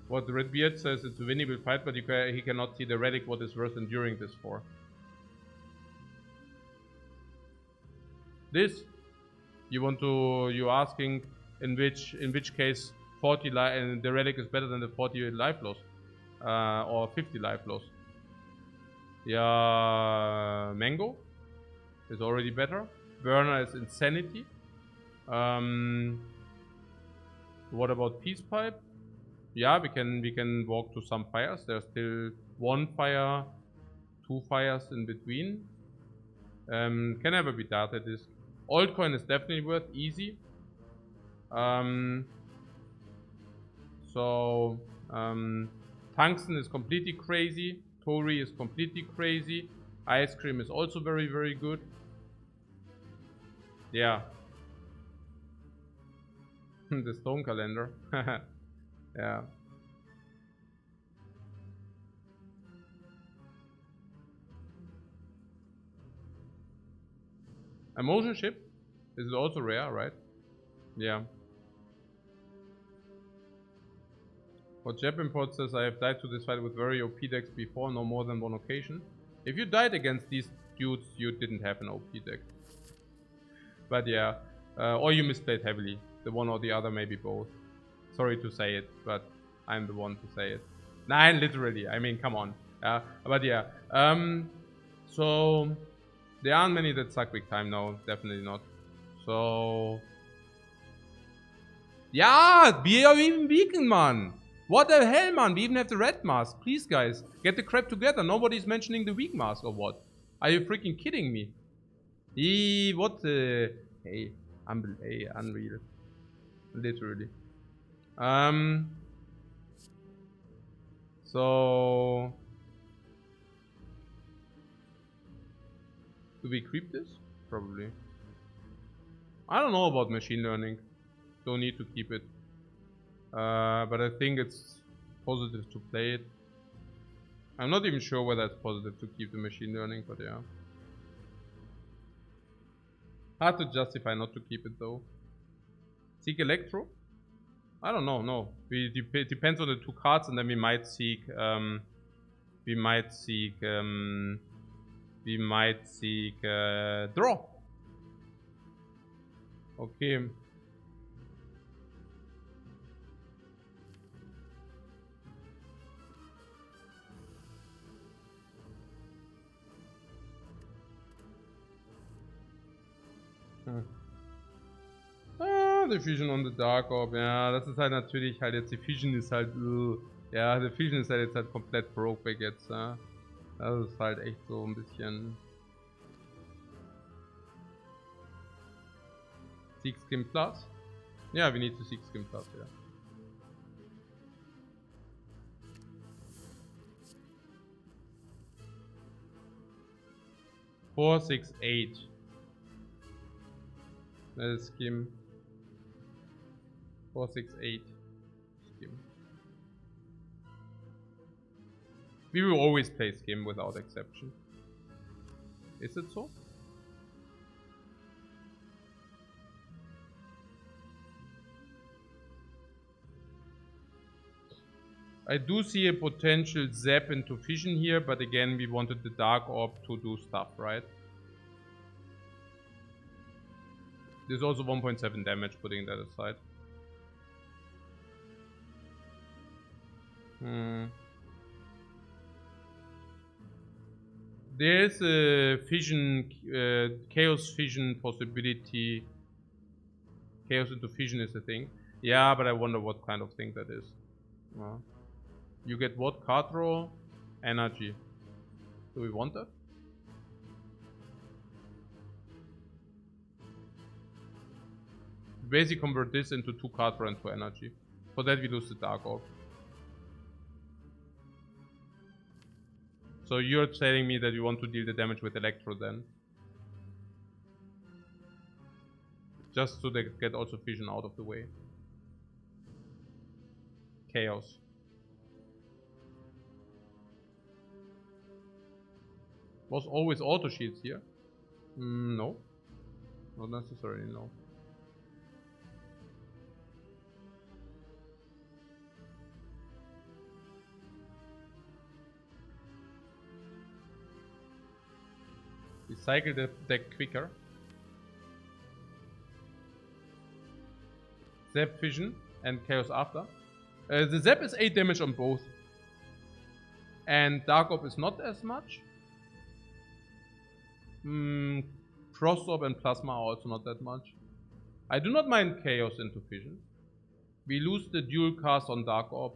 S1: What the Redbeard says, it's a winnable fight, but he cannot see the relic what is worth enduring this for. This, you're asking in which case 40 life and the relic is better than the 40 life loss, or 50 life loss. Yeah, Mango is already better. Burner is insanity. What about Peace Pipe? Yeah, we can walk to some fires. There's still 1 fire, 2 fires in between. Can never be data disk. Old coin is definitely worth easy. Tungsten is completely crazy. Tori is completely crazy. Ice cream is also very, very good. Yeah. The stone calendar. Yeah. A motion ship is also rare, right? Yeah. What Jeb Import says, I have died to this fight with very OP decks before, no more than 1 occasion. If you died against these dudes, you didn't have an OP deck. But yeah, or you misplayed heavily. The one or the other, maybe both. Sorry to say it, but I'm the one to say it. Nah, literally, I mean, come on. But yeah, so there aren't many that suck big time, no, definitely not. So yeah, we are even weakened, man. What the hell, man? We even have the red mask. Please, guys, get the crap together. Nobody's mentioning the weak mask or what? Are you freaking kidding me? What the? Hey, unreal. Literally. So do we creep this? Probably. I don't know about machine learning. Don't need to keep it. But I think it's positive to play it. I'm not even sure whether it's positive to keep the machine learning, but yeah. Hard to justify not to keep it though. Seek Electro? I don't know, no. It depends on the 2 cards, and then we might seek draw. Okay. The Fusion on the Dark Orb, ja, das ist halt natürlich halt jetzt, die Fusion ist halt, ja, die Fusion ist halt jetzt halt komplett broke weg jetzt, ja. Das ist halt echt so ein bisschen. 6 skim plus. Yeah, we need the 6 skim plus, yeah. Four, 6, 8. That is skim. 4, 6, 8. Skim. We will always play skim without exception. Is it so? I do see a potential zap into fission here, but again, we wanted the Dark Orb to do stuff, right? There's also 1.7 damage, putting that aside. There's a fission, chaos fission possibility. Chaos into fission is a thing. Yeah, but I wonder what kind of thing that is. You get what? Card draw? Energy. Do we want that? Basically convert this into 2 card draw and 2 energy. For that we lose the Dark Orb. So you're telling me that you want to deal the damage with Electro then? Just so they get also fission out of the way. Chaos. Was always auto shields here? No. Not necessarily, no. We cycle the deck quicker. Zap Fission and Chaos after. The Zap is 8 damage on both. And Dark Orb is not as much. Frost Orb and Plasma are also not that much. I do not mind Chaos into Fission. We lose the dual cast on Dark Orb.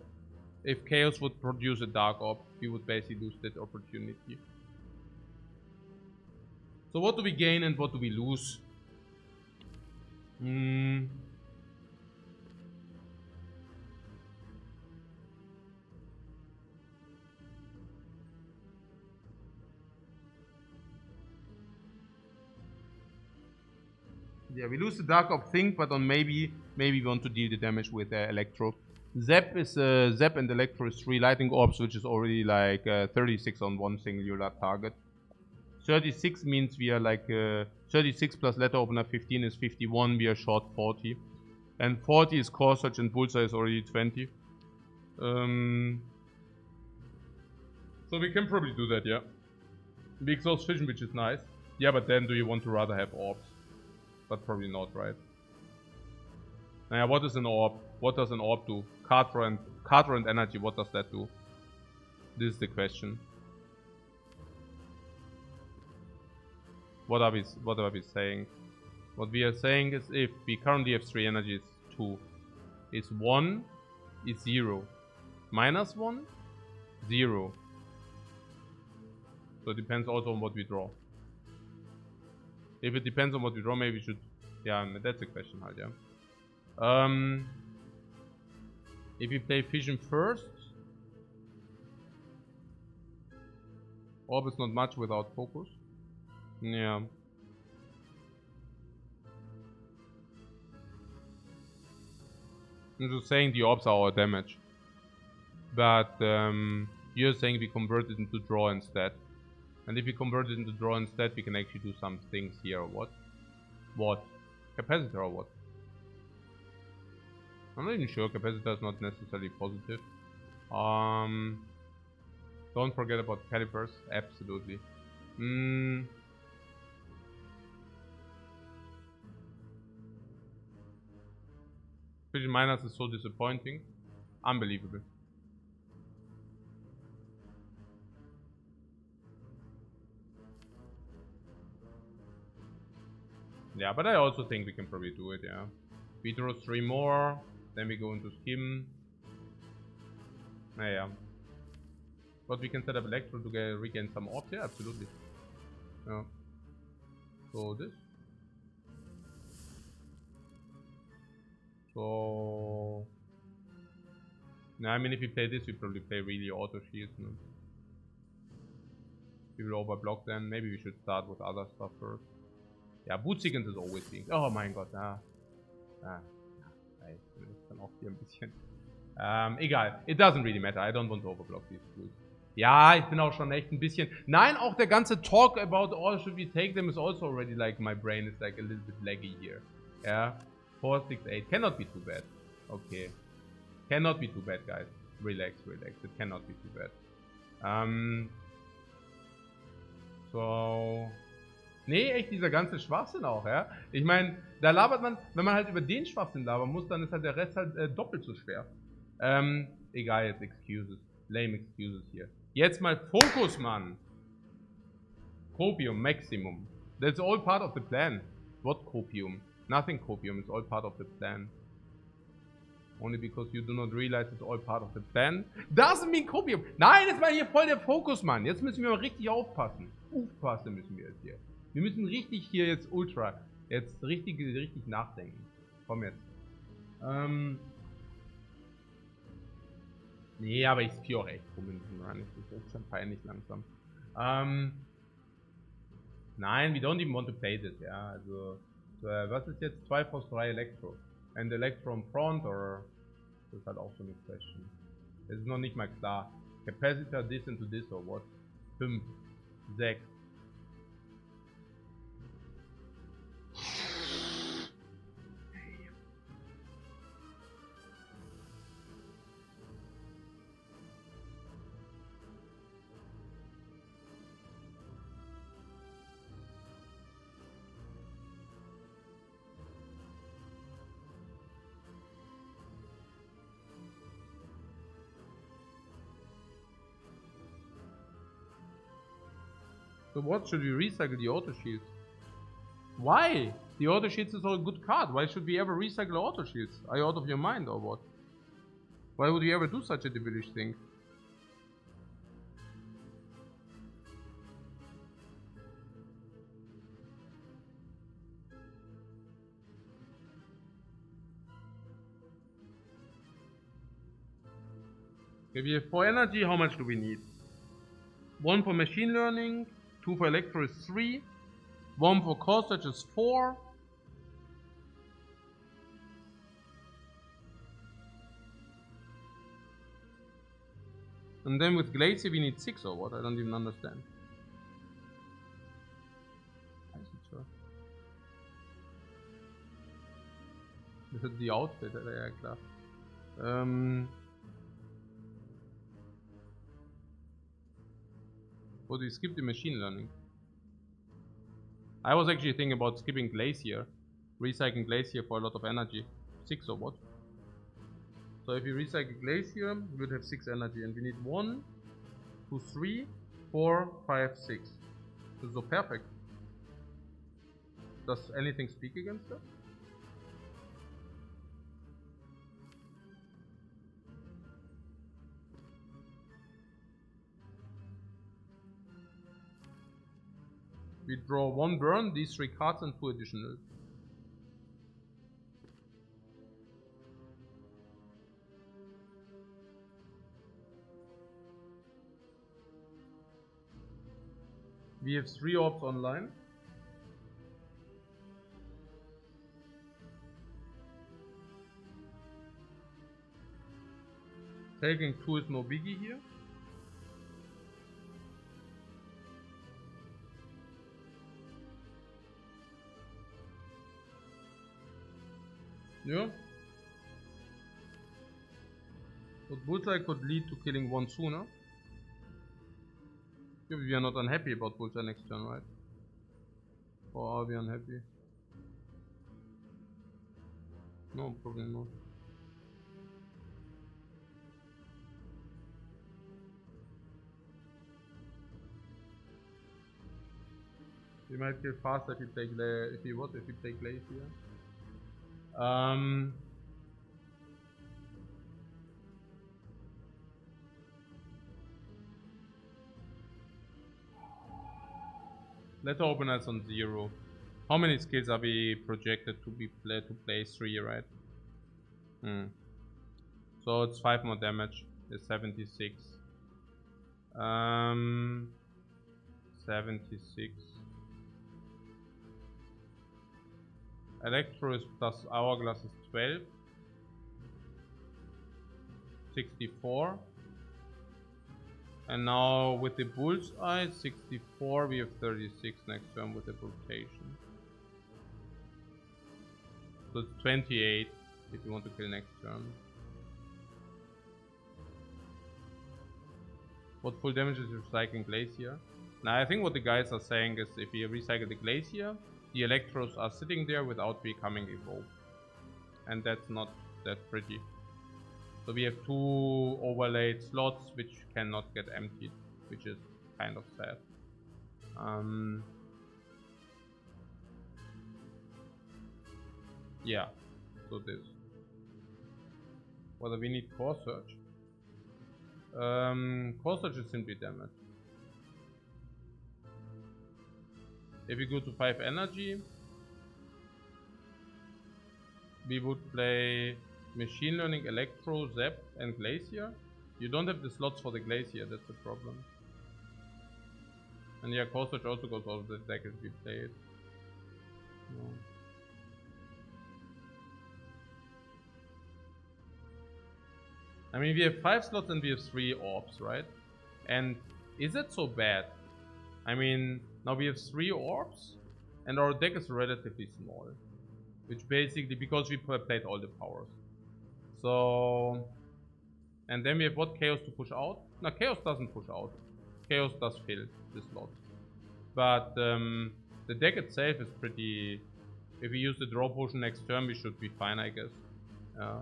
S1: If Chaos would produce a Dark Orb, we would basically lose that opportunity. So what do we gain and what do we lose? Yeah, we lose the Dark Orb thing, but on maybe we want to deal the damage with Electro. Zap is Zap and Electro is 3 Lightning Orbs, which is already like 36 on one singular target. 36 means we are like 36 plus letter opener 15 is 51. We are short 40, and 40 is core search and bullseye is already 20. So we can probably do that, yeah. We exhaust fission, which is nice. Yeah, but then do you want to rather have orbs? But probably not, right? Now, what is an orb? What does an orb do? Card draw and energy, what does that do? This is the question. What are we saying? What we are saying is if we currently have 3 energies, 2 is 1 is 0. Minus 1, 0. So it depends also on what we draw. If it depends on what we draw, maybe we should... Yeah, that's a question, halt, yeah. If we play Fission first... Orb is not much without focus. Yeah. I'm just saying the orbs are our damage. But you're saying we convert it into draw instead. And if we convert it into draw instead, we can actually do some things here, or what? What? Capacitor or what? I'm not even sure. Capacitor is not necessarily positive. Don't forget about calipers. Absolutely. Fission minus is so disappointing. Unbelievable. Yeah, but I also think we can probably do it, yeah. We draw 3 more, then we go into skim. Yeah. But we can set up Electro to regain some orbs, yeah, absolutely. Yeah. So this. So... No, I mean if we play this, we probably play really auto shields. No? We will overblock then. Maybe we should start with other stuff first. Ja, Boot Sequence ist always being. Oh mein Gott, ja. Ich dann auch hier ein bisschen. Egal. It doesn't really matter. I don't want to overblock these tools. Ja, ich bin auch schon echt ein bisschen. Nein, auch der ganze Talk about all should we take them is also already like my brain is like a little bit laggy here. Yeah. 4, 6, 8. Cannot be too bad. Okay. Cannot be too bad, guys. Relax, relax. It cannot be too bad. So. Nee, echt dieser ganze Schwachsinn auch, ja. Ich meine, da labert man, wenn man halt über den Schwachsinn labern muss, dann ist halt der Rest halt doppelt so schwer. Egal, jetzt Excuses. Lame Excuses hier. Jetzt mal Fokus, Mann. Copium, Maximum. That's all part of the plan. What Copium? Nothing Copium, it's all part of the plan. Only because you do not realize it's all part of the plan. Doesn't mean Copium. Nein, jetzt mal hier voll der Fokus, Mann. Jetzt müssen wir mal richtig aufpassen. Aufpassen müssen wir jetzt hier. Wir müssen richtig hier jetzt jetzt richtig nachdenken. Komm jetzt. Nee, aber ich spiele auch echt rum in diesem Run. Das ist schon peinlich langsam. Nein, we don't even want to play this, ja. Also, was ist jetzt 2 plus 3 Elektro? And Electro in front, or? Das ist halt auch so eine Question. Es ist noch nicht mal klar. Capacitor, this into this, or what? 5, 6. So what, should we recycle the auto shields? Why? The auto shields is all a good card. Why should we ever recycle auto shields? Are you out of your mind or what? Why would we ever do such a devilish thing? Okay, we have 4 energy. How much do we need? 1 for machine learning. 2 for electro is 3. 1 for core search is 4. And then with Glacier we need 6 or what? I don't even understand. Das ist die Outfit, ja klar. Or do you skip the machine learning? I was actually thinking about skipping Glacier. Recycling Glacier for a lot of energy. 6 or what? So if you recycle Glacier, you would have 6 energy. And we need 1, 2, 3, 4, 5, 6. This is so perfect. Does anything speak against that? We draw 1 burn, these 3 cards and 2 additional. We have 3 orbs online. Taking 2 is no biggie here. Yeah. But Bullseye could lead to killing 1 sooner. We are not unhappy about Bullseye next turn, right? Or are we unhappy? No, probably not. We might kill faster if we play Glacier. Let's open us on 0. How many skills are we projected to play 3, right? So it's 5 more damage. It's 76. 76. Electro is plus Hourglass is 12. 64. And now with the Bullseye, 64, we have 36 next turn with the rotation. So it's 28 if you want to kill next turn. What full damage is recycling Glacier? Now I think what the guys are saying is if you recycle the Glacier, the Electros are sitting there without becoming evoked. And that's not that pretty. So we have 2 overlaid slots which cannot get emptied, which is kind of sad. Yeah, so this. Whether we need Core Surge? Core Surge is simply damage. If we go to 5 energy, we would play Machine Learning, Electro, Zap, and Glacier. You don't have the slots for the Glacier, that's the problem. And yeah, Core Surge also goes out of the deck if we play it. No. I mean, we have 5 slots and we have 3 orbs, right? And is it so bad? I mean, now we have 3 orbs and our deck is relatively small. Which basically, because we played all the powers. So, and then we have what? Chaos to push out? No, Chaos doesn't push out. Chaos does fill the slots. But the deck itself is pretty... If we use the draw potion next turn, we should be fine, I guess. Yeah.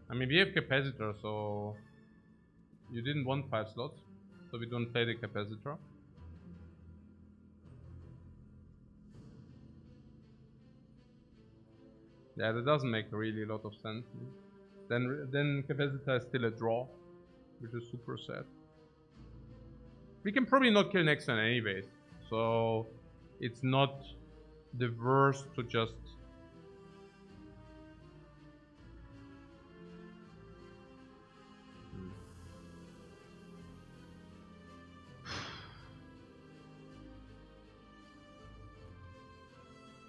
S1: I mean, we have Capacitor, so... You didn't want 5 slots, so we don't play the Capacitor. Yeah, that doesn't make really a lot of sense. Then Capacitor is still a draw, which is super sad. We can probably not kill next turn anyways, so it's not the worst to just...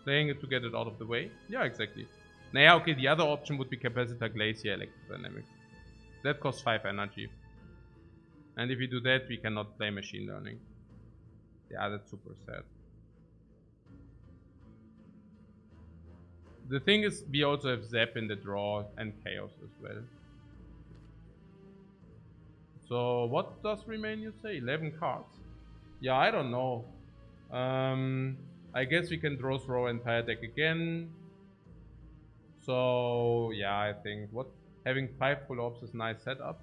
S1: Playing it to get it out of the way? Yeah, exactly. Now, yeah, okay, the other option would be Capacitor, Glacier, Electrodynamics. That costs 5 energy. And if we do that, we cannot play Machine Learning. Yeah, that's super sad. The thing is, we also have Zap in the draw and Chaos as well. So, what does remain, you say? 11 cards? Yeah, I don't know. I guess we can draw throw entire deck again. So yeah, I think having 5 full orbs is a nice setup.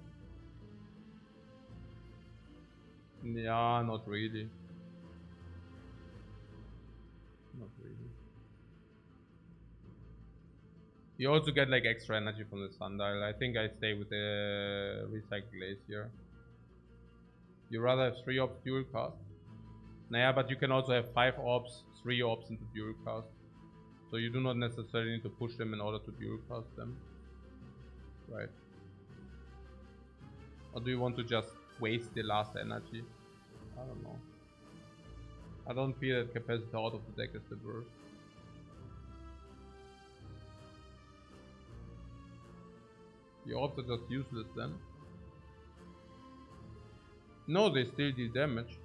S1: Yeah, not really. Not really. You also get like extra energy from the Sundial. I think I stay with the Recycle Glacier. You rather have 3 orbs dual cast? Nah, but you can also have 5 orbs, 3 orbs into dual cast. So you do not necessarily need to push them in order to dual cast them. Right. Or do you want to just waste the last energy? I don't know. I don't feel that Capacitor out of the deck is the worst. The orbs are just useless then. No, they still deal damage.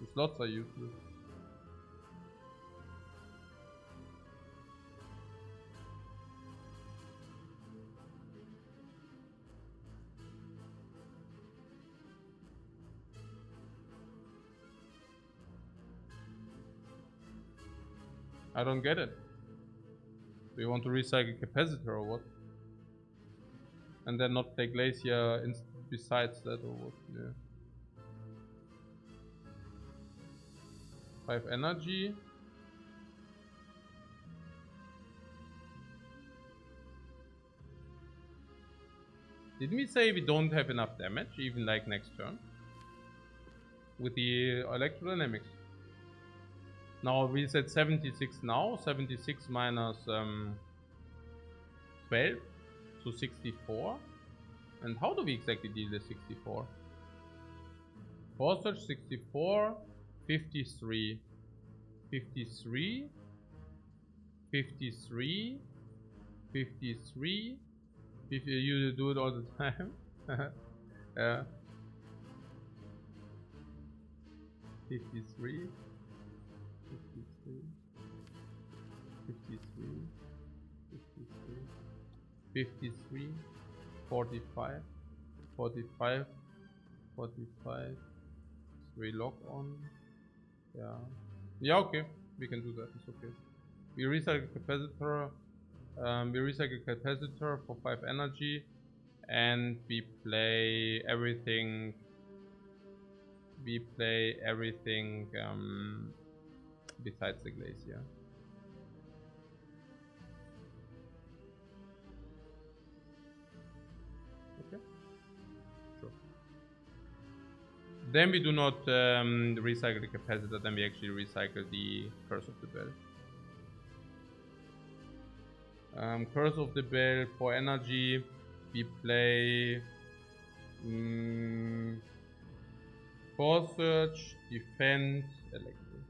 S1: The slots are useless. I don't get it. Do you want to recycle Capacitor or what? And then not play Glacier besides that or what? Yeah. 5 energy. Didn't we say we don't have enough damage, even like next turn? with the electrodynamics. Now we said 76 now, 76 minus 12, so 64. And how do we exactly deal the 64? Force surge 64, 53, 53, 53, 53, if you do it all the time. Yeah. 53, 53, 53, 53, 53, 45, 45, 45, 3 lock on. Yeah. Yeah, okay. We can do that. It's okay. We recycle capacitor. For 5 energy, and we play everything. Besides the glacier. Okay. Sure. Then we do not recycle the capacitor. Then we actually recycle the Curse of the Bell. Curse of the Bell for energy. We play Force Surge, Defend, Electro.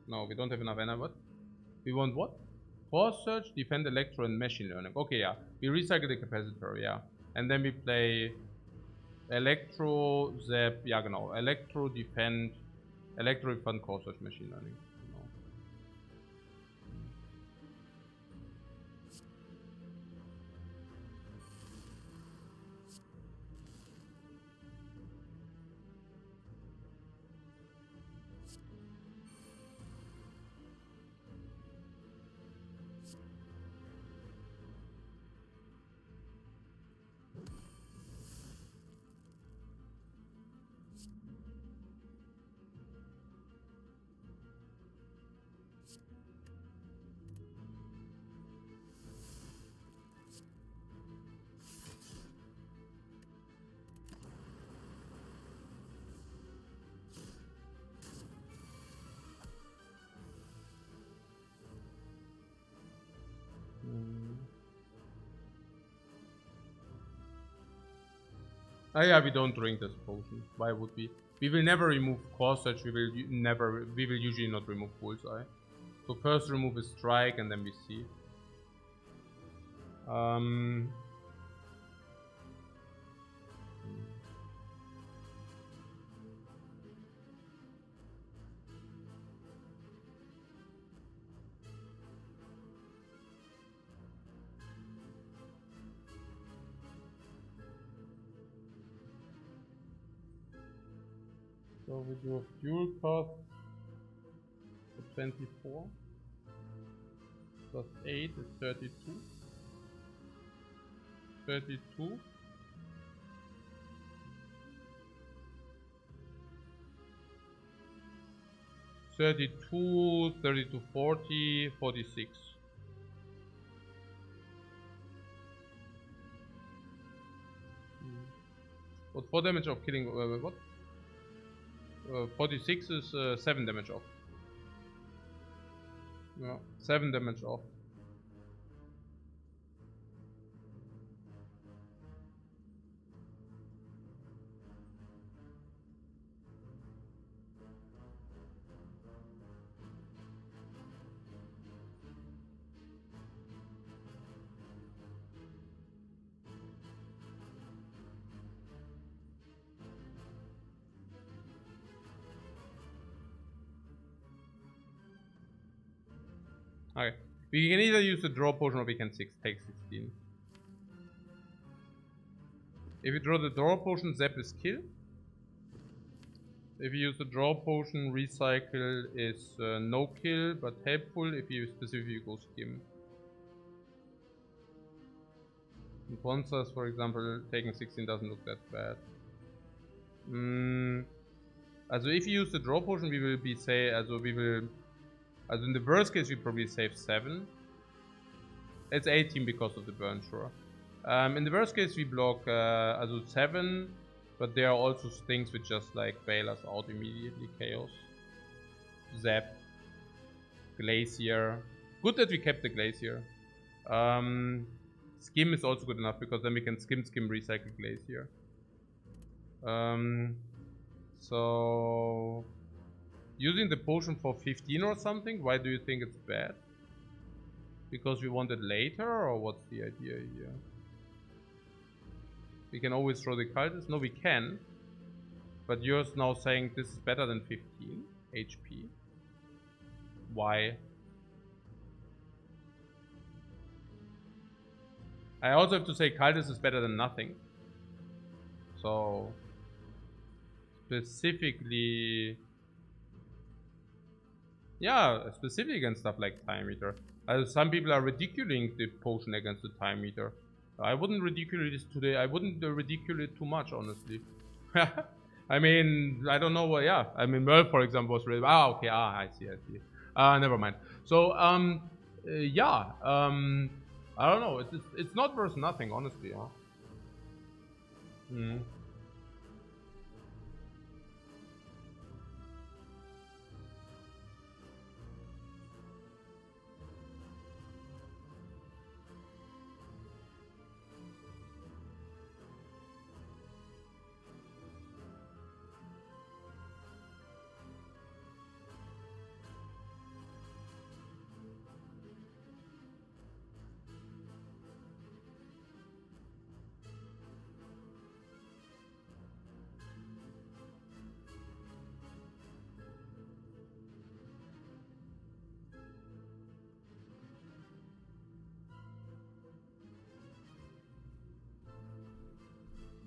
S1: No, we don't have enough energy. What? We want what? Force Surge, Defend, Electro, and Machine Learning. Okay, yeah. We recycle the capacitor, yeah. And then we play Electro, Zap, yeah, genau. Electro, Defend, Electro, Defend, Force Surge, Machine Learning. Oh yeah, we don't drink this potion. Why would we? We will never remove Core Surge. We will usually not remove Bullseye. So first remove a Strike and then we see. So we do a fuel cost of 24 plus 8 is 32. 32. $32, 32, 40, 46. What 4 damage of killing? What? 46 is 7 damage off. Yeah, 7 damage off. Okay, we can either use the draw potion or we can take 16. If you draw the draw potion, Zap is kill. If you use the draw potion, recycle is no kill but helpful if you specifically go skim. In Bronzers, for example, taking 16 doesn't look that bad. Also if you use the draw potion, we will be say, in the worst case, we probably save 7. It's 18 because of the burn, sure. In the worst case, we block 7, But there are also things which just like bail us out immediately. Chaos. Zap. Glacier. Good that we kept the Glacier. Skim is also good enough because then we can skim, recycle Glacier. So using the potion for 15 or something, why do you think it's bad? Because we want it later, or what's the idea here? We can always throw the cultists. No, we can. But you're now saying this is better than 15 HP. Why? I also have to say cultist is better than nothing. So specifically, yeah, specific and stuff like time meter. Some people are ridiculing the potion against the time meter. I wouldn't ridicule this today. I wouldn't ridicule it too much, honestly. I mean, I don't know what. Yeah, I mean, Merle, for example, was really. Ah, okay. Ah, I see. Never mind. So, yeah. I don't know. It's not worth nothing, honestly. Huh? Hmm.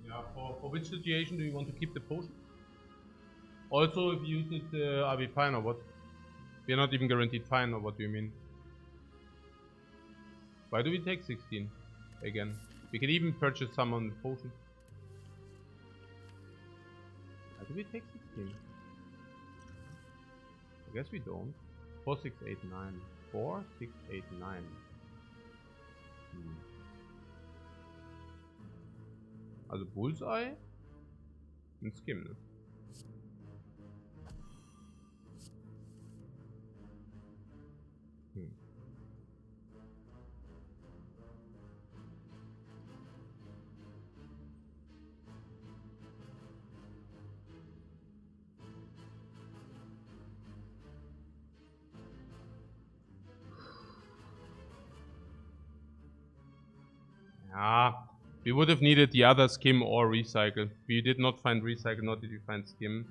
S1: Yeah, for which situation do you want to keep the potion? Also, if you use it, are we fine or what? We are not even guaranteed fine, or what do you mean? Why do we take 16 again? We can even purchase some on the potion. Why do we take 16? I guess we don't. 4, 6, 8, 9. 4, 6, 8, 9. Also Bullseye und Skim, ne? Yeah, we would have needed the other skim or recycle. We did not find recycle, nor did we find skim.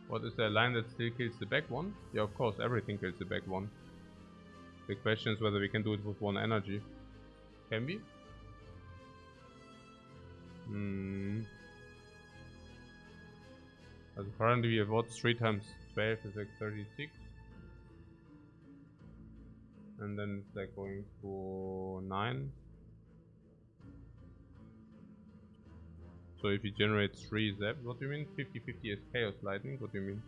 S1: What is the line that still kills the back one? Yeah, of course, everything kills the back one. The question is whether we can do it with one energy. Can we? Also currently we have what? 3 times 12 is like 36. And then it's like going to 9. So if you generate 3 zap, what do you mean? 50-50 is chaos lightning, what do you mean?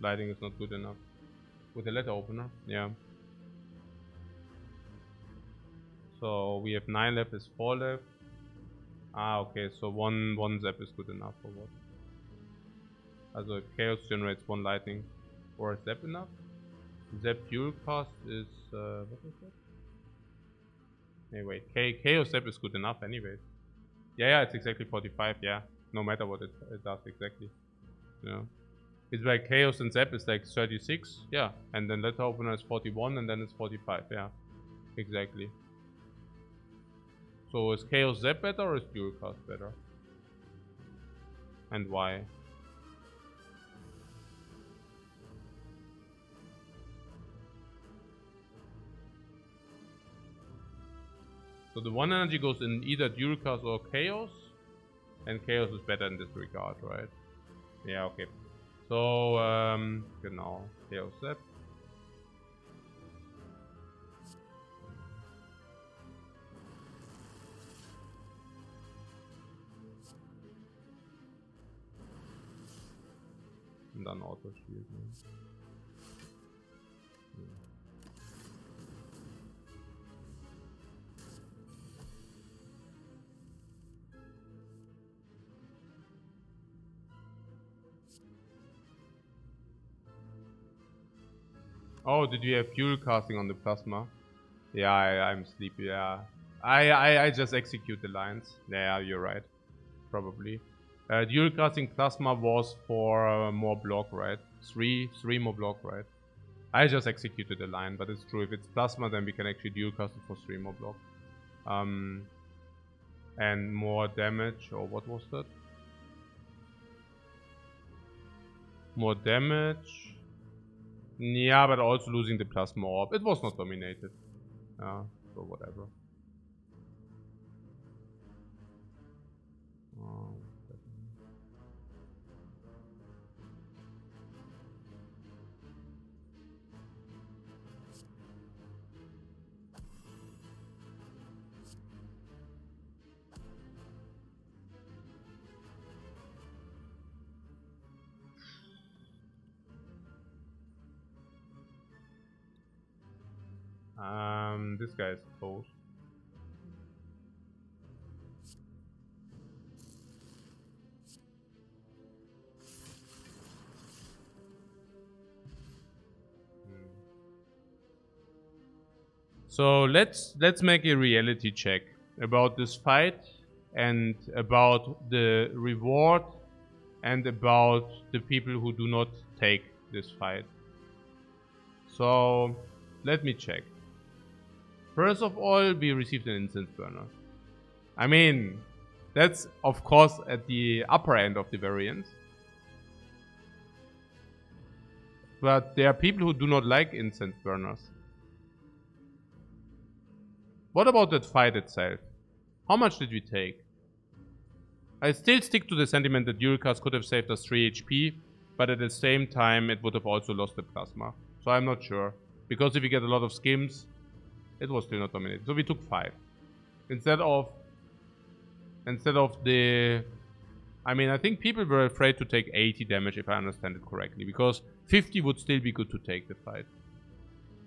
S1: Lightning is not good enough. With a letter opener, yeah. So we have 9 left, is 4 left. Ah, okay, so one zap is good enough for what? Also if chaos generates 1 lightning, or is zap enough? Zap dual cast is, what is that? Anyway, chaos zap is good enough anyways. Yeah, it's exactly 45, yeah. No matter what it does exactly. Yeah. It's like chaos and zap is like 36, yeah. And then letter opener is 41 and then it's 45, yeah. Exactly. So is chaos zap better or is dual cast better? And why? So the 1 energy goes in either dual cast or chaos, and chaos is better in this regard, right? Ja, okay. So, genau. Chaos Step. Und dann Autoshield. Ne? Oh, did you have fuel casting on the plasma? Yeah, I'm sleepy, yeah. I just execute the lines. Yeah, you're right. Probably. Dual casting plasma was for more block, right? Three more block, right? I just executed the line, but it's true. If it's plasma, then we can actually dual cast it for 3 more block. And more damage, or what was that? More damage. Yeah, but also losing the plasma orb. It was not dominated. So whatever. This guy is close. So let's make a reality check about this fight and about the reward and about the people who do not take this fight. So let me check. First of all, we received an incense burner. I mean, that's of course at the upper end of the variance. But there are people who do not like incense burners. What about that fight itself? How much did we take? I still stick to the sentiment that Eurocast could have saved us 3 HP, but at the same time it would have also lost the plasma. So I'm not sure. Because if you get a lot of skims, it was still not dominated. So we took 5. Instead of the... I mean, I think people were afraid to take 80 damage, if I understand it correctly. Because 50 would still be good to take the fight.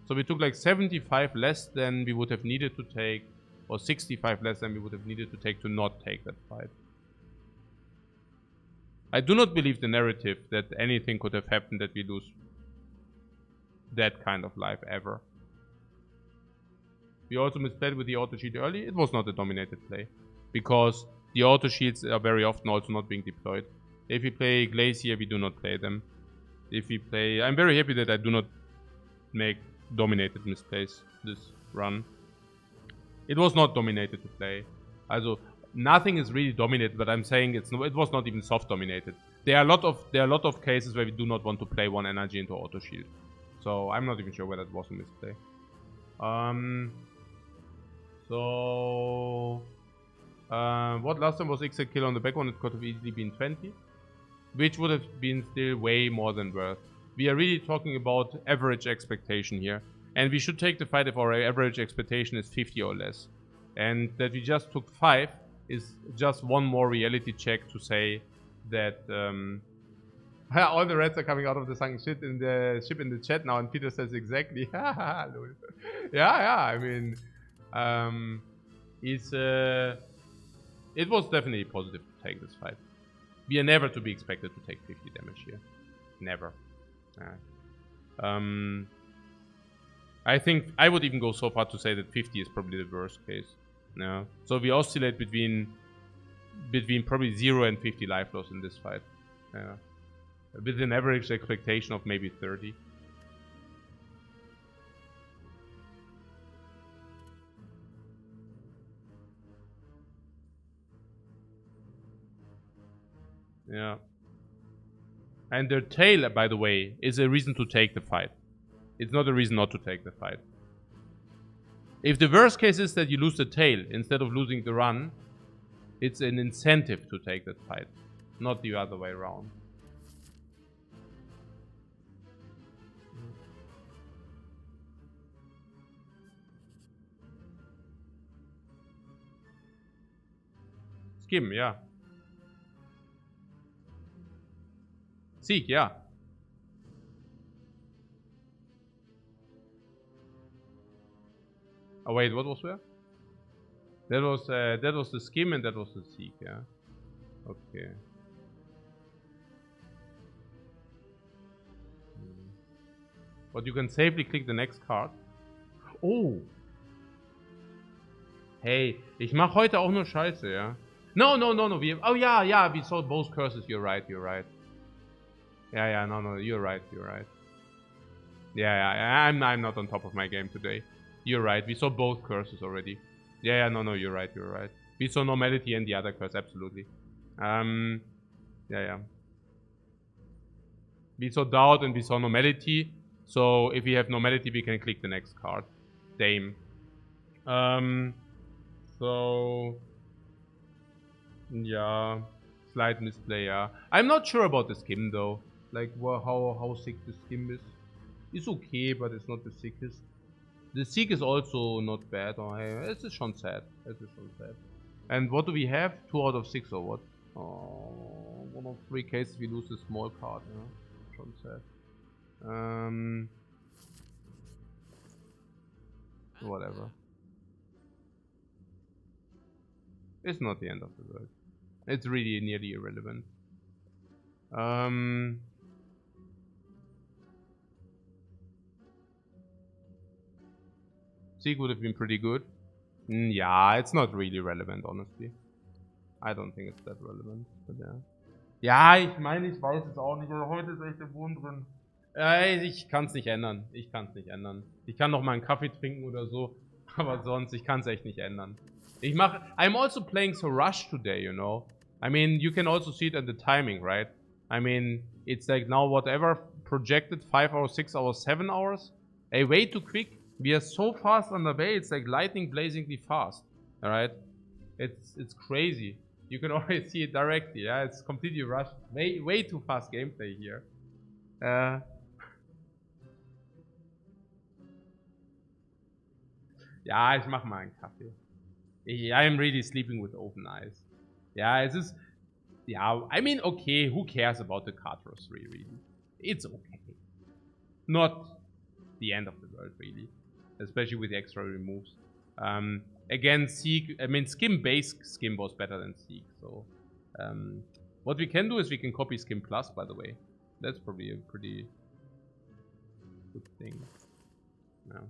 S1: So we took like 75 less than we would have needed to take. Or 65 less than we would have needed to take to not take that fight. I do not believe the narrative that anything could have happened that we lose that kind of life ever. We also misplayed with the auto shield early. It was not a dominated play. Because the auto shields are very often also not being deployed. If we play Glacier, we do not play them. If we play... I'm very happy that I do not make dominated misplays this run. It was not dominated to play. Also, nothing is really dominated, but I'm saying it was not even soft dominated. There are a lot of cases where we do not want to play one energy into auto shield. So I'm not even sure whether it was a misplay. What last time was XL kill on the back one? It could have easily been 20. Which would have been still way more than worth. We are really talking about average expectation here. And we should take the fight if our average expectation is 50 or less. And that we just took 5 is just one more reality check to say that all the reds are coming out of the sunken ship in the chat now, and Peter says exactly. Yeah, I mean, it was definitely positive to take this fight. We are never to be expected to take 50 damage here. Never. I think I would even go so far to say that 50 is probably the worst case. Yeah. So we oscillate between probably 0 and 50 life loss in this fight. Yeah. With an average expectation of maybe 30. Yeah. And their tail, by the way, is a reason to take the fight. It's not a reason not to take the fight. If the worst case is that you lose the tail instead of losing the run, it's an incentive to take that fight, not the other way around. Skim, yeah. Seek, yeah. Oh wait, what was where? That was the Skim and that was the Seek, yeah. Okay. But you can safely click the next card. Oh! Hey, ich mach heute auch nur Scheiße, ja? No. Oh yeah, we saw both curses. You're right. Yeah, no, you're right. Yeah, I'm not on top of my game today. You're right. We saw both curses already. Yeah, no, you're right. We saw normality and the other curse, absolutely. Yeah. We saw doubt and we saw normality. So if we have normality, we can click the next card. Dame. So yeah, slight misplay. Yeah, I'm not sure about the skim though. Like how sick the skim is. It's okay, but it's not the sickest. The seek is also not bad. Oh, hey, it's schon sad. And what do we have? 2 out of 6 or what? Oh, 1 of 3 cases we lose a small card. Yeah, schon sad. Whatever. It's not the end of the world. It's really nearly irrelevant. Seek would have been pretty good. Yeah, it's not really relevant, honestly. I don't think it's that relevant, but yeah. Ja, ich meine, ich weiß es auch nicht, aber heute ist echt der Boden drin. Ich kann es nicht ändern. Ich kann noch mal einen Kaffee trinken oder so, aber sonst, ich kann es echt nicht ändern. I'm also playing so rush today, you know. I mean, you can also see it at the timing, right? I mean, it's like now whatever projected 5 hours, 6 hours, 7 hours. Way too quick. We are so fast on the way. It's like lightning blazingly fast. All right, it's crazy. You can already see it directly. Yeah, it's completely rushed. Way too fast gameplay here. Ja, ich mach mal einen Kaffee. I'm really sleeping with open eyes. Yeah, es ist. Yeah, I mean, okay, who cares about the card draw 3, really? It's okay. Not the end of the world, really. Especially with the extra removes. Again, Seek, I mean, Skim base Skim was better than Seek, so. What we can do is we can copy Skim Plus, by the way. That's probably a pretty good thing. No.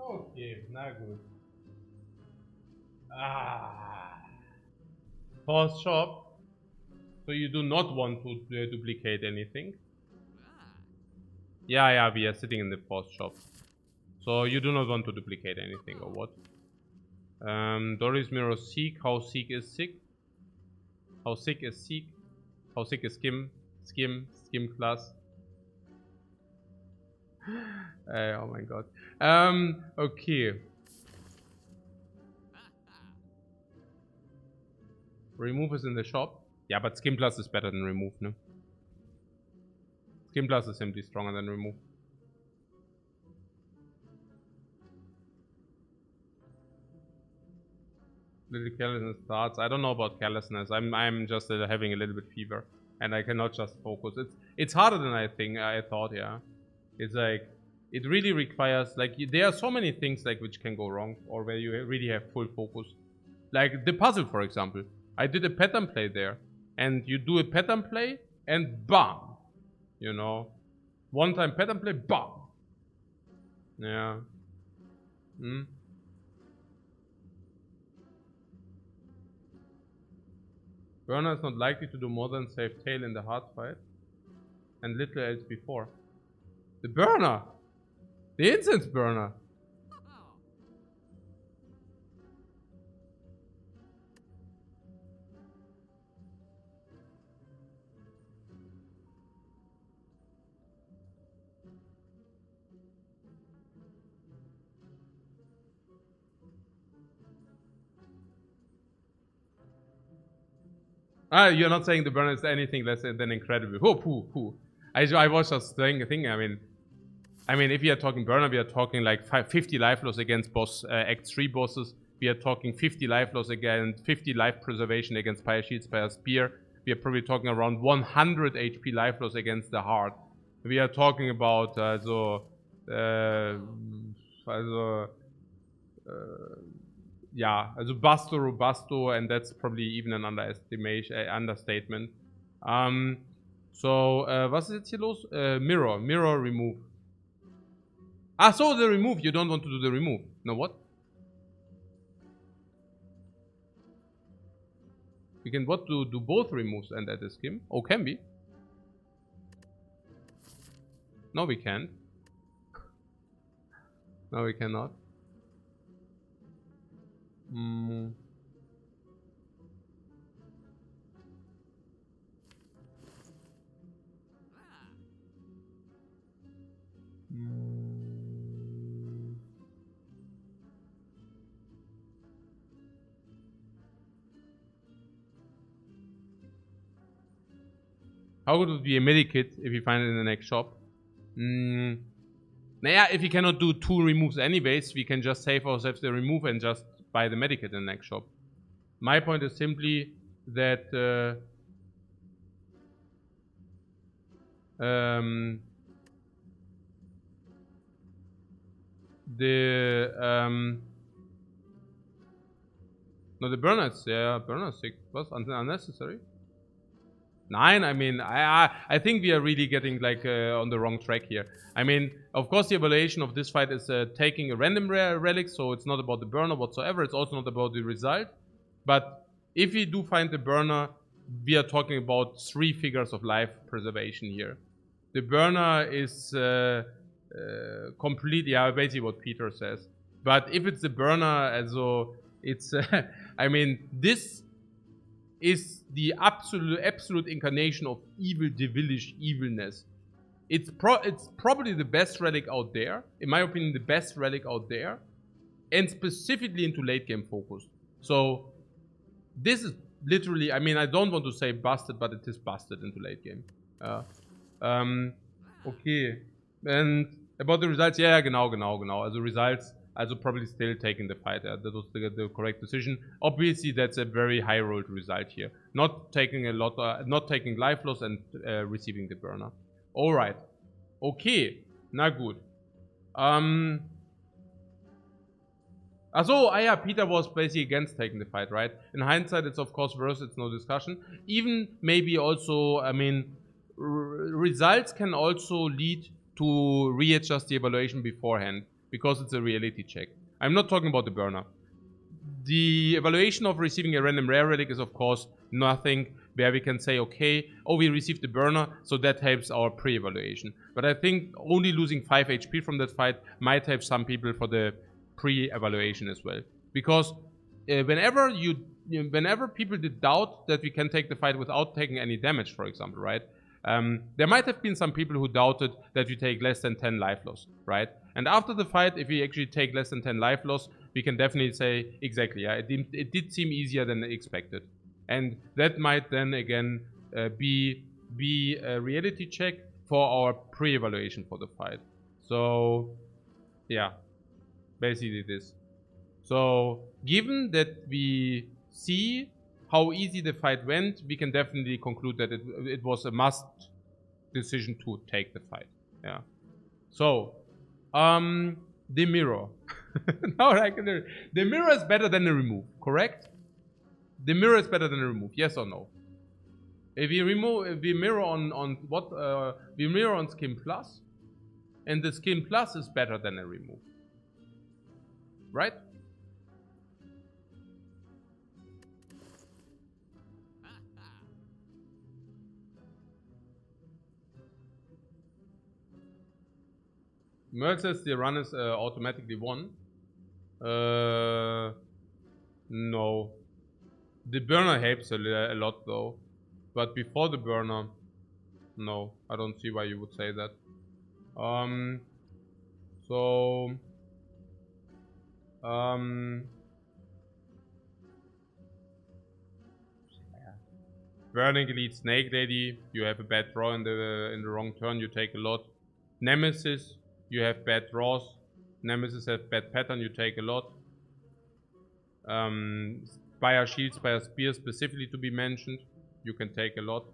S1: Okay, na gut. Pause shop. So you do not want to duplicate anything? Yeah, we are sitting in the pause shop. So you do not want to duplicate anything, or what? Doris Mirror Seek. How Seek is sick? How sick is Seek? How sick is Skim? Skim class. Oh my god. Okay. Remove is in the shop. Yeah, but Skin Plus is better than Remove, no? Skin Plus is simply stronger than Remove. Little carelessness starts. I don't know about carelessness. I'm just having a little bit fever, and I cannot just focus. It's harder than I thought. Yeah, it's like it really requires like there are so many things like which can go wrong, or where you really have full focus. Like the puzzle, for example. I did a pattern play there, and you do a pattern play, and bam, you know, one time pattern play, bam. Yeah. Hmm. Burner is not likely to do more than save tail in the hard fight, and little else before. The burner! The incense burner! Ah, you're not saying the burner is anything less than incredible. Oh, poo. I was just saying a thing. I mean, if we are talking burner, we are talking like 50 life loss against boss Act 3 bosses. We are talking 50 life loss against 50 life preservation against Spire Shield, Spire Spear. We are probably talking around 100 HP life loss against the heart. We are talking about yeah, also Basto, Robusto, and that's probably even an understatement. Was ist jetzt hier los? Mirror remove. Ah, so the remove, you don't want to do the remove. No, what? We can what do both removes and add a skim? Oh, can we? No, we can't. No, we cannot. How good would be a medikit if you find it in the next shop? Naja, if we cannot do 2 removes anyways, we can just save ourselves the remove and just buy the medikit in the next shop. My point is simply that no, the burner is sick. Was unnecessary? Nine, I mean, I think we are really getting like on the wrong track here. I mean, of course, the evaluation of this fight is taking a random relic, so it's not about the burner whatsoever. It's also not about the result. But if we do find the burner, we are talking about 3 figures of life preservation here. The burner is complete, yeah, basically what Peter says. But if it's the burner, also it's, I mean, this is the absolute incarnation of evil, devilish evilness. It's probably the best relic out there, in my opinion, the best relic out there, and specifically into late game focus. So this is literally, I mean, I don't want to say busted, but it is busted into late game. Okay, and about the results, yeah, genau. Also results, also probably still taking the fight. That was the correct decision. Obviously, that's a very high rolled result here. Not taking a lot, not taking life loss and receiving the burner. All right. Okay. Na gut. Yeah, Peter was basically against taking the fight, right? In hindsight, it's of course worse. It's no discussion. Even maybe also, I mean, results can also lead to readjust the evaluation beforehand, because it's a reality check. I'm not talking about the burner. The evaluation of receiving a random rare relic is of course nothing where we can say, okay, oh, we received the burner, so that helps our pre-evaluation. But I think only losing 5 HP from that fight might help some people for the pre-evaluation as well. Because whenever people did doubt that we can take the fight without taking any damage, for example, right? There might have been some people who doubted that we take less than 10 life loss, right? And after the fight, if we actually take less than 10 life loss, we can definitely say, exactly, yeah, it did seem easier than expected. And that might then again be a reality check for our pre-evaluation for the fight. So yeah, basically this. So given that we see how easy the fight went, we can definitely conclude that it was a must decision to take the fight. Yeah. So the mirror. Now the mirror is better than the remove, correct? The mirror is better than the remove, yes or no? If we mirror on what we mirror on skim plus, and the skim plus is better than a remove, right? Merck says the run is automatically won. No. The burner helps a lot though. But before the burner, no. I don't see why you would say that. Burning Elite Snake Lady, you have a bad draw in the wrong turn, you take a lot. Nemesis, you have bad draws. Nemesis have bad pattern, you take a lot. Spire Shield, Spire Spear specifically to be mentioned, you can take a lot.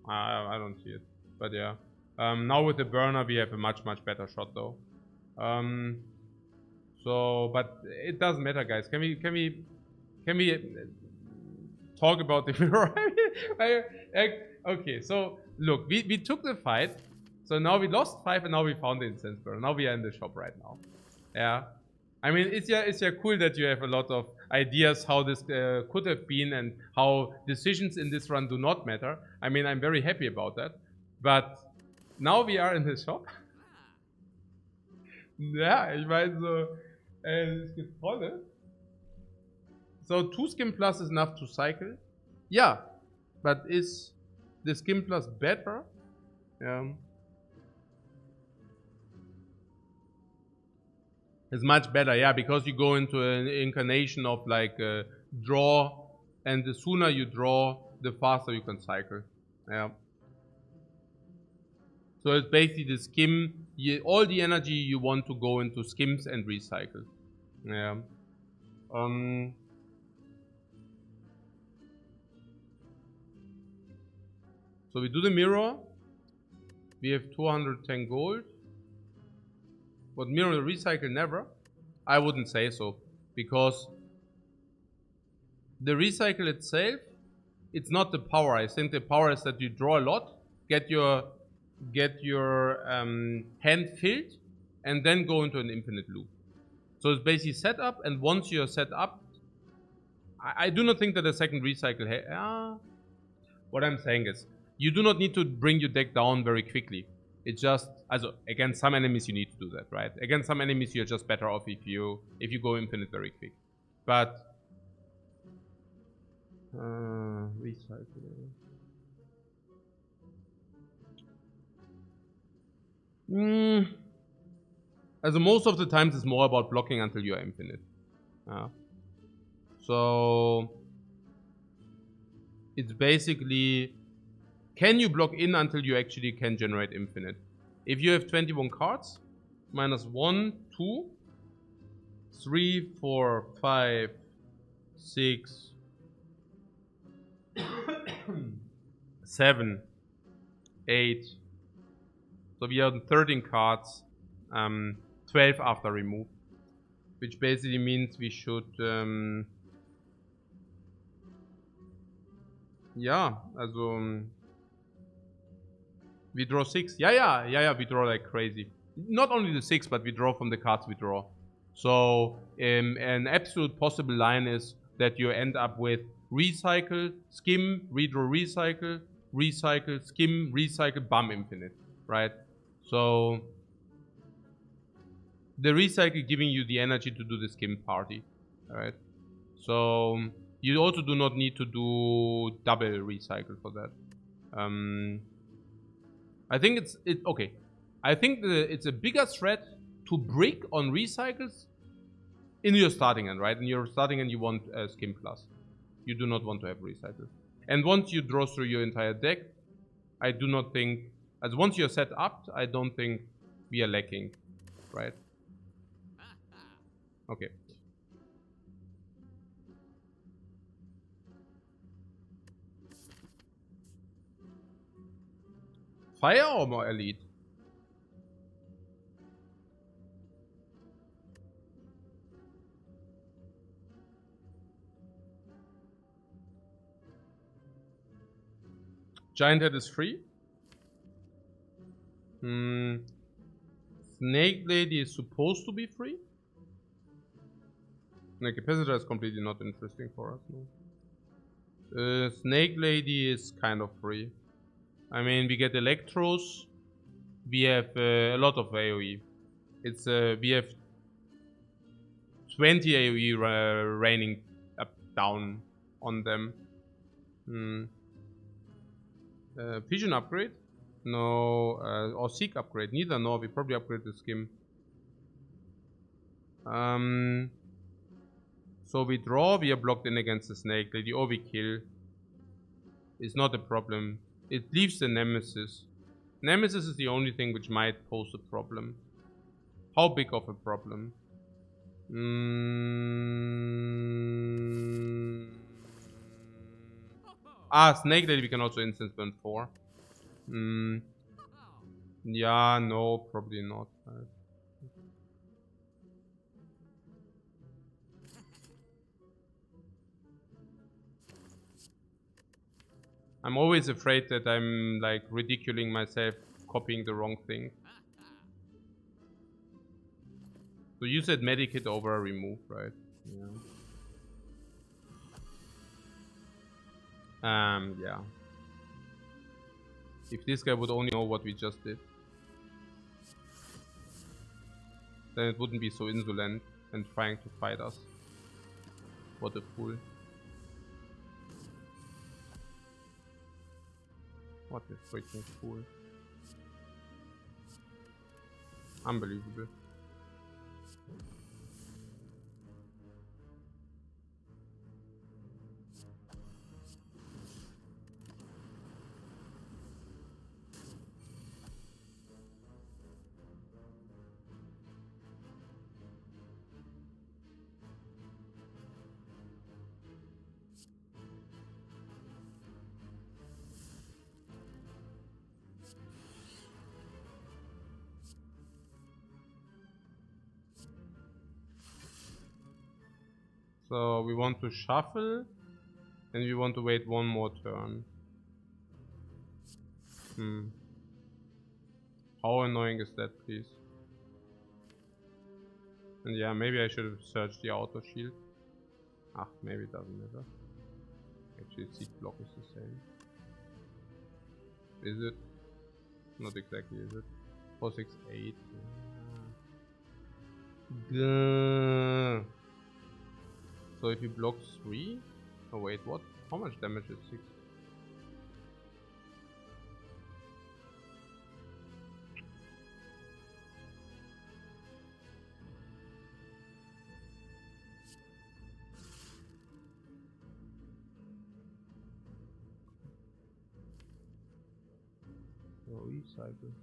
S1: I don't see it, but yeah. Now with the burner we have a much better shot though. But it doesn't matter, guys. Can we talk about the mirror? Okay, so look, we took the fight. So now we lost 5 and now we found the incense burner. Now we are in the shop right now. Yeah. I mean, it's yeah cool that you have a lot of ideas how this could have been and how decisions in this run do not matter. I mean, I'm very happy about that. But now we are in the shop. Ja, ich meine so, es gibt Trolle. So 2 skim plus is enough to cycle. Yeah, but is the skim plus better? Yeah. It's much better, yeah, because you go into an incarnation of like draw, and the sooner you draw, the faster you can cycle. Yeah. So it's basically the skim, all the energy you want to go into skims and recycle. Yeah. So we do the mirror. We have 210 gold. But mirror recycle never? I wouldn't say so, because the recycle itself, it's not the power. I think the power is that you draw a lot, get your hand filled, and then go into an infinite loop. So it's basically set up, and once you're set up, I do not think that a second recycle. What I'm saying is, you do not need to bring your deck down very quickly. It's just, also, against some enemies you need to do that, right? Against some enemies you're just better off if you go infinite very quick. But recycle. Also most of the times it's more about blocking until you are infinite. So it's basically, can you block in until you actually can generate infinite? If you have 21 cards, minus 1, 2, 3, 4, 5, 6, 7, 8. So we have 13 cards, 12 after remove, which basically means we should, yeah, also, we draw 6. Yeah, we draw like crazy. Not only the 6, but we draw from the cards we draw. So an absolute possible line is that you end up with recycle, skim, redraw, recycle, recycle, skim, recycle, bam, infinite, right? So the recycle giving you the energy to do the skim party, right? So you also do not need to do double recycle for that. I think it's okay. I think it's a bigger threat to brick on recycles in your starting end, right? In your starting end, you want skim plus. you do not want to have recycle. And once you draw through your entire deck, I do not think, as once you're set up, I don't think we are lacking, right? Okay. Fire Armor Elite. Giant Head is free. Snake Lady is supposed to be free. The capacitor is completely not interesting for us. No. Snake Lady is kind of free. I mean, we get Electros. We have a lot of AoE. It's we have 20 AoE raining down on them. Vision upgrade? No. Or Seek upgrade? Neither. No, we probably upgrade the Skim. So we draw, we are blocked in against the Snake Lady, or we kill. It's not a problem. It leaves the Nemesis. Nemesis is the only thing which might pose a problem. How big of a problem? Snake Lady we can also instance burn 4. Yeah, no, probably not. I'm always afraid that I'm like ridiculing myself, copying the wrong thing. So you said Medikit over remove, right? Yeah. Yeah. If this guy would only know what we just did, then it wouldn't be so insolent and trying to fight us. What a fool. What a freaking fool. Unbelievable. So we want to shuffle and we want to wait one more turn. How annoying is that, please? And yeah, maybe I should have searched the auto shield. Maybe it doesn't matter. Actually, seed block is the same. Is it? Not exactly, is it? 468. So if you block 3? Oh wait, what? How much damage is 6? Oh, recycle.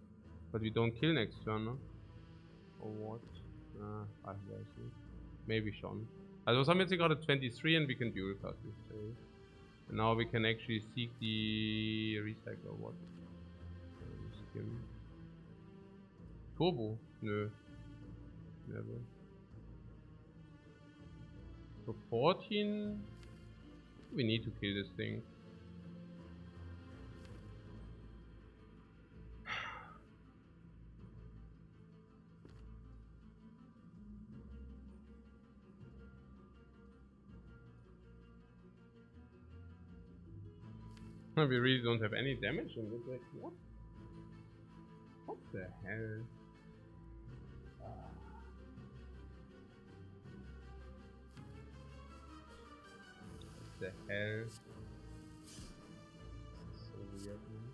S1: But we don't kill next turn, no? Or what? I see. Maybe schon. Also was haben wir jetzt hier gerade? 23 and we can dual cast this. And now we can actually seek the recycle or what? Skim. Turbo? Nö. Never. So 14? We need to kill this thing. We really don't have any damage on this. Like, what? What the hell? What the hell? This is so weird, man.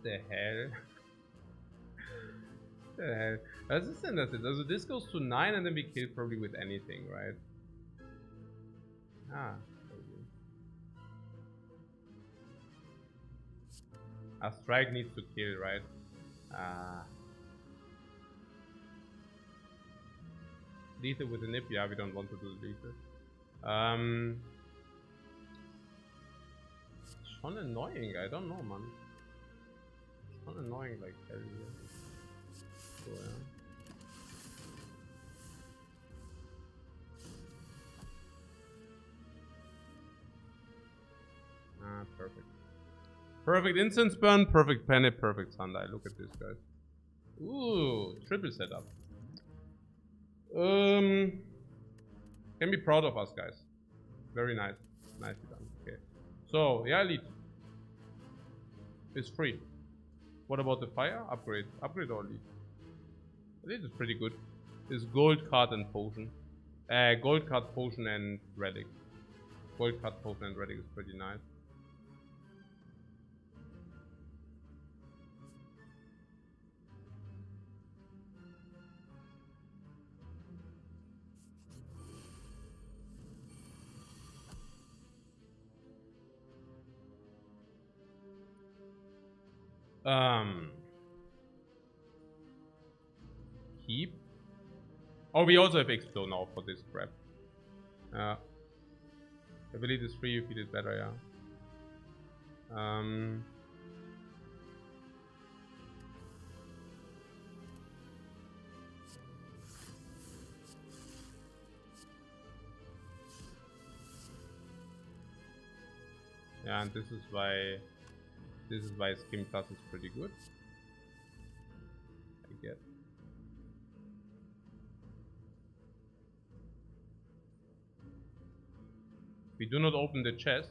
S1: the hell? The hell? Was ist denn das jetzt? Also this goes to 9 and then we kill probably with anything, right? Ah. A strike needs to kill, right? Ah. Lethal with a nip? Yeah, we don't want to do lethal. Schon annoying, I don't know, man. Schon annoying like hell, yeah. So, yeah. Ah, perfect. Perfect instance burn, perfect panic, perfect sunlight. Look at this, guys. Ooh, triple setup. Can be proud of us, guys. Very nice. Nicely done. Okay. So, yeah, elite. It's free. What about the fire? Upgrade. Upgrade or elite? Elite is pretty good. It's gold card and potion. Gold card, potion and relic. Gold card, potion and relic is pretty nice. Keep. Oh, we also have explode now for this crap. Ability is free, you feel it better, yeah. Yeah, and this is why Skim Plus is pretty good. I guess. We do not open the chest.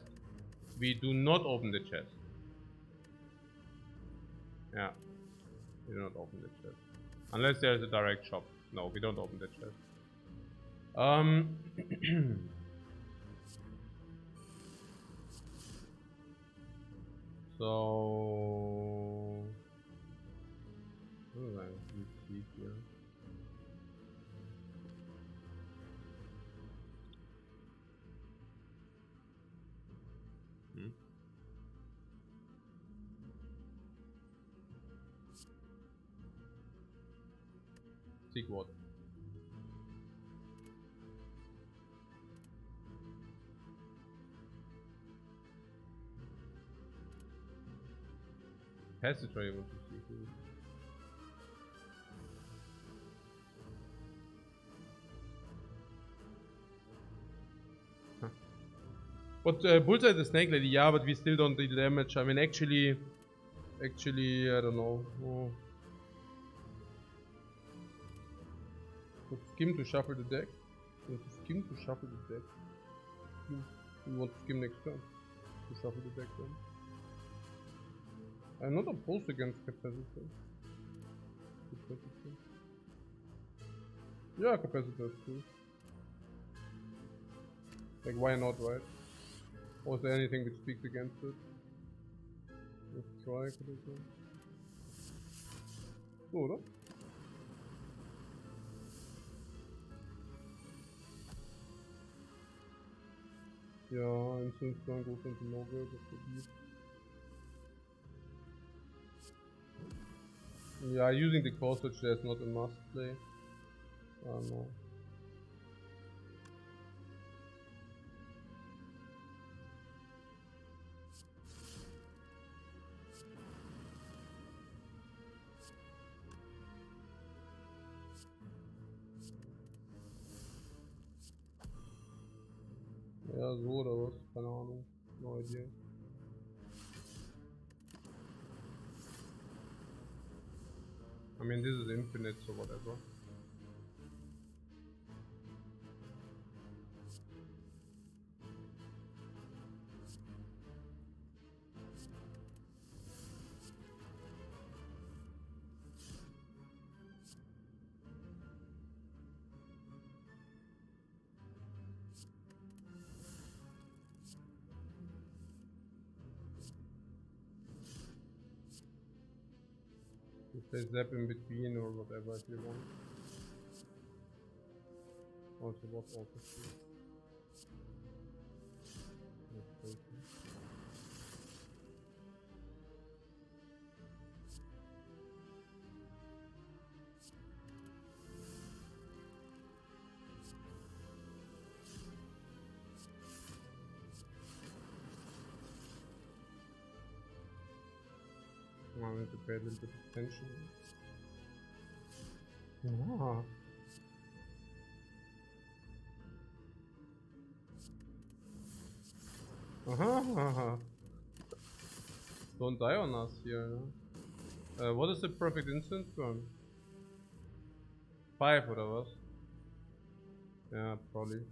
S1: We do not open the chest. Yeah. We do not open the chest. Unless there is a direct shop. No, we don't open the chest. So what do I see here? Seek what? Passageway I want to see. Huh. But Bullseye the snake lady, yeah, but we still don't deal damage. I mean, actually, I don't know. Oh. Put Skim to shuffle the deck. You want to Skim to shuffle the deck. You want to Skim next turn to shuffle the deck then. I'm not opposed against capacitor. Yeah, capacitor is cool. Like, why not, right? Or is there anything which speaks against it? Let's try capacitor. So, oder? Ja, instance burn goes into no-good, that's the beat. Yeah, using the core switch there is not a must play. No. Ja, so oder was? Keine Ahnung. No idea. I mean, this is infinite, so whatever. Say zap in between or whatever if you want. Also what also free. I need to pay a little bit of attention. Ah. Aha. Don't die on us here. What is the perfect instant burn? 5 oder was? Yeah, probably.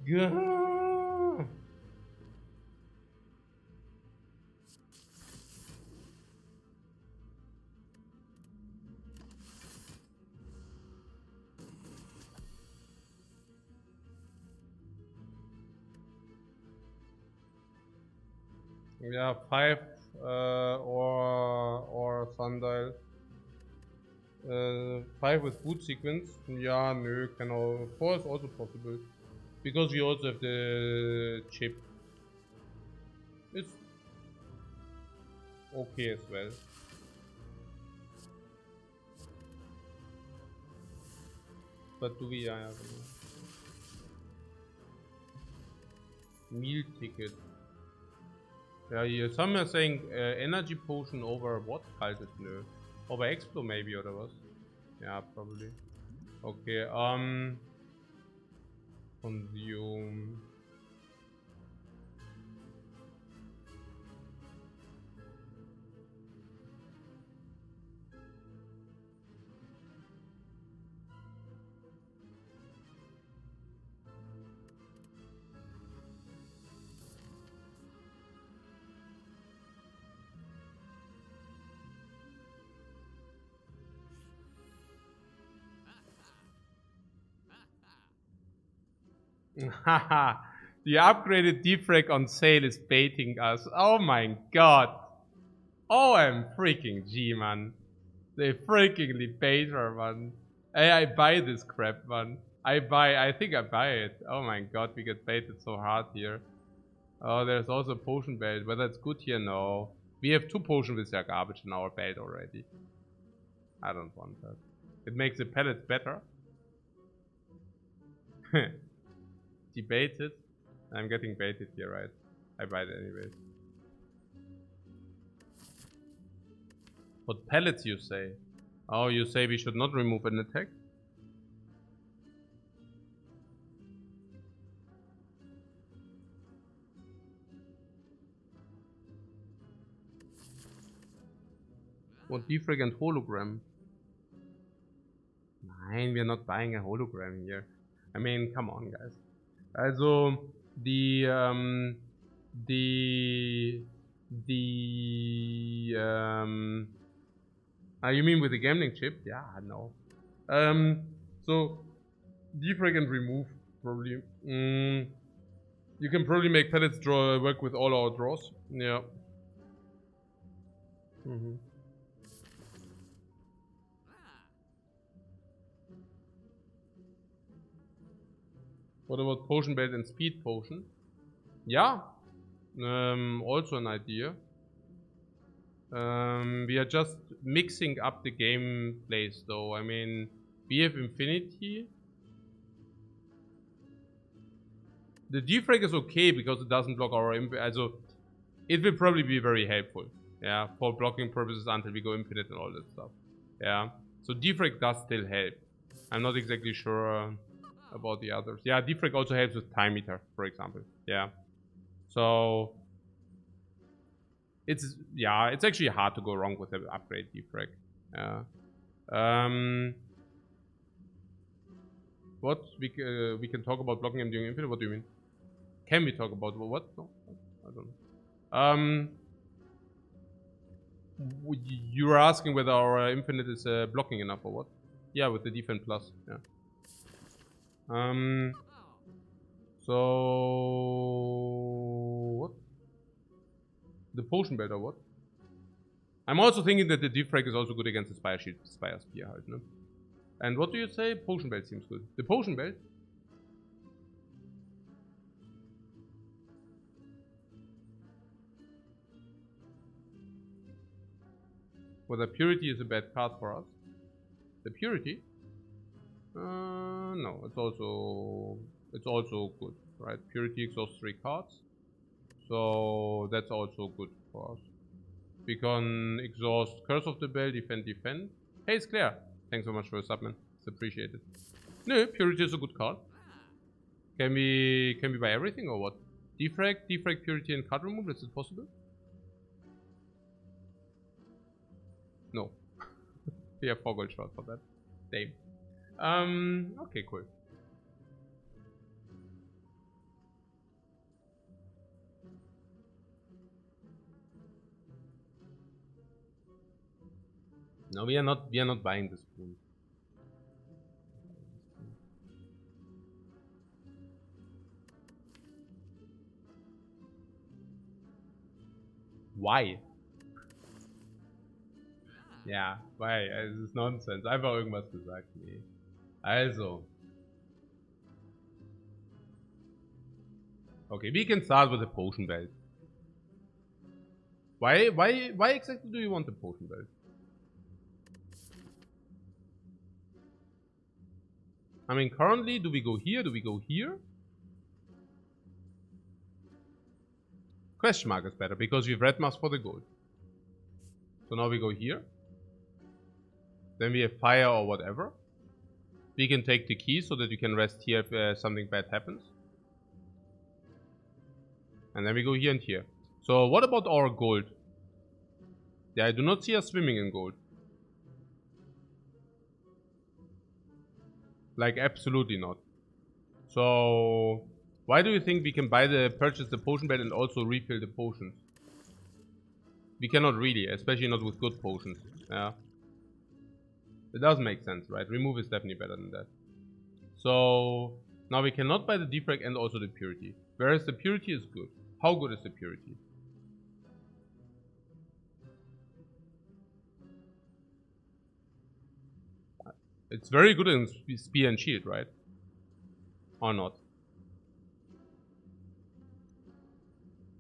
S1: Gah! Yeah, 5 or sundial. 5 with boot sequence. Yeah, no, can all 4 is also possible. Because we also have the chip. It's okay as well. But do we? I don't know. Meal ticket. Yeah, some are saying energy potion over what? Kaltes nö. Over Explo maybe oder was? Yeah, probably. Okay, consume. Haha, the upgraded Defect on sale is baiting us. Oh my god. Oh, I'm freaking G, man. They freakingly bait her, man. Hey, I buy this crap, man. I think I buy it. Oh my god, we get baited so hard here. Oh, there's also a potion belt. Whether it's good here, no. We have 2 potions with their garbage in our belt already. I don't want that. It makes the pellets better. Debated. I'm getting baited here, right? I buy it anyways. What pellets you say? Oh, you say we should not remove an attack? What Defrag and hologram? Nein, we're not buying a hologram here. I mean, come on, guys. Also, you mean with the gambling chip? Yeah, no. So, defrag and remove, probably. You can probably make pellets draw work with all our draws. Yeah. What about potion belt and speed potion? Yeah. Also an idea. We are just mixing up the gameplays though. I mean, we have infinity. The defrag is okay because it doesn't block our also it will probably be very helpful. Yeah, for blocking purposes until we go infinite and all that stuff. Yeah. So defrag does still help. I'm not exactly sure about the others. Yeah, defrag also helps with time meter, for example. Yeah. So it's actually hard to go wrong with the upgrade defrag. Yeah. What we can talk about blocking him during infinite? What do you mean? Can we talk about what? No, I don't know. You were asking whether our infinite is blocking enough or what? Yeah, with the defense plus. Yeah. So what? The potion belt or what? I'm also thinking that the defect is also good against the Spire Shield, Spire Spear, halt, ne? And what do you say? Potion belt seems good. The potion belt? Whether purity is a bad card for us? The purity? No, it's also good, right? Purity exhausts 3 cards, so that's also good for us. We can exhaust Curse of the Bell, defend. Hey, it's Claire. Thanks so much for the sub, man. It's appreciated. No, purity is a good card. Can we buy everything or what? Defect, purity, and card removal. Is it possible? No. We have 4 gold short for that. Damn. Okay, cool. No, we are not buying this spoon. Why? Ja, why? Es ist Nonsense. Einfach irgendwas gesagt. Nee. Also. Okay, we can start with the potion belt. Why exactly do you want the potion belt? I mean, currently, do we go here? Do we go here? Question mark is better because we've red mask for the gold. So now we go here. Then we have fire or whatever. We can take the key so that you can rest here if something bad happens. And then we go here and here. So what about our gold? Yeah, I do not see us swimming in gold. Like, absolutely not. So why do you think we can purchase the potion belt and also refill the potions? We cannot really, especially not with good potions. Yeah. It does make sense, right? Remove is definitely better than that. So now we cannot buy the defrag and also the purity. Whereas the purity is good. How good is the purity? It's very good in spear and shield, right? Or not?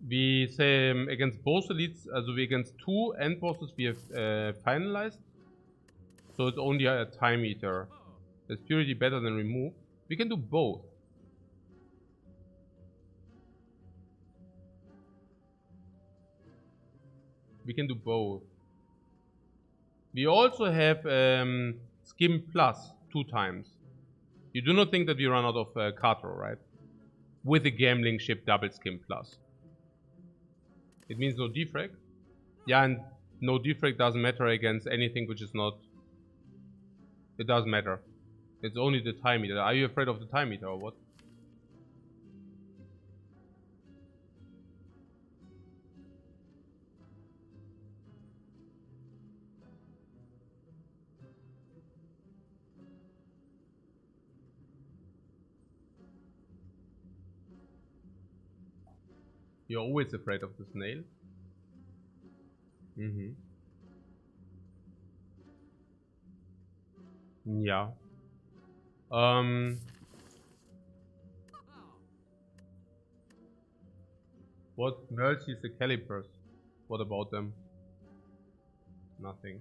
S1: We say against both elites, also we against 2 end bosses we have finalized. So it's only a time eater. Is purity better than remove? We can do both. We can do both. We also have Skim Plus 2 times. You do not think that we run out of Carter, right? With the gambling ship double Skim Plus. It means no defrag. Yeah, and no defrag doesn't matter against anything which is not... It does matter. It's only the time meter. Are you afraid of the time meter or what? You're always afraid of the snail. Yeah. What mercy is the calipers? What about them? Nothing.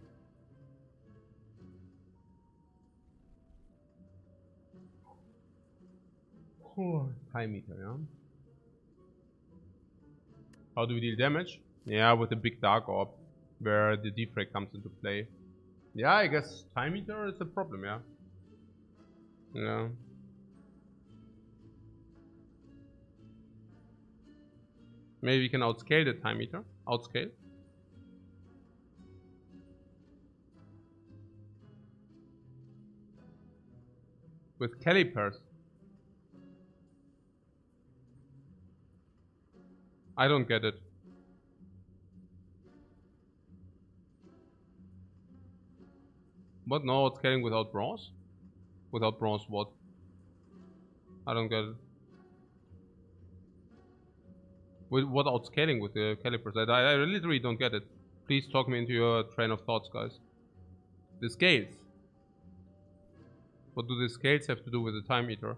S1: Time meter, yeah. How do we deal damage? Yeah, with the big dark orb, where the defrag comes into play. Yeah, I guess time meter is a problem, yeah. Yeah. Maybe we can outscale the time meter. Outscale. With calipers. I don't get it. What? No, outscaling without bronze? Without bronze what? I don't get it. What outscaling with the calipers? I literally don't get it. Please talk me into your train of thoughts, guys. The scales. What do the scales have to do with the time eater?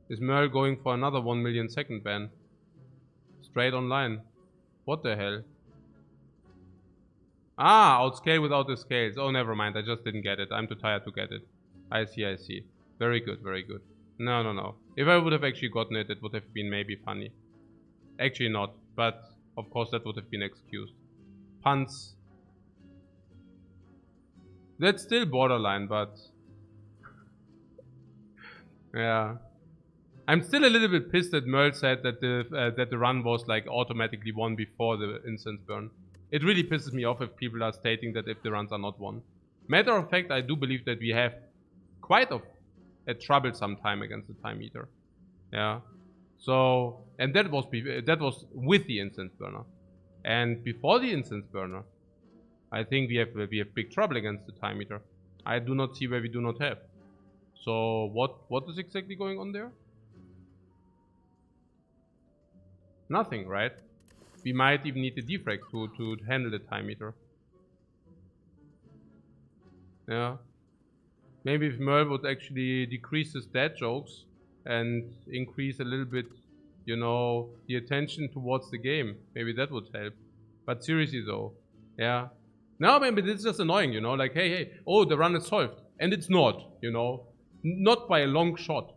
S1: Is Merle going for another 1 million second ban? Straight online. What the hell? Ah, outscale without the scales. Oh, never mind. I just didn't get it. I'm too tired to get it. I see, I see. Very good, very good. No, no, no. If I would have actually gotten it, it would have been maybe funny. Actually not, but of course that would have been excused. Puns. That's still borderline, but... yeah. I'm still a little bit pissed that Merle said that the run was like automatically won before the instance burn. It really pisses me off if people are stating that if the runs are not won. Matter of fact, I do believe that we have quite a troublesome time against the time eater. Yeah. So, and that was with the instance burner. And before the instance burner, I think we have big trouble against the time eater. I do not see where we do not have. So what is exactly going on there? Nothing, right? We might even need the Defect to handle the time eater. Yeah. Maybe if Merle would actually decrease his dad jokes and increase a little bit, you know, the attention towards the game. Maybe that would help. But seriously though, yeah. No, maybe this is just annoying, you know, like, hey, oh, the run is solved. And it's not, you know, not by a long shot.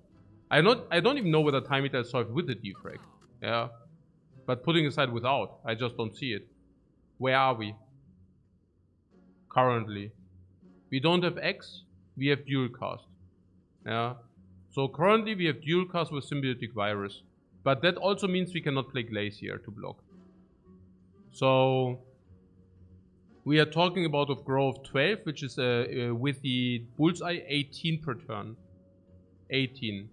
S1: I don't even know whether time eater is solved with the Defect. Yeah. But putting aside without, I just don't see it. Where are we? Currently. We don't have X, we have dual cast. Yeah. So currently we have dual cast with symbiotic virus. But that also means we cannot play Glacier to block. So we are talking about a grow of 12, which is with the bullseye 18 per turn. 18.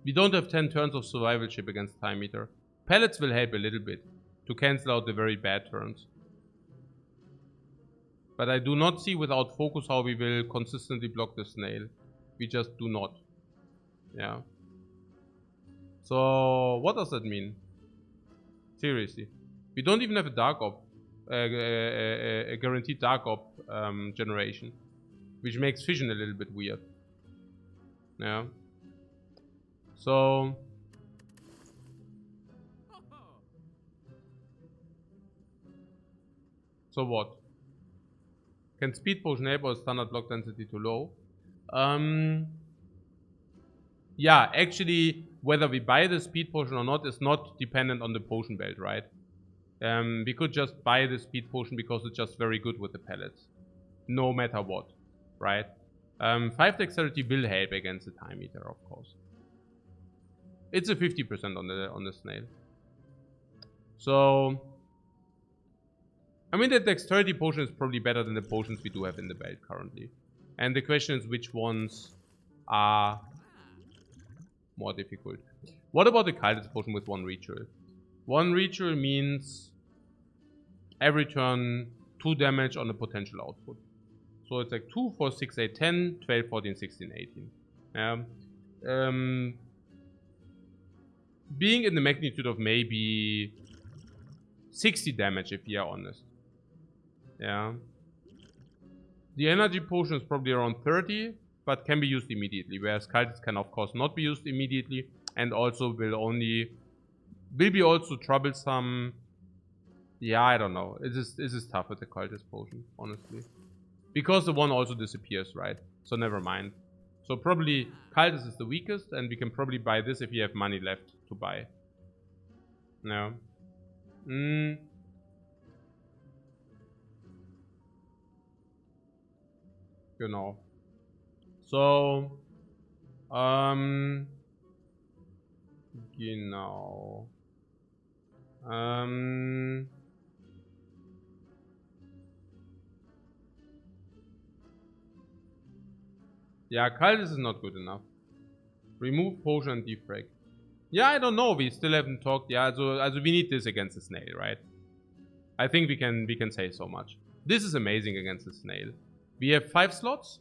S1: We don't have 10 turns of survivalship against time eater. Pellets will help a little bit to cancel out the very bad turns. But I do not see without focus how we will consistently block the snail. We just do not. Yeah. So what does that mean? Seriously. We don't even have a dark op. A guaranteed dark op generation. Which makes fission a little bit weird. Yeah. So what? Can speed potion help or standard block density too low? Yeah, actually, whether we buy the speed potion or not is not dependent on the potion belt, right? We could just buy the speed potion because it's just very good with the pellets. No matter what, right? 5 dexterity will help against the time eater, of course. It's a 50% on the snail. So I mean, the dexterity potion is probably better than the potions we do have in the belt currently. And the question is which ones are more difficult. What about the Cultist potion with 1 ritual? 1 ritual means every turn 2 damage on the potential output. So it's like 2, 4, 6, 8, 10, 12, 14, 16, 18. Being in the magnitude of maybe 60 damage if we are honest. Yeah. The energy potion is probably around 30, but can be used immediately, whereas Cultists can of course not be used immediately, and also will be also troublesome. Yeah, I don't know. This is tough with the Cultist potion, honestly. Because the one also disappears, right? So never mind. So probably Cultist is the weakest, and we can probably buy this if you have money left to buy. No. You know. So, genau. Yeah, Cultist is not good enough. Remove potion and defrag. Yeah, I don't know. We still haven't talked. Yeah, also we need this against the snail, right? I think we can say so much. This is amazing against the snail. We have 5 slots,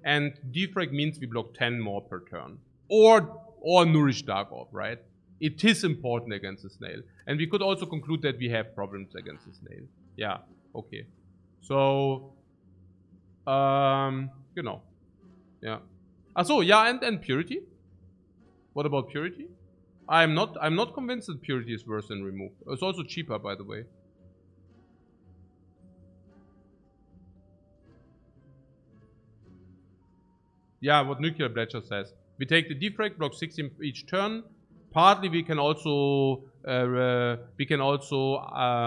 S1: and Defect means we block 10 more per turn. Or Nourish Dark Orb, right? It is important against the snail. And we could also conclude that we have problems against the snail. Yeah, okay. So, you know. Yeah. So yeah, and Purity? What about Purity? I'm not convinced that Purity is worse than Remove. It's also cheaper, by the way. Yeah, what Nuclear Bletcher says. We take the Defect, block 16 each turn. Partly we can also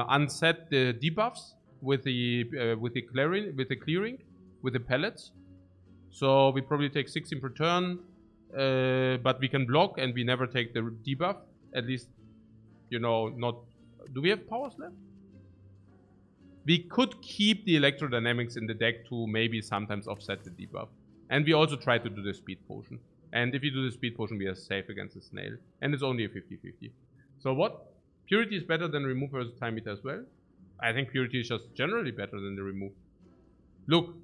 S1: unset the debuffs with the clearing with the pellets. So we probably take 16 per turn, but we can block and we never take the debuff. At least, you know, not. Do we have powers left? We could keep the electrodynamics in the deck to maybe sometimes offset the debuff. And we also try to do the speed potion. And if you do the speed potion, we are safe against the snail. And it's only a 50-50. So what? Purity is better than Remove versus Time Eater as well? I think Purity is just generally better than the Remove. Look,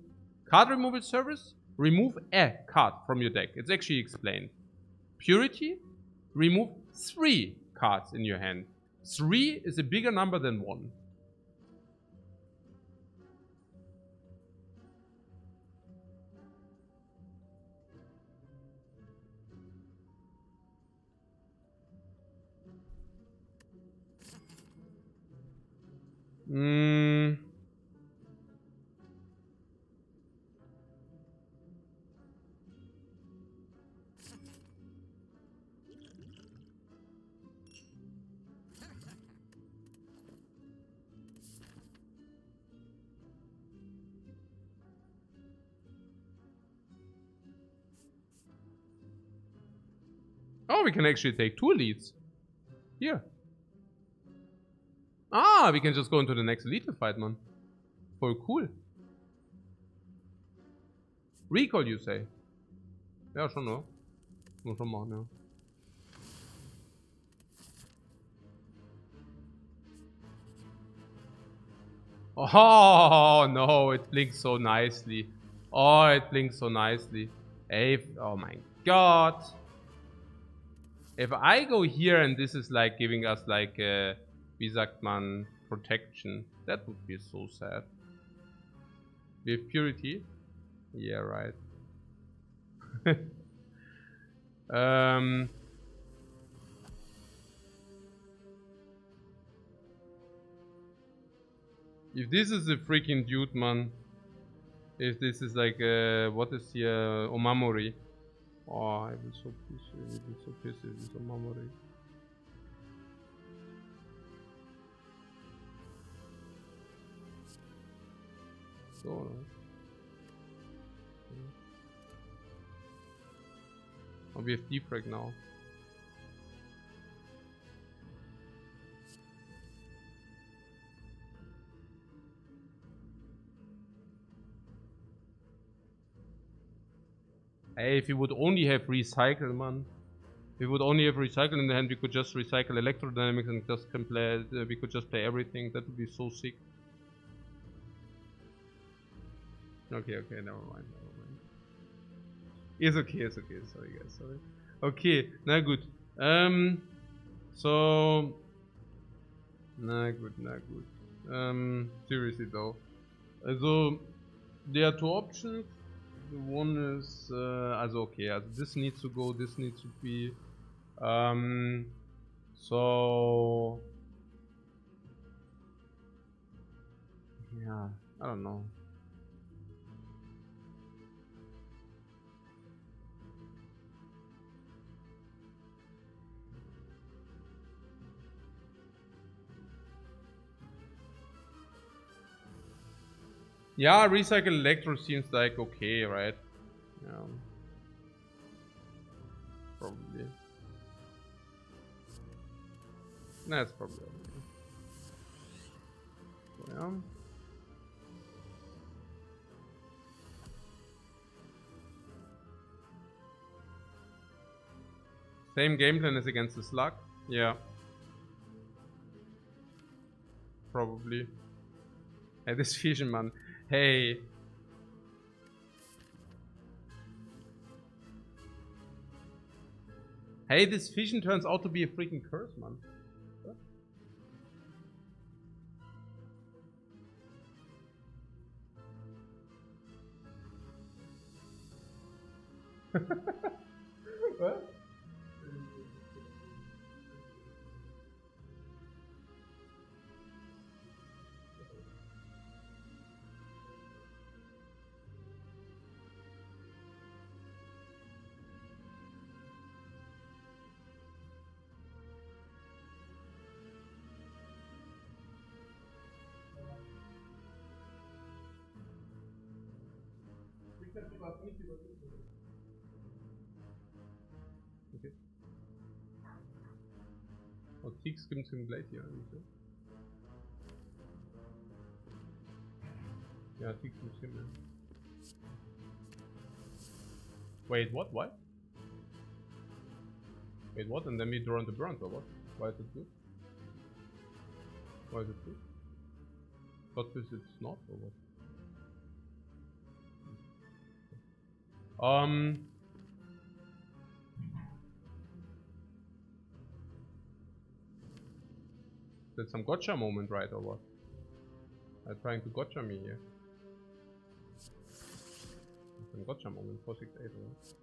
S1: card removal service, remove a card from your deck. It's actually explained. Purity, remove 3 cards in your hand. 3 is a bigger number than 1. Oh, we can actually take 2 leads. Here. Ah, we can just go into the next elite fight, man. Voll cool. Recall, you say? Ja, schon, ne? Muss schon machen, ja. Oh, no, it blinks so nicely. Oh, it blinks so nicely. Oh my god. If I go here and this is like giving us like, wie sagt man, protection, that would be so sad. With Purity? Yeah, right. If this is a freaking dude, man. If this is like, what is here, Omamori. Oh, I will so pissed. I will be so pissed if it's Omamori. So, oh, we have Defect now. Hey, if we would only have recycle, man. If we would only have recycle in the hand, we could just recycle electrodynamics and just can play. We could just play everything. That would be so sick. Okay, never mind. It's okay. Sorry, guys. Sorry. Okay, na gut. So. Na gut. Seriously though. Also, there are 2 options. One is, okay, this needs to go, this needs to be, so, yeah, I don't know. Yeah, recycle electro seems like okay, right? Yeah. Probably. That's probably okay. So, yeah. Same game plan as against the slug? Yeah. probably. Hey, this vision, man. Hey. Hey, this vision turns out to be a freaking curse, man. What? Okay. Oh, Teak skims him Glacier, yeah, Teak skims him. Wait, what? What? Wait, what? And then we draw on the burnt, or what? Why is it good? Why is it good? But this it's not, or what? That's some gotcha moment, right, or what? They're trying to gotcha me here. Some gotcha moment, 468, right?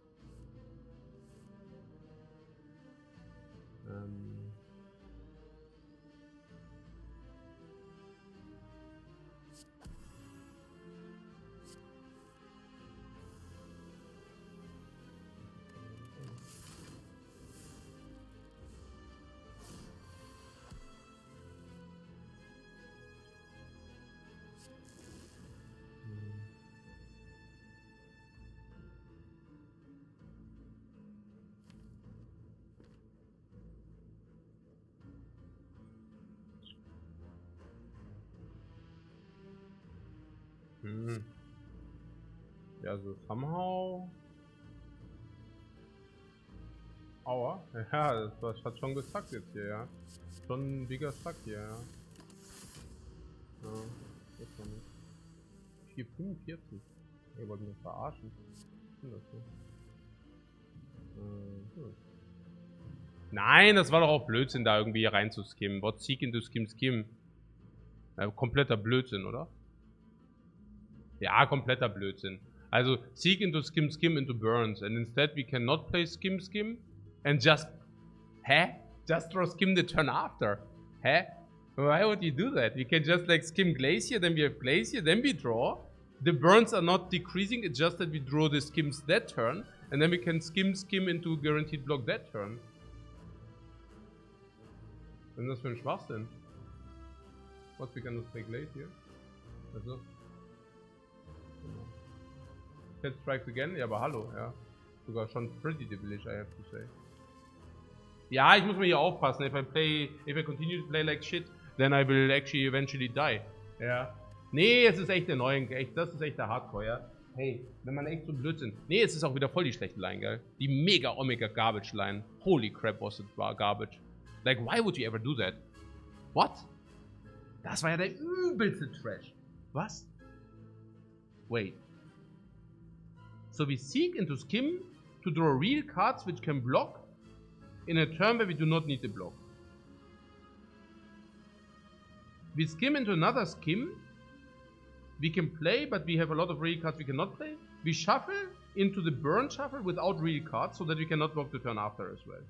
S1: Ja, so somehow. Aua. Ja, das hat schon gesackt jetzt hier, ja. Schon ein bigger Sack hier, ja. Ja, das war nicht. 445. Ihr wollt mich verarschen. Was ist denn das hier? Nein, das war doch auch Blödsinn, da irgendwie rein zu skimmen. What seek into skim? Kompletter Blödsinn, oder? Ja, kompletter Blödsinn. Also, seek into skim into burns. And instead we cannot play skim and just... Just draw skim the turn after. Why would you do that? We can just like skim Glacier, then we have Glacier, then we draw. The burns are not decreasing, it's just that we draw the skims that turn. And then we can skim into guaranteed block that turn. Was ist das für ein Schwachsinn? What, we cannot play Glacier? Also... Cat strikes again? Ja, aber hallo, ja. Sogar schon pretty devilish, I have to say. Ja, ich muss mir hier aufpassen. If I continue to play like shit, then I will actually eventually die. Ja. Nee, es ist echt annoying. Echt, das ist echt der Hardcore, ja. Hey, wenn man echt so blöd sind. Nee, es ist auch wieder voll die schlechte Line, geil. Die mega Omega Garbage Line. Holy crap, was it war garbage. Like, why would you ever do that? What? Das war ja der übelste Trash. Was? Wait. So we seek into skim to draw real cards which can block in a turn where we do not need the block. We skim into another skim. We can play, but we have a lot of real cards we cannot play. We shuffle into the burn shuffle without real cards, so that we cannot block the turn after as well.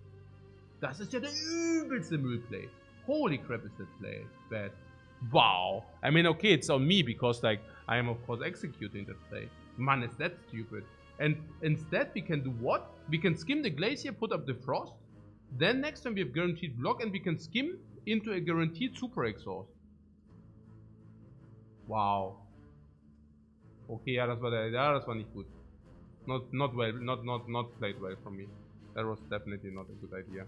S1: Das ist ja der übelste Müllplay. Holy crap, is that play bad. Wow. I mean, okay, it's on me because like I am of course executing that play. Man, is that stupid. And instead we can do what? We can skim the Glacier, put up the Frost. Then next time we have guaranteed block and we can skim into a guaranteed super exhaust. Wow. Okay, ja, das war nicht gut. Not well, not played well from me. That was definitely not a good idea.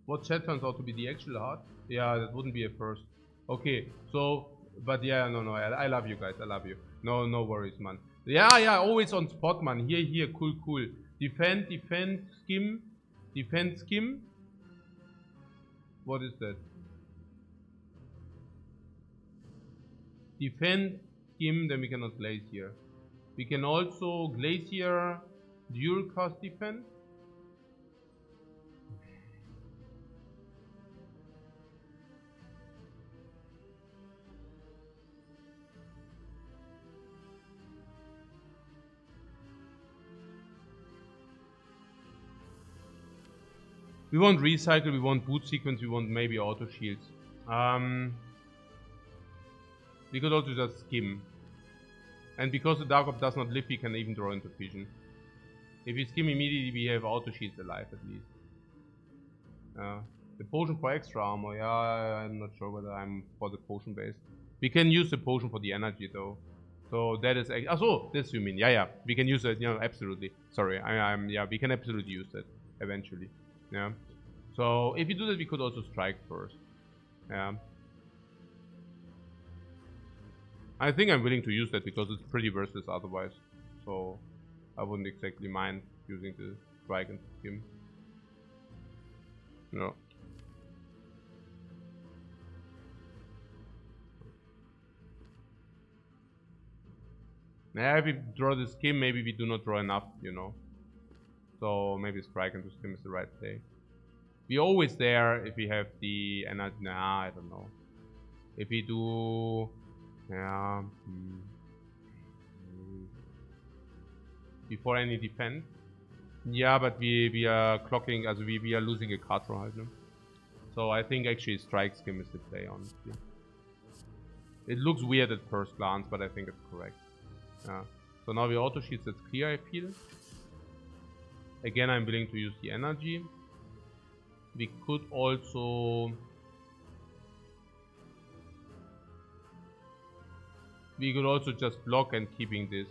S1: What chat turns out to be the actual heart? Yeah, that wouldn't be a first. Okay, so, but yeah, no, I love you guys, I love you. No worries, man. Yeah, always on spot, man. Here, cool. Defend, skim. What is that? defend Skim, then we cannot Glacier. We can also Glacier, dual cast defend. We want recycle, we want boot sequence, we want maybe auto shields. We could also just skim. And because the Dark Orb does not live, we can even draw into vision. If we skim immediately, we have auto shields alive at least. The potion for extra armor, yeah, I'm not sure whether I'm for the potion base. We can use the potion for the energy though. So that is, so this you mean, yeah, we can use it, absolutely. Sorry, yeah, we can absolutely use it eventually. Yeah. So if you do that, we could also strike first. Yeah. I think I'm willing to use that because it's pretty worthless otherwise. So I wouldn't exactly mind using the strike and skim. No. Yeah, if we draw the skim, maybe we do not draw enough, So maybe strike and skim is the right play. We're always there if we have the energy. Nah, I don't know. If we do, yeah, before any defense. Yeah, but we are clocking, as we are losing a card for right now. So I think actually strike skim is the play, honestly. It looks weird at first glance, but I think it's correct. Yeah. So now we auto shields, that's clear, I feel. Again, I'm willing to use the energy. We could also... We could also just block and keeping this.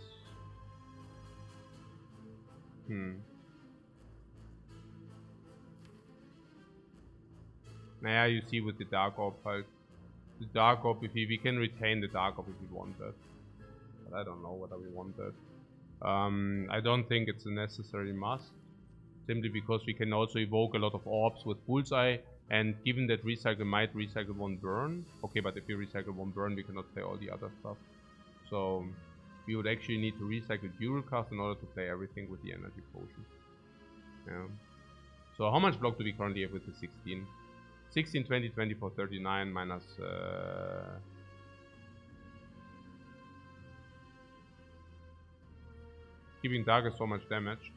S1: Naja, you see with the Dark Orb, the Dark Orb, if we can retain the Dark Orb if we want that. But I don't know whether we want that. I don't think it's a necessary must. Simply because we can also evoke a lot of orbs with Bullseye. And given that recycle might recycle one burn. Okay, but if we recycle one burn, we cannot play all the other stuff. So we would actually need to recycle dual cast in order to play everything with the energy potion. Yeah. So how much block do we currently have with the 16? 16, 20, 24, 39 minus... Giving Dark is so much damage.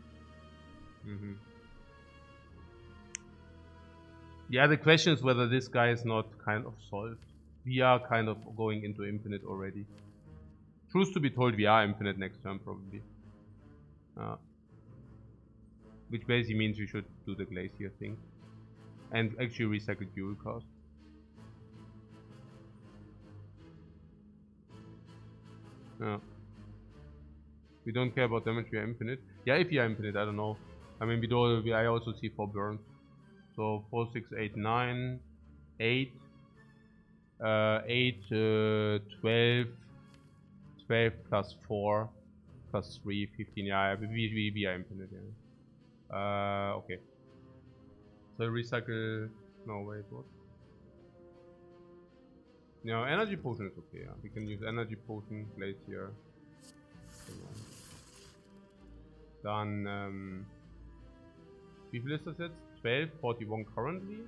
S1: Yeah, the question is whether this guy is not kind of solved. We are kind of going into infinite already. Truth to be told, we are infinite next turn probably. Which basically means we should do the Glacier thing. And actually recycle dual cast. Yeah. We don't care about damage, we are infinite. Yeah, if we are infinite, I don't know. I mean, I also see 4 burns. So 4, 6, 8, 9, 8, 8, 12, 12 plus 4 plus 3, 15. Yeah, we are infinite. Yeah. Okay. So recycle. No, wait, what? No, energy potion is okay. Yeah. We can use energy potion, Glacier. Dann, wie viel ist das jetzt? 12, 41 currently.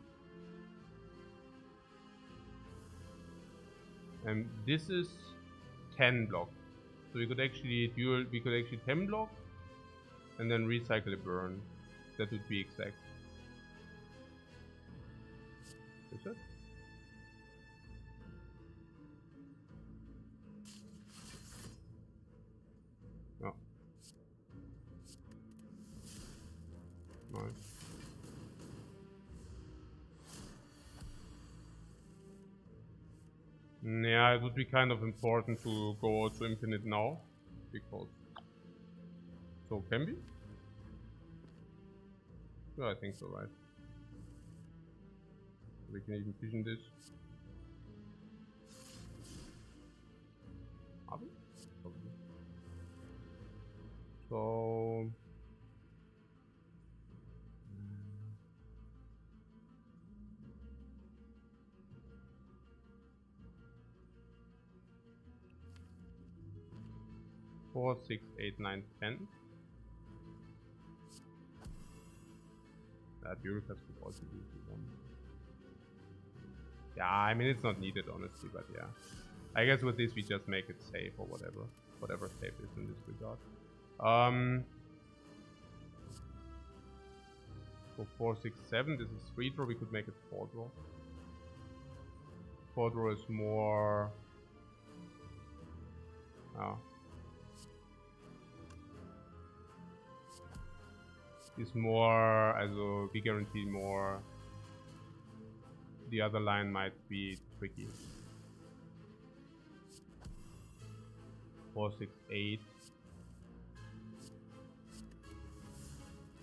S1: And this is 10 block. So we could actually 10 block and then recycle a burn. That would be exact. Is it? Oh. Nice. Yeah, it would be kind of important to go also infinite now, because... So, can we? Yeah, I think so, right? We can even vision this. Are we? Probably. So... 4, 6, 8, 9, 10. That bureaucrats could also do if you want. Yeah, I mean it's not needed honestly, but yeah. I guess with this we just make it safe or whatever. Whatever safe is in this regard. For 4, 6, 7, this is 3 draw, we could make it 4 draw. 4 draw is more... Oh. Is more, also we guarantee more. The other line might be tricky. 4, 6, 8.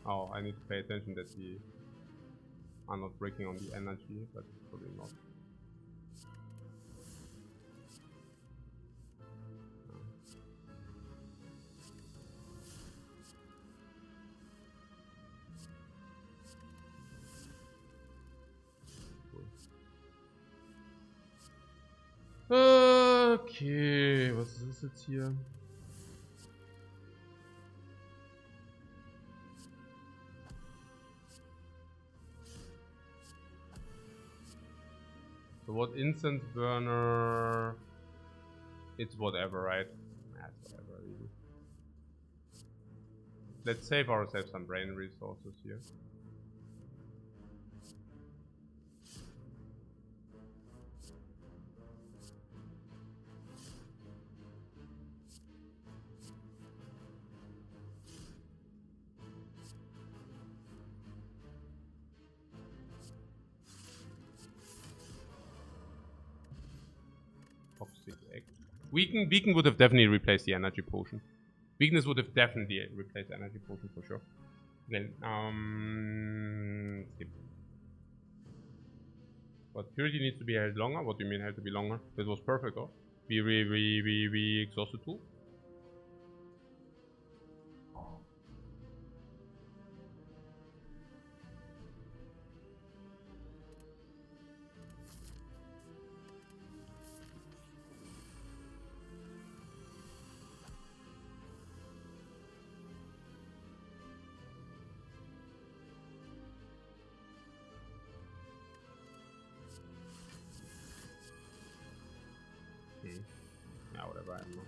S1: Oh, I need to pay attention that we are not breaking on the energy, but probably not. Okay, was ist das jetzt hier? So what incense burner? It's whatever, right? Yeah, it's whatever, really. Let's save ourselves some brain resources here. Weaken would have definitely replaced the energy potion. Weakness would have definitely replaced the energy potion for sure. Then, skip. But purity needs to be held longer. What do you mean held to be longer? This was perfect, oh. We exhausted too. Yeah, whatever, I don't know.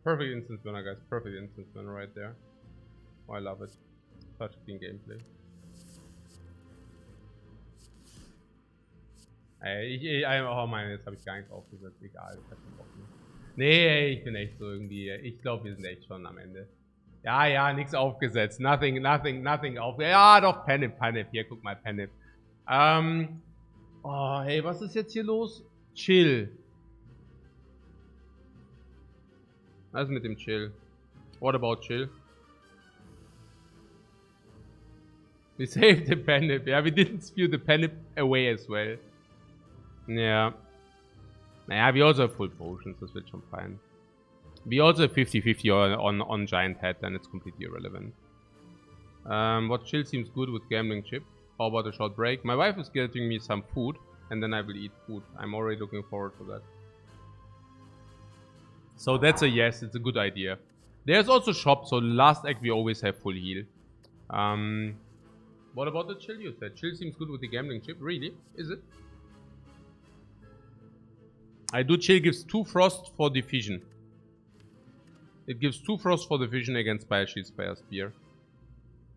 S1: Perfect instance burner, guys. Perfect instance burner right there. Oh, I love it. Such clean gameplay. Oh Mann, jetzt habe ich gar nichts aufgesetzt. Egal, ich hab keinen Bock mehr. Nee, ich bin echt so irgendwie. Ich glaube, wir sind echt schon am Ende. Ja, ja, nichts aufgesetzt. Nothing aufgesetzt. Ja, doch, Panip. Hier, guck mal, Panip. Oh, hey, was ist jetzt hier los? Chill. Was ist mit dem Chill? What about Chill? We saved the Panip. Yeah, we didn't spew the Panip away as well. Yeah. Naja, we also have full potions, das wird schon fein. We also have 50-50 on Giant Head, then it's completely irrelevant. What Chill seems good with Gambling Chip? How about a short break? My wife is getting me some food, and then I will eat food. I'm already looking forward to that. So that's a yes, it's a good idea. There's also shop, so last act we always have full heal. What about the Chill you said? Chill seems good with the Gambling Chip. Really? Is it? I do Chill gives 2 frost for diffusion. It gives 2 frost for diffusion against Spire Shield, Spire Spear.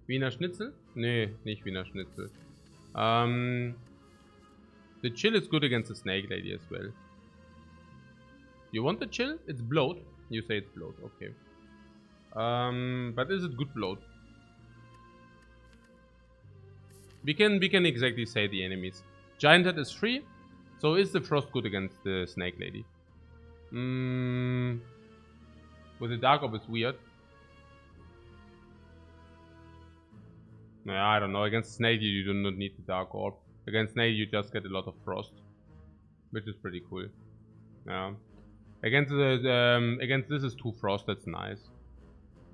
S1: Wiener Schnitzel? Nee, nicht Wiener Schnitzel. The Chill is good against the Snake Lady as well. You want the Chill? It's bloat. You say it's bloat, okay. But is it good bloat? We can exactly say the enemies. Giant Head is free, so is the Frost good against the Snake Lady? With the Dark Orb it's weird. Nah, I don't know. Against Snake you do not need the Dark Orb. Against Snake you just get a lot of Frost. Which is pretty cool. Yeah. Against this is 2 Frost, that's nice.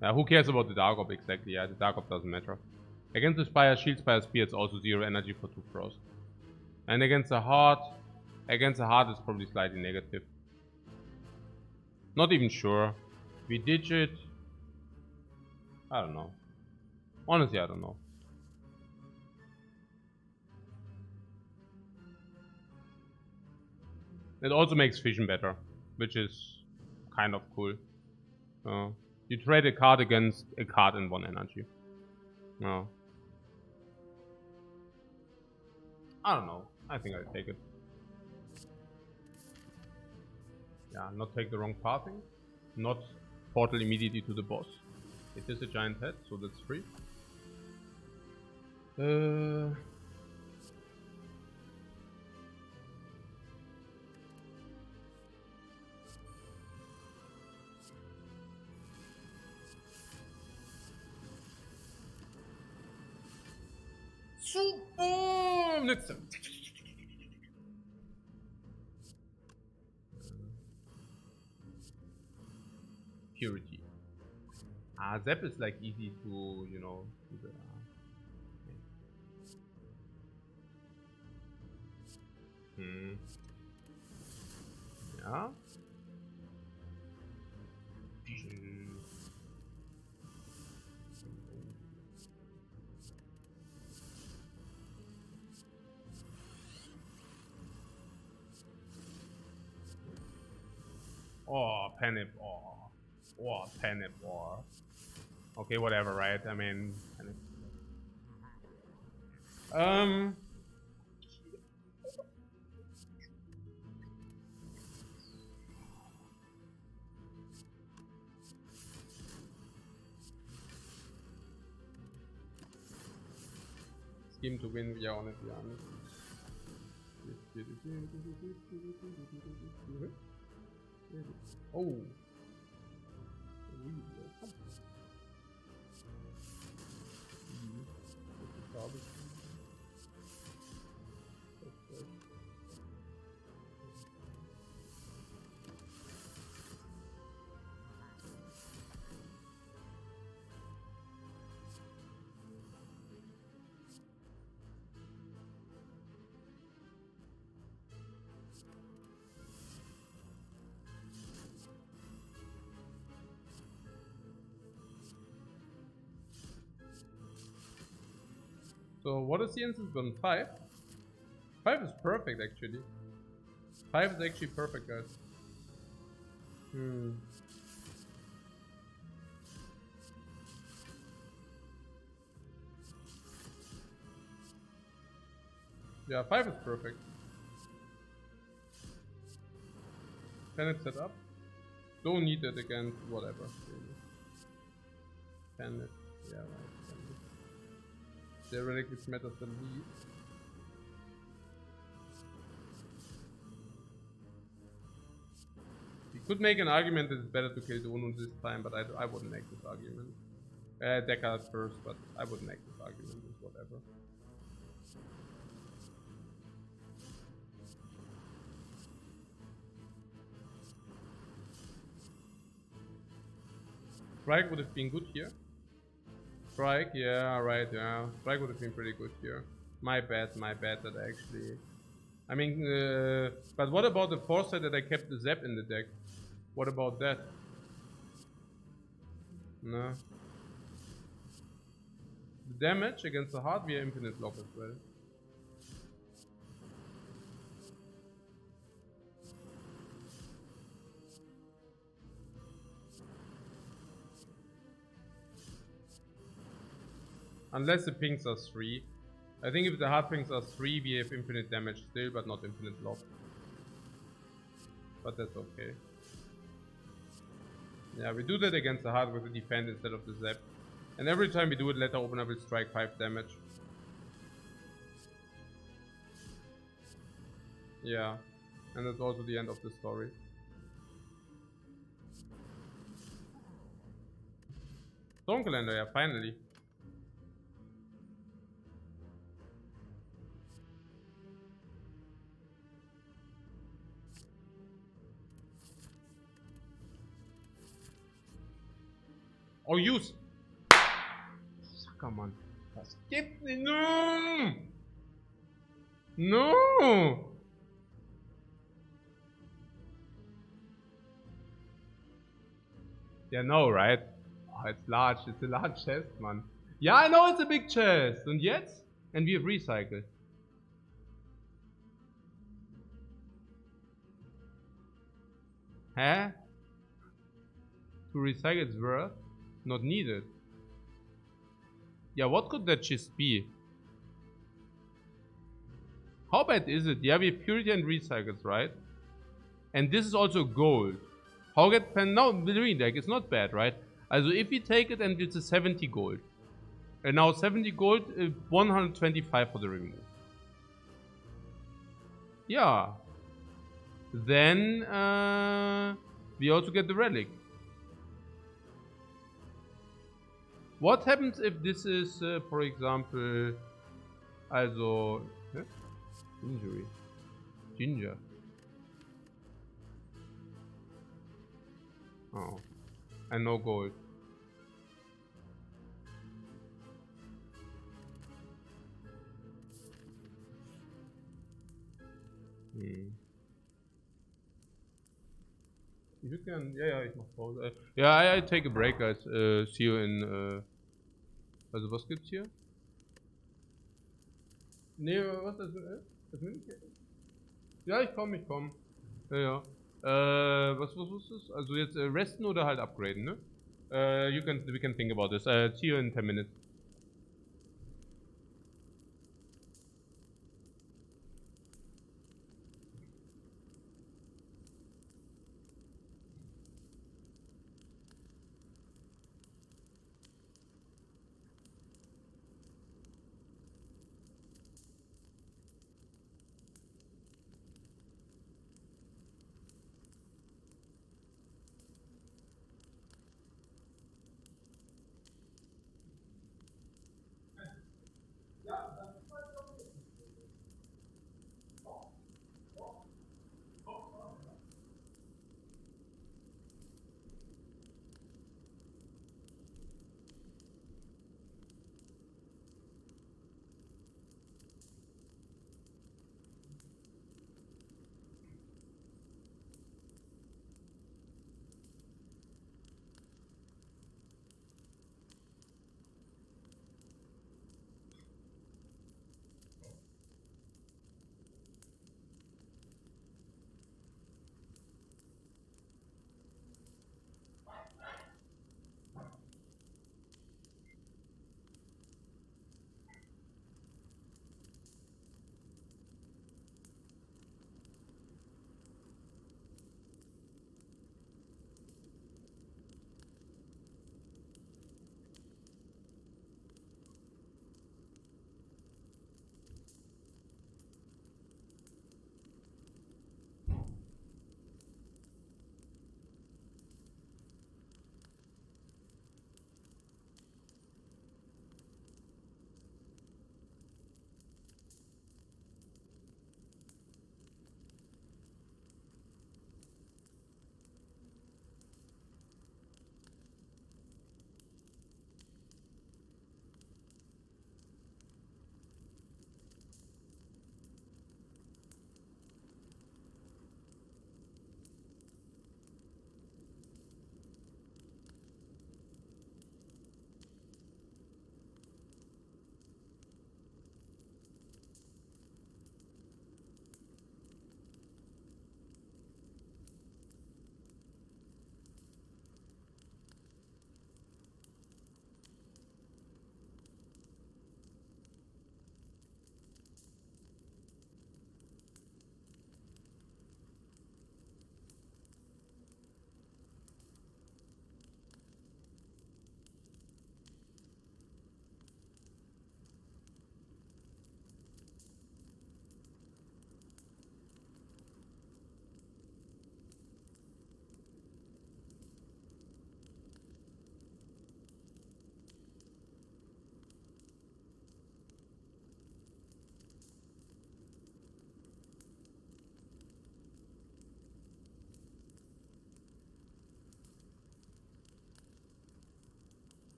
S1: Who cares about the Dark Orb exactly? Yeah, the Dark Orb doesn't matter. Against the Spire, Shield, Spire, Spear, it's also 0 energy for 2 Frost. And against the Heart it's probably slightly negative. Not even sure. We digit. I don't know. Honestly, I don't know. It also makes Vision better, which is kind of cool. You trade a card against a card in 1 energy. No. I don't know. I think I'll take it. Yeah, not take the wrong pathing. Not portal immediately to the boss. It is a giant head, so that's free. Super! Nütze. Purity. Zap is like easy to, you know, do the, yeah. Oh, Penip. Oh, Penip. Oh. Okay, whatever, right? I mean, scheme to win, yeah, honestly. Oh. So what is the instance gun? 5? 5 is perfect actually. 5 is actually perfect, guys. Yeah, 5 is perfect. Can it set up? Don't need it against whatever. Can it? Yeah, right. Theoretically it matters the least. You could make an argument that it's better to kill Donu this time, but I wouldn't make this argument. Deckard first, but I wouldn't make this argument, it's whatever. Strike would have been good here. Strike, yeah, right, yeah. Strike would have been pretty good here. My bad that I actually... I mean, but what about the foresight that I kept the Zap in the deck? What about that? No. The damage against the Heart via infinite lock as well. Unless the pings are 3. I think if the hard pings are 3, we have infinite damage still, but not infinite lock. But that's okay. Yeah, we do that against the hard with the defend instead of the zap. And every time we do it, letter opener will strike 5 damage. Yeah, and that's also the end of the story. Storm calendar, yeah, finally. Oh, use! Sucker, Mann. Das gibt nicht. No! No! Yeah, no, right? Oh, it's large. It's a large chest, man. Yeah, I know it's a big chest. And yet? And we have recycled. Huh? To recycle its worth? Not needed. Yeah, what could that chest be? How bad is it? Yeah, we have purity and recycles, right? And this is also gold. How get pen? No, really, like, it's not bad, right? Also, if we take it and it's a 70 gold. And now 70 gold, 125 for the remove. Yeah. Then, we also get the relic. What happens if this is, for example, also, huh? Injury. Ginger. Oh. And no gold. You can, ja, ich mach Pause. Ja, I take a break, guys. See you in, also was gibt's hier? Nee, was ist das? Ja, ich komm. Ja, ja. Was ist das? Also jetzt resten oder halt upgraden, ne? We can think about this. See you in 10 minutes.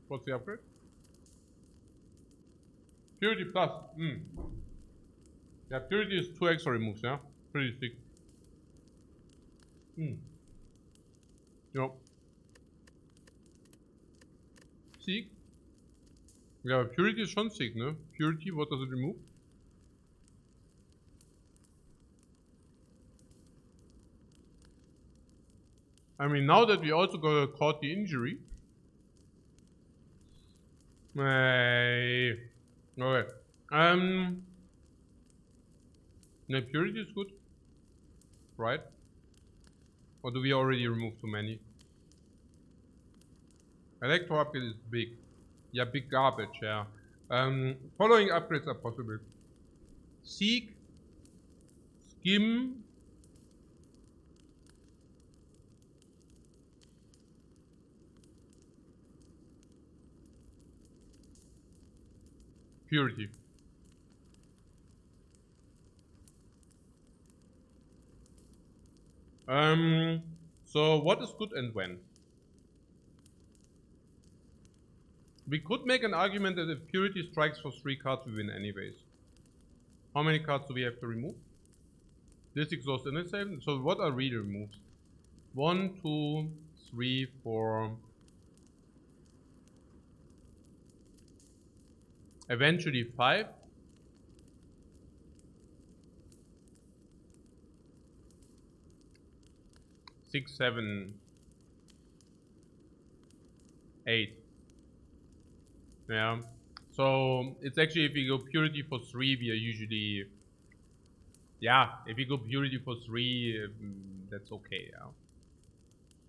S1: What's the upgrade? Purity plus. Yeah, purity is 2 extra removes, yeah? Pretty sick. Yep. Sick. Ja, aber Purity ist schon sick, ne? Purity, what does it remove? I mean, now that we also caught the injury. Okay. No, Purity is good. Right? Or do we already remove too many? Electro upgrade is big. Yeah, big garbage, yeah. Following upgrades are possible. Seek, Skim, Purity. So what is good and when? We could make an argument that if Purity strikes for 3 cards, we win anyways. How many cards do we have to remove? This exhausts in itself. So what are really removes? 1, 2, 3, 4. Eventually 5. 6, 7, 8. Yeah. So it's actually, if we go Purity for 3, we are usually, yeah, if we go Purity for 3, that's okay, yeah.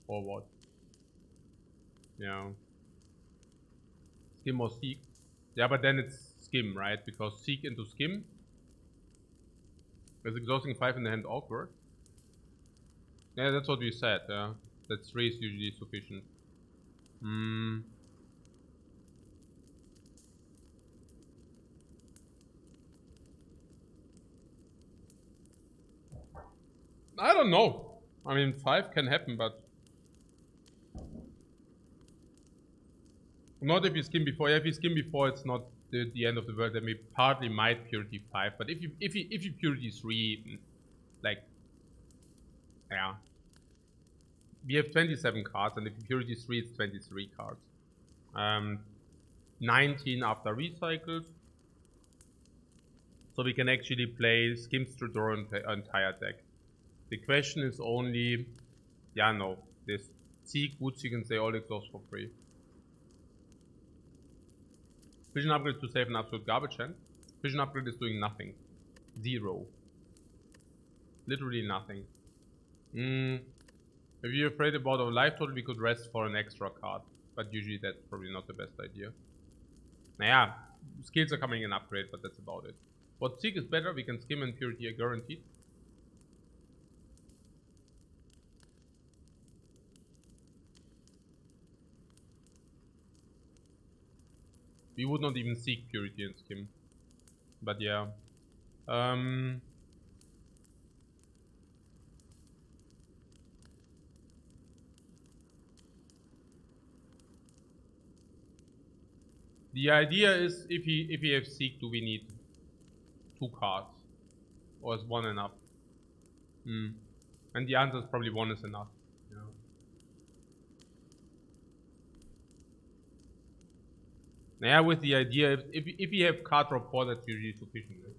S1: Or what? Yeah. Skim or Seek. Yeah, but then it's Skim, right? Because Seek into Skim is exhausting 5 in the hand awkward. Yeah, that's what we said, yeah. That 3 is usually sufficient. I don't know. I mean, 5 can happen, but not if you skim before. Yeah, if you skim before, it's not the end of the world. Then we partly might Purity 5, but if you Purity 3, like, yeah, we have 27 cards, and if you Purity 3, it's 23 cards. 19 after recycles, so we can actually play skims to draw an entire deck. The question is only, yeah, no, this Seek, Woodseek, and say all exhaust for free. Vision upgrade to save an absolute garbage hand. Vision upgrade is doing nothing. 0. Literally nothing. If you're afraid about our life total, we could rest for an extra card. But usually that's probably not the best idea. Naja, skills are coming in upgrade, but that's about it. What Seek is better, we can skim and Purity are guaranteed. We would not even seek Purity and skim. But yeah. The idea is, if we have Seek, do we need 2 cards? Or is 1 enough? And the answer is probably 1 is enough. Yeah, with the idea, if you have card drop 4, that's usually sufficient. Right?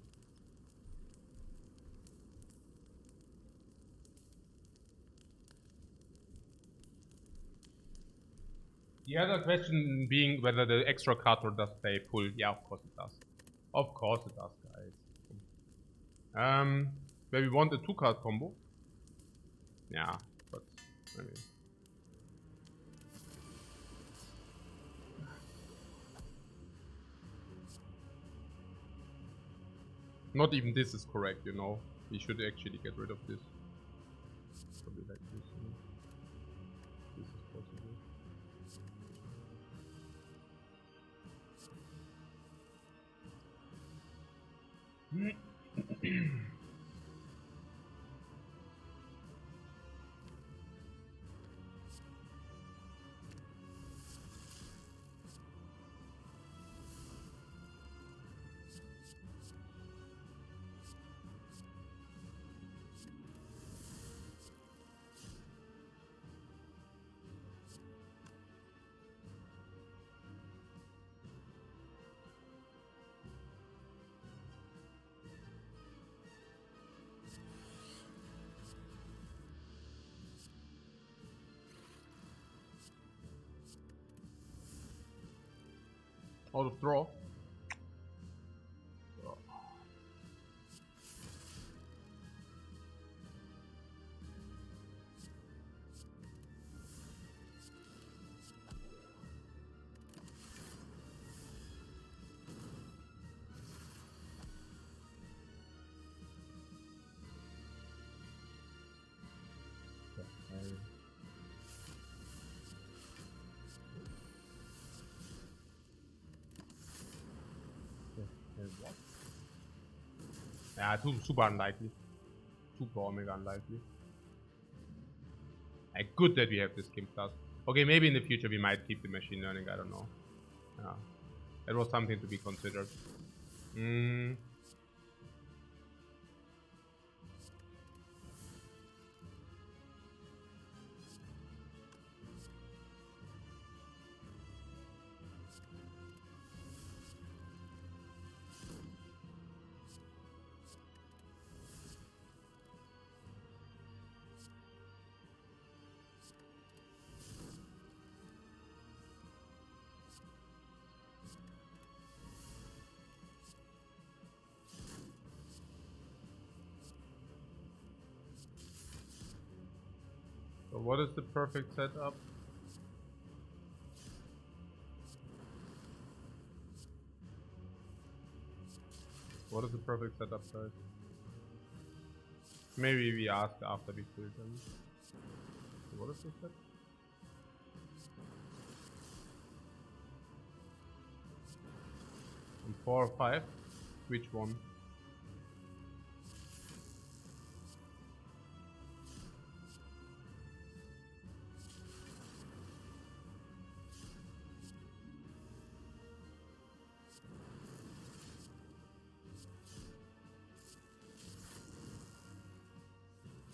S1: The other question being whether the extra card draw does play full. Yeah, of course it does. Of course it does, guys. Where we want a 2-card combo. Yeah, but I mean. Not even this is correct, you know. We should actually get rid of this. Probably like this, you know? This is possible. Out of draw. What? Yeah, super unlikely. Super omega unlikely. Good that we have this game class. Okay, maybe in the future we might keep the machine learning, I don't know. Yeah. That was something to be considered. So what is the perfect setup? What is the perfect setup, guys? Maybe we ask after we kill them. What is this set? On 4 or 5? Which one?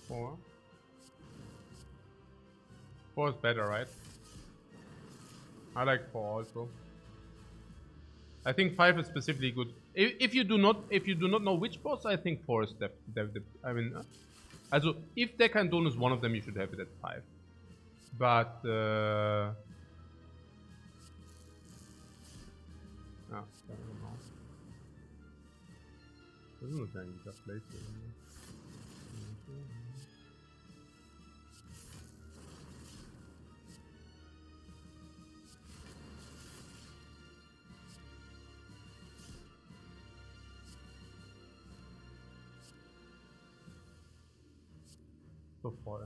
S1: Four. 4 is better, right? I like 4 also. I think 5 is specifically good. If you do not know which boss, I think 4 is I mean, also if Deck and Don is one of them, you should have it at 5. But I don't know. Doesn't look like you just placed it. So 4.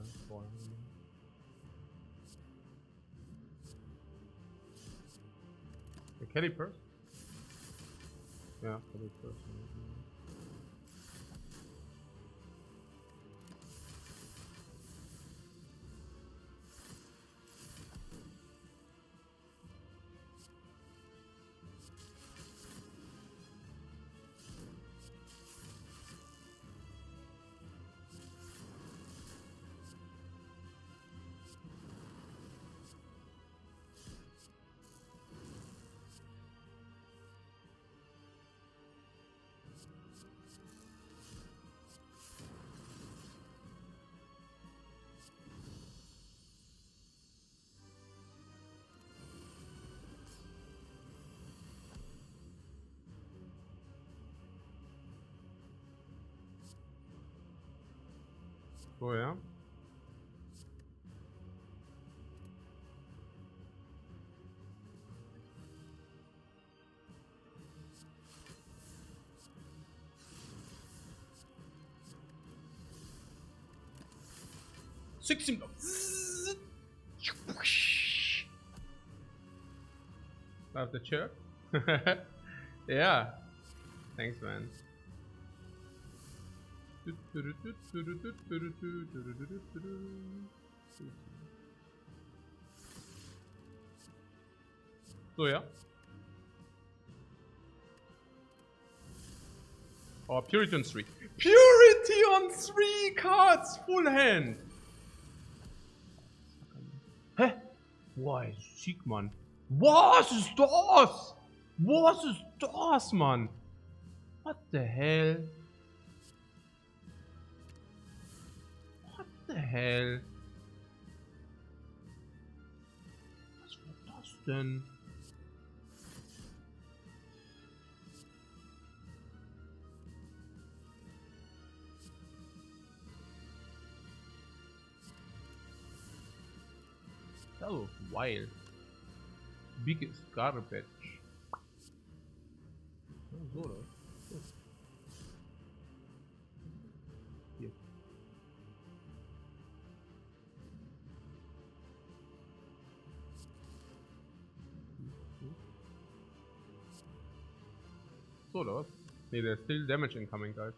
S1: The Kelly first? Yeah, Kelly first. Oh yeah. Love the chirp. Yeah. Thanks, man. So yeah. Oh, Purity on 3. Purity on 3 cards! Full hand! Hä? Why, schick, Mann. Was ist das? Was ist das, Mann? What the hell? What the hell? Was war das denn? That was wild. Biggest garbage. Oh, so oder? Oh. Hier. So oder was? Nee, there's still damage incoming, guys.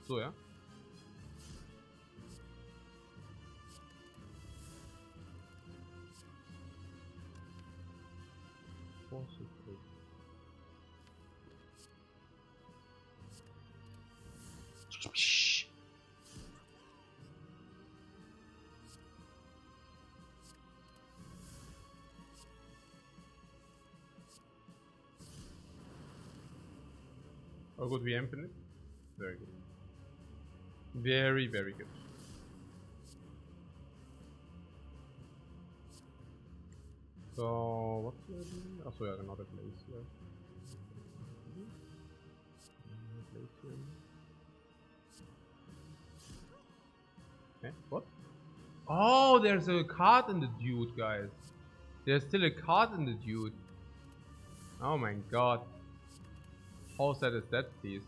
S1: So, ja? Oh, good, we amping it. Very good. Very, very good. So, what's the idea? Oh, so yeah, another place here. Okay, what? Oh, there's a card in the dude, guys. There's still a card in the dude. Oh my god. How sad is that, please?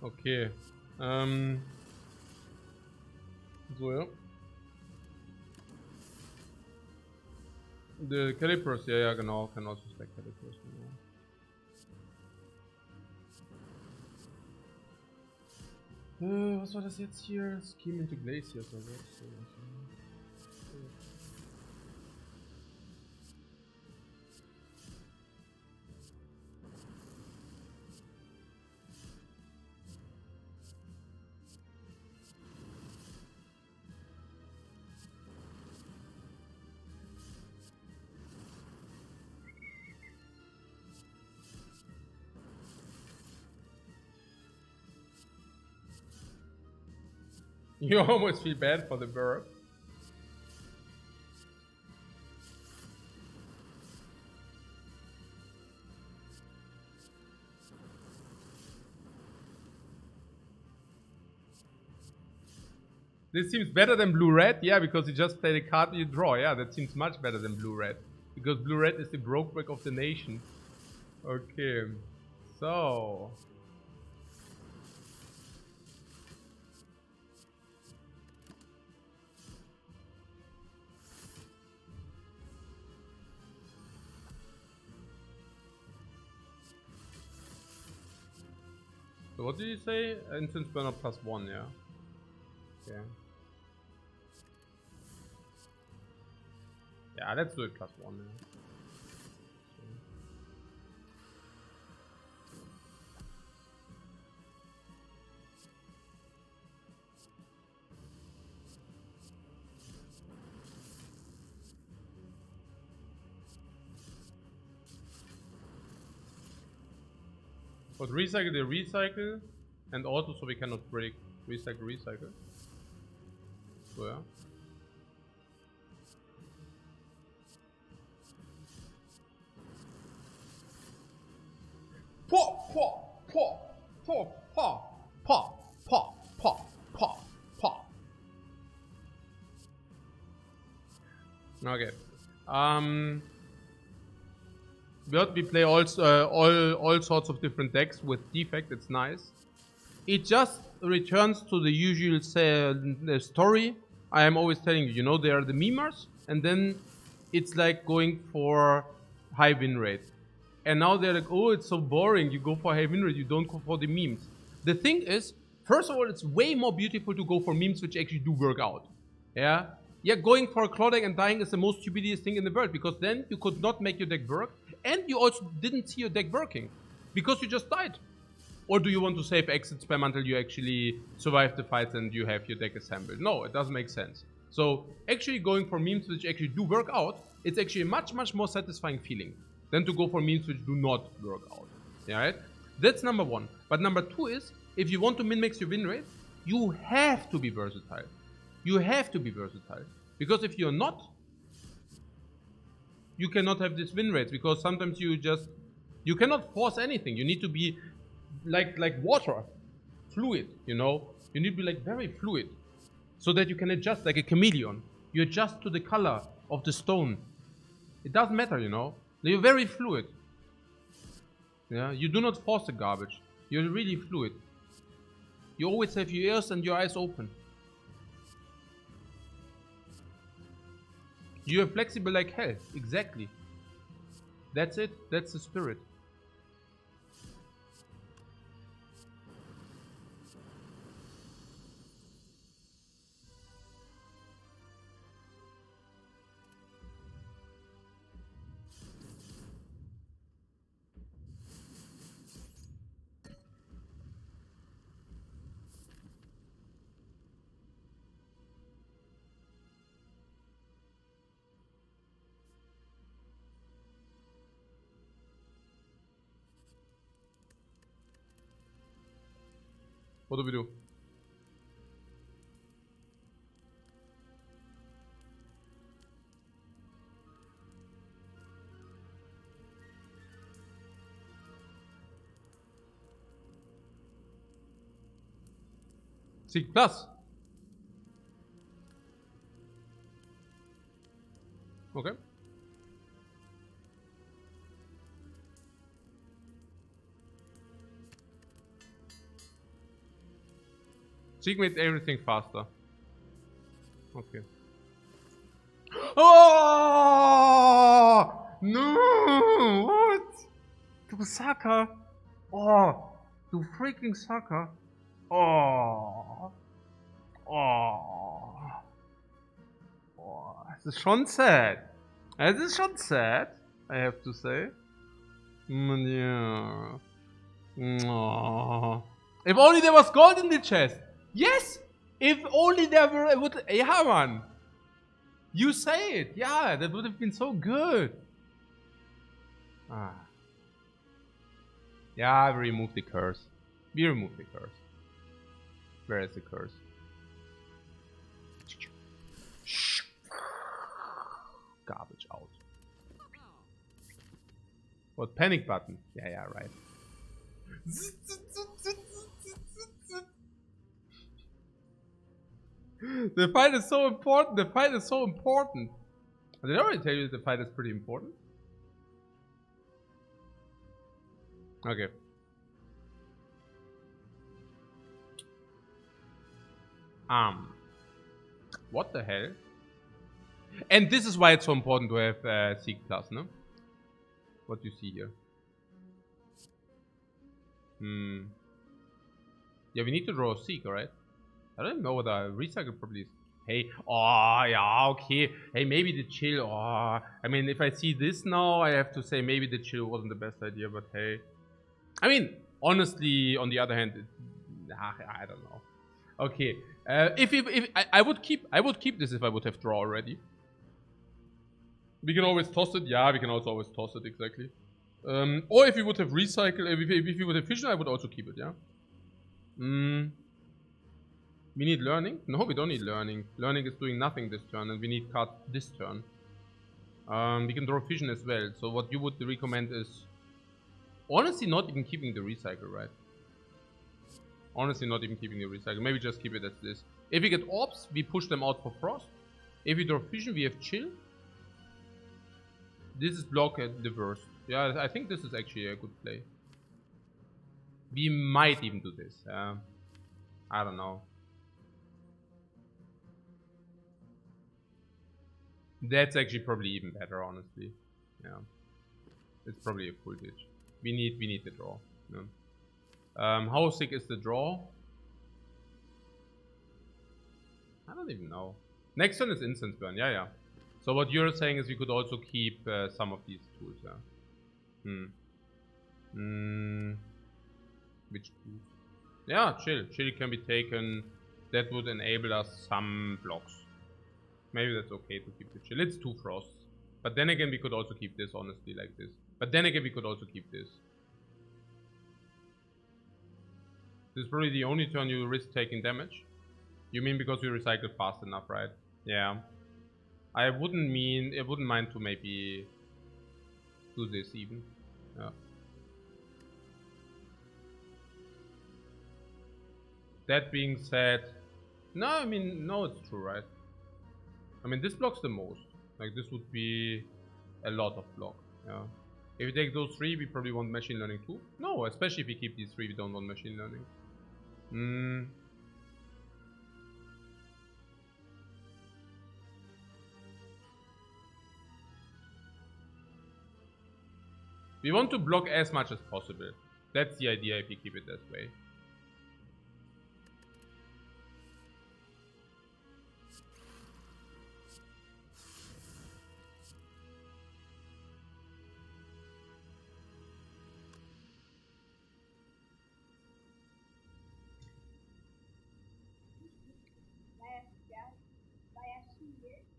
S1: Okay. So, ja. The Calipers, ja, genau. Kann also stack Calipers, genau. Was war das jetzt hier? Scheme into Glaciers oder was? You almost feel bad for the bird. This seems better than blue-red, yeah, because you just play the card you draw, yeah, that seems much better than blue-red. Because blue-red is the broke brick of the nation. Okay, so... So what did you say? Instance burner +1, yeah. Okay. Yeah, let's do it +1, yeah. But recycle the recycle, and also so we cannot break recycle. So yeah. Pop, pop, pop, pop, pop, pop, pop, pop, pop, pop. Okay. We play all sorts of different decks with Defect. It's nice. It just returns to the usual story. I am always telling you, you know, they are the memers, and then it's like going for high win rate. And now they're like, oh, it's so boring. You go for high win rate, you don't go for the memes. The thing is, first of all, it's way more beautiful to go for memes which actually do work out. Yeah? Yeah, going for a claw deck and dying is the most stupidest thing in the world, because then you could not make your deck work, and you also didn't see your deck working, because you just died. Or do you want to save exit spam until you actually survive the fight and you have your deck assembled? No, it doesn't make sense. So actually going for memes which actually do work out, it's actually a much more satisfying feeling than to go for memes which do not work out. Yeah, right? That's number one. But number two is, if you want to min-max your win rate, you have to be versatile. You have to be versatile. Because if you're not, you cannot have this win rate, because sometimes you cannot force anything. You need to be like water. fluid, you know? You need to be like very fluid so that you can adjust like a chameleon. You adjust to the color of the stone. It doesn't matter, you know? You're very fluid. Yeah, you do not force the garbage. You're really fluid. You always have your ears and your eyes open. You are flexible like hell. Exactly. That's it. That's the spirit. What do we do? Seek plus. Okay. Seek made everything faster. Okay. Oh no! What? Du sucker! Oh, du freaking sucker! Oh, oh, oh! Es ist schon sad. Es ist schon sad. I have to say. Yeah. Oh. If only there was gold in the chest. Yes. If only there were. Yeah, man. You say it. Yeah, that would have been so good. Ah. Yeah, we removed the curse. We removed the curse. Where is the curse? Garbage out. What? Panic button? Yeah, right. The fight is so important. The fight is so important. Did I already tell you that the fight is pretty important? Okay. What the hell? And this is why it's so important to have Seek Plus, no? What do you see here? Yeah, we need to draw a Seek, right? I don't know whether I recycle probably is. Hey, oh, yeah, okay. Hey, maybe the chill, oh. I mean, if I see this now, I have to say maybe the chill wasn't the best idea, but hey. I mean, honestly, on the other hand, I don't know. Okay, if I would keep this if I would have draw already. We can always toss it. Yeah, we can also always toss it, exactly. Or if we would have recycled, if we would have fission, I would also keep it, yeah? We need learning? No, we don't need learning. Learning is doing nothing this turn, and we need card this turn. We can draw fission as well. So what you would recommend is honestly not even keeping the recycle, right? Honestly not even keeping the recycle. Maybe just keep it as this. If we get orbs, we push them out for frost. If we draw fission, we have chill. This is block at the worst. Yeah, I think this is actually a good play. We might even do this. I don't know. That's actually probably even better, honestly. Yeah, it's probably a full ditch. We need the draw. Yeah. How sick is the draw? I don't even know. Next turn is instance burn. Yeah. So what you're saying is we could also keep some of these tools. Yeah. Which tools? Yeah, chill. Chill can be taken. That would enable us some blocks. Maybe that's okay to keep the chill. It's 2 frosts. But then again, we could also keep this, honestly, like this. But then again, we could also keep this. This is probably the only turn you risk taking damage. You mean because we recycle fast enough, right? Yeah. I wouldn't mind to maybe do this even. Yeah. that being said, no, I mean, no, it's true, right? I mean, this blocks the most. Like, this would be a lot of block, yeah. If we take those 3, we probably want machine learning too. No, especially if we keep these 3, we don't want machine learning. We want to block as much as possible. That's the idea if we keep it this way.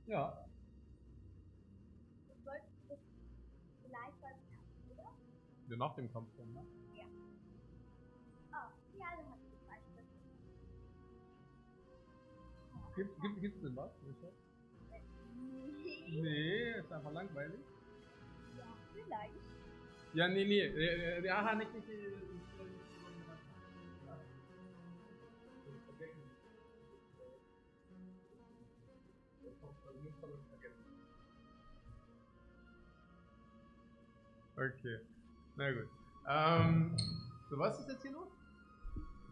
S1: Ja. Nach dem Kampf dann, ne? Ja. Oh, ja, du hast die falsche. Gibt's denn was? Nee, ist einfach langweilig. Ja, vielleicht. Ja, nee. Ja, nicht. Okay, na gut. So, was ist jetzt hier los?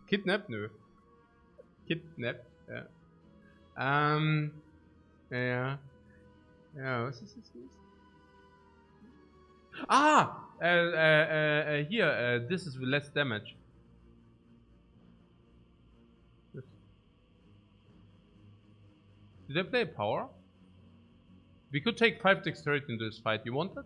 S1: Kidnap? Nö. Kidnap, ja. Ja, was ist jetzt los? Here, this is less damage. Did I play power? We could take 5 dexterity into this fight. You want that?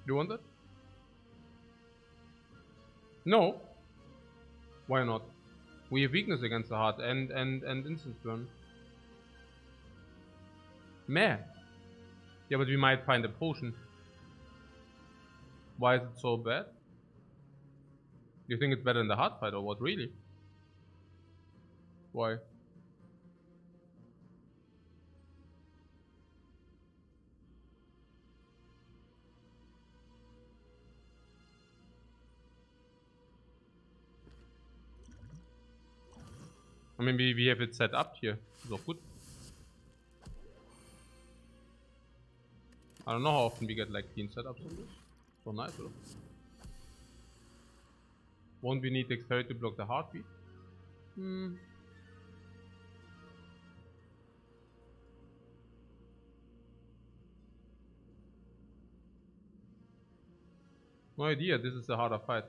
S1: You want that? No. Why not? We have weakness against the heart and instant burn. Meh. Yeah, but we might find a potion. Why is it so bad? You think it's better than the heart fight or what? Really? Why? I mean, we have it set up here. So good. I don't know how often we get like clean setups on this. So nice, though. Won't we need dexterity to block the heartbeat? No idea. This is a harder fight,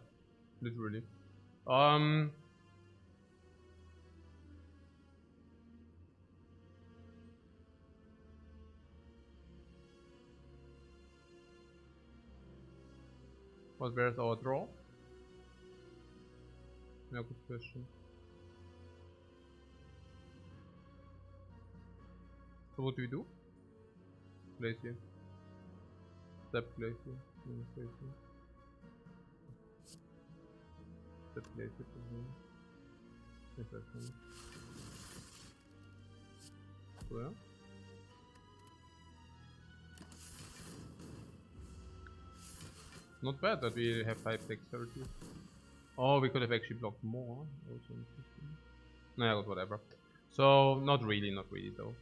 S1: literally. Where's our draw? Yeah, good question. So what do we do? Place here. Step place here. Place here. Step place here. Yes, that's fine. So yeah. Not bad that we have 5 dexterity. Oh, we could have actually blocked more. Also interesting. Nah, whatever. So, not really though.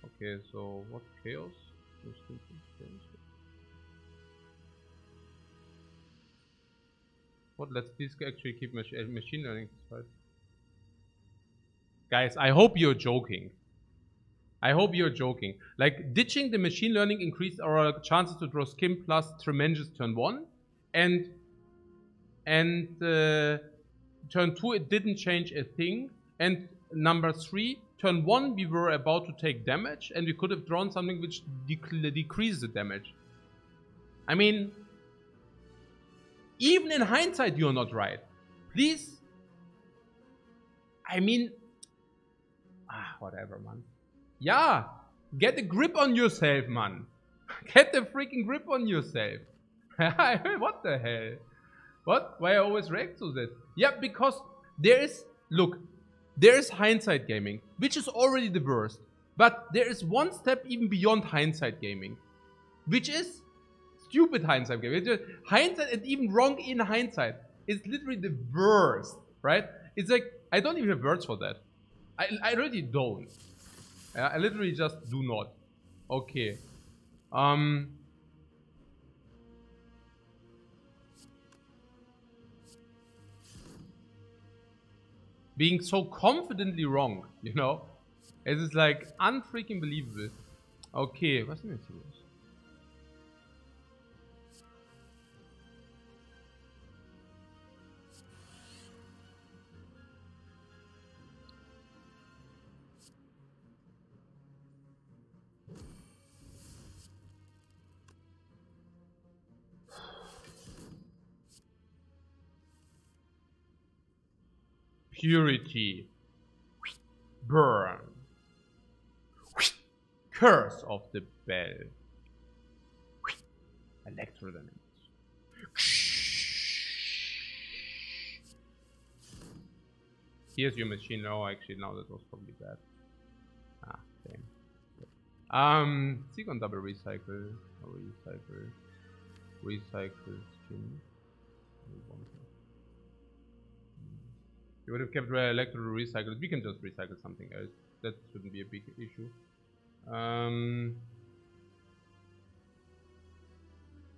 S1: Okay, so what chaos? What? Let's please actually keep machine learning this fight. Guys, I hope you're joking. I hope you're joking. Like, ditching the machine learning increased our chances to draw skim plus tremendous turn 1. And turn 2 it didn't change a thing. And number 3, turn 1 we were about to take damage and we could have drawn something which decreased the damage. I mean, even in hindsight you're not right. Please. I mean, whatever, man. Yeah, get a grip on yourself, man. Get the freaking grip on yourself. What the hell? What? Why I always react to that? Yeah, because there is, look, there is hindsight gaming, which is already the worst. But there is one step even beyond hindsight gaming. which is stupid hindsight game. It's just hindsight, and even wrong in hindsight. It's literally the worst, right? It's like, I don't even have words for that. I really don't. I literally just do not. Okay. Being so confidently wrong, you know? It is like unfreaking believable. Okay, was denn jetzt hier los? Purity. Burn. Curse of the Bell. Electrodynamics. Here's your machine. No, actually, no, that was probably bad. Ah, same. Seek on double recycle. Recycle skin. You would have kept electro recycled. We can just recycle something else. That shouldn't be a big issue.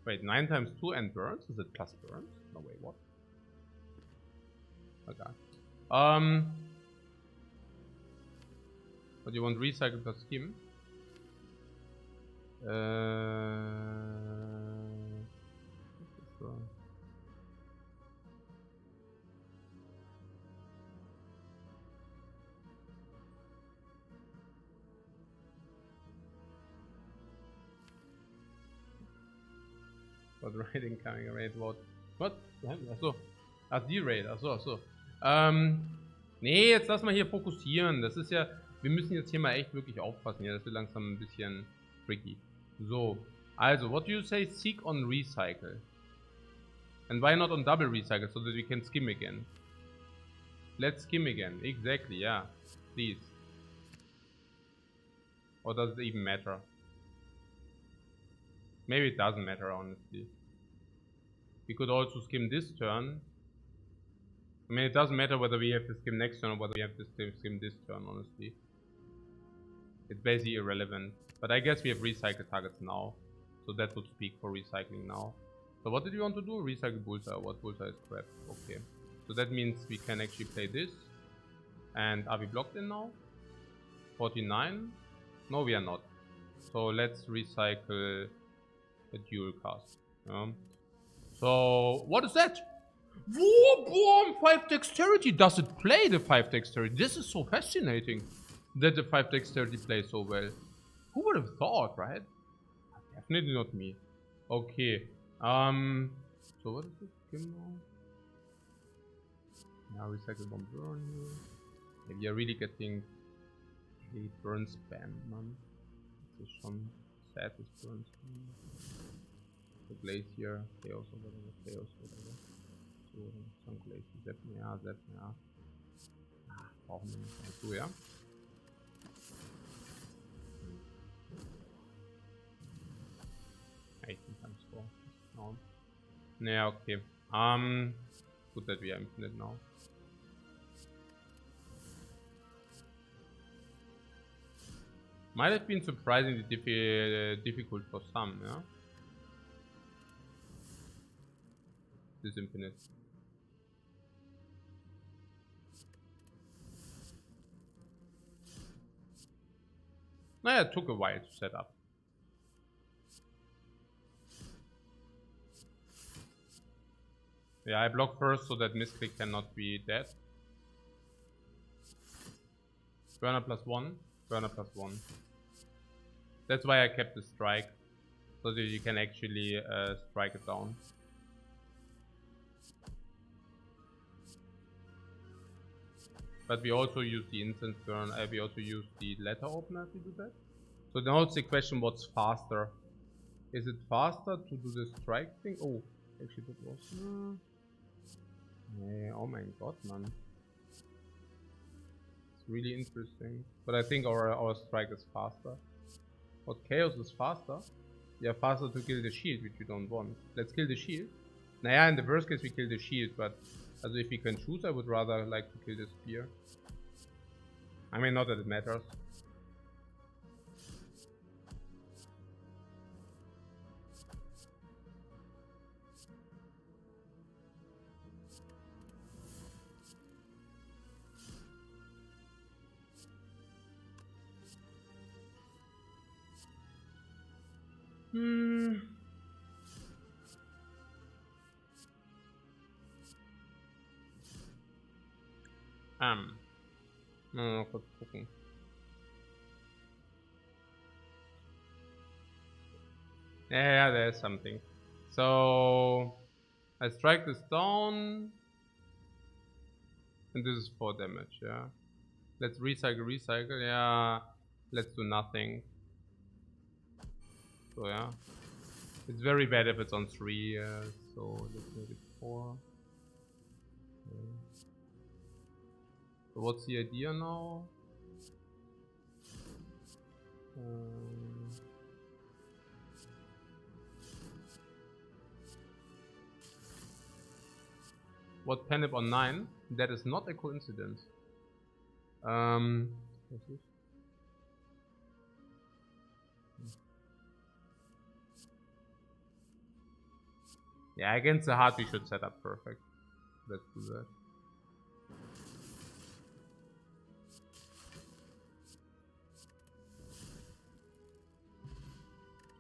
S1: Wait, 9 times 2 and burns? Is it plus burns? No, wait, what? Okay. What do you want? Recycle plus skim? What rating coming raid? What? Achso. Ach, die Raid. Achso. Nee, jetzt lass mal hier fokussieren. Das ist ja. Wir müssen jetzt hier mal echt wirklich aufpassen. Ja, das wird langsam ein bisschen tricky. So. Also, what do you say? Seek on recycle. And why not on double recycle so that we can skim again? Let's skim again. Exactly, yeah. Please. Or does it even matter? Maybe it doesn't matter, honestly. We could also skim this turn. I mean, it doesn't matter whether we have to skim next turn or whether we have to skim this turn, honestly. It's basically irrelevant. But I guess we have recycled targets now. So that would speak for recycling now. So what did you want to do? Recycle bullseye. What bullseye is crap? Okay. So that means we can actually play this. And are we blocked in now? 49? No, we are not. So let's recycle a dual cast. So what is that? Whoa, boom! 5 dexterity. Does it play the 5 dexterity? This is so fascinating that the 5 dexterity plays so well. Who would have thought, right? Definitely not me. Okay. So what is this skim now? Now recycle bomb burn here. Yeah, we are really getting a burn spam, man. This is schon sad, this burn spam. The glacier, chaos or whatever, So, some glacier, Zap, ja. Ah, brauchen wir nicht. So, ja. 18 times 4. No. Yeah, okay. Good that we are infinite now. Might have been surprisingly difficult for some, yeah? This infinite. Naja, it took a while to set up. Yeah, I block first so that misclick cannot be dead. Burner +1, burner +1. That's why I kept the strike, so that you can actually strike it down. But we also use the instant burn, we also use the letter opener to do that. So now it's the question, what's faster? Is it faster to do the strike thing? Oh, actually that was... Yeah, oh my god, man. It's really interesting. But I think our strike is faster. What chaos is faster? Yeah, faster to kill the shield, which we don't want. Let's kill the shield. Naja, in the worst case we kill the shield, but also if we can choose, I would rather like to kill the spear. I mean, not that it matters. Kurz gucken. Yeah, there's something. So I strike this down, and this is 4 damage. Yeah. Let's recycle. Yeah. Let's do nothing. So yeah. It's very bad if it's on 3, so let's make it 4. Okay. So what's the idea now? What Penip on 9? That is not a coincidence. What's this? Yeah, against the heart we should set up perfect. Let's do that.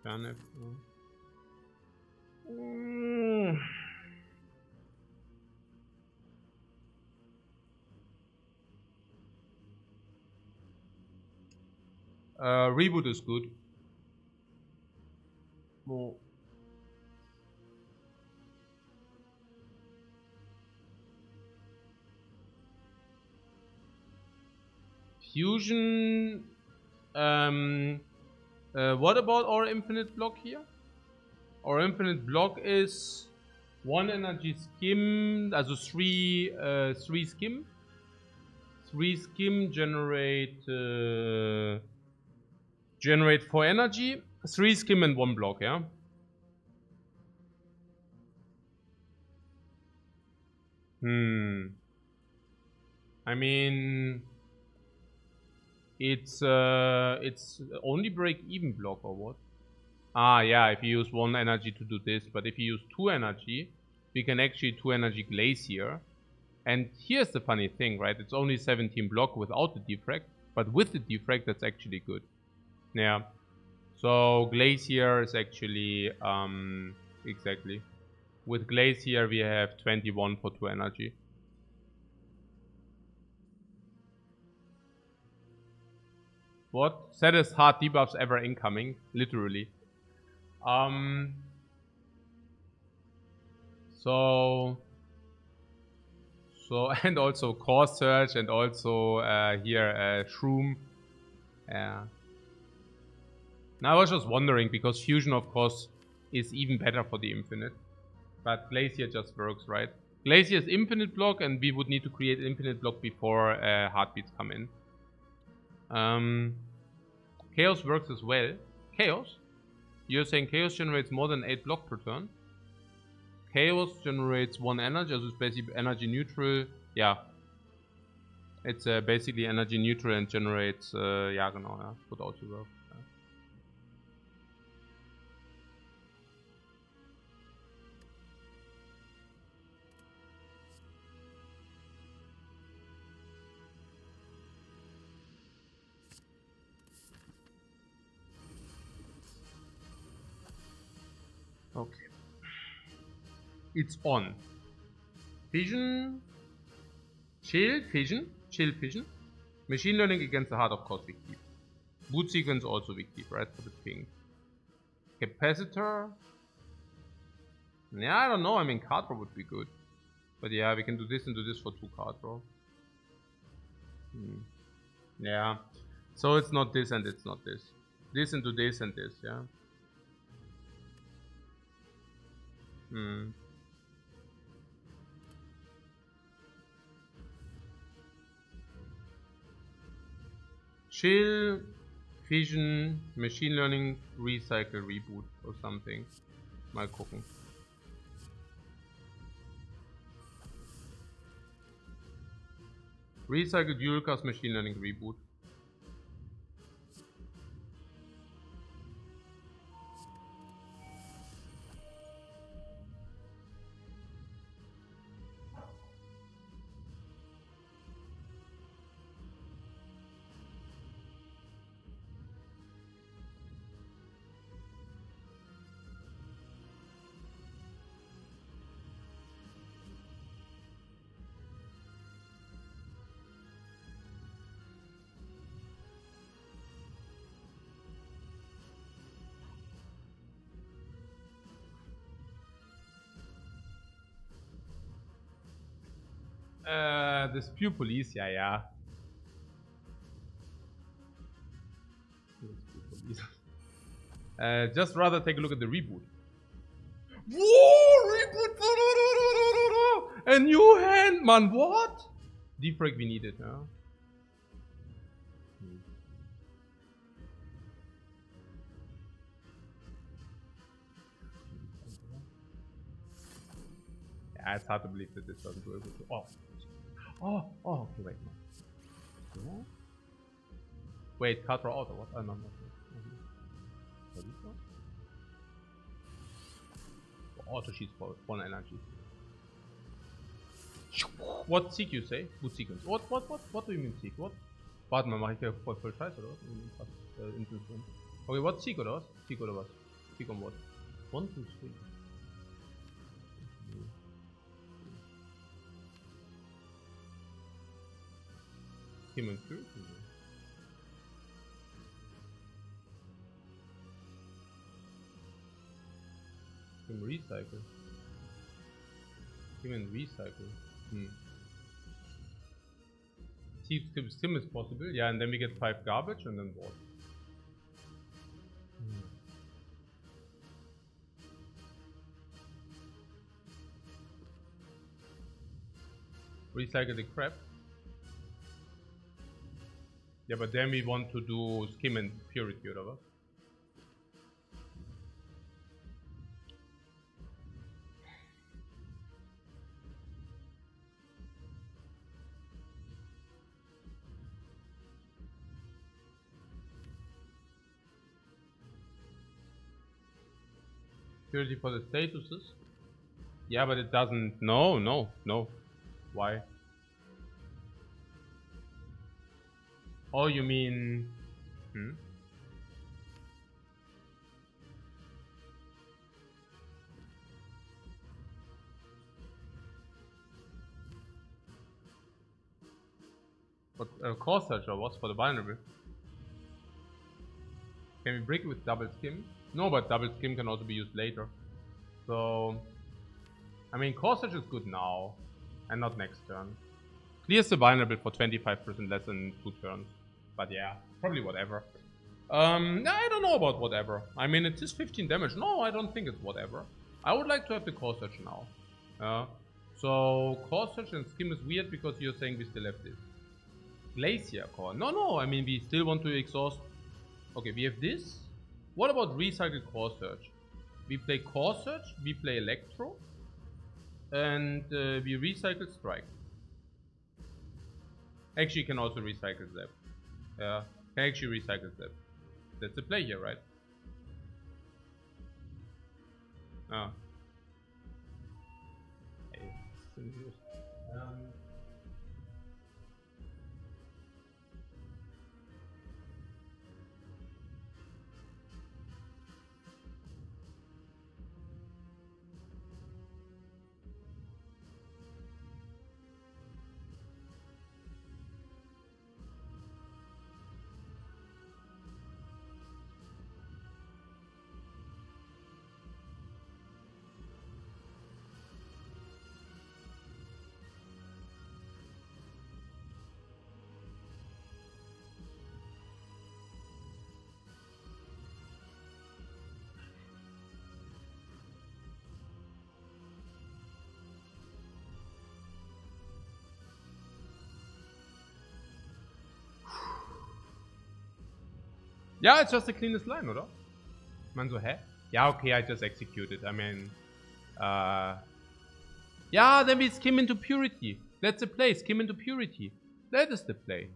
S1: Turnip. Reboot is good. Oh. Fusion. What about our infinite block here? Our infinite block is 1 energy skim, also 3 skim. 3 skim generate 4 energy. 3 skim and 1 block, yeah? I mean, it's only break even block or what? Ah, yeah, if you use 1 energy to do this, but if you use 2 energy, we can actually 2 energy Glacier. And here's the funny thing, right? It's only 17 block without the Defect, but with the Defect, that's actually good. Yeah. So Glacier is actually, exactly. With Glacier, we have 21 for 2 energy. What? Saddest hard debuffs ever incoming, literally. So and also Core Search and also here Shroom. Yeah. Now I was just wondering because Fusion of course is even better for the Infinite. But Glacier just works, right? Glacier is infinite block and we would need to create infinite block before heartbeats come in. Chaos works as well. Chaos? You're saying Chaos generates more than 8 block per turn? Chaos generates 1 energy, so it's basically energy neutral. Yeah. It's basically energy neutral and generates, ja genau, ja, would also work. Yeah. Okay. It's on. Fission. Chill Fission. Machine learning against the heart, of course, we keep. Boot sequence also we keep, right? For the ping. Capacitor. Yeah, I don't know. I mean, card draw would be good. But yeah, we can do this and do this for 2 card draw. Yeah. So it's not this and it's not this. This into this and this, yeah. Chill Vision, Machine Learning, Recycle, Reboot or something. Mal gucken. Recycle, Dualcast, Machine Learning, Reboot. The Spew Police, ja. Just rather take a look at the reboot. Whoa, reboot! A new hand, man, what? Defect we needed, yeah. Yeah, it's hard to believe that this doesn't work. Oh, okay, wait. No. Wait, card draw auto, what? Oh, no. Auto sheets for 1 energy. What seek you say? Good sequence. What do you mean seek? What? Warte mal, mach ich ja voll scheiße oder was? Okay, what seek oder was? Seek oder was? Seek on what? 1, 2, 3. Human through? Human recycle. Human recycle. Sim is possible, yeah, and then we get 5 garbage and then what? Recycle the crap. Yeah, but then we want to do skim and purity or what? Purity for the statuses? Yeah, but it doesn't. No. Why? Oh, you mean... What, core search or what for the binary? Can we break it with double skim? No, but double skim can also be used later. So... I mean, core search is good now. And not next turn. Clears the binary for 25% less than 2 turns. But yeah, probably whatever. I don't know about whatever. I mean, it is 15 damage. No, I don't think it's whatever. I would like to have the core search now. So, core search and skim is weird because you're saying we still have this. Glacier core. No, I mean, we still want to exhaust. Okay, we have this. What about recycled core search? We play core search, we play electro, and we recycle strike. Actually, you can also recycle zap. Yeah, can actually recycle zap. That's the play here, right? Ah. Yeah, it's just the cleanest line, oder? Ich meine so, hä? Yeah, okay, I just executed. I mean, yeah, then we skim into purity. That's the play, skim into purity. That is the play.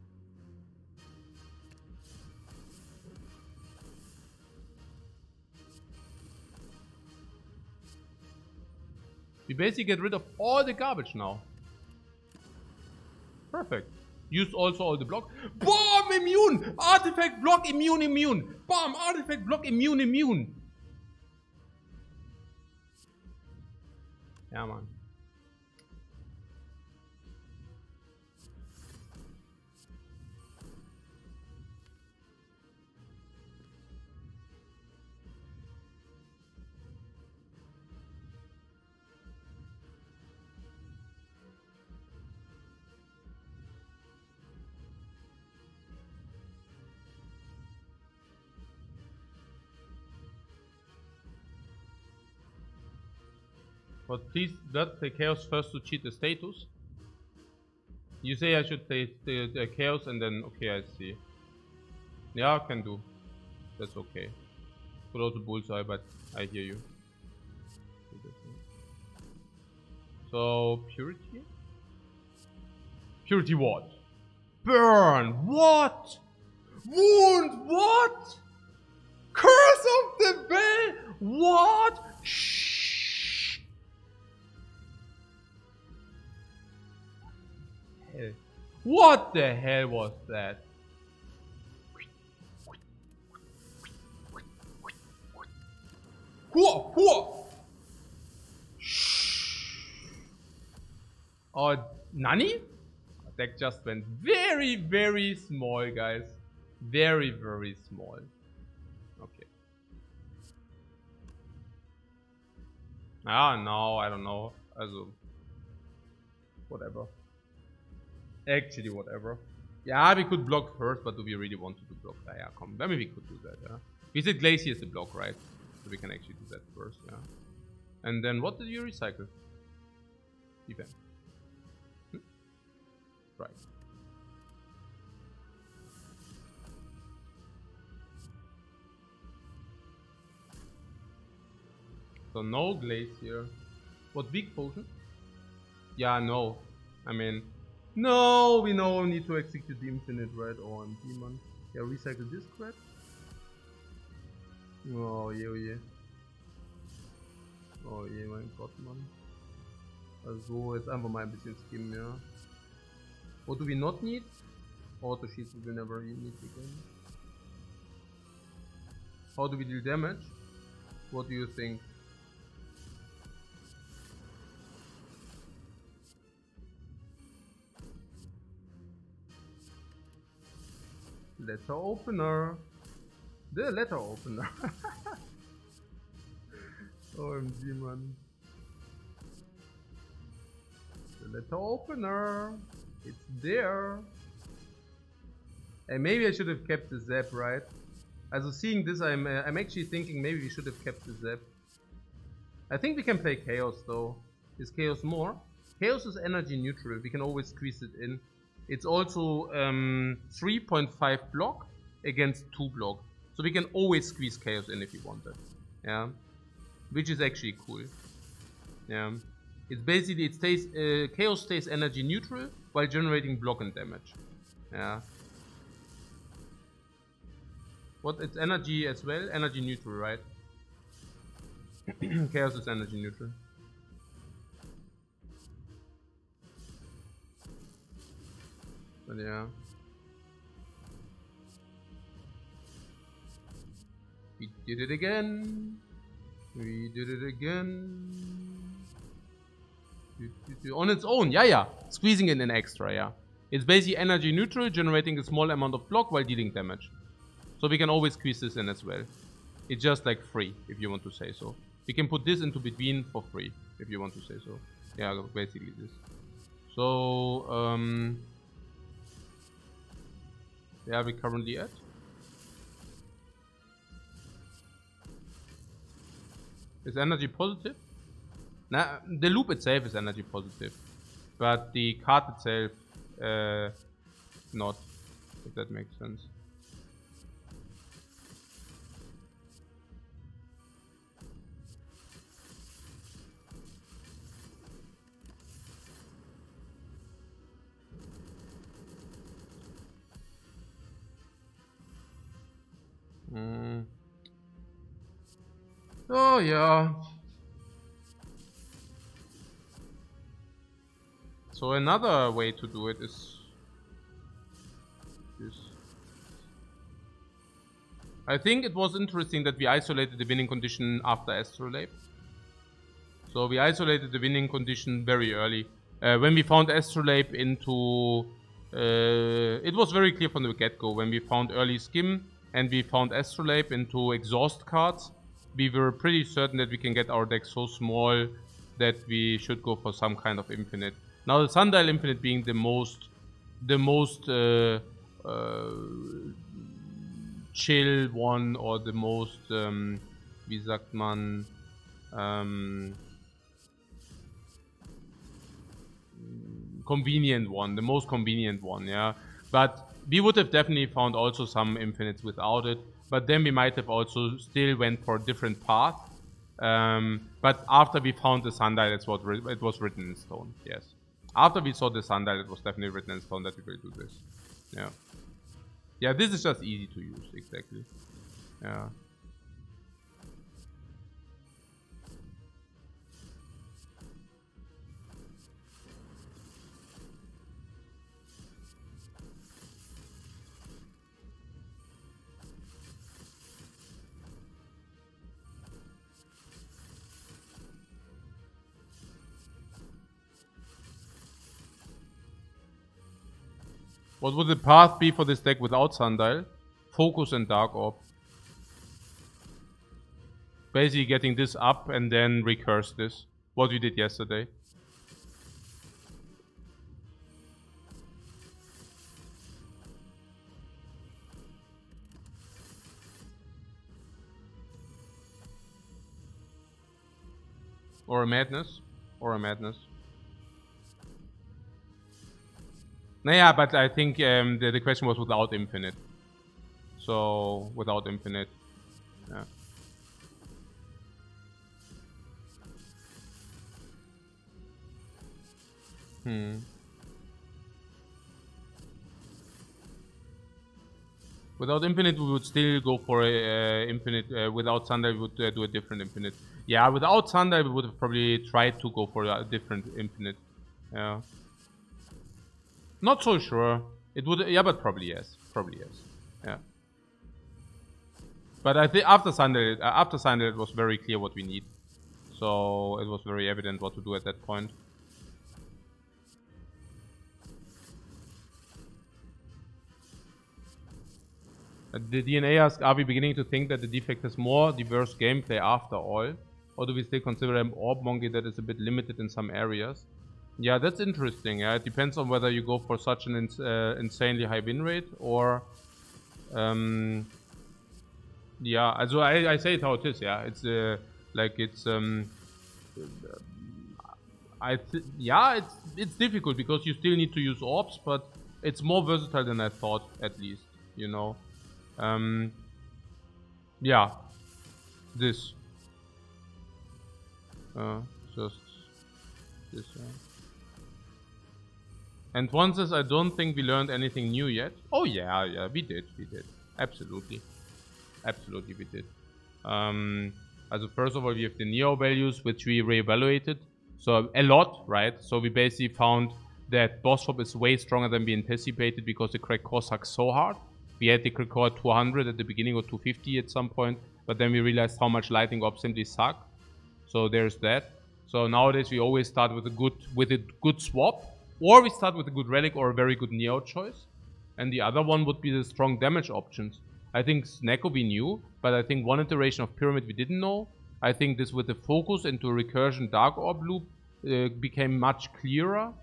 S1: We basically get rid of all the garbage now. Perfect. Use also all the block. Bomb immune! Artifact block immune immune! Bomb artifact block immune immune! Ja, man. But please not play Chaos first to cheat the status. You say I should play the Chaos and then, okay, I see. Yeah, I can do. That's okay. Could also bullseye, but I hear you. So, purity? Purity what? Burn! What? Wound! What? Curse of the Bell! What? Shh! Hell. What the hell was that? Whoa! Whoa! Oh, Nani? Deck just went very, very small, guys. Very, very small. Okay. Ah, no, I don't know. Also, whatever. Actually, whatever. Yeah, we could block first, but do we really want to do block? Yeah, come. Maybe we could do that, yeah. We said Glacier is the block, right? So we can actually do that first, yeah. And then what did you recycle? Defect. Right. So no Glacier. What, weak potion? Yeah, no. I mean, no, we know need to execute the infinite, right? Or on demon. Yeah, recycle this crap. Oh je, oh je. Oh je, mein Gott, Mann. Also, jetzt einfach mal ein bisschen skimmen, ja. What do we not need? Auto sheets we will never need again. How do we deal damage? What do you think? Letter opener. The letter opener. OMG, man. The letter opener. It's there. And maybe I should have kept the zap, right? Also seeing this, I'm actually thinking maybe we should have kept the zap. I think we can play Chaos though. Is Chaos more? Chaos is energy neutral. We can always squeeze it in. It's also 3.5 block against 2 block. So we can always squeeze Chaos in if you want it. Yeah. Which is actually cool. Yeah. It's basically, it stays, Chaos stays energy neutral while generating block and damage. Yeah. What? It's energy as well? Energy neutral, right? Chaos is energy neutral. But yeah. We did it again. We did it again. On its own, yeah. Squeezing in an extra, yeah. It's basically energy neutral, generating a small amount of block while dealing damage. So we can always squeeze this in as well. It's just like free, if you want to say so. We can put this into between for free, if you want to say so. Yeah, basically this. So, where are we currently at? Is energy positive? Nah, the loop itself is energy positive, but the card itself, not. If that makes sense. Oh yeah. So another way to do it is this. I think it was interesting that we isolated the winning condition after Astrolabe. So we isolated the winning condition very early. When we found Astrolabe into... it was very clear from the get-go. When we found early Skim and we found Astrolabe into exhaust cards, we were pretty certain that we can get our deck so small that we should go for some kind of infinite. Now the Sundial Infinite being the most chill one, or the most, wie sagt man, convenient one, the most convenient one, yeah. But we would have definitely found also some infinites without it, but then we might have also still went for a different path. But after we found the Sundial, it was written in stone, yes. After we saw the Sundial, it was definitely written in stone that we will do this, yeah. Yeah, this is just easy to use, exactly, yeah. What would the path be for this deck without Sundial? Focus and Dark Orb. Basically getting this up and then recurse this. What we did yesterday. Or a Madness. Or a Madness. Naja, but I think the question was without infinite. So, without infinite. Yeah. Without infinite, we would still go for a infinite. Without Sundial, we would do a different infinite. Yeah, without Sundial, we would have probably tried to go for a different infinite. Yeah. Not so sure. It would, yeah, but probably yes. Probably yes. Yeah. But I think after Sundial, it was very clear what we need. So it was very evident what to do at that point. The DNA asks, are we beginning to think that the Defect has more diverse gameplay after all? Or do we still consider an Orb Monkey that is a bit limited in some areas? Yeah, that's interesting. Yeah, it depends on whether you go for such an insanely high win rate or... yeah, also I say it how it is, yeah. It's like it's... yeah, it's difficult because you still need to use orbs, but it's more versatile than I thought, at least, you know. Yeah, this. Just this. And one says, I don't think we learned anything new yet. Oh yeah, we did. Absolutely, we did. Also first of all, we have the Neo values, which we reevaluated. So a lot, right? So we basically found that boss swap is way stronger than we anticipated because the crack core sucks so hard. We had the crack core at 200 at the beginning, or 250 at some point, but then we realized how much lightning orbs simply suck. So there's that. So nowadays we always start with a good swap, or we start with a good relic or a very good Neo choice. And the other one would be the strong damage options. I think Snecko we knew, but I think one iteration of Pyramid we didn't know. I think this with the focus into a recursion Dark Orb loop became much clearer.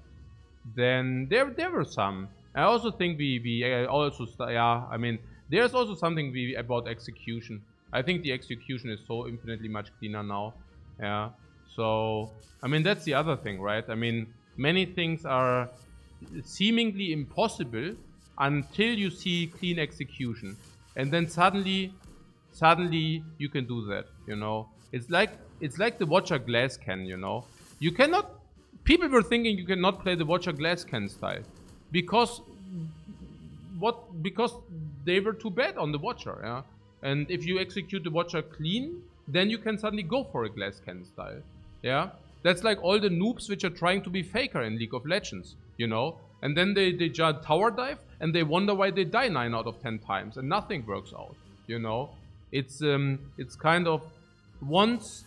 S1: Then there were some. I also think I mean, there's also something about execution. I think the execution is so infinitely much cleaner now. Yeah. So, I mean, that's the other thing, right? I mean, many things are seemingly impossible until you see clean execution. And then suddenly you can do that, you know? It's like the Watcher Glass Can, you know? You cannot... People were thinking you cannot play the Watcher Glass Can style. Because they were too bad on the Watcher, yeah? And if you execute the Watcher clean, then you can suddenly go for a glass cannon style. Yeah? That's like all the noobs which are trying to be faker in League of Legends, you know? And then they just tower dive and they wonder why they die 9 out of 10 times and nothing works out, you know? It's kind of once...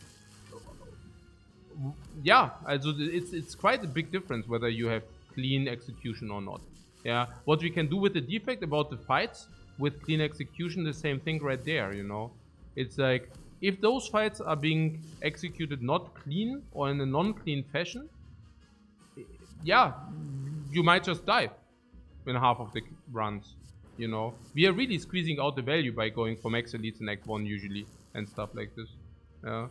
S1: Yeah, also it's quite a big difference whether you have clean execution or not. Yeah, what we can do with the defect about the fights with clean execution, the same thing right there, you know? It's like, if those fights are being executed not clean or in a non-clean fashion, yeah, you might just die in half of the runs, you know? We are really squeezing out the value by going for max elites in Act 1 usually and stuff like this. Yeah.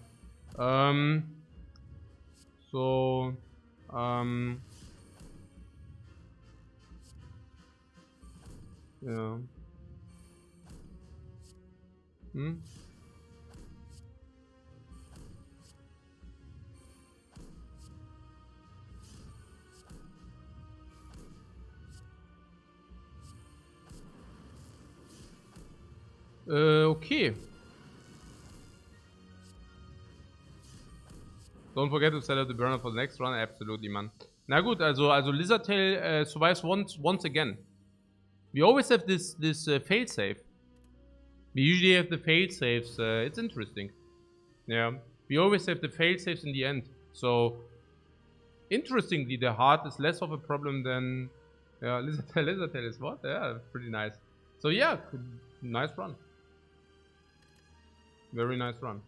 S1: Yeah. Okay. Don't forget to set up the burner for the next run. Absolutely, man. Na gut, also Lizardtail survives once again. We always have this failsafe. We usually have the failsafes. It's interesting. Yeah. We always have the failsafes in the end. So, interestingly, the heart is less of a problem than... Yeah, Lizardtail is what? Yeah, pretty nice. So yeah, nice run. Very nice run.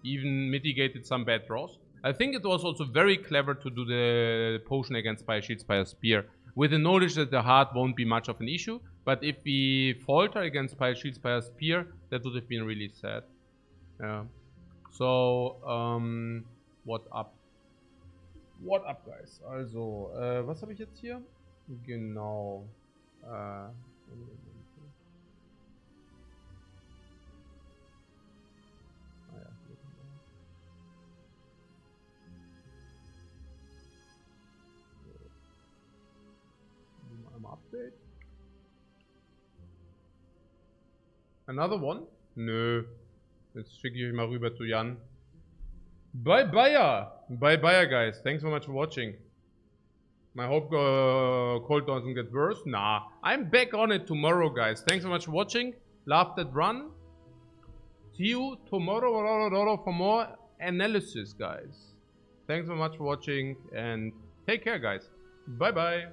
S1: Even mitigated some bad draws. I think it was also very clever to do the potion against Spire Shield, Spire Spear, with the knowledge that the heart won't be much of an issue. But if we falter against Spire Shield, Spire Spear, that would have been really sad. Yeah. So, what up? What up, guys? Also, was habe ich jetzt hier? Genau. Update. Another one? Nö. Jetzt schicke ich euch mal rüber zu Jan. Bye bye. Bye bye, guys. Thanks so much for watching. I hope cold doesn't get worse. Nah. I'm back on it tomorrow, guys. Thanks so much for watching. Love that run. See you tomorrow for more analysis, guys. Thanks so much for watching and take care, guys. Bye bye.